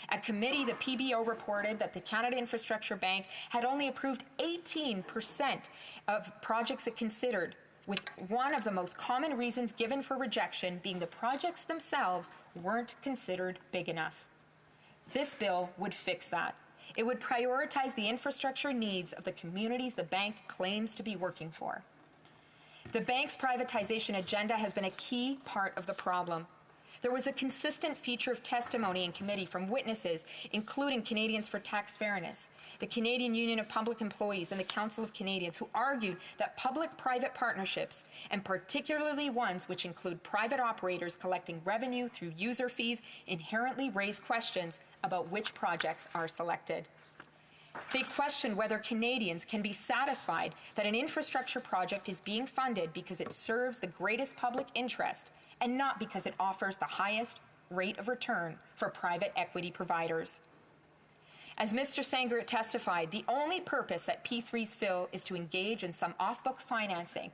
At committee, the PBO reported that the Canada Infrastructure Bank had only approved 18% of projects it considered, with one of the most common reasons given for rejection being the projects themselves weren't considered big enough. This bill would fix that. It would prioritize the infrastructure needs of the communities the bank claims to be working for. The bank's privatization agenda has been a key part of the problem. There was a consistent feature of testimony in committee from witnesses, including Canadians for Tax Fairness, the Canadian Union of Public Employees, and the Council of Canadians, who argued that public-private partnerships, and particularly ones which include private operators collecting revenue through user fees, inherently raise questions about which projects are selected. They questioned whether Canadians can be satisfied that an infrastructure project is being funded because it serves the greatest public interest and not because it offers the highest rate of return for private equity providers. As Mr. Sanger testified, the only purpose that P3s fill is to engage in some off-book financing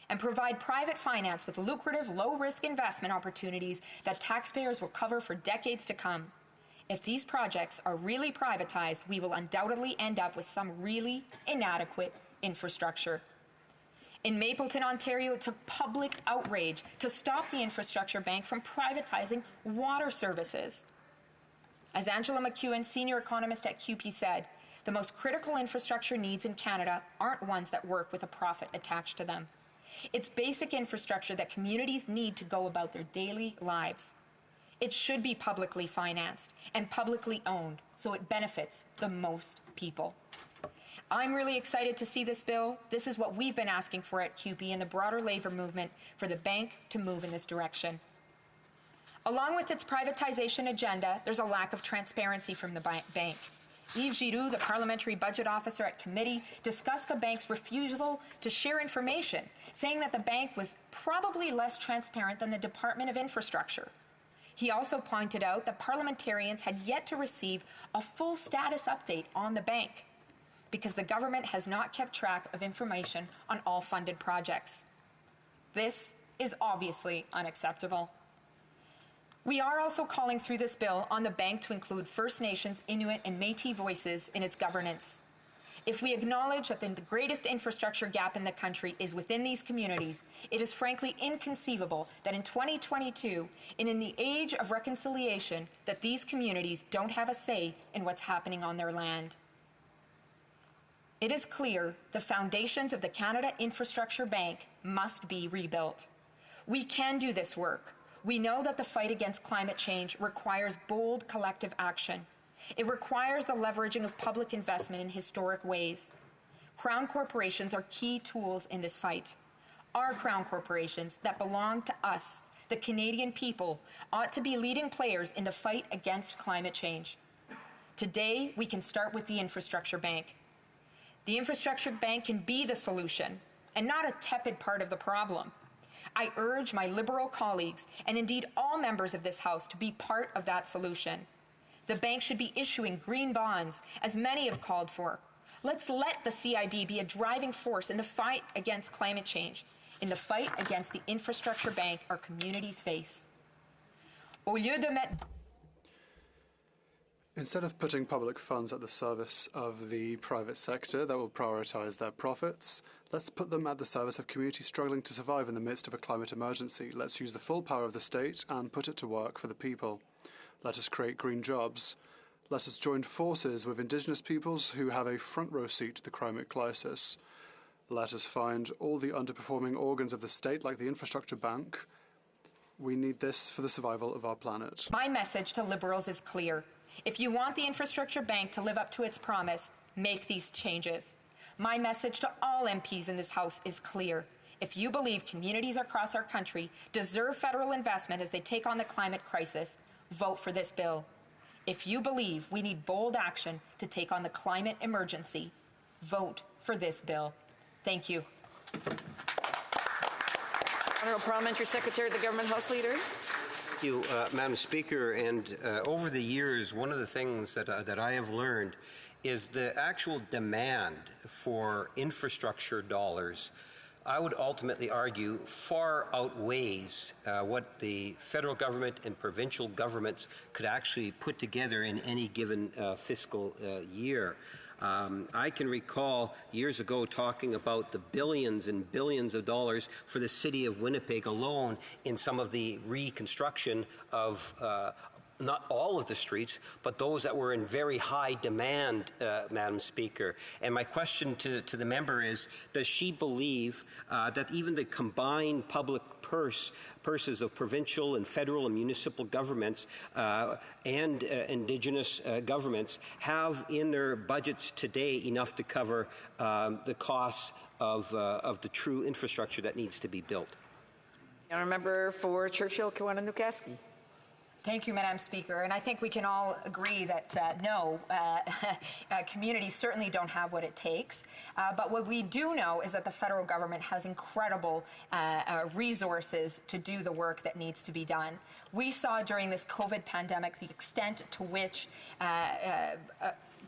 and provide private finance with lucrative, low-risk investment opportunities that taxpayers will cover for decades to come. If these projects are really privatized, we will undoubtedly end up with some really inadequate infrastructure. In Mapleton, Ontario, it took public outrage to stop the Infrastructure Bank from privatizing water services. As Angela McEwen, senior economist at CUPE, said, the most critical infrastructure needs in Canada aren't ones that work with a profit attached to them. It's basic infrastructure that communities need to go about their daily lives. It should be publicly financed and publicly owned so it benefits the most people. I'm really excited to see this bill. This is what we've been asking for at CUPE and the broader Labour movement, for the bank to move in this direction. Along with its privatization agenda, there's a lack of transparency from the bank. Yves Giroux, the parliamentary budget officer at committee, discussed the bank's refusal to share information, saying that the bank was probably less transparent than the Department of Infrastructure. He also pointed out that parliamentarians had yet to receive a full status update on the bank, because the government has not kept track of information on all funded projects. This is obviously unacceptable. We are also calling through this bill on the bank to include First Nations, Inuit, and Métis voices in its governance. If we acknowledge that the greatest infrastructure gap in the country is within these communities, it is frankly inconceivable that in 2022, and in the age of reconciliation, that these communities don't have a say in what's happening on their land. It is clear the foundations of the Canada Infrastructure Bank must be rebuilt. We can do this work. We know that the fight against climate change requires bold collective action. It requires the leveraging of public investment in historic ways. Crown corporations are key tools in this fight. Our crown corporations that belong to us, the Canadian people, ought to be leading players in the fight against climate change. Today, we can start with the Infrastructure Bank. The Infrastructure Bank can be the solution and not a tepid part of the problem. I urge my Liberal colleagues, and indeed all members of this House, to be part of that solution. The bank should be issuing green bonds, as many have called for. Let's let the CIB be a driving force in the fight against climate change, in the fight against the Infrastructure Bank our communities face. Au lieu de mettre... Instead of putting public funds at the service of the private sector that will prioritise their profits, let's put them at the service of communities struggling to survive in the midst of a climate emergency. Let's use the full power of the state and put it to work for the people. Let us create green jobs. Let us join forces with Indigenous peoples who have a front row seat to the climate crisis. Let us find all the underperforming organs of the state, like the Infrastructure Bank. We need this for the survival of our planet. My message to Liberals is clear. If you want the Infrastructure Bank to live up to its promise, make these changes. My message to all MPs in this House is clear. If you believe communities across our country deserve federal investment as they take on the climate crisis, vote for this bill. If you believe we need bold action to take on the climate emergency, vote for this bill. Thank you. Honourable Parliamentary Secretary of the Government House Leader. Thank you, Madam Speaker. And over the years, one of the things that I have learned is the actual demand for infrastructure dollars, I would ultimately argue, far outweighs what the federal government and provincial governments could actually put together in any given fiscal year. I can recall years ago talking about the billions and billions of dollars for the city of Winnipeg alone in some of the reconstruction of not all of the streets, but those that were in very high demand, Madam Speaker. And my question to the member is, does she believe that even the combined public purses of provincial and federal and municipal governments and Indigenous governments have in their budgets today enough to cover the costs of the true infrastructure that needs to be built. Honourable Member for Churchill-Kawana-Newcastle. Thank you, Madam Speaker. And I think we can all agree that no, communities certainly don't have what it takes. But what we do know is that the federal government has incredible resources to do the work that needs to be done. We saw during this COVID pandemic the extent to which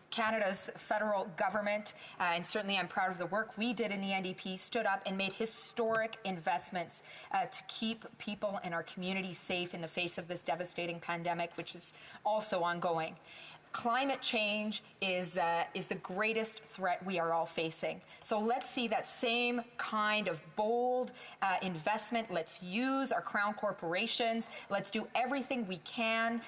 Canada's federal government, and certainly I'm proud of the work we did in the NDP, stood up and made historic investments to keep people in our communities safe in the face of this devastating pandemic, which is also ongoing. Climate change is the greatest threat we are all facing. So let's see that same kind of bold investment. Let's use our crown corporations. Let's do everything we can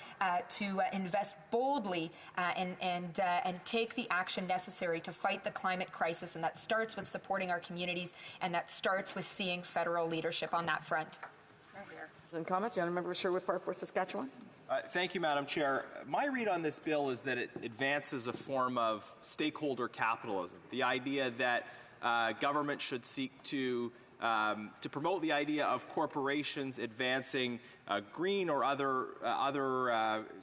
to invest boldly and take the action necessary to fight the climate crisis. And that starts with supporting our communities, and that starts with seeing federal leadership on that front. And comments, Honourable Member Sherwood Park for Saskatchewan. Thank you, Madam Chair. My read on this bill is that it advances a form of stakeholder capitalism, the idea that government should seek to promote the idea of corporations advancing green or other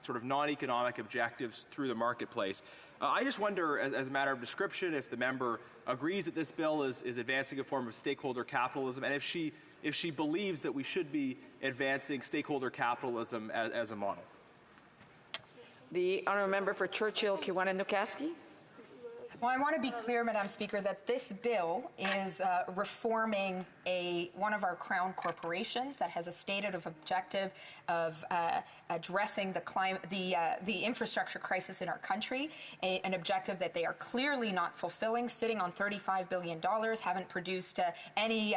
sort of non-economic objectives through the marketplace. I just wonder, as a matter of description, if the member agrees that this bill is advancing a form of stakeholder capitalism, and if she believes that we should be advancing stakeholder capitalism as a model. The Honourable Member for Churchill-Kawana-Newcastle. Well, I want to be clear, Madam Speaker, that this bill is reforming one of our crown corporations that has a stated objective of addressing the infrastructure crisis in our country, an objective that they are clearly not fulfilling, sitting on $35 billion, haven't produced any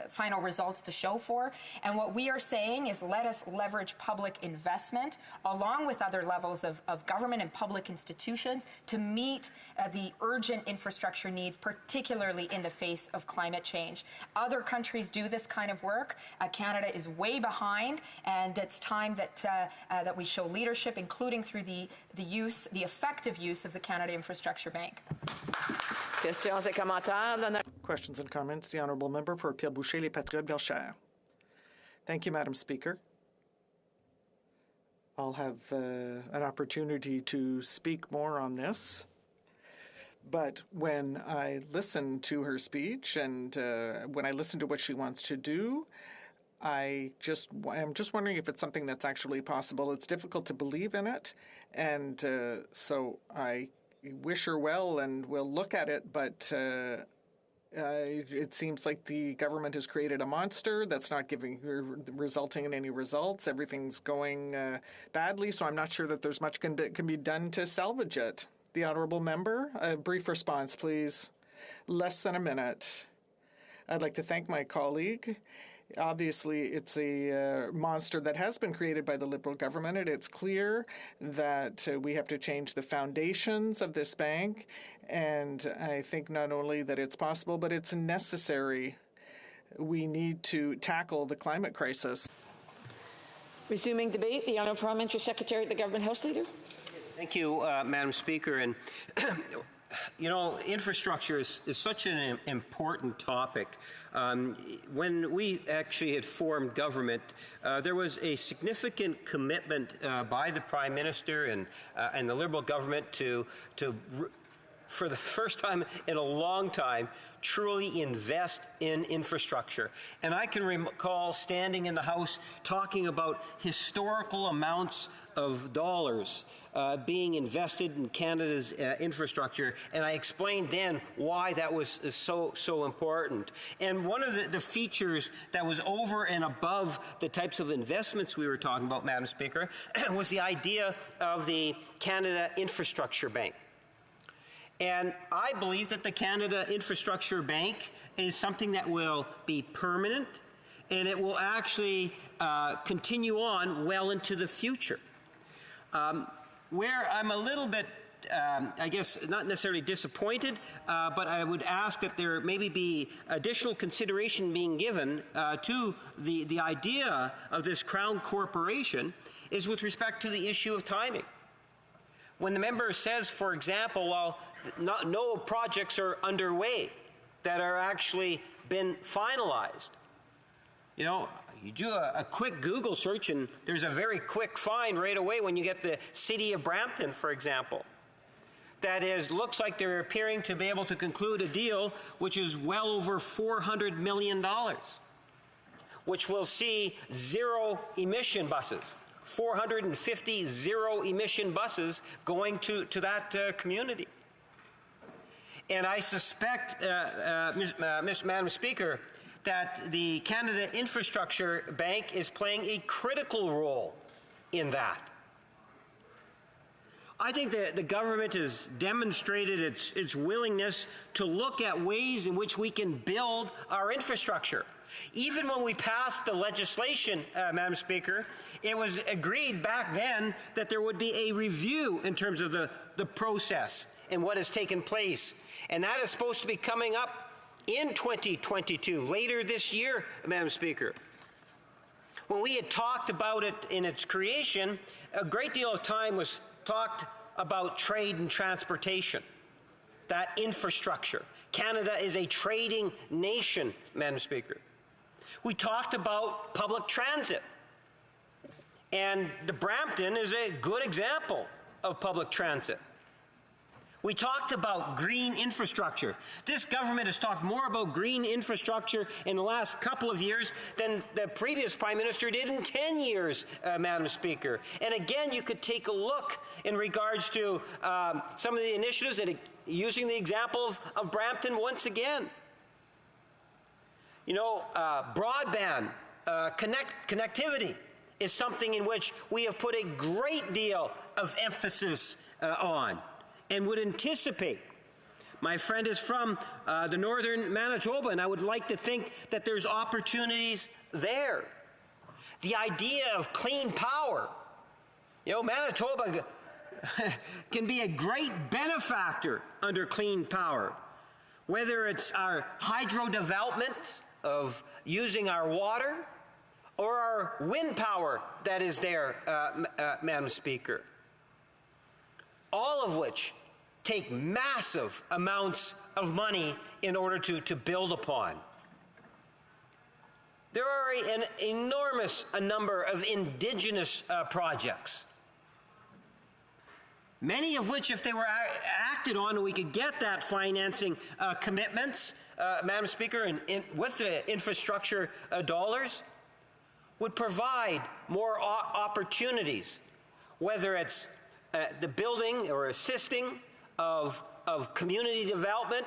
final results to show for. And what we are saying is let us leverage public investment along with other levels of government and public institutions to meet the urgent infrastructure needs, particularly in the face of climate change. Other countries do this kind of work. Canada is way behind, and it's time that we show leadership, including through the effective use of the Canada Infrastructure Bank. Questions and comments. The Honourable Member for Pierre Boucher, Les Patriotes, Belcher. Thank you, Madam Speaker. I'll have an opportunity to speak more on this. But when I listen to her speech and when I listen to what she wants to do, I'm just wondering if it's something that's actually possible. It's difficult to believe in it, and so I wish her well, and we'll look at it. But it seems like the government has created a monster that's not resulting in any results. Everything's going badly, so I'm not sure that there's much can be done to salvage it. The Honourable Member, a brief response, please. Less than a minute. I'd like to thank my colleague. Obviously, it's a monster that has been created by the Liberal government, and it's clear that we have to change the foundations of this bank, and I think not only that it's possible, but it's necessary. We need to tackle the climate crisis. Resuming debate, the Honourable Parliamentary Secretary, the Government House Leader. Thank you, Madam Speaker. And you know, infrastructure is such an important topic. When we actually had formed government, there was a significant commitment by the Prime Minister and the Liberal government to for the first time in a long time, truly invest in infrastructure. And I can recall standing in the House talking about historical amounts of dollars being invested in Canada's infrastructure, and I explained then why that was so important. And one of the features that was over and above the types of investments we were talking about, Madam Speaker, was the idea of the Canada Infrastructure Bank. And I believe that the Canada Infrastructure Bank is something that will be permanent, and it will actually continue on well into the future. Where I'm a little bit I guess, not necessarily disappointed, but I would ask that there maybe be additional consideration being given to the idea of this Crown Corporation is with respect to the issue of timing. When the member says, for example, well, no projects are underway that are actually been finalized, you know, you do a quick Google search and there's a very quick find right away when you get the city of Brampton, for example. That is, looks like they're appearing to be able to conclude a deal which is well over $400 million, which will see zero emission buses, 450 zero emission buses going to that community. And I suspect, Madam Speaker, that the Canada Infrastructure Bank is playing a critical role in that. I think that the government has demonstrated its willingness to look at ways in which we can build our infrastructure. Even when we passed the legislation, Madam Speaker, it was agreed back then that there would be a review in terms of the process and what has taken place. And that is supposed to be coming up in 2022, later this year, Madam Speaker. When we had talked about it in its creation, a great deal of time was talked about trade and transportation, that infrastructure. Canada is a trading nation, Madam Speaker. We talked about public transit, and the Brampton is a good example of public transit. We talked about green infrastructure. This government has talked more about green infrastructure in the last couple of years than the previous Prime Minister did in 10 years, Madam Speaker. And again, you could take a look in regards to some of the initiatives, and using the example of Brampton once again. You know, broadband connectivity is something in which we have put a great deal of emphasis on, and would anticipate. My friend is from the northern Manitoba, and I would like to think that there's opportunities there. The idea of clean power. You know, Manitoba can be a great benefactor under clean power, whether it's our hydro development of using our water or our wind power that is there, Madam Speaker. All of which take massive amounts of money in order to build upon. There are an enormous number of Indigenous projects, many of which, if they were acted on and we could get that financing commitments, Madam Speaker, and with the infrastructure dollars, would provide more opportunities, whether it's the building or assisting of community development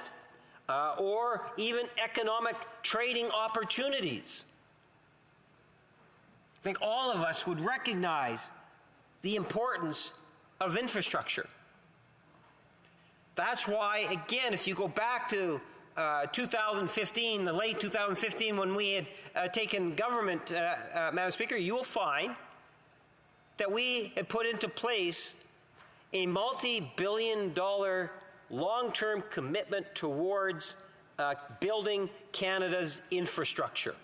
or even economic trading opportunities. I think all of us would recognize the importance of infrastructure. That's why, again, if you go back to 2015, the late 2015, when we had taken government, Madam Speaker, you will find that we had put into place a multi-billion-dollar long-term commitment towards building Canada's infrastructure.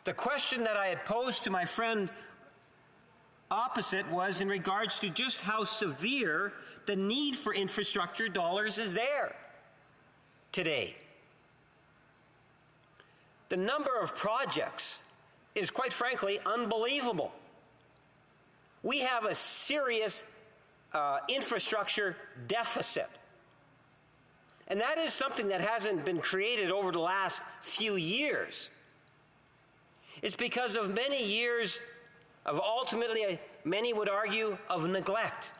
The question that I had posed to my friend opposite was in regards to just how severe the need for infrastructure dollars is there today. The number of projects is, quite frankly, unbelievable. We have a serious infrastructure deficit. And that is something that hasn't been created over the last few years. It's because of many years of, ultimately, many would argue, of neglect.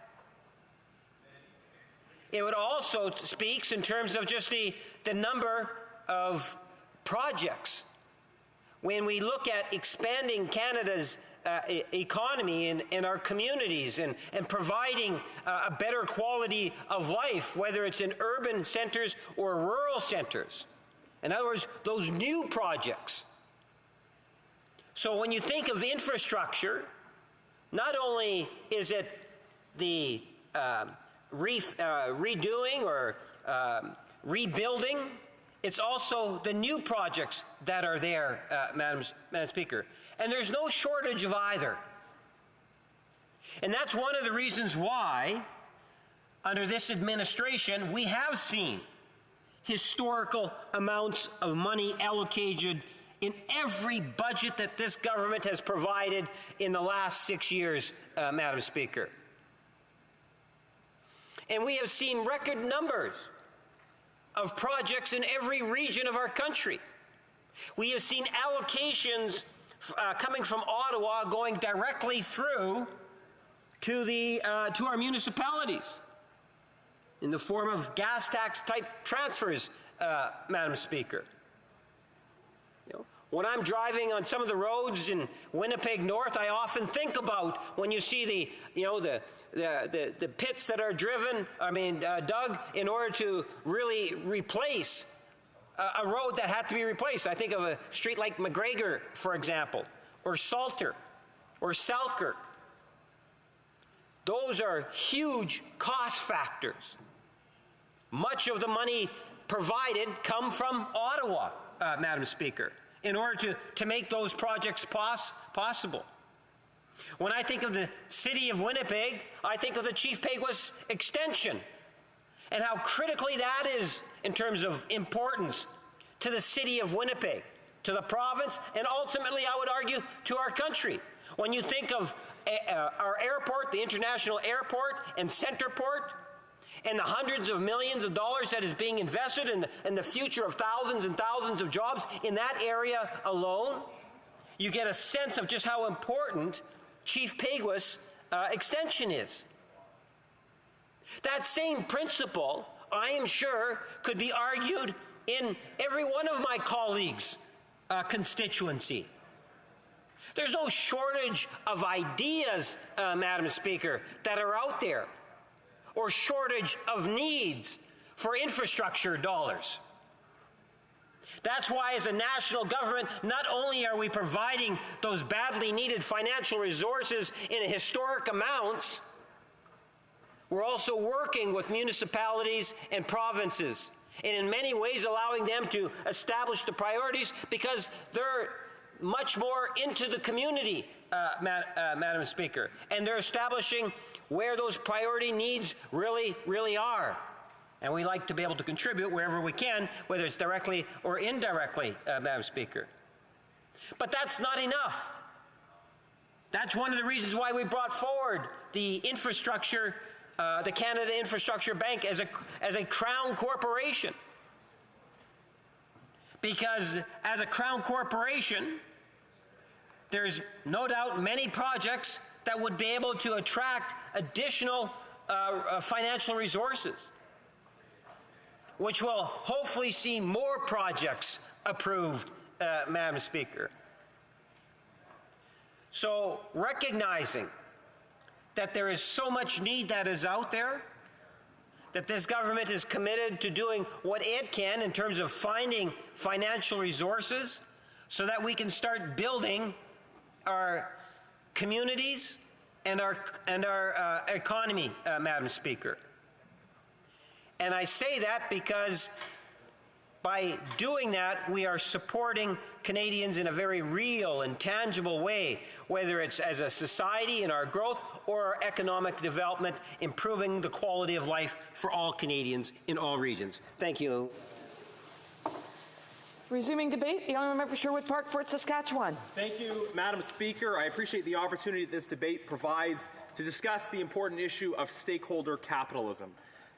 It would also speaks in terms of just the number of projects. When we look at expanding Canada's economy and our communities and providing a better quality of life, whether it's in urban centers or rural centers. In other words, those new projects. So when you think of infrastructure, not only is it the redoing or rebuilding. It's also the new projects that are there, Madam Speaker. And there's no shortage of either. And that's one of the reasons why, under this administration, we have seen historical amounts of money allocated in every budget that this government has provided in the last 6 years, Madam Speaker. And we have seen record numbers of projects in every region of our country. We have seen allocations coming from Ottawa going directly through to our municipalities in the form of gas tax type transfers, Madam Speaker. When I'm driving on some of the roads in Winnipeg North, I often think about when you see the pits that are dug in order to really replace a road that had to be replaced. I think of a street like McGregor, for example, or Salter, or Selkirk. Those are huge cost factors. Much of the money provided come from Ottawa, Madam Speaker, in order to make those projects possible. When I think of the city of Winnipeg, I think of the Chief Peguis extension and how critically that is in terms of importance to the city of Winnipeg, to the province, and ultimately, I would argue, to our country. When you think of our airport, the international airport and Centerport, and the hundreds of millions of dollars that is being invested in the future of thousands and thousands of jobs in that area alone, you get a sense of just how important Chief Peguis extension is. That same principle, I am sure, could be argued in every one of my colleagues' constituency. There's no shortage of ideas, Madam Speaker, that are out there, or shortage of needs for infrastructure dollars. That's why, as a national government, not only are we providing those badly needed financial resources in historic amounts, we're also working with municipalities and provinces, and in many ways allowing them to establish the priorities because they're much more into the community, Madam Speaker, and they're establishing where those priority needs really are. And we like to be able to contribute wherever we can, whether it's directly or indirectly, Madam Speaker. But that's not enough. That's one of the reasons why we brought forward the infrastructure, the Canada Infrastructure Bank as a Crown corporation. Because as a Crown corporation, there's no doubt many projects that would be able to attract additional financial resources, which will hopefully see more projects approved, Madam Speaker. So recognizing that there is so much need that is out there, that this government is committed to doing what it can in terms of finding financial resources so that we can start building our communities and our economy, Madam Speaker. And I say that because by doing that, we are supporting Canadians in a very real and tangible way, whether it's as a society in our growth or our economic development, improving the quality of life for all Canadians in all regions. Thank you. Resuming debate, the honourable member for Sherwood Park, Fort Saskatchewan. Thank you, Madam Speaker. I appreciate the opportunity that this debate provides to discuss the important issue of stakeholder capitalism.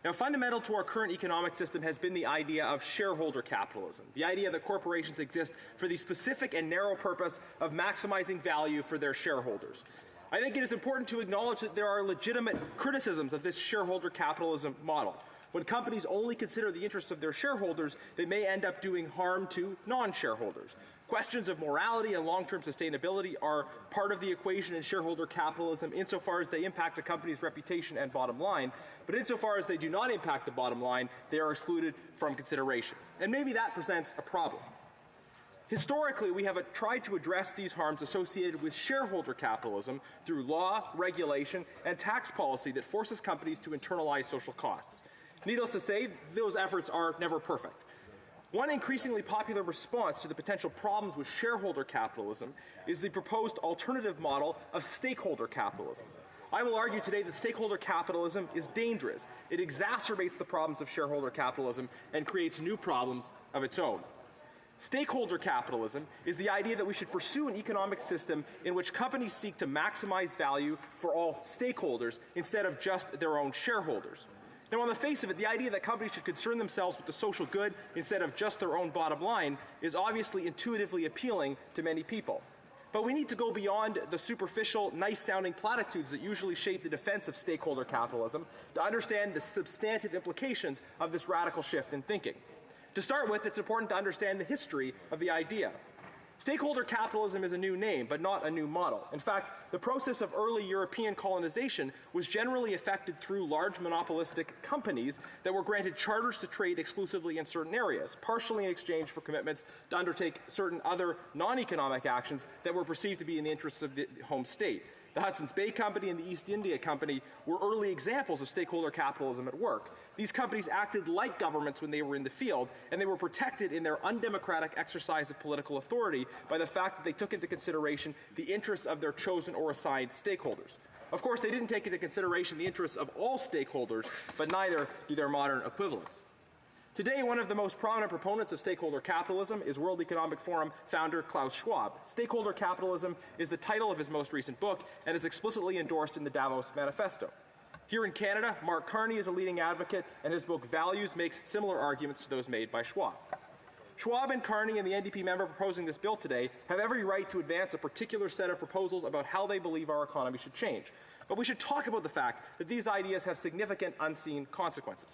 Now, fundamental to our current economic system has been the idea of shareholder capitalism, the idea that corporations exist for the specific and narrow purpose of maximizing value for their shareholders. I think it is important to acknowledge that there are legitimate criticisms of this shareholder capitalism model. When companies only consider the interests of their shareholders, they may end up doing harm to non-shareholders. Questions of morality and long-term sustainability are part of the equation in shareholder capitalism insofar as they impact a company's reputation and bottom line, but insofar as they do not impact the bottom line, they are excluded from consideration. And maybe that presents a problem. Historically, we have tried to address these harms associated with shareholder capitalism through law, regulation, and tax policy that forces companies to internalize social costs. Needless to say, those efforts are never perfect. One increasingly popular response to the potential problems with shareholder capitalism is the proposed alternative model of stakeholder capitalism. I will argue today that stakeholder capitalism is dangerous. It exacerbates the problems of shareholder capitalism and creates new problems of its own. Stakeholder capitalism is the idea that we should pursue an economic system in which companies seek to maximize value for all stakeholders instead of just their own shareholders. Now, on the face of it, the idea that companies should concern themselves with the social good instead of just their own bottom line is obviously intuitively appealing to many people. But we need to go beyond the superficial, nice-sounding platitudes that usually shape the defense of stakeholder capitalism to understand the substantive implications of this radical shift in thinking. To start with, it's important to understand the history of the idea. Stakeholder capitalism is a new name, but not a new model. In fact, the process of early European colonization was generally effected through large monopolistic companies that were granted charters to trade exclusively in certain areas, partially in exchange for commitments to undertake certain other non-economic actions that were perceived to be in the interests of the home state. The Hudson's Bay Company and the East India Company were early examples of stakeholder capitalism at work. These companies acted like governments when they were in the field, and they were protected in their undemocratic exercise of political authority by the fact that they took into consideration the interests of their chosen or assigned stakeholders. Of course, they didn't take into consideration the interests of all stakeholders, but neither do their modern equivalents. Today, one of the most prominent proponents of stakeholder capitalism is World Economic Forum founder Klaus Schwab. Stakeholder capitalism is the title of his most recent book and is explicitly endorsed in the Davos Manifesto. Here in Canada, Mark Carney is a leading advocate, and his book Values makes similar arguments to those made by Schwab. Schwab and Carney and the NDP member proposing this bill today have every right to advance a particular set of proposals about how they believe our economy should change. But we should talk about the fact that these ideas have significant unseen consequences.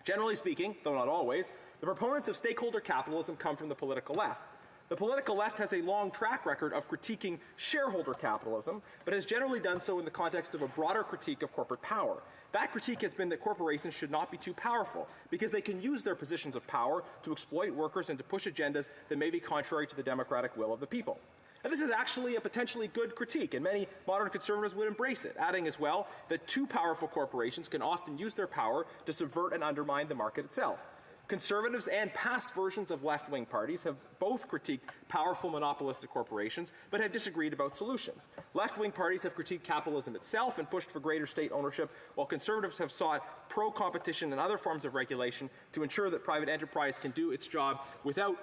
Generally speaking, though not always, the proponents of stakeholder capitalism come from the political left. The political left has a long track record of critiquing shareholder capitalism, but has generally done so in the context of a broader critique of corporate power. That critique has been that corporations should not be too powerful, because they can use their positions of power to exploit workers and to push agendas that may be contrary to the democratic will of the people. And this is actually a potentially good critique, and many modern conservatives would embrace it, adding as well that too powerful corporations can often use their power to subvert and undermine the market itself. Conservatives and past versions of left-wing parties have both critiqued powerful monopolistic corporations, but have disagreed about solutions. Left-wing parties have critiqued capitalism itself and pushed for greater state ownership, while conservatives have sought pro-competition and other forms of regulation to ensure that private enterprise can do its job without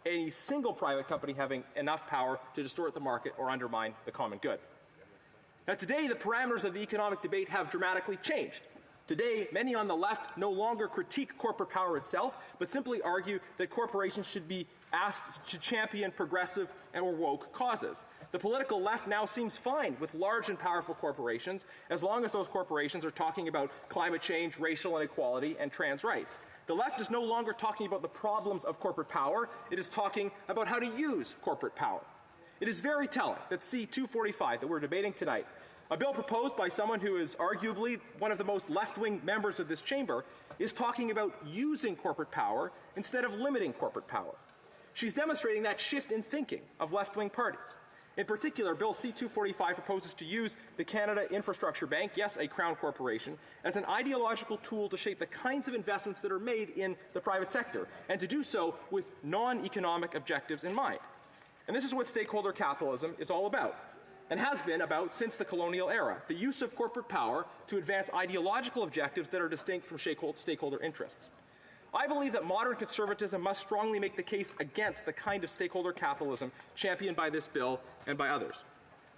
any single private company having enough power to distort the market or undermine the common good. Now, today, the parameters of the economic debate have dramatically changed. Today, many on the left no longer critique corporate power itself, but simply argue that corporations should be asked to champion progressive and woke causes. The political left now seems fine with large and powerful corporations, as long as those corporations are talking about climate change, racial inequality, and trans rights. The left is no longer talking about the problems of corporate power. It is talking about how to use corporate power. It is very telling that C-245 that we're debating tonight, a bill proposed by someone who is arguably one of the most left-wing members of this chamber, is talking about using corporate power instead of limiting corporate power. She's demonstrating that shift in thinking of left-wing parties. In particular, Bill C-245 proposes to use the Canada Infrastructure Bank, yes, a Crown corporation, as an ideological tool to shape the kinds of investments that are made in the private sector, and to do so with non-economic objectives in mind. And this is what stakeholder capitalism is all about, and has been about since the colonial era, the use of corporate power to advance ideological objectives that are distinct from stakeholder interests. I believe that modern conservatism must strongly make the case against the kind of stakeholder capitalism championed by this bill and by others.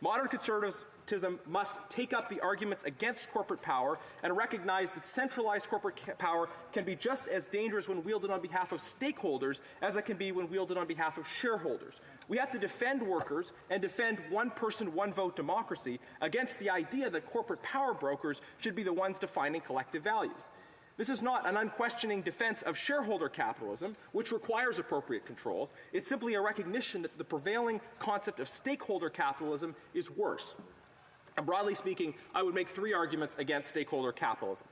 Modern conservatism must take up the arguments against corporate power and recognize that centralized corporate power can be just as dangerous when wielded on behalf of stakeholders as it can be when wielded on behalf of shareholders. We have to defend workers and defend one-person, one-vote democracy against the idea that corporate power brokers should be the ones defining collective values. This is not an unquestioning defense of shareholder capitalism, which requires appropriate controls. It's simply a recognition that the prevailing concept of stakeholder capitalism is worse. And broadly speaking, I would make three arguments against stakeholder capitalism.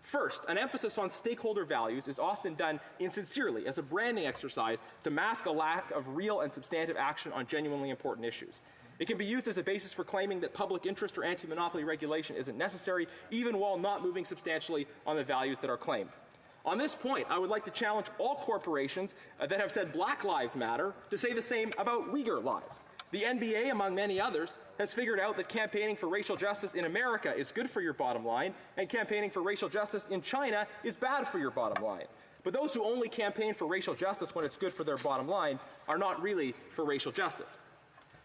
First, an emphasis on stakeholder values is often done insincerely as a branding exercise to mask a lack of real and substantive action on genuinely important issues. It can be used as a basis for claiming that public interest or anti-monopoly regulation isn't necessary, even while not moving substantially on the values that are claimed. On this point, I would like to challenge all corporations that have said Black Lives Matter to say the same about Uyghur lives. The NBA, among many others, has figured out that campaigning for racial justice in America is good for your bottom line, and campaigning for racial justice in China is bad for your bottom line. But those who only campaign for racial justice when it's good for their bottom line are not really for racial justice.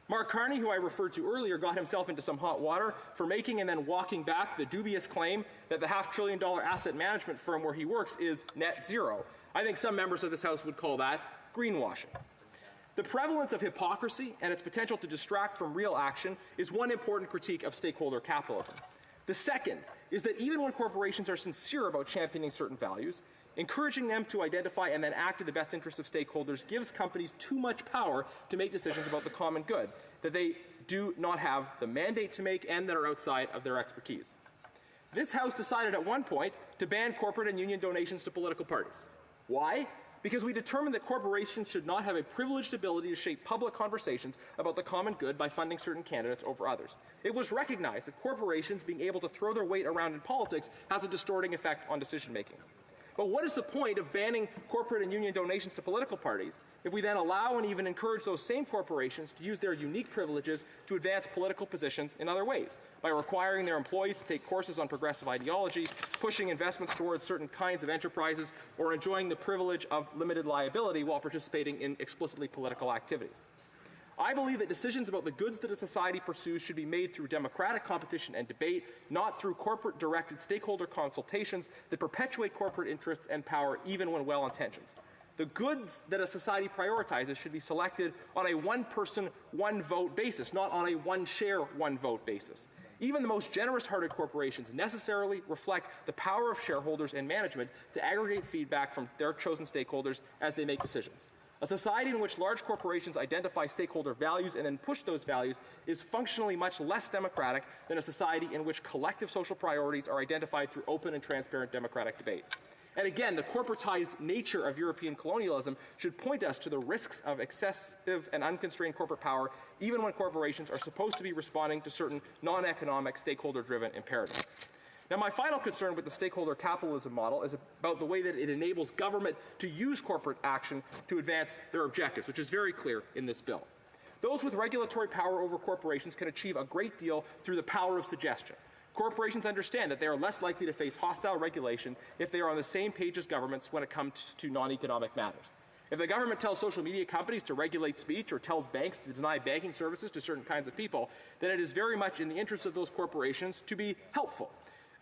Mark Carney, who I referred to earlier, got himself into some hot water for making and then walking back the dubious claim that the $500 billion asset management firm where he works is net zero. I think some members of this House would call that greenwashing. The prevalence of hypocrisy and its potential to distract from real action is one important critique of stakeholder capitalism. The second is that even when corporations are sincere about championing certain values, encouraging them to identify and then act in the best interest of stakeholders gives companies too much power to make decisions about the common good that they do not have the mandate to make and that are outside of their expertise. This House decided at one point to ban corporate and union donations to political parties. Why? Because we determined that corporations should not have a privileged ability to shape public conversations about the common good by funding certain candidates over others. It was recognized that corporations being able to throw their weight around in politics has a distorting effect on decision-making. But what is the point of banning corporate and union donations to political parties if we then allow and even encourage those same corporations to use their unique privileges to advance political positions in other ways, by requiring their employees to take courses on progressive ideology, pushing investments towards certain kinds of enterprises, or enjoying the privilege of limited liability while participating in explicitly political activities? I believe that decisions about the goods that a society pursues should be made through democratic competition and debate, not through corporate-directed stakeholder consultations that perpetuate corporate interests and power even when well-intentioned. The goods that a society prioritizes should be selected on a one-person, one-vote basis, not on a one-share, one-vote basis. Even the most generous-hearted corporations necessarily reflect the power of shareholders and management to aggregate feedback from their chosen stakeholders as they make decisions. A society in which large corporations identify stakeholder values and then push those values is functionally much less democratic than a society in which collective social priorities are identified through open and transparent democratic debate. And again, the corporatized nature of European colonialism should point us to the risks of excessive and unconstrained corporate power, even when corporations are supposed to be responding to certain non-economic, stakeholder-driven imperatives. Now, my final concern with the stakeholder capitalism model is about the way that it enables government to use corporate action to advance their objectives, which is very clear in this bill. Those with regulatory power over corporations can achieve a great deal through the power of suggestion. Corporations understand that they are less likely to face hostile regulation if they are on the same page as governments when it comes to non-economic matters. If the government tells social media companies to regulate speech or tells banks to deny banking services to certain kinds of people, then it is very much in the interest of those corporations to be helpful.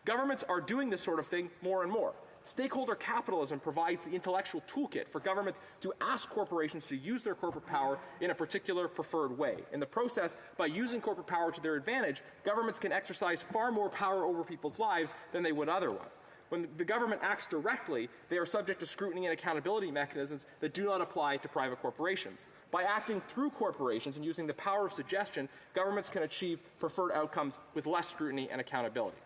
Governments are doing this sort of thing more and more. Stakeholder capitalism provides the intellectual toolkit for governments to ask corporations to use their corporate power in a particular preferred way. In the process, by using corporate power to their advantage, governments can exercise far more power over people's lives than they would otherwise. When the government acts directly, they are subject to scrutiny and accountability mechanisms that do not apply to private corporations. By acting through corporations and using the power of suggestion, governments can achieve preferred outcomes with less scrutiny and accountability.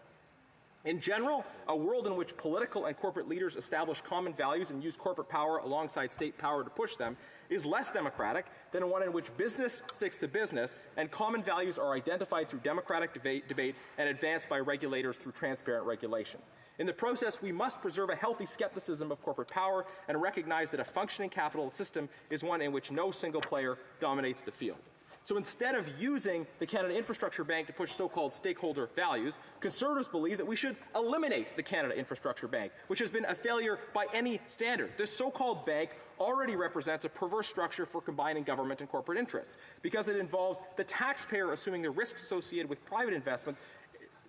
In general, a world in which political and corporate leaders establish common values and use corporate power alongside state power to push them is less democratic than one in which business sticks to business and common values are identified through democratic debate and advanced by regulators through transparent regulation. In the process, we must preserve a healthy skepticism of corporate power and recognize that a functioning capitalist system is one in which no single player dominates the field. So instead of using the Canada Infrastructure Bank to push so-called stakeholder values, Conservatives believe that we should eliminate the Canada Infrastructure Bank, which has been a failure by any standard. This so-called bank already represents a perverse structure for combining government and corporate interests because it involves the taxpayer assuming the risks associated with private investment.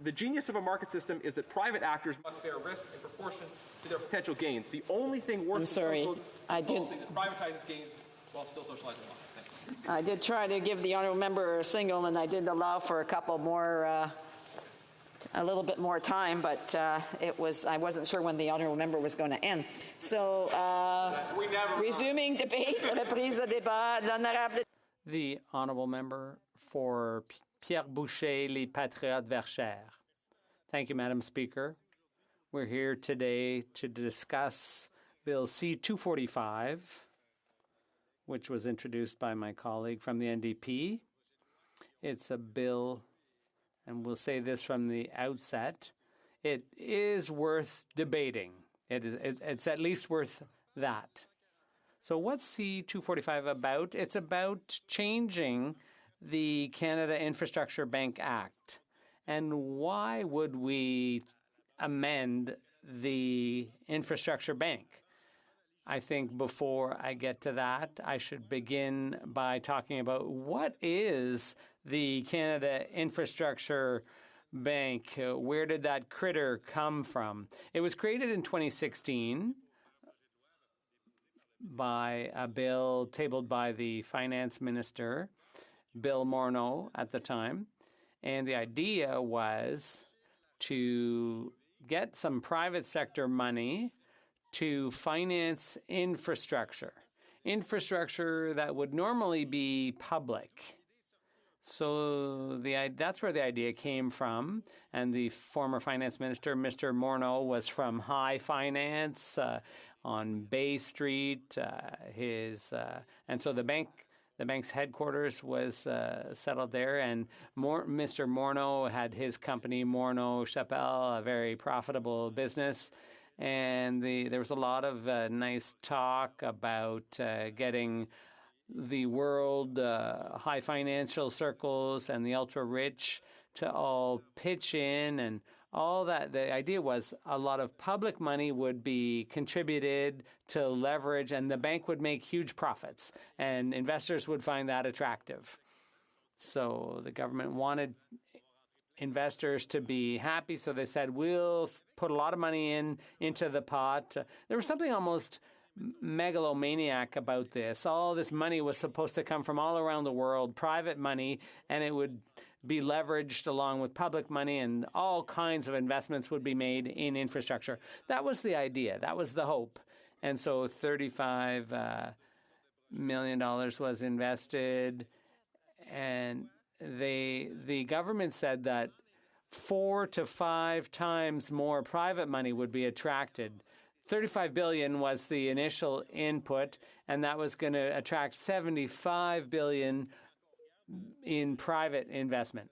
The genius of a market system is that private actors must bear risk in proportion to their potential gains. The only thing worse than policy that privatizes gains while still socializing losses. I did try to give the honourable member a signal, and I did allow for a couple more, a little bit more time, but I wasn't sure when the honourable member was going to end. So, resuming debate, reprise de débat, l'honorable. The honourable member for Pierre Boucher, Les Patriotes Verchères. Thank you, Madam Speaker. We're here today to discuss Bill C-245, which was introduced by my colleague from the NDP. It's a bill, and we'll say this from the outset, it is worth debating. It's at least worth that. So what's C-245 about? It's about changing the Canada Infrastructure Bank Act. And why would we amend the Infrastructure Bank? I think before I get to that, I should begin by talking about what is the Canada Infrastructure Bank. Where did that critter come from? It was created in 2016 by a bill tabled by the finance minister, Bill Morneau, at the time. And the idea was to get some private sector money to finance infrastructure that would normally be public. So that's where the idea came from. And the former finance minister, Mr. Morneau, was from High Finance on Bay Street. And so the bank's headquarters was settled there. And Mr. Morneau had his company, Morneau Chappelle, a very profitable business. And there was a lot of nice talk about getting the world high financial circles and the ultra-rich to all pitch in and all that. The idea was a lot of public money would be contributed to leverage, and the bank would make huge profits, and investors would find that attractive. So the government wanted investors to be happy, so they said, we'll put a lot of money into the pot. There was something almost megalomaniac about this. All this money was supposed to come from all around the world, private money, and it would be leveraged along with public money, and all kinds of investments would be made in infrastructure. That was the idea. That was the hope. And so $35 million was invested, and the government said that 4 to 5 times more private money would be attracted. $35 billion was the initial input, and that was going to attract $75 billion in private investment.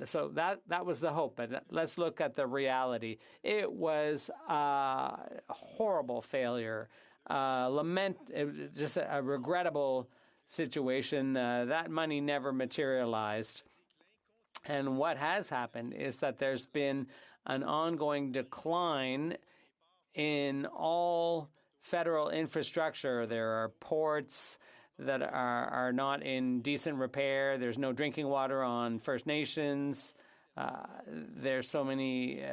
So that was the hope. But let's look at the reality. It was a horrible failure. Just a regrettable situation. That money never materialized. And what has happened is that there's been an ongoing decline in all federal infrastructure. There are ports that are not in decent repair. There's no drinking water on First Nations. There's so many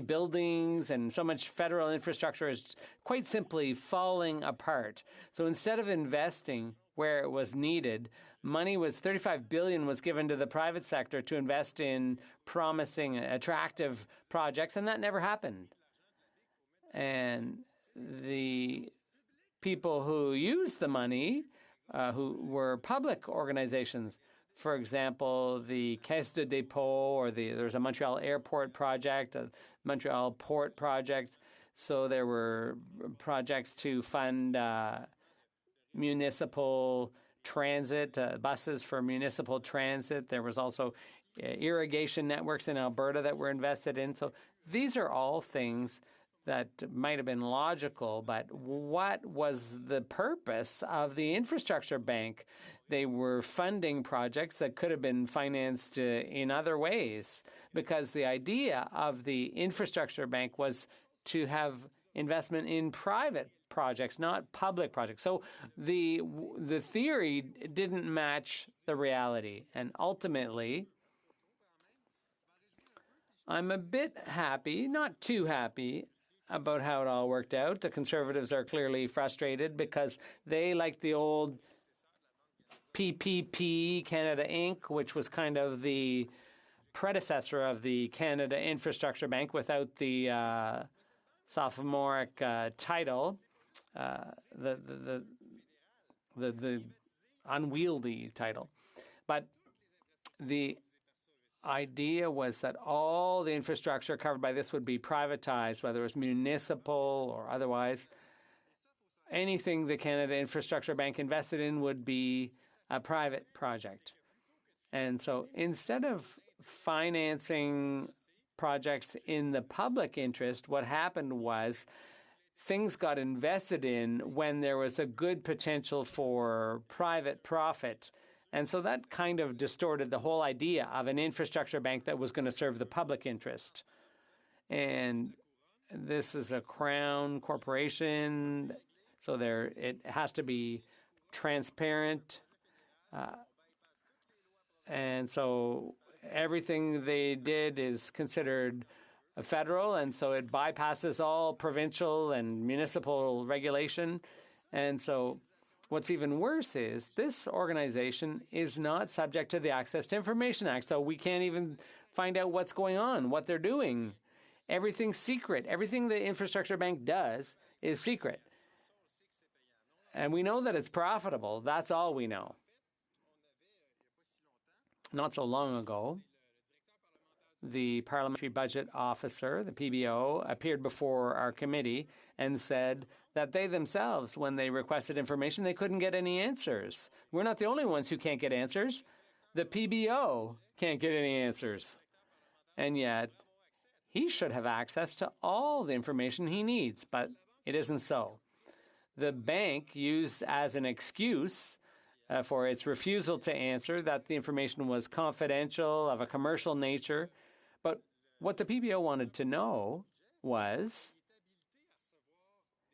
buildings and so much federal infrastructure is quite simply falling apart. So instead of investing where it was needed, $35 billion was given to the private sector to invest in promising, attractive projects, and that never happened. And the people who used the money, who were public organizations, for example, the Caisse de Dépôt, or there's a Montreal Airport project, a Montreal Port project. So there were projects to fund municipal transit, buses for municipal transit. There was also irrigation networks in Alberta that were invested in. So these are all things that might have been logical, but what was the purpose of the infrastructure bank? They were funding projects that could have been financed in other ways, because the idea of the infrastructure bank was to have investment in private projects, not public projects. So the theory didn't match the reality. And ultimately, I'm a bit happy, not too happy, about how it all worked out. The Conservatives are clearly frustrated because they like the old PPP, Canada Inc., which was kind of the predecessor of the Canada Infrastructure Bank without the sophomoric title, the unwieldy title. But idea was that all the infrastructure covered by this would be privatized, whether it was municipal or otherwise. Anything the Canada Infrastructure Bank invested in would be a private project. And so instead of financing projects in the public interest, what happened was things got invested in when there was a good potential for private profit. And so that kind of distorted the whole idea of an infrastructure bank that was going to serve the public interest. And this is a Crown corporation, so it has to be transparent. And so everything they did is considered federal, and so it bypasses all provincial and municipal regulation. And so what's even worse is this organization is not subject to the Access to Information Act, so we can't even find out what's going on, what they're doing. Everything's secret. Everything the Infrastructure Bank does is secret. And we know that it's profitable. That's all we know. Not so long ago, the Parliamentary Budget Officer, the PBO, appeared before our committee and said that they themselves, when they requested information, they couldn't get any answers. We're not the only ones who can't get answers. The PBO can't get any answers. And yet, he should have access to all the information he needs, but it isn't so. The bank used as an excuse for its refusal to answer that the information was confidential, of a commercial nature. But what the PBO wanted to know was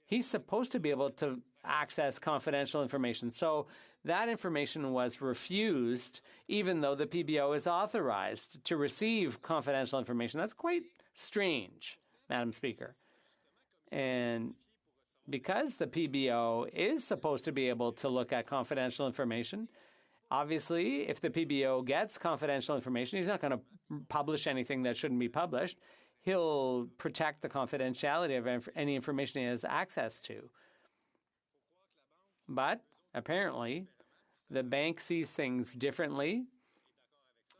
he's supposed to be able to access confidential information. So that information was refused, even though the PBO is authorized to receive confidential information. That's quite strange, Madam Speaker. And because the PBO is supposed to be able to look at confidential information, obviously, if the PBO gets confidential information, he's not going to publish anything that shouldn't be published. He'll protect the confidentiality of any information he has access to. But apparently, the bank sees things differently,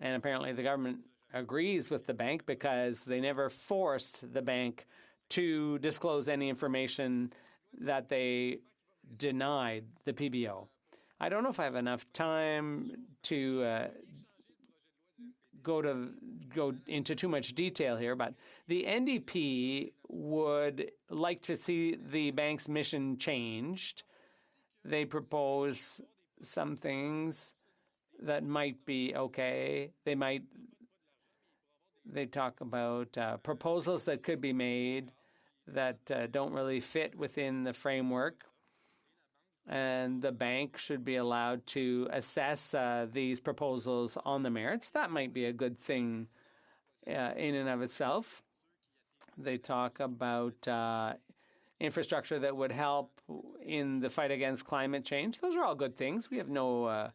and apparently the government agrees with the bank because they never forced the bank to disclose any information that they denied the PBO. I don't know if I have enough time to go into too much detail here, but the NDP would like to see the bank's mission changed. They propose some things that might be okay. They talk about proposals that could be made that don't really fit within the framework. And the bank should be allowed to assess these proposals on the merits. That might be a good thing in and of itself. They talk about infrastructure that would help in the fight against climate change. Those are all good things. We have no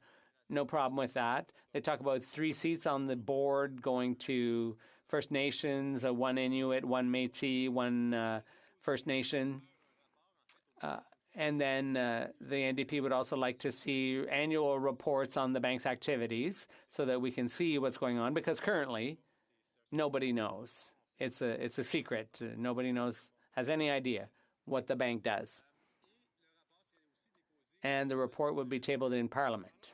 problem with that. They talk about 3 seats on the board going to First Nations, 1 Inuit, 1 Métis, 1 First Nation. And then the NDP would also like to see annual reports on the bank's activities so that we can see what's going on, because currently nobody knows. It's a secret. Nobody has any idea what the bank does. And the report would be tabled in Parliament.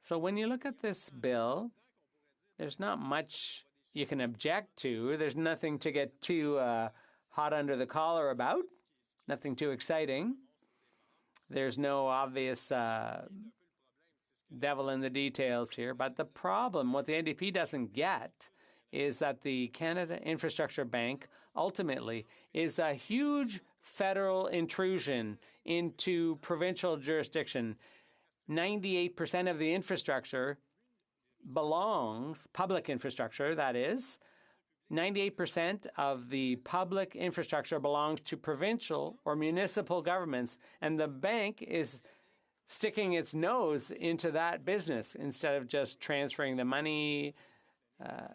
So when you look at this bill, there's not much you can object to. There's nothing to get too hot under the collar about. Nothing too exciting. There's no obvious devil in the details here. But the problem, what the NDP doesn't get, is that the Canada Infrastructure Bank ultimately is a huge federal intrusion into provincial jurisdiction. 98% of the infrastructure belongs, public infrastructure that is, 98% of the public infrastructure belongs to provincial or municipal governments, and the bank is sticking its nose into that business instead of just transferring the money.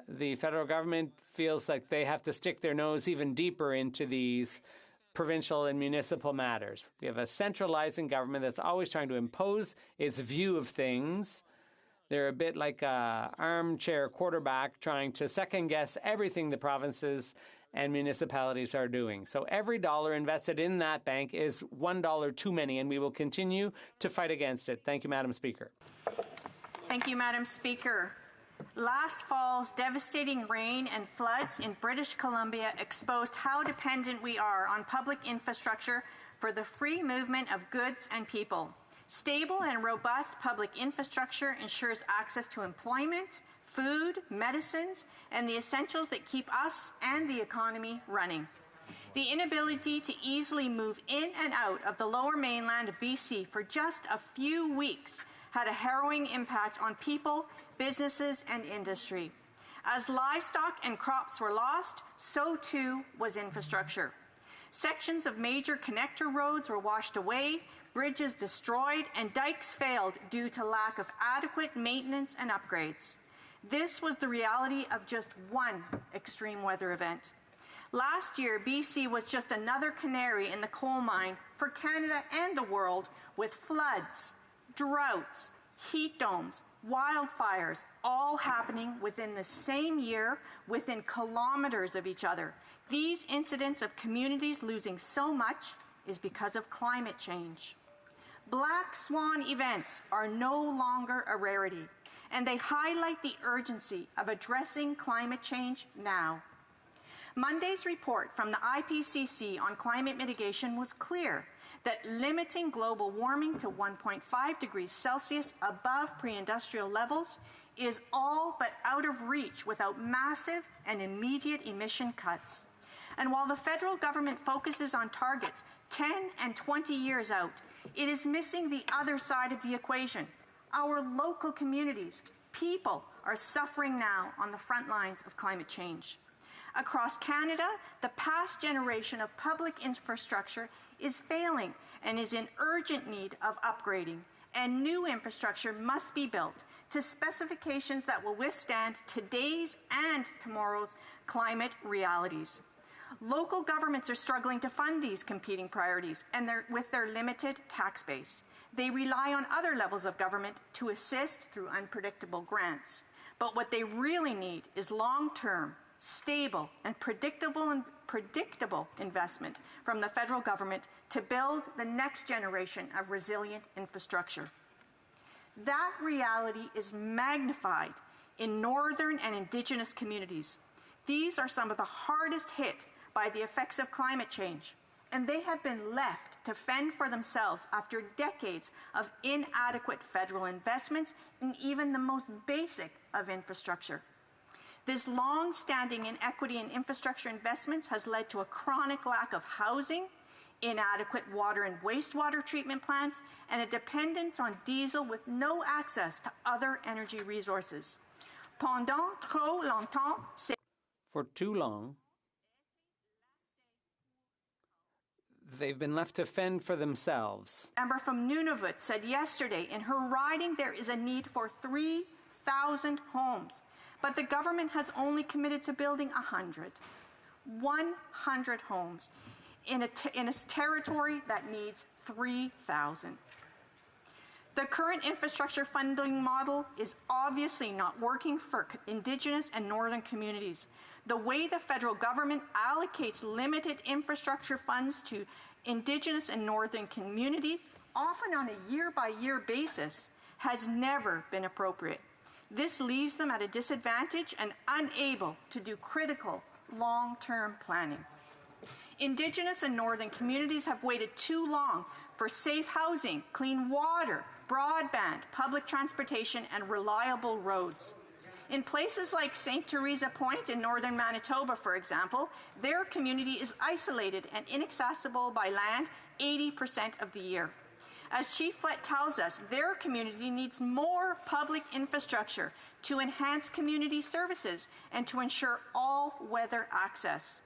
The federal government feels like they have to stick their nose even deeper into these provincial and municipal matters. We have a centralizing government that's always trying to impose its view of things. They're a bit like an armchair quarterback trying to second-guess everything the provinces and municipalities are doing. So every dollar invested in that bank is $1 too many, and we will continue to fight against it. Thank you, Madam Speaker. Thank you, Madam Speaker. Last fall's devastating rain and floods in British Columbia exposed how dependent we are on public infrastructure for the free movement of goods and people. Stable and robust public infrastructure ensures access to employment, food, medicines, and the essentials that keep us and the economy running. The inability to easily move in and out of the lower mainland of BC for just a few weeks had a harrowing impact on people, businesses, and industry. As livestock and crops were lost, so too was infrastructure. Sections of major connector roads were washed away, bridges destroyed, and dikes failed due to lack of adequate maintenance and upgrades. This was the reality of just one extreme weather event. Last year, BC was just another canary in the coal mine for Canada and the world, with floods, droughts, heat domes, wildfires, all happening within the same year, within kilometers of each other. These incidents of communities losing so much is because of climate change. Black swan events are no longer a rarity, and they highlight the urgency of addressing climate change now. Monday's report from the IPCC on climate mitigation was clear that limiting global warming to 1.5 degrees Celsius above pre-industrial levels is all but out of reach without massive and immediate emission cuts. And while the federal government focuses on targets 10 and 20 years out, it is missing the other side of the equation. Our local communities, people, are suffering now on the front lines of climate change. Across Canada, the past generation of public infrastructure is failing and is in urgent need of upgrading, and new infrastructure must be built to specifications that will withstand today's and tomorrow's climate realities. Local governments are struggling to fund these competing priorities and with their limited tax base. They rely on other levels of government to assist through unpredictable grants. But what they really need is long-term, stable, and predictable investment from the federal government to build the next generation of resilient infrastructure. That reality is magnified in northern and Indigenous communities. These are some of the hardest hit by the effects of climate change, and they have been left to fend for themselves after decades of inadequate federal investments in even the most basic of infrastructure. This long-standing inequity in infrastructure investments has led to a chronic lack of housing, inadequate water and wastewater treatment plants, and a dependence on diesel with no access to other energy resources. Pendant trop longtemps, For too long, they've been left to fend for themselves. A member from Nunavut said yesterday in her riding there is a need for 3,000 homes, but the government has only committed to building 100 homes in a territory that needs 3,000. The current infrastructure funding model is obviously not working for Indigenous and Northern communities. The way the federal government allocates limited infrastructure funds to Indigenous and Northern communities, often on a year-by-year basis, has never been appropriate. This leaves them at a disadvantage and unable to do critical long-term planning. Indigenous and Northern communities have waited too long for safe housing, clean water, broadband, public transportation, and reliable roads. In places like St. Theresa Point in northern Manitoba, for example, their community is isolated and inaccessible by land 80% of the year. As Chief Flett tells us, their community needs more public infrastructure to enhance community services and to ensure all-weather access.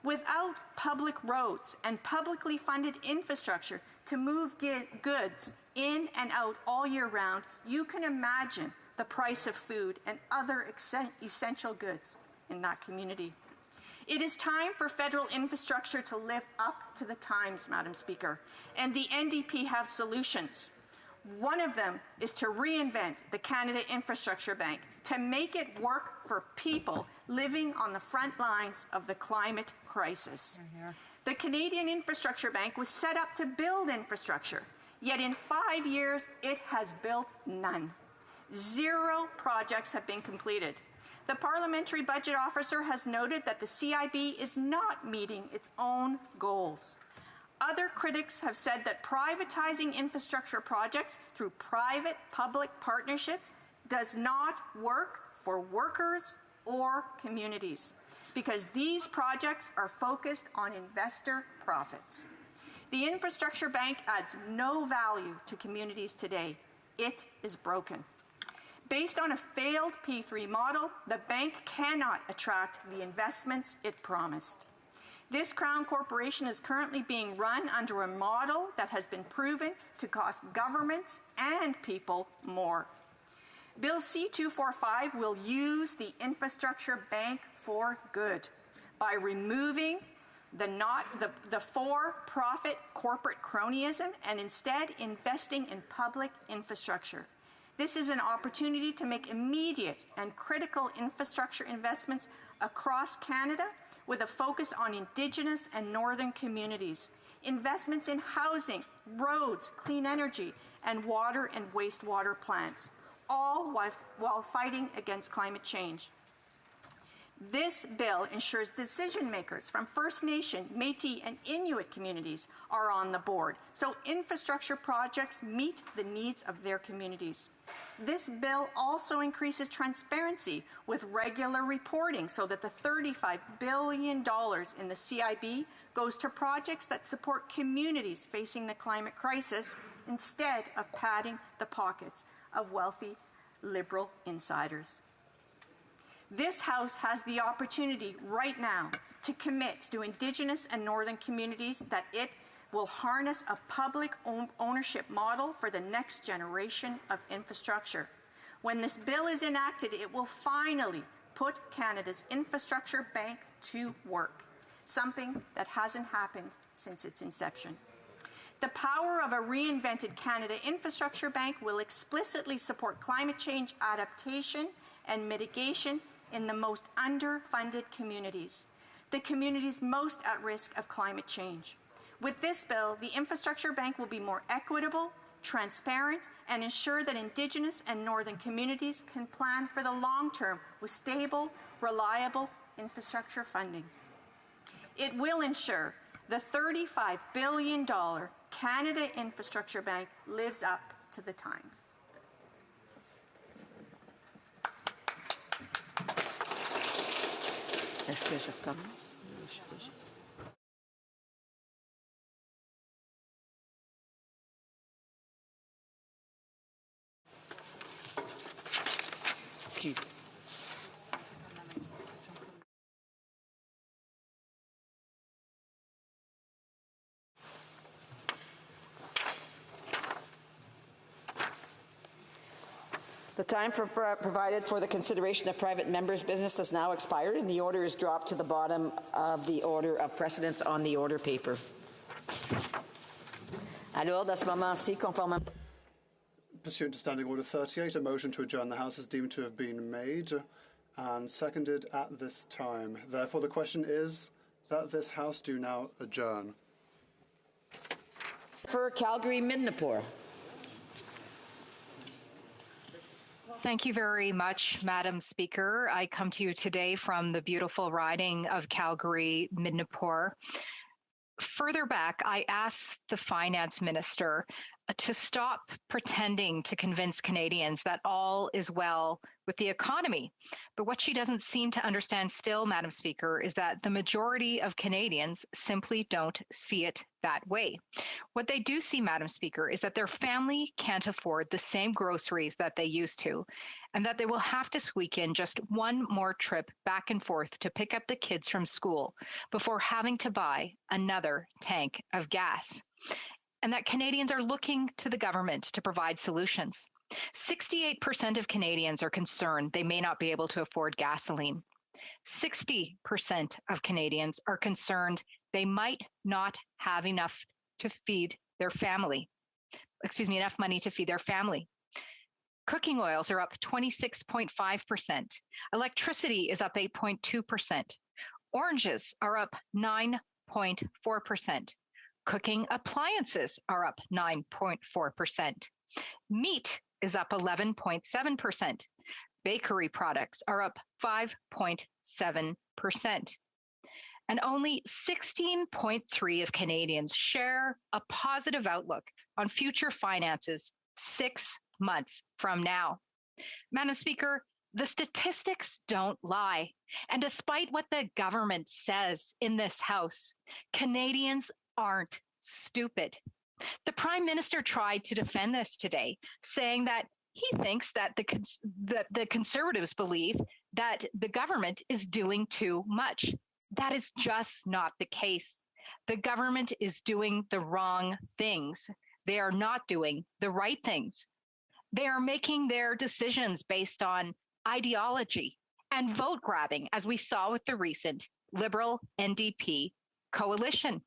Without public roads and publicly funded infrastructure to move goods in and out all year round, you can imagine the price of food and other essential goods in that community. It is time for federal infrastructure to live up to the times, Madam Speaker, and the NDP have solutions. One of them is to reinvent the Canada Infrastructure Bank to make it work for people living on the front lines of the climate crisis. The Canadian Infrastructure Bank was set up to build infrastructure, yet in 5 years it has built none. 0 projects have been completed. The Parliamentary Budget Officer has noted that the CIB is not meeting its own goals. Other critics have said that privatizing infrastructure projects through private-public partnerships does not work for workers or communities because these projects are focused on investor profits. The Infrastructure Bank adds no value to communities today. It is broken. Based on a failed P3 model, the bank cannot attract the investments it promised. This Crown Corporation is currently being run under a model that has been proven to cost governments and people more. Bill C-245 will use the Infrastructure Bank for good by removing the for-profit corporate cronyism and instead investing in public infrastructure. This is an opportunity to make immediate and critical infrastructure investments across Canada with a focus on Indigenous and Northern communities. Investments in housing, roads, clean energy, and water and wastewater plants, all while fighting against climate change. This bill ensures decision makers from First Nation, Métis, and Inuit communities are on the board, so infrastructure projects meet the needs of their communities. This bill also increases transparency with regular reporting so that the $35 billion in the CIB goes to projects that support communities facing the climate crisis instead of padding the pockets of wealthy Liberal insiders. This House has the opportunity right now to commit to Indigenous and Northern communities that it will harness a public ownership model for the next generation of infrastructure. When this bill is enacted, it will finally put Canada's Infrastructure Bank to work, something that hasn't happened since its inception. The power of a reinvented Canada Infrastructure Bank will explicitly support climate change adaptation and mitigation in the most underfunded communities, the communities most at risk of climate change. With this bill, the Infrastructure Bank will be more equitable, transparent, and ensure that Indigenous and Northern communities can plan for the long term with stable, reliable infrastructure funding. It will ensure the $35 billion Canada Infrastructure Bank lives up to the times. Est-ce que je commence? Excuse. The time provided for the consideration of private members' business has now expired, and the order is dropped to the bottom of the order of precedence on the order paper. Alors, à ce moment-ci, conformément. Pursuant to Standing Order 38, a motion to adjourn the House is deemed to have been made and seconded at this time. Therefore, the question is that this House do now adjourn. For Calgary Midnapore. Thank you very much, Madam Speaker. I come to you today from the beautiful riding of Calgary Midnapore. Further back, I asked the Finance Minister to stop pretending to convince Canadians that all is well with the economy. But what she doesn't seem to understand still, Madam Speaker, is that the majority of Canadians simply don't see it that way. What they do see, Madam Speaker, is that their family can't afford the same groceries that they used to, and that they will have to squeak in just one more trip back and forth to pick up the kids from school before having to buy another tank of gas. And that Canadians are looking to the government to provide solutions. 68% of Canadians are concerned they may not be able to afford gasoline. 60% of Canadians are concerned they might not have enough to feed their family. enough money to feed their family. Cooking oils are up 26.5%. Electricity is up 8.2%. Oranges are up 9.4%. Cooking appliances are up 9.4%. Meat is up 11.7%. Bakery products are up 5.7%. And only 16.3% of Canadians share a positive outlook on future finances 6 months from now. Madam Speaker, the statistics don't lie. And despite what the government says in this House, Canadians aren't stupid. The Prime Minister tried to defend this today, saying that he thinks that the Conservatives believe that the government is doing too much. That is just not the case. The government is doing the wrong things. They are not doing the right things. They are making their decisions based on ideology and vote grabbing, as we saw with the recent Liberal NDP coalition.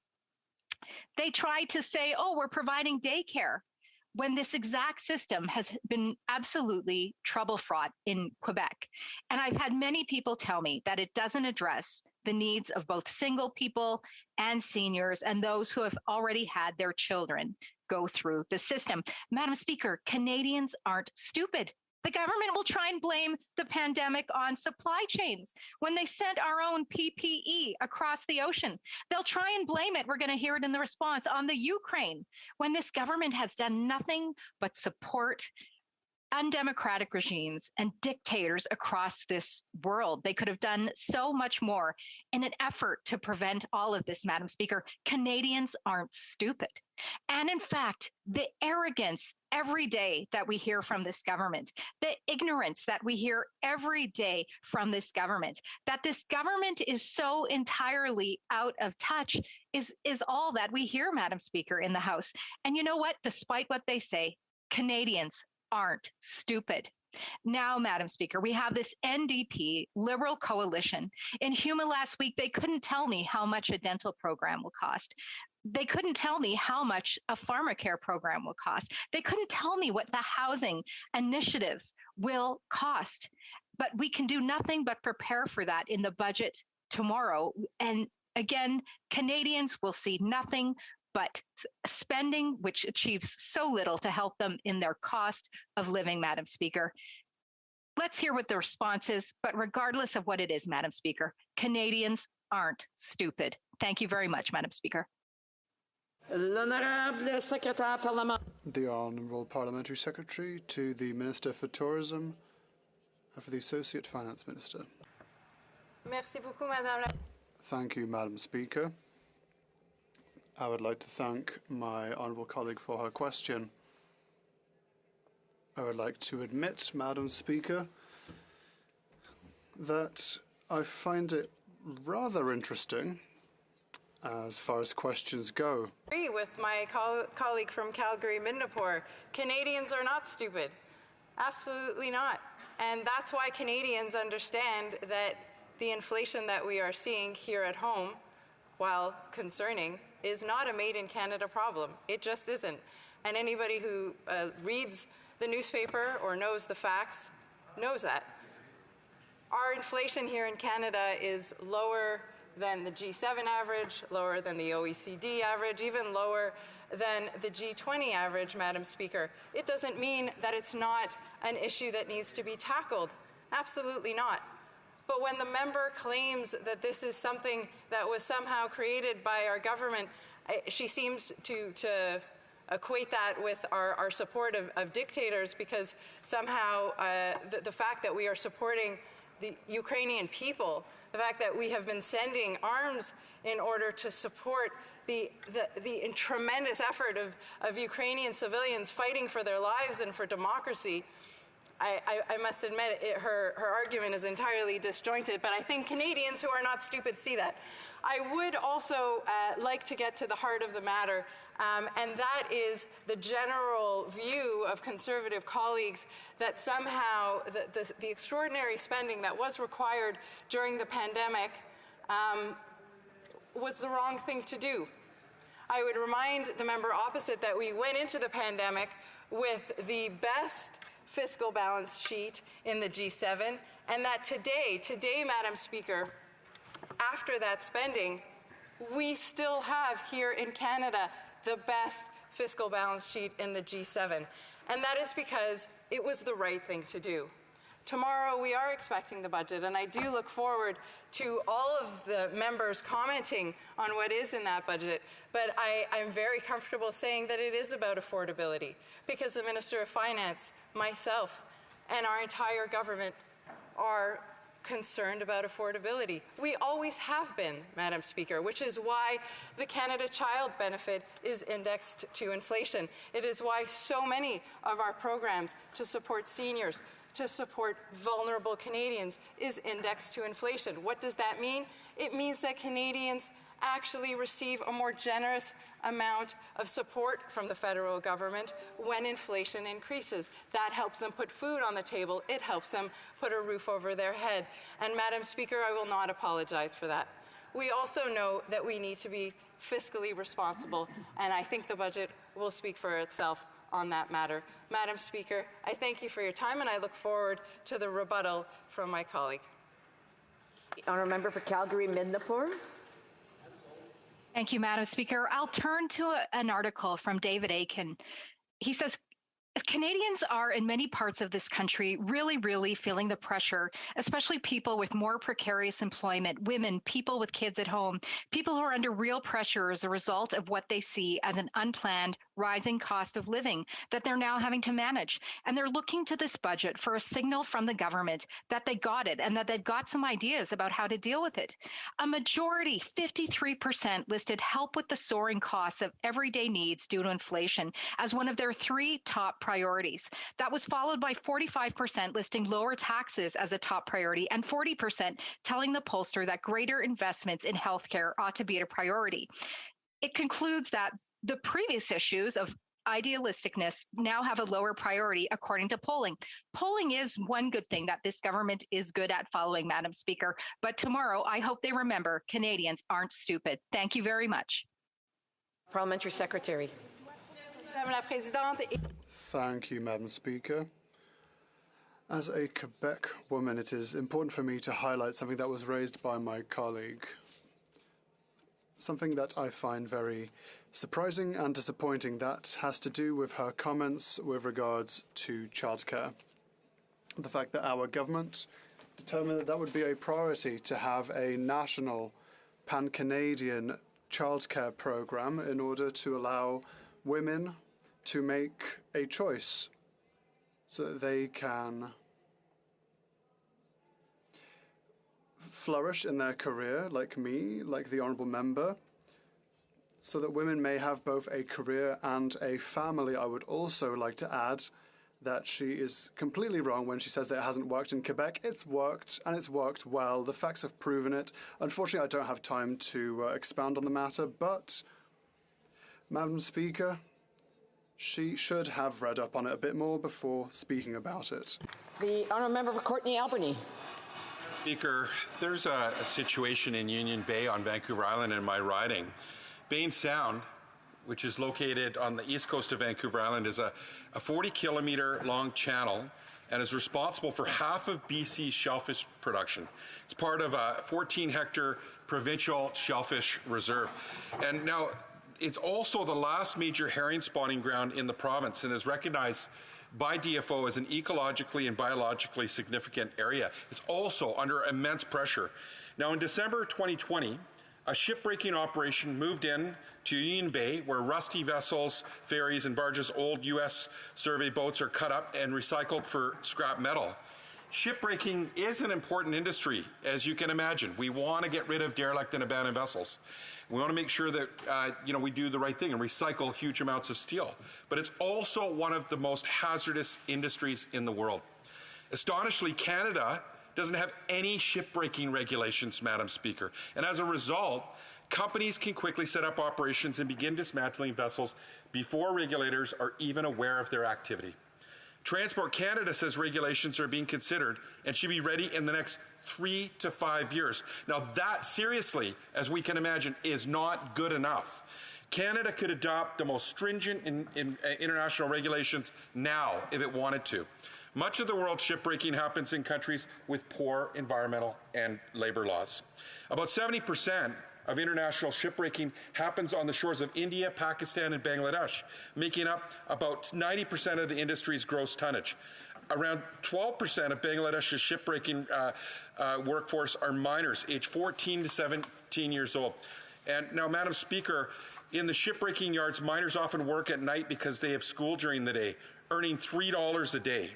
They tried to say, oh, we're providing daycare, when this exact system has been absolutely trouble fraught in Quebec. And I've had many people tell me that it doesn't address the needs of both single people and seniors and those who have already had their children go through the system. Madam Speaker, Canadians aren't stupid. The government will try and blame the pandemic on supply chains when they sent our own PPE across the ocean. They'll try and blame it, we're going to hear it in the response, on the Ukraine, when this government has done nothing but support undemocratic regimes and dictators across this world. They could have done so much more in an effort to prevent all of this, Madam Speaker. Canadians aren't stupid. And in fact, the arrogance every day that we hear from this government, the ignorance that we hear every day from this government, that this government is so entirely out of touch is all that we hear, Madam Speaker, in the House. And you know what? Despite what they say, Canadians aren't stupid. Now, Madam Speaker, we have this NDP Liberal coalition. In Huma last week, they couldn't tell me how much a dental program will cost. They couldn't tell me how much a pharmacare program will cost. They couldn't tell me what the housing initiatives will cost. But we can do nothing but prepare for that in the budget tomorrow. And again, Canadians will see nothing but spending which achieves so little to help them in their cost of living, Madam Speaker. Let's hear what the response is, but regardless of what it is, Madam Speaker, Canadians aren't stupid. Thank you very much, Madam Speaker. The Honourable Parliamentary Secretary to the Minister for Tourism and for the Associate Finance Minister. Merci beaucoup, Madame la... Thank you, Madam Speaker. I would like to thank my honourable colleague for her question. I would like to admit, Madam Speaker, that I find it rather interesting as far as questions go. I agree with my colleague from Calgary, Midnapore. Canadians are not stupid. Absolutely not. And that's why Canadians understand that the inflation that we are seeing here at home, while concerning, is not a made-in-Canada problem. It just isn't. And anybody who reads the newspaper or knows the facts knows that. Our inflation here in Canada is lower than the G7 average, lower than the OECD average, even lower than the G20 average, Madam Speaker. It doesn't mean that it's not an issue that needs to be tackled. Absolutely not. But when the member claims that this is something that was somehow created by our government, she seems to equate that with our support of dictators, because somehow the fact that we are supporting the Ukrainian people, the fact that we have been sending arms in order to support the tremendous effort of Ukrainian civilians fighting for their lives and for democracy, I must admit her argument is entirely disjointed, but I think Canadians who are not stupid see that. I would also like to get to the heart of the matter, and that is the general view of Conservative colleagues that somehow the extraordinary spending that was required during the pandemic was the wrong thing to do. I would remind the member opposite that we went into the pandemic with the best fiscal balance sheet in the G7, and that today, Madam Speaker, after that spending, we still have here in Canada the best fiscal balance sheet in the G7. And that is because it was the right thing to do. Tomorrow we are expecting the budget, and I do look forward to all of the members commenting on what is in that budget. But I'm very comfortable saying that it is about affordability, because the Minister of Finance, myself, and our entire government are concerned about affordability. We always have been, Madam Speaker, which is why the Canada Child Benefit is indexed to inflation. It is why so many of our programs to support seniors, to support vulnerable Canadians, is indexed to inflation. What does that mean? It means that Canadians actually receive a more generous amount of support from the federal government when inflation increases. That helps them put food on the table. It helps them put a roof over their head. And Madam Speaker, I will not apologize for that. We also know that we need to be fiscally responsible, and I think the budget will speak for itself on that matter. Madam Speaker, I thank you for your time, and I look forward to the rebuttal from my colleague. Honourable Member for Calgary-Midnapore. Thank you, Madam Speaker. I'll turn to an article from David Aiken. He says, Canadians are in many parts of this country really feeling the pressure, especially people with more precarious employment, women, people with kids at home, people who are under real pressure as a result of what they see as an unplanned rising cost of living that they're now having to manage. And they're looking to this budget for a signal from the government that they got it and that they've got some ideas about how to deal with it. A majority, 53%, listed help with the soaring costs of everyday needs due to inflation as one of their 3 top priorities. That was followed by 45% listing lower taxes as a top priority and 40% telling the pollster that greater investments in healthcare ought to be a priority. It concludes that the previous issues of idealisticness now have a lower priority according to polling. Polling is one good thing that this government is good at following, Madam Speaker. But tomorrow, I hope they remember Canadians aren't stupid. Thank you very much. Parliamentary Secretary. Thank you, Madam Speaker. As a Quebec woman, it is important for me to highlight something that was raised by my colleague. Something that I find very surprising and disappointing, that has to do with her comments with regards to childcare. The fact that our government determined that that would be a priority to have a national pan-Canadian childcare program in order to allow women to make a choice so that they can flourish in their career, like me, like the Honourable Member, so that women may have both a career and a family. I would also like to add that she is completely wrong when she says that it hasn't worked in Quebec. It's worked, and it's worked well. The facts have proven it. Unfortunately, I don't have time to expound on the matter, but, Madam Speaker, she should have read up on it a bit more before speaking about it. The Honourable Member for Courtenay-Albany. Speaker, there's a situation in Union Bay on Vancouver Island in my riding. Bain Sound, which is located on the east coast of Vancouver Island, is a 40-kilometer long channel and is responsible for half of BC's shellfish production. It's part of a 14-hectare provincial shellfish reserve. And now, it's also the last major herring spawning ground in the province and is recognized by DFO as an ecologically and biologically significant area. It's also under immense pressure. Now, in December 2020, a shipbreaking operation moved in to Union Bay, where rusty vessels, ferries, and barges' old U.S. survey boats are cut up and recycled for scrap metal. Shipbreaking is an important industry, as you can imagine. We want to get rid of derelict and abandoned vessels. We want to make sure that we do the right thing and recycle huge amounts of steel. But it's also one of the most hazardous industries in the world. Astonishingly, Canada doesn't have any shipbreaking regulations, Madam Speaker. And as a result, companies can quickly set up operations and begin dismantling vessels before regulators are even aware of their activity. Transport Canada says regulations are being considered and should be ready in the next 3 to 5 years. Now that, seriously, as we can imagine, is not good enough. Canada could adopt the most stringent international regulations now if it wanted to. Much of the world's shipbreaking happens in countries with poor environmental and labor laws. About 70% of international shipbreaking happens on the shores of India, Pakistan, and Bangladesh, making up about 90% of the industry's gross tonnage. Around 12% of Bangladesh's shipbreaking workforce are minors, aged 14 to 17 years old. And now, Madam Speaker, in the shipbreaking yards, miners often work at night because they have school during the day, earning $3 a day.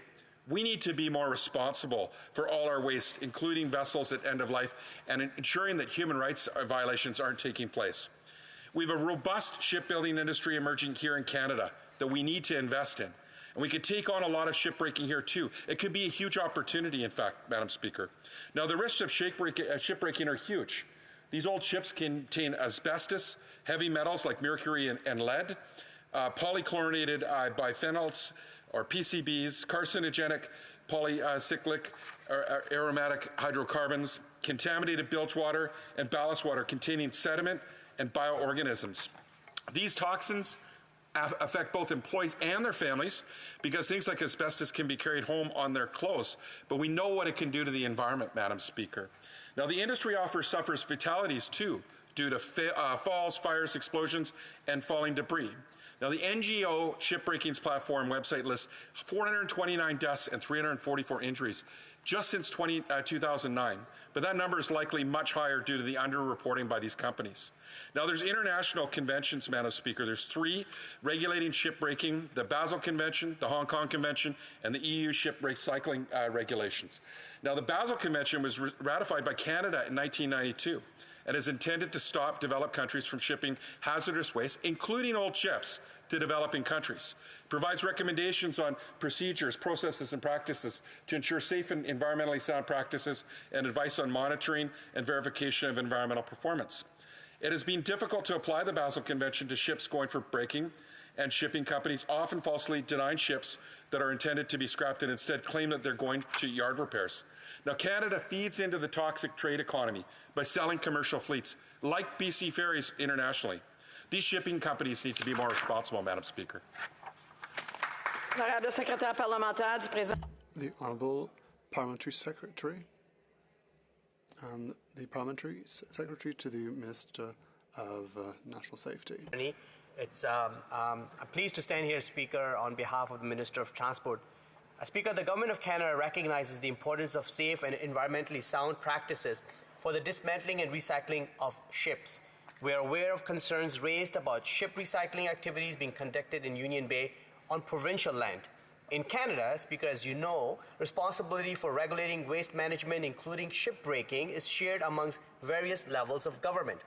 We need to be more responsible for all our waste, including vessels at end of life, and ensuring that human rights violations aren't taking place. We have a robust shipbuilding industry emerging here in Canada that we need to invest in. And we could take on a lot of shipbreaking here too. It could be a huge opportunity, in fact, Madam Speaker. Now, the risks of shipbreaking are huge. These old ships contain asbestos, heavy metals like mercury and lead, polychlorinated biphenyls, or PCBs, carcinogenic polycyclic or aromatic hydrocarbons, contaminated bilge water, and ballast water containing sediment and bioorganisms. These toxins affect both employees and their families because things like asbestos can be carried home on their clothes, but we know what it can do to the environment, Madam Speaker. Now, the industry suffers fatalities too due to falls, fires, explosions, and falling debris. Now, the NGO Shipbreakings Platform website lists 429 deaths and 344 injuries just since 2009, but that number is likely much higher due to the underreporting by these companies. Now, there's international conventions, Madam Speaker. There's 3 regulating shipbreaking: the Basel Convention, the Hong Kong Convention, and the EU ship recycling regulations. Now, the Basel Convention was ratified by Canada in 1992 and is intended to stop developed countries from shipping hazardous waste, including old ships, to developing countries. It provides recommendations on procedures, processes, and practices to ensure safe and environmentally sound practices, and advice on monitoring and verification of environmental performance. It has been difficult to apply the Basel Convention to ships going for breaking, and shipping companies often falsely deny ships that are intended to be scrapped and instead claim that they're going to yard repairs. Now, Canada feeds into the toxic trade economy by selling commercial fleets, like BC Ferries internationally. These shipping companies need to be more responsible, Madam Speaker. The Honourable Parliamentary Secretary and the Parliamentary Secretary to the Minister of National Safety. I'm pleased to stand here, Speaker, on behalf of the Minister of Transport. Speaker, the Government of Canada recognizes the importance of safe and environmentally sound practices for the dismantling and recycling of ships. We are aware of concerns raised about ship recycling activities being conducted in Union Bay on provincial land. In Canada, Speaker, as you know, responsibility for regulating waste management, including shipbreaking, is shared amongst various levels of government.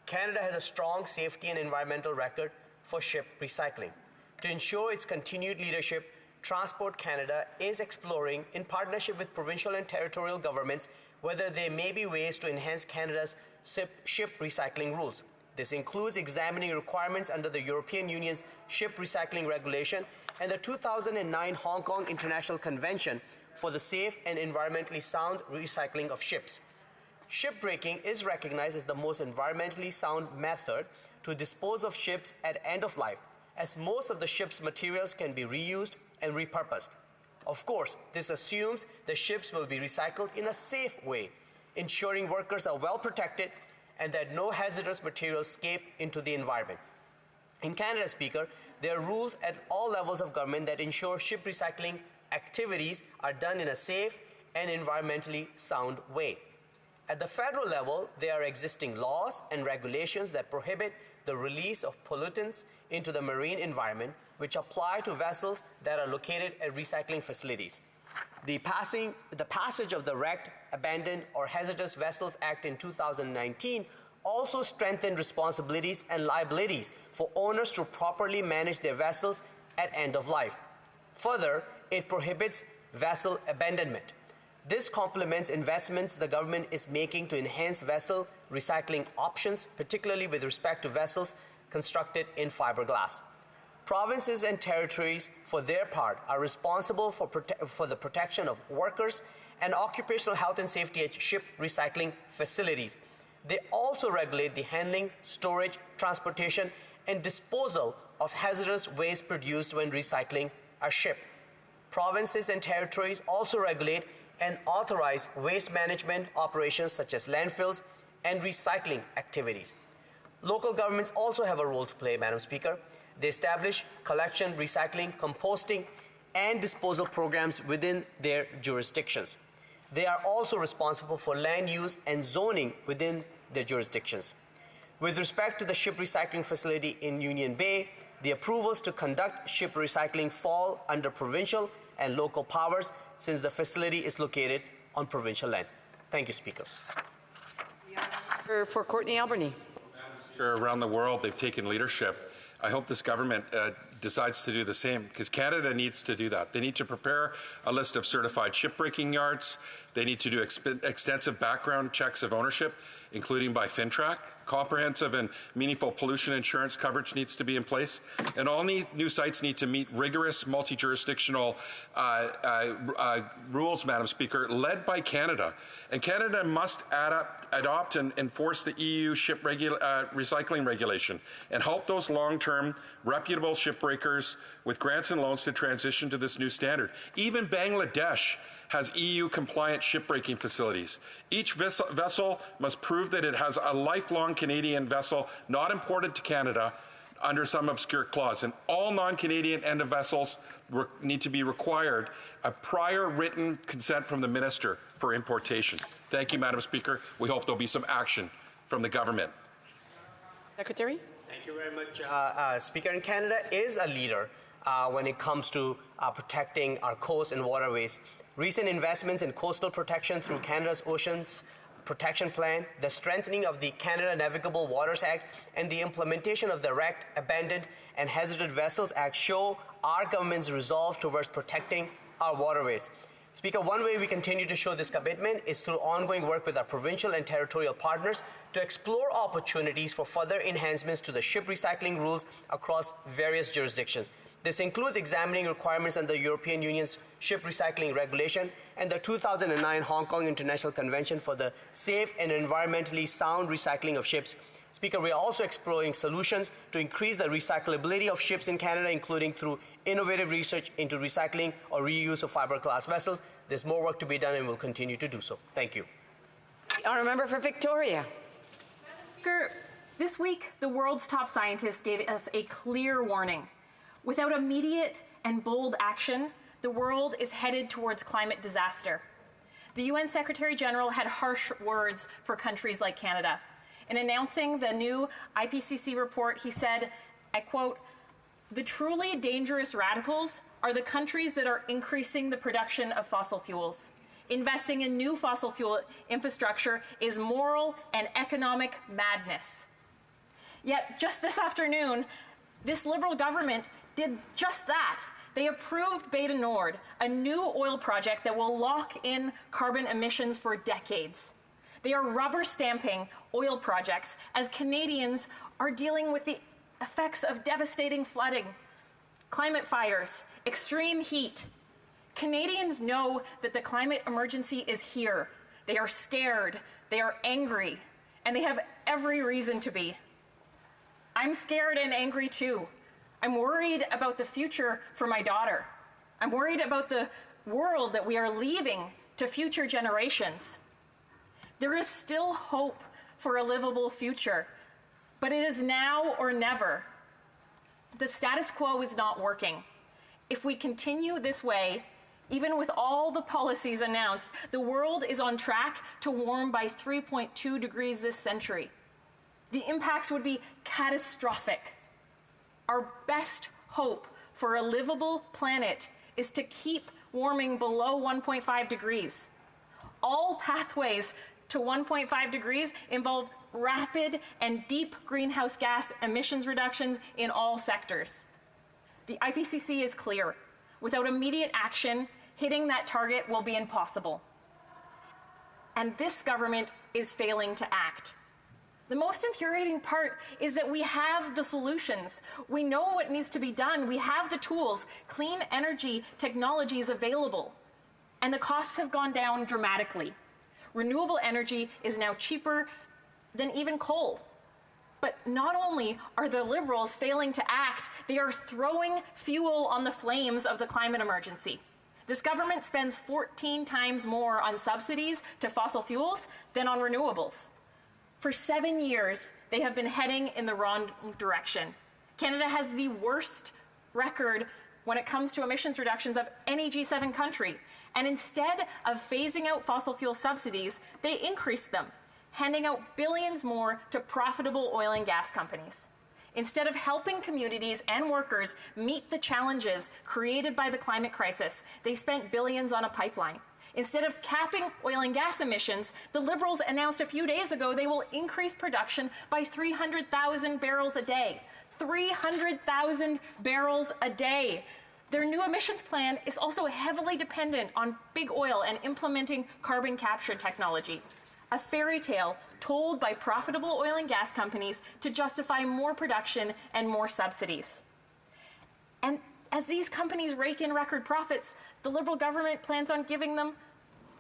Canada has a strong safety and environmental record for ship recycling. To ensure its continued leadership, Transport Canada is exploring, in partnership with provincial and territorial governments, whether there may be ways to enhance Canada's ship recycling rules. This includes examining requirements under the European Union's ship recycling regulation and the 2009 Hong Kong International Convention for the safe and environmentally sound recycling of ships. Shipbreaking is recognized as the most environmentally sound method to dispose of ships at end of life, as most of the ship's materials can be reused and repurposed. Of course, this assumes the ships will be recycled in a safe way, ensuring workers are well protected and that no hazardous materials escape into the environment. In Canada, Speaker, there are rules at all levels of government that ensure ship recycling activities are done in a safe and environmentally sound way. At the federal level, there are existing laws and regulations that prohibit the release of pollutants into the marine environment, which apply to vessels that are located at recycling facilities. The passage of the Wrecked, Abandoned, or Hazardous Vessels Act in 2019 also strengthened responsibilities and liabilities for owners to properly manage their vessels at end of life. Further, it prohibits vessel abandonment. This complements investments the government is making to enhance vessel recycling options, particularly with respect to vessels constructed in fiberglass. Provinces and territories, for their part, are responsible for the protection of workers and occupational health and safety at ship recycling facilities. They also regulate the handling, storage, transportation, and disposal of hazardous waste produced when recycling a ship. Provinces and territories also regulate and authorize waste management operations such as landfills and recycling activities. Local governments also have a role to play, Madam Speaker. They establish collection, recycling, composting, and disposal programs within their jurisdictions. They are also responsible for land use and zoning within their jurisdictions. With respect to the ship recycling facility in Union Bay, the approvals to conduct ship recycling fall under provincial and local powers since the facility is located on provincial land. Thank you, Speaker. For Courtney Alberni. Around the world, they've taken leadership. I hope this government decides to do the same, because Canada needs to do that. They need to prepare a list of certified shipbreaking yards. They need to do extensive background checks of ownership, including by FINTRAC. Comprehensive and meaningful pollution insurance coverage needs to be in place. And all new sites need to meet rigorous multi-jurisdictional rules, Madam Speaker, led by Canada. And Canada must adopt and enforce the EU ship recycling regulation and help those long-term, reputable shipbreakers with grants and loans to transition to this new standard. Even Bangladesh has EU-compliant shipbreaking facilities. Each vessel must prove that it has a lifelong Canadian vessel not imported to Canada under some obscure clause. And all non-Canadian end of vessels need to be required a prior written consent from the Minister for importation. Thank you, Madam Speaker. We hope there'll be some action from the government. Secretary? Thank you very much, Speaker. And Canada is a leader when it comes to protecting our coasts and waterways. Recent investments in coastal protection through Canada's Oceans Protection Plan, the strengthening of the Canada Navigable Waters Act, and the implementation of the Wrecked, Abandoned, and Hazardous Vessels Act show our government's resolve towards protecting our waterways. Speaker, one way we continue to show this commitment is through ongoing work with our provincial and territorial partners to explore opportunities for further enhancements to the ship recycling rules across various jurisdictions. This includes examining requirements under the European Union's ship recycling regulation and the 2009 Hong Kong International Convention for the safe and environmentally sound recycling of ships. Speaker, we are also exploring solutions to increase the recyclability of ships in Canada, including through innovative research into recycling or reuse of fiberglass vessels. There's more work to be done and we'll continue to do so. Thank you. Honourable Member for Victoria. Speaker, this week, the world's top scientists gave us a clear warning. Without immediate and bold action, the world is headed towards climate disaster. The UN Secretary General had harsh words for countries like Canada. In announcing the new IPCC report, he said, I quote, "The truly dangerous radicals are the countries that are increasing the production of fossil fuels. Investing in new fossil fuel infrastructure is moral and economic madness." Yet, just this afternoon, this Liberal government did just that. They approved Bay du Nord, a new oil project that will lock in carbon emissions for decades. They are rubber stamping oil projects as Canadians are dealing with the effects of devastating flooding, climate fires, extreme heat. Canadians know that the climate emergency is here. They are scared, they are angry, and they have every reason to be. I'm scared and angry too. I'm worried about the future for my daughter. I'm worried about the world that we are leaving to future generations. There is still hope for a livable future, but it is now or never. The status quo is not working. If we continue this way, even with all the policies announced, the world is on track to warm by 3.2 degrees this century. The impacts would be catastrophic. Our best hope for a livable planet is to keep warming below 1.5 degrees. All pathways to 1.5 degrees involve rapid and deep greenhouse gas emissions reductions in all sectors. The IPCC is clear. Without immediate action, hitting that target will be impossible. And this government is failing to act. The most infuriating part is that we have the solutions. We know what needs to be done. We have the tools. Clean energy technology is available. And the costs have gone down dramatically. Renewable energy is now cheaper than even coal. But not only are the Liberals failing to act, they are throwing fuel on the flames of the climate emergency. This government spends 14 times more on subsidies to fossil fuels than on renewables. For 7 years, they have been heading in the wrong direction. Canada has the worst record when it comes to emissions reductions of any G7 country. And instead of phasing out fossil fuel subsidies, they increased them, handing out billions more to profitable oil and gas companies. Instead of helping communities and workers meet the challenges created by the climate crisis, they spent billions on a pipeline. Instead of capping oil and gas emissions, the Liberals announced a few days ago they will increase production by 300,000 barrels a day. 300,000 barrels a day. Their new emissions plan is also heavily dependent on big oil and implementing carbon capture technology. A fairy tale told by profitable oil and gas companies to justify more production and more subsidies. And as these companies rake in record profits, the Liberal government plans on giving them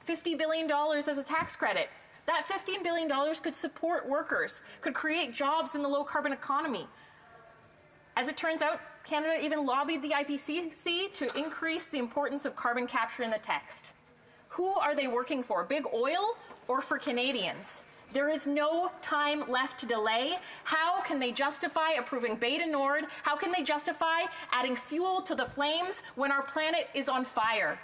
$50 billion as a tax credit. That $15 billion could support workers, could create jobs in the low-carbon economy. As it turns out, Canada even lobbied the IPCC to increase the importance of carbon capture in the text. Who are they working for, big oil or for Canadians? There is no time left to delay. How can they justify approving Bay du Nord? How can they justify adding fuel to the flames when our planet is on fire?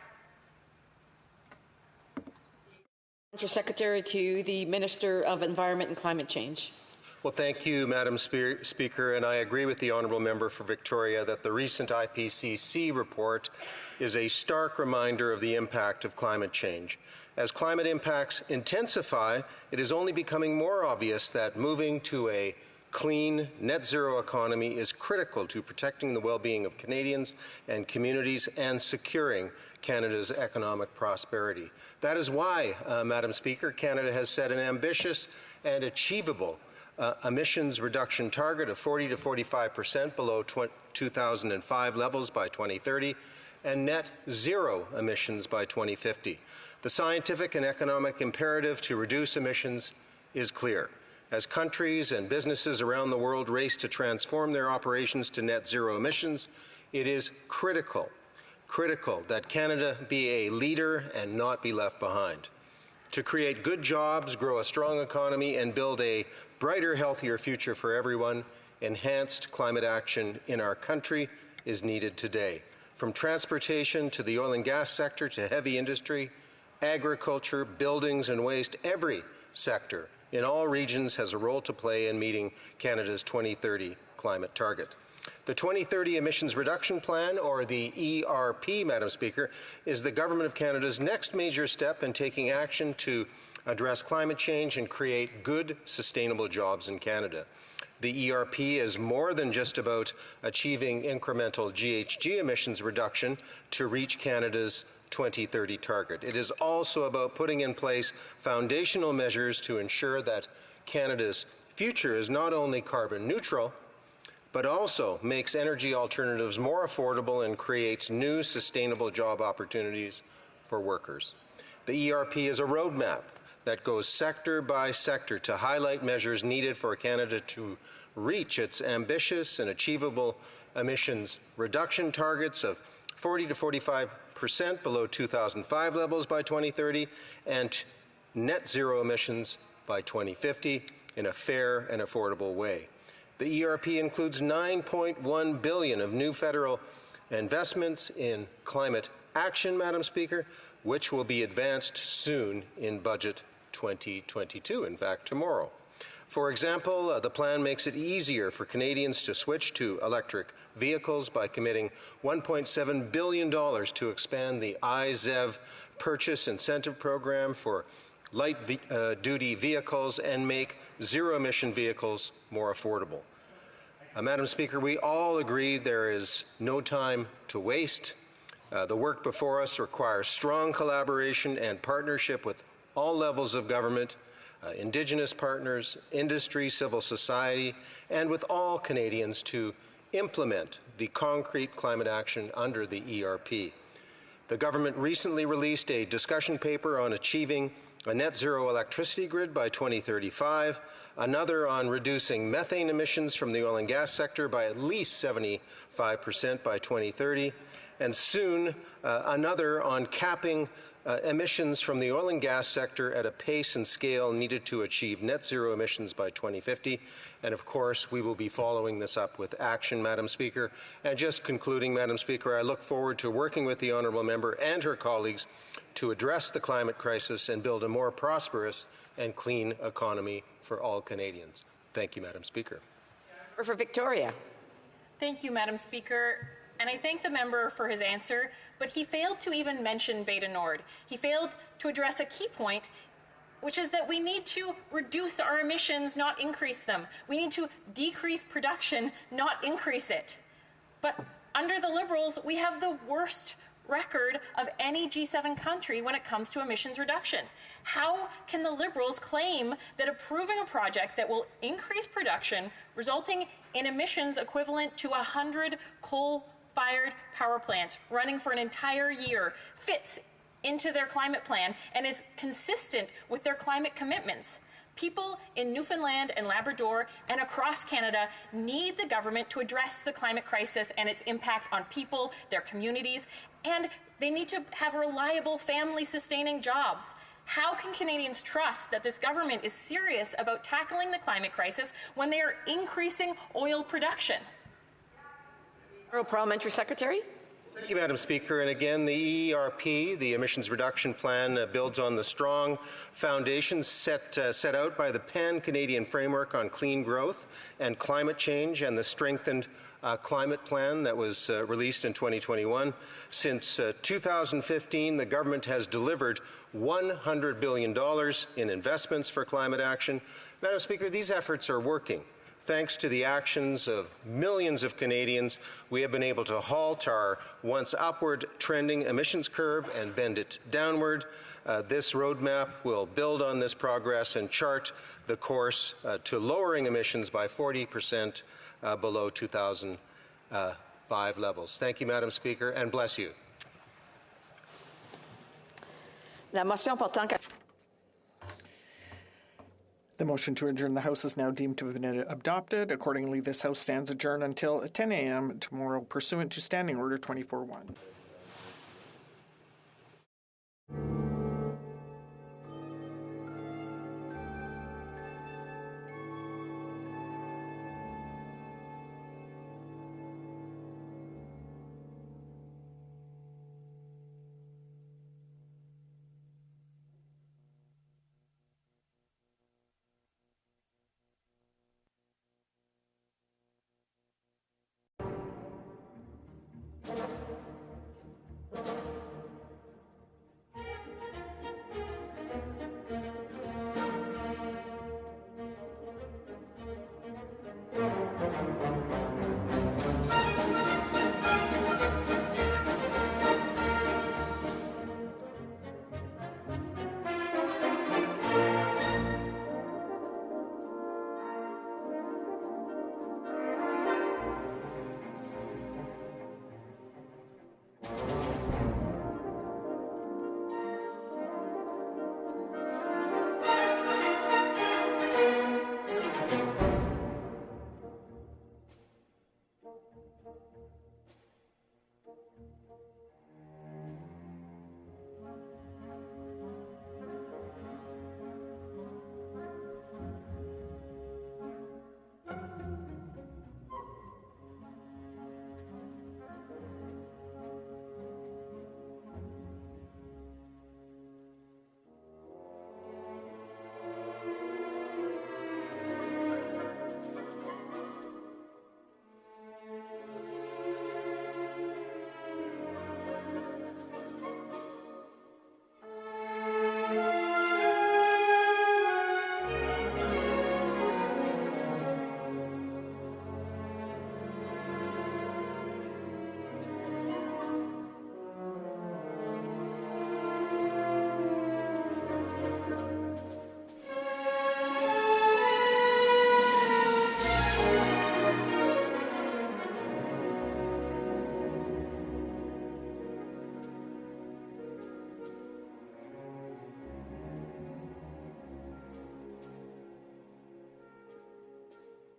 Secretary to the Minister of Environment and Climate Change. Well, thank you, Madam Speaker, and I agree with the Honourable Member for Victoria that the recent IPCC report is a stark reminder of the impact of climate change. As climate impacts intensify, it is only becoming more obvious that moving to a clean, net zero economy is critical to protecting the well-being of Canadians and communities and securing Canada's economic prosperity. That is why, Madam Speaker, Canada has set an ambitious and achievable emissions reduction target of 40 to 45% below 2005 levels by 2030 and net zero emissions by 2050. The scientific and economic imperative to reduce emissions is clear. As countries and businesses around the world race to transform their operations to net zero emissions, it is critical that Canada be a leader and not be left behind. To create good jobs, grow a strong economy, and build a brighter, healthier future for everyone, enhanced climate action in our country is needed today. From transportation to the oil and gas sector to heavy industry, agriculture, buildings and waste, every sector in all regions has a role to play in meeting Canada's 2030 climate target. The 2030 Emissions Reduction Plan, or the ERP, Madam Speaker, is the Government of Canada's next major step in taking action to address climate change and create good, sustainable jobs in Canada. The ERP is more than just about achieving incremental GHG emissions reduction to reach Canada's 2030 target. It is also about putting in place foundational measures to ensure that Canada's future is not only carbon neutral, but also makes energy alternatives more affordable and creates new sustainable job opportunities for workers. The ERP is a roadmap that goes sector by sector to highlight measures needed for Canada to reach its ambitious and achievable emissions reduction targets of 40 to 45% below 2005 levels by 2030 and net zero emissions by 2050 in a fair and affordable way. The ERP includes $9.1 billion of new federal investments in climate action, Madam Speaker, which will be advanced soon in Budget 2022, in fact, tomorrow. For example, the plan makes it easier for Canadians to switch to electric vehicles by committing $1.7 billion to expand the iZEV purchase incentive program for light-duty vehicles and make zero-emission vehicles more affordable. Madam Speaker, we all agree there is no time to waste. The work before us requires strong collaboration and partnership with all levels of government, Indigenous partners, industry, civil society, and with all Canadians to implement the concrete climate action under the ERP. The government recently released a discussion paper on achieving a net zero electricity grid by 2035, another on reducing methane emissions from the oil and gas sector by at least 75% by 2030, and soon another on capping emissions from the oil and gas sector at a pace and scale needed to achieve net zero emissions by 2050. And of course, we will be following this up with action, Madam Speaker. And just concluding, Madam Speaker, I look forward to working with the honourable member and her colleagues to address the climate crisis and build a more prosperous and clean economy for all Canadians. Thank you, Madam Speaker. For Victoria. Thank you, Madam Speaker. And I thank the member for his answer, but he failed to even mention Beta Nord. He failed to address a key point, which is that we need to reduce our emissions, not increase them. We need to decrease production, not increase it. But under the Liberals, we have the worst record of any G7 country when it comes to emissions reduction. How can the Liberals claim that approving a project that will increase production, resulting in emissions equivalent to 100 coal-fired power plants running for an entire year, fits into their climate plan and is consistent with their climate commitments? People in Newfoundland and Labrador and across Canada need the government to address the climate crisis and its impact on people, their communities, and they need to have reliable family-sustaining jobs. How can Canadians trust that this government is serious about tackling the climate crisis when they are increasing oil production? Parliamentary Secretary. Thank you, Madam Speaker. And again, the ERP, the Emissions Reduction Plan, builds on the strong foundations set out by the Pan-Canadian Framework on Clean Growth and Climate Change and the strengthened climate plan that was released in 2021. Since 2015, the government has delivered $100 billion in investments for climate action. Madam Speaker, these efforts are working. Thanks to the actions of millions of Canadians, we have been able to halt our once upward trending emissions curve and bend it downward. This roadmap will build on this progress and chart the course to lowering emissions by 40% below 2005 levels. Thank you, Madam Speaker, and bless you. La motion portant The motion to adjourn the House is now deemed to have been adopted. Accordingly, this House stands adjourned until 10 a.m. tomorrow, pursuant to Standing Order 24-1.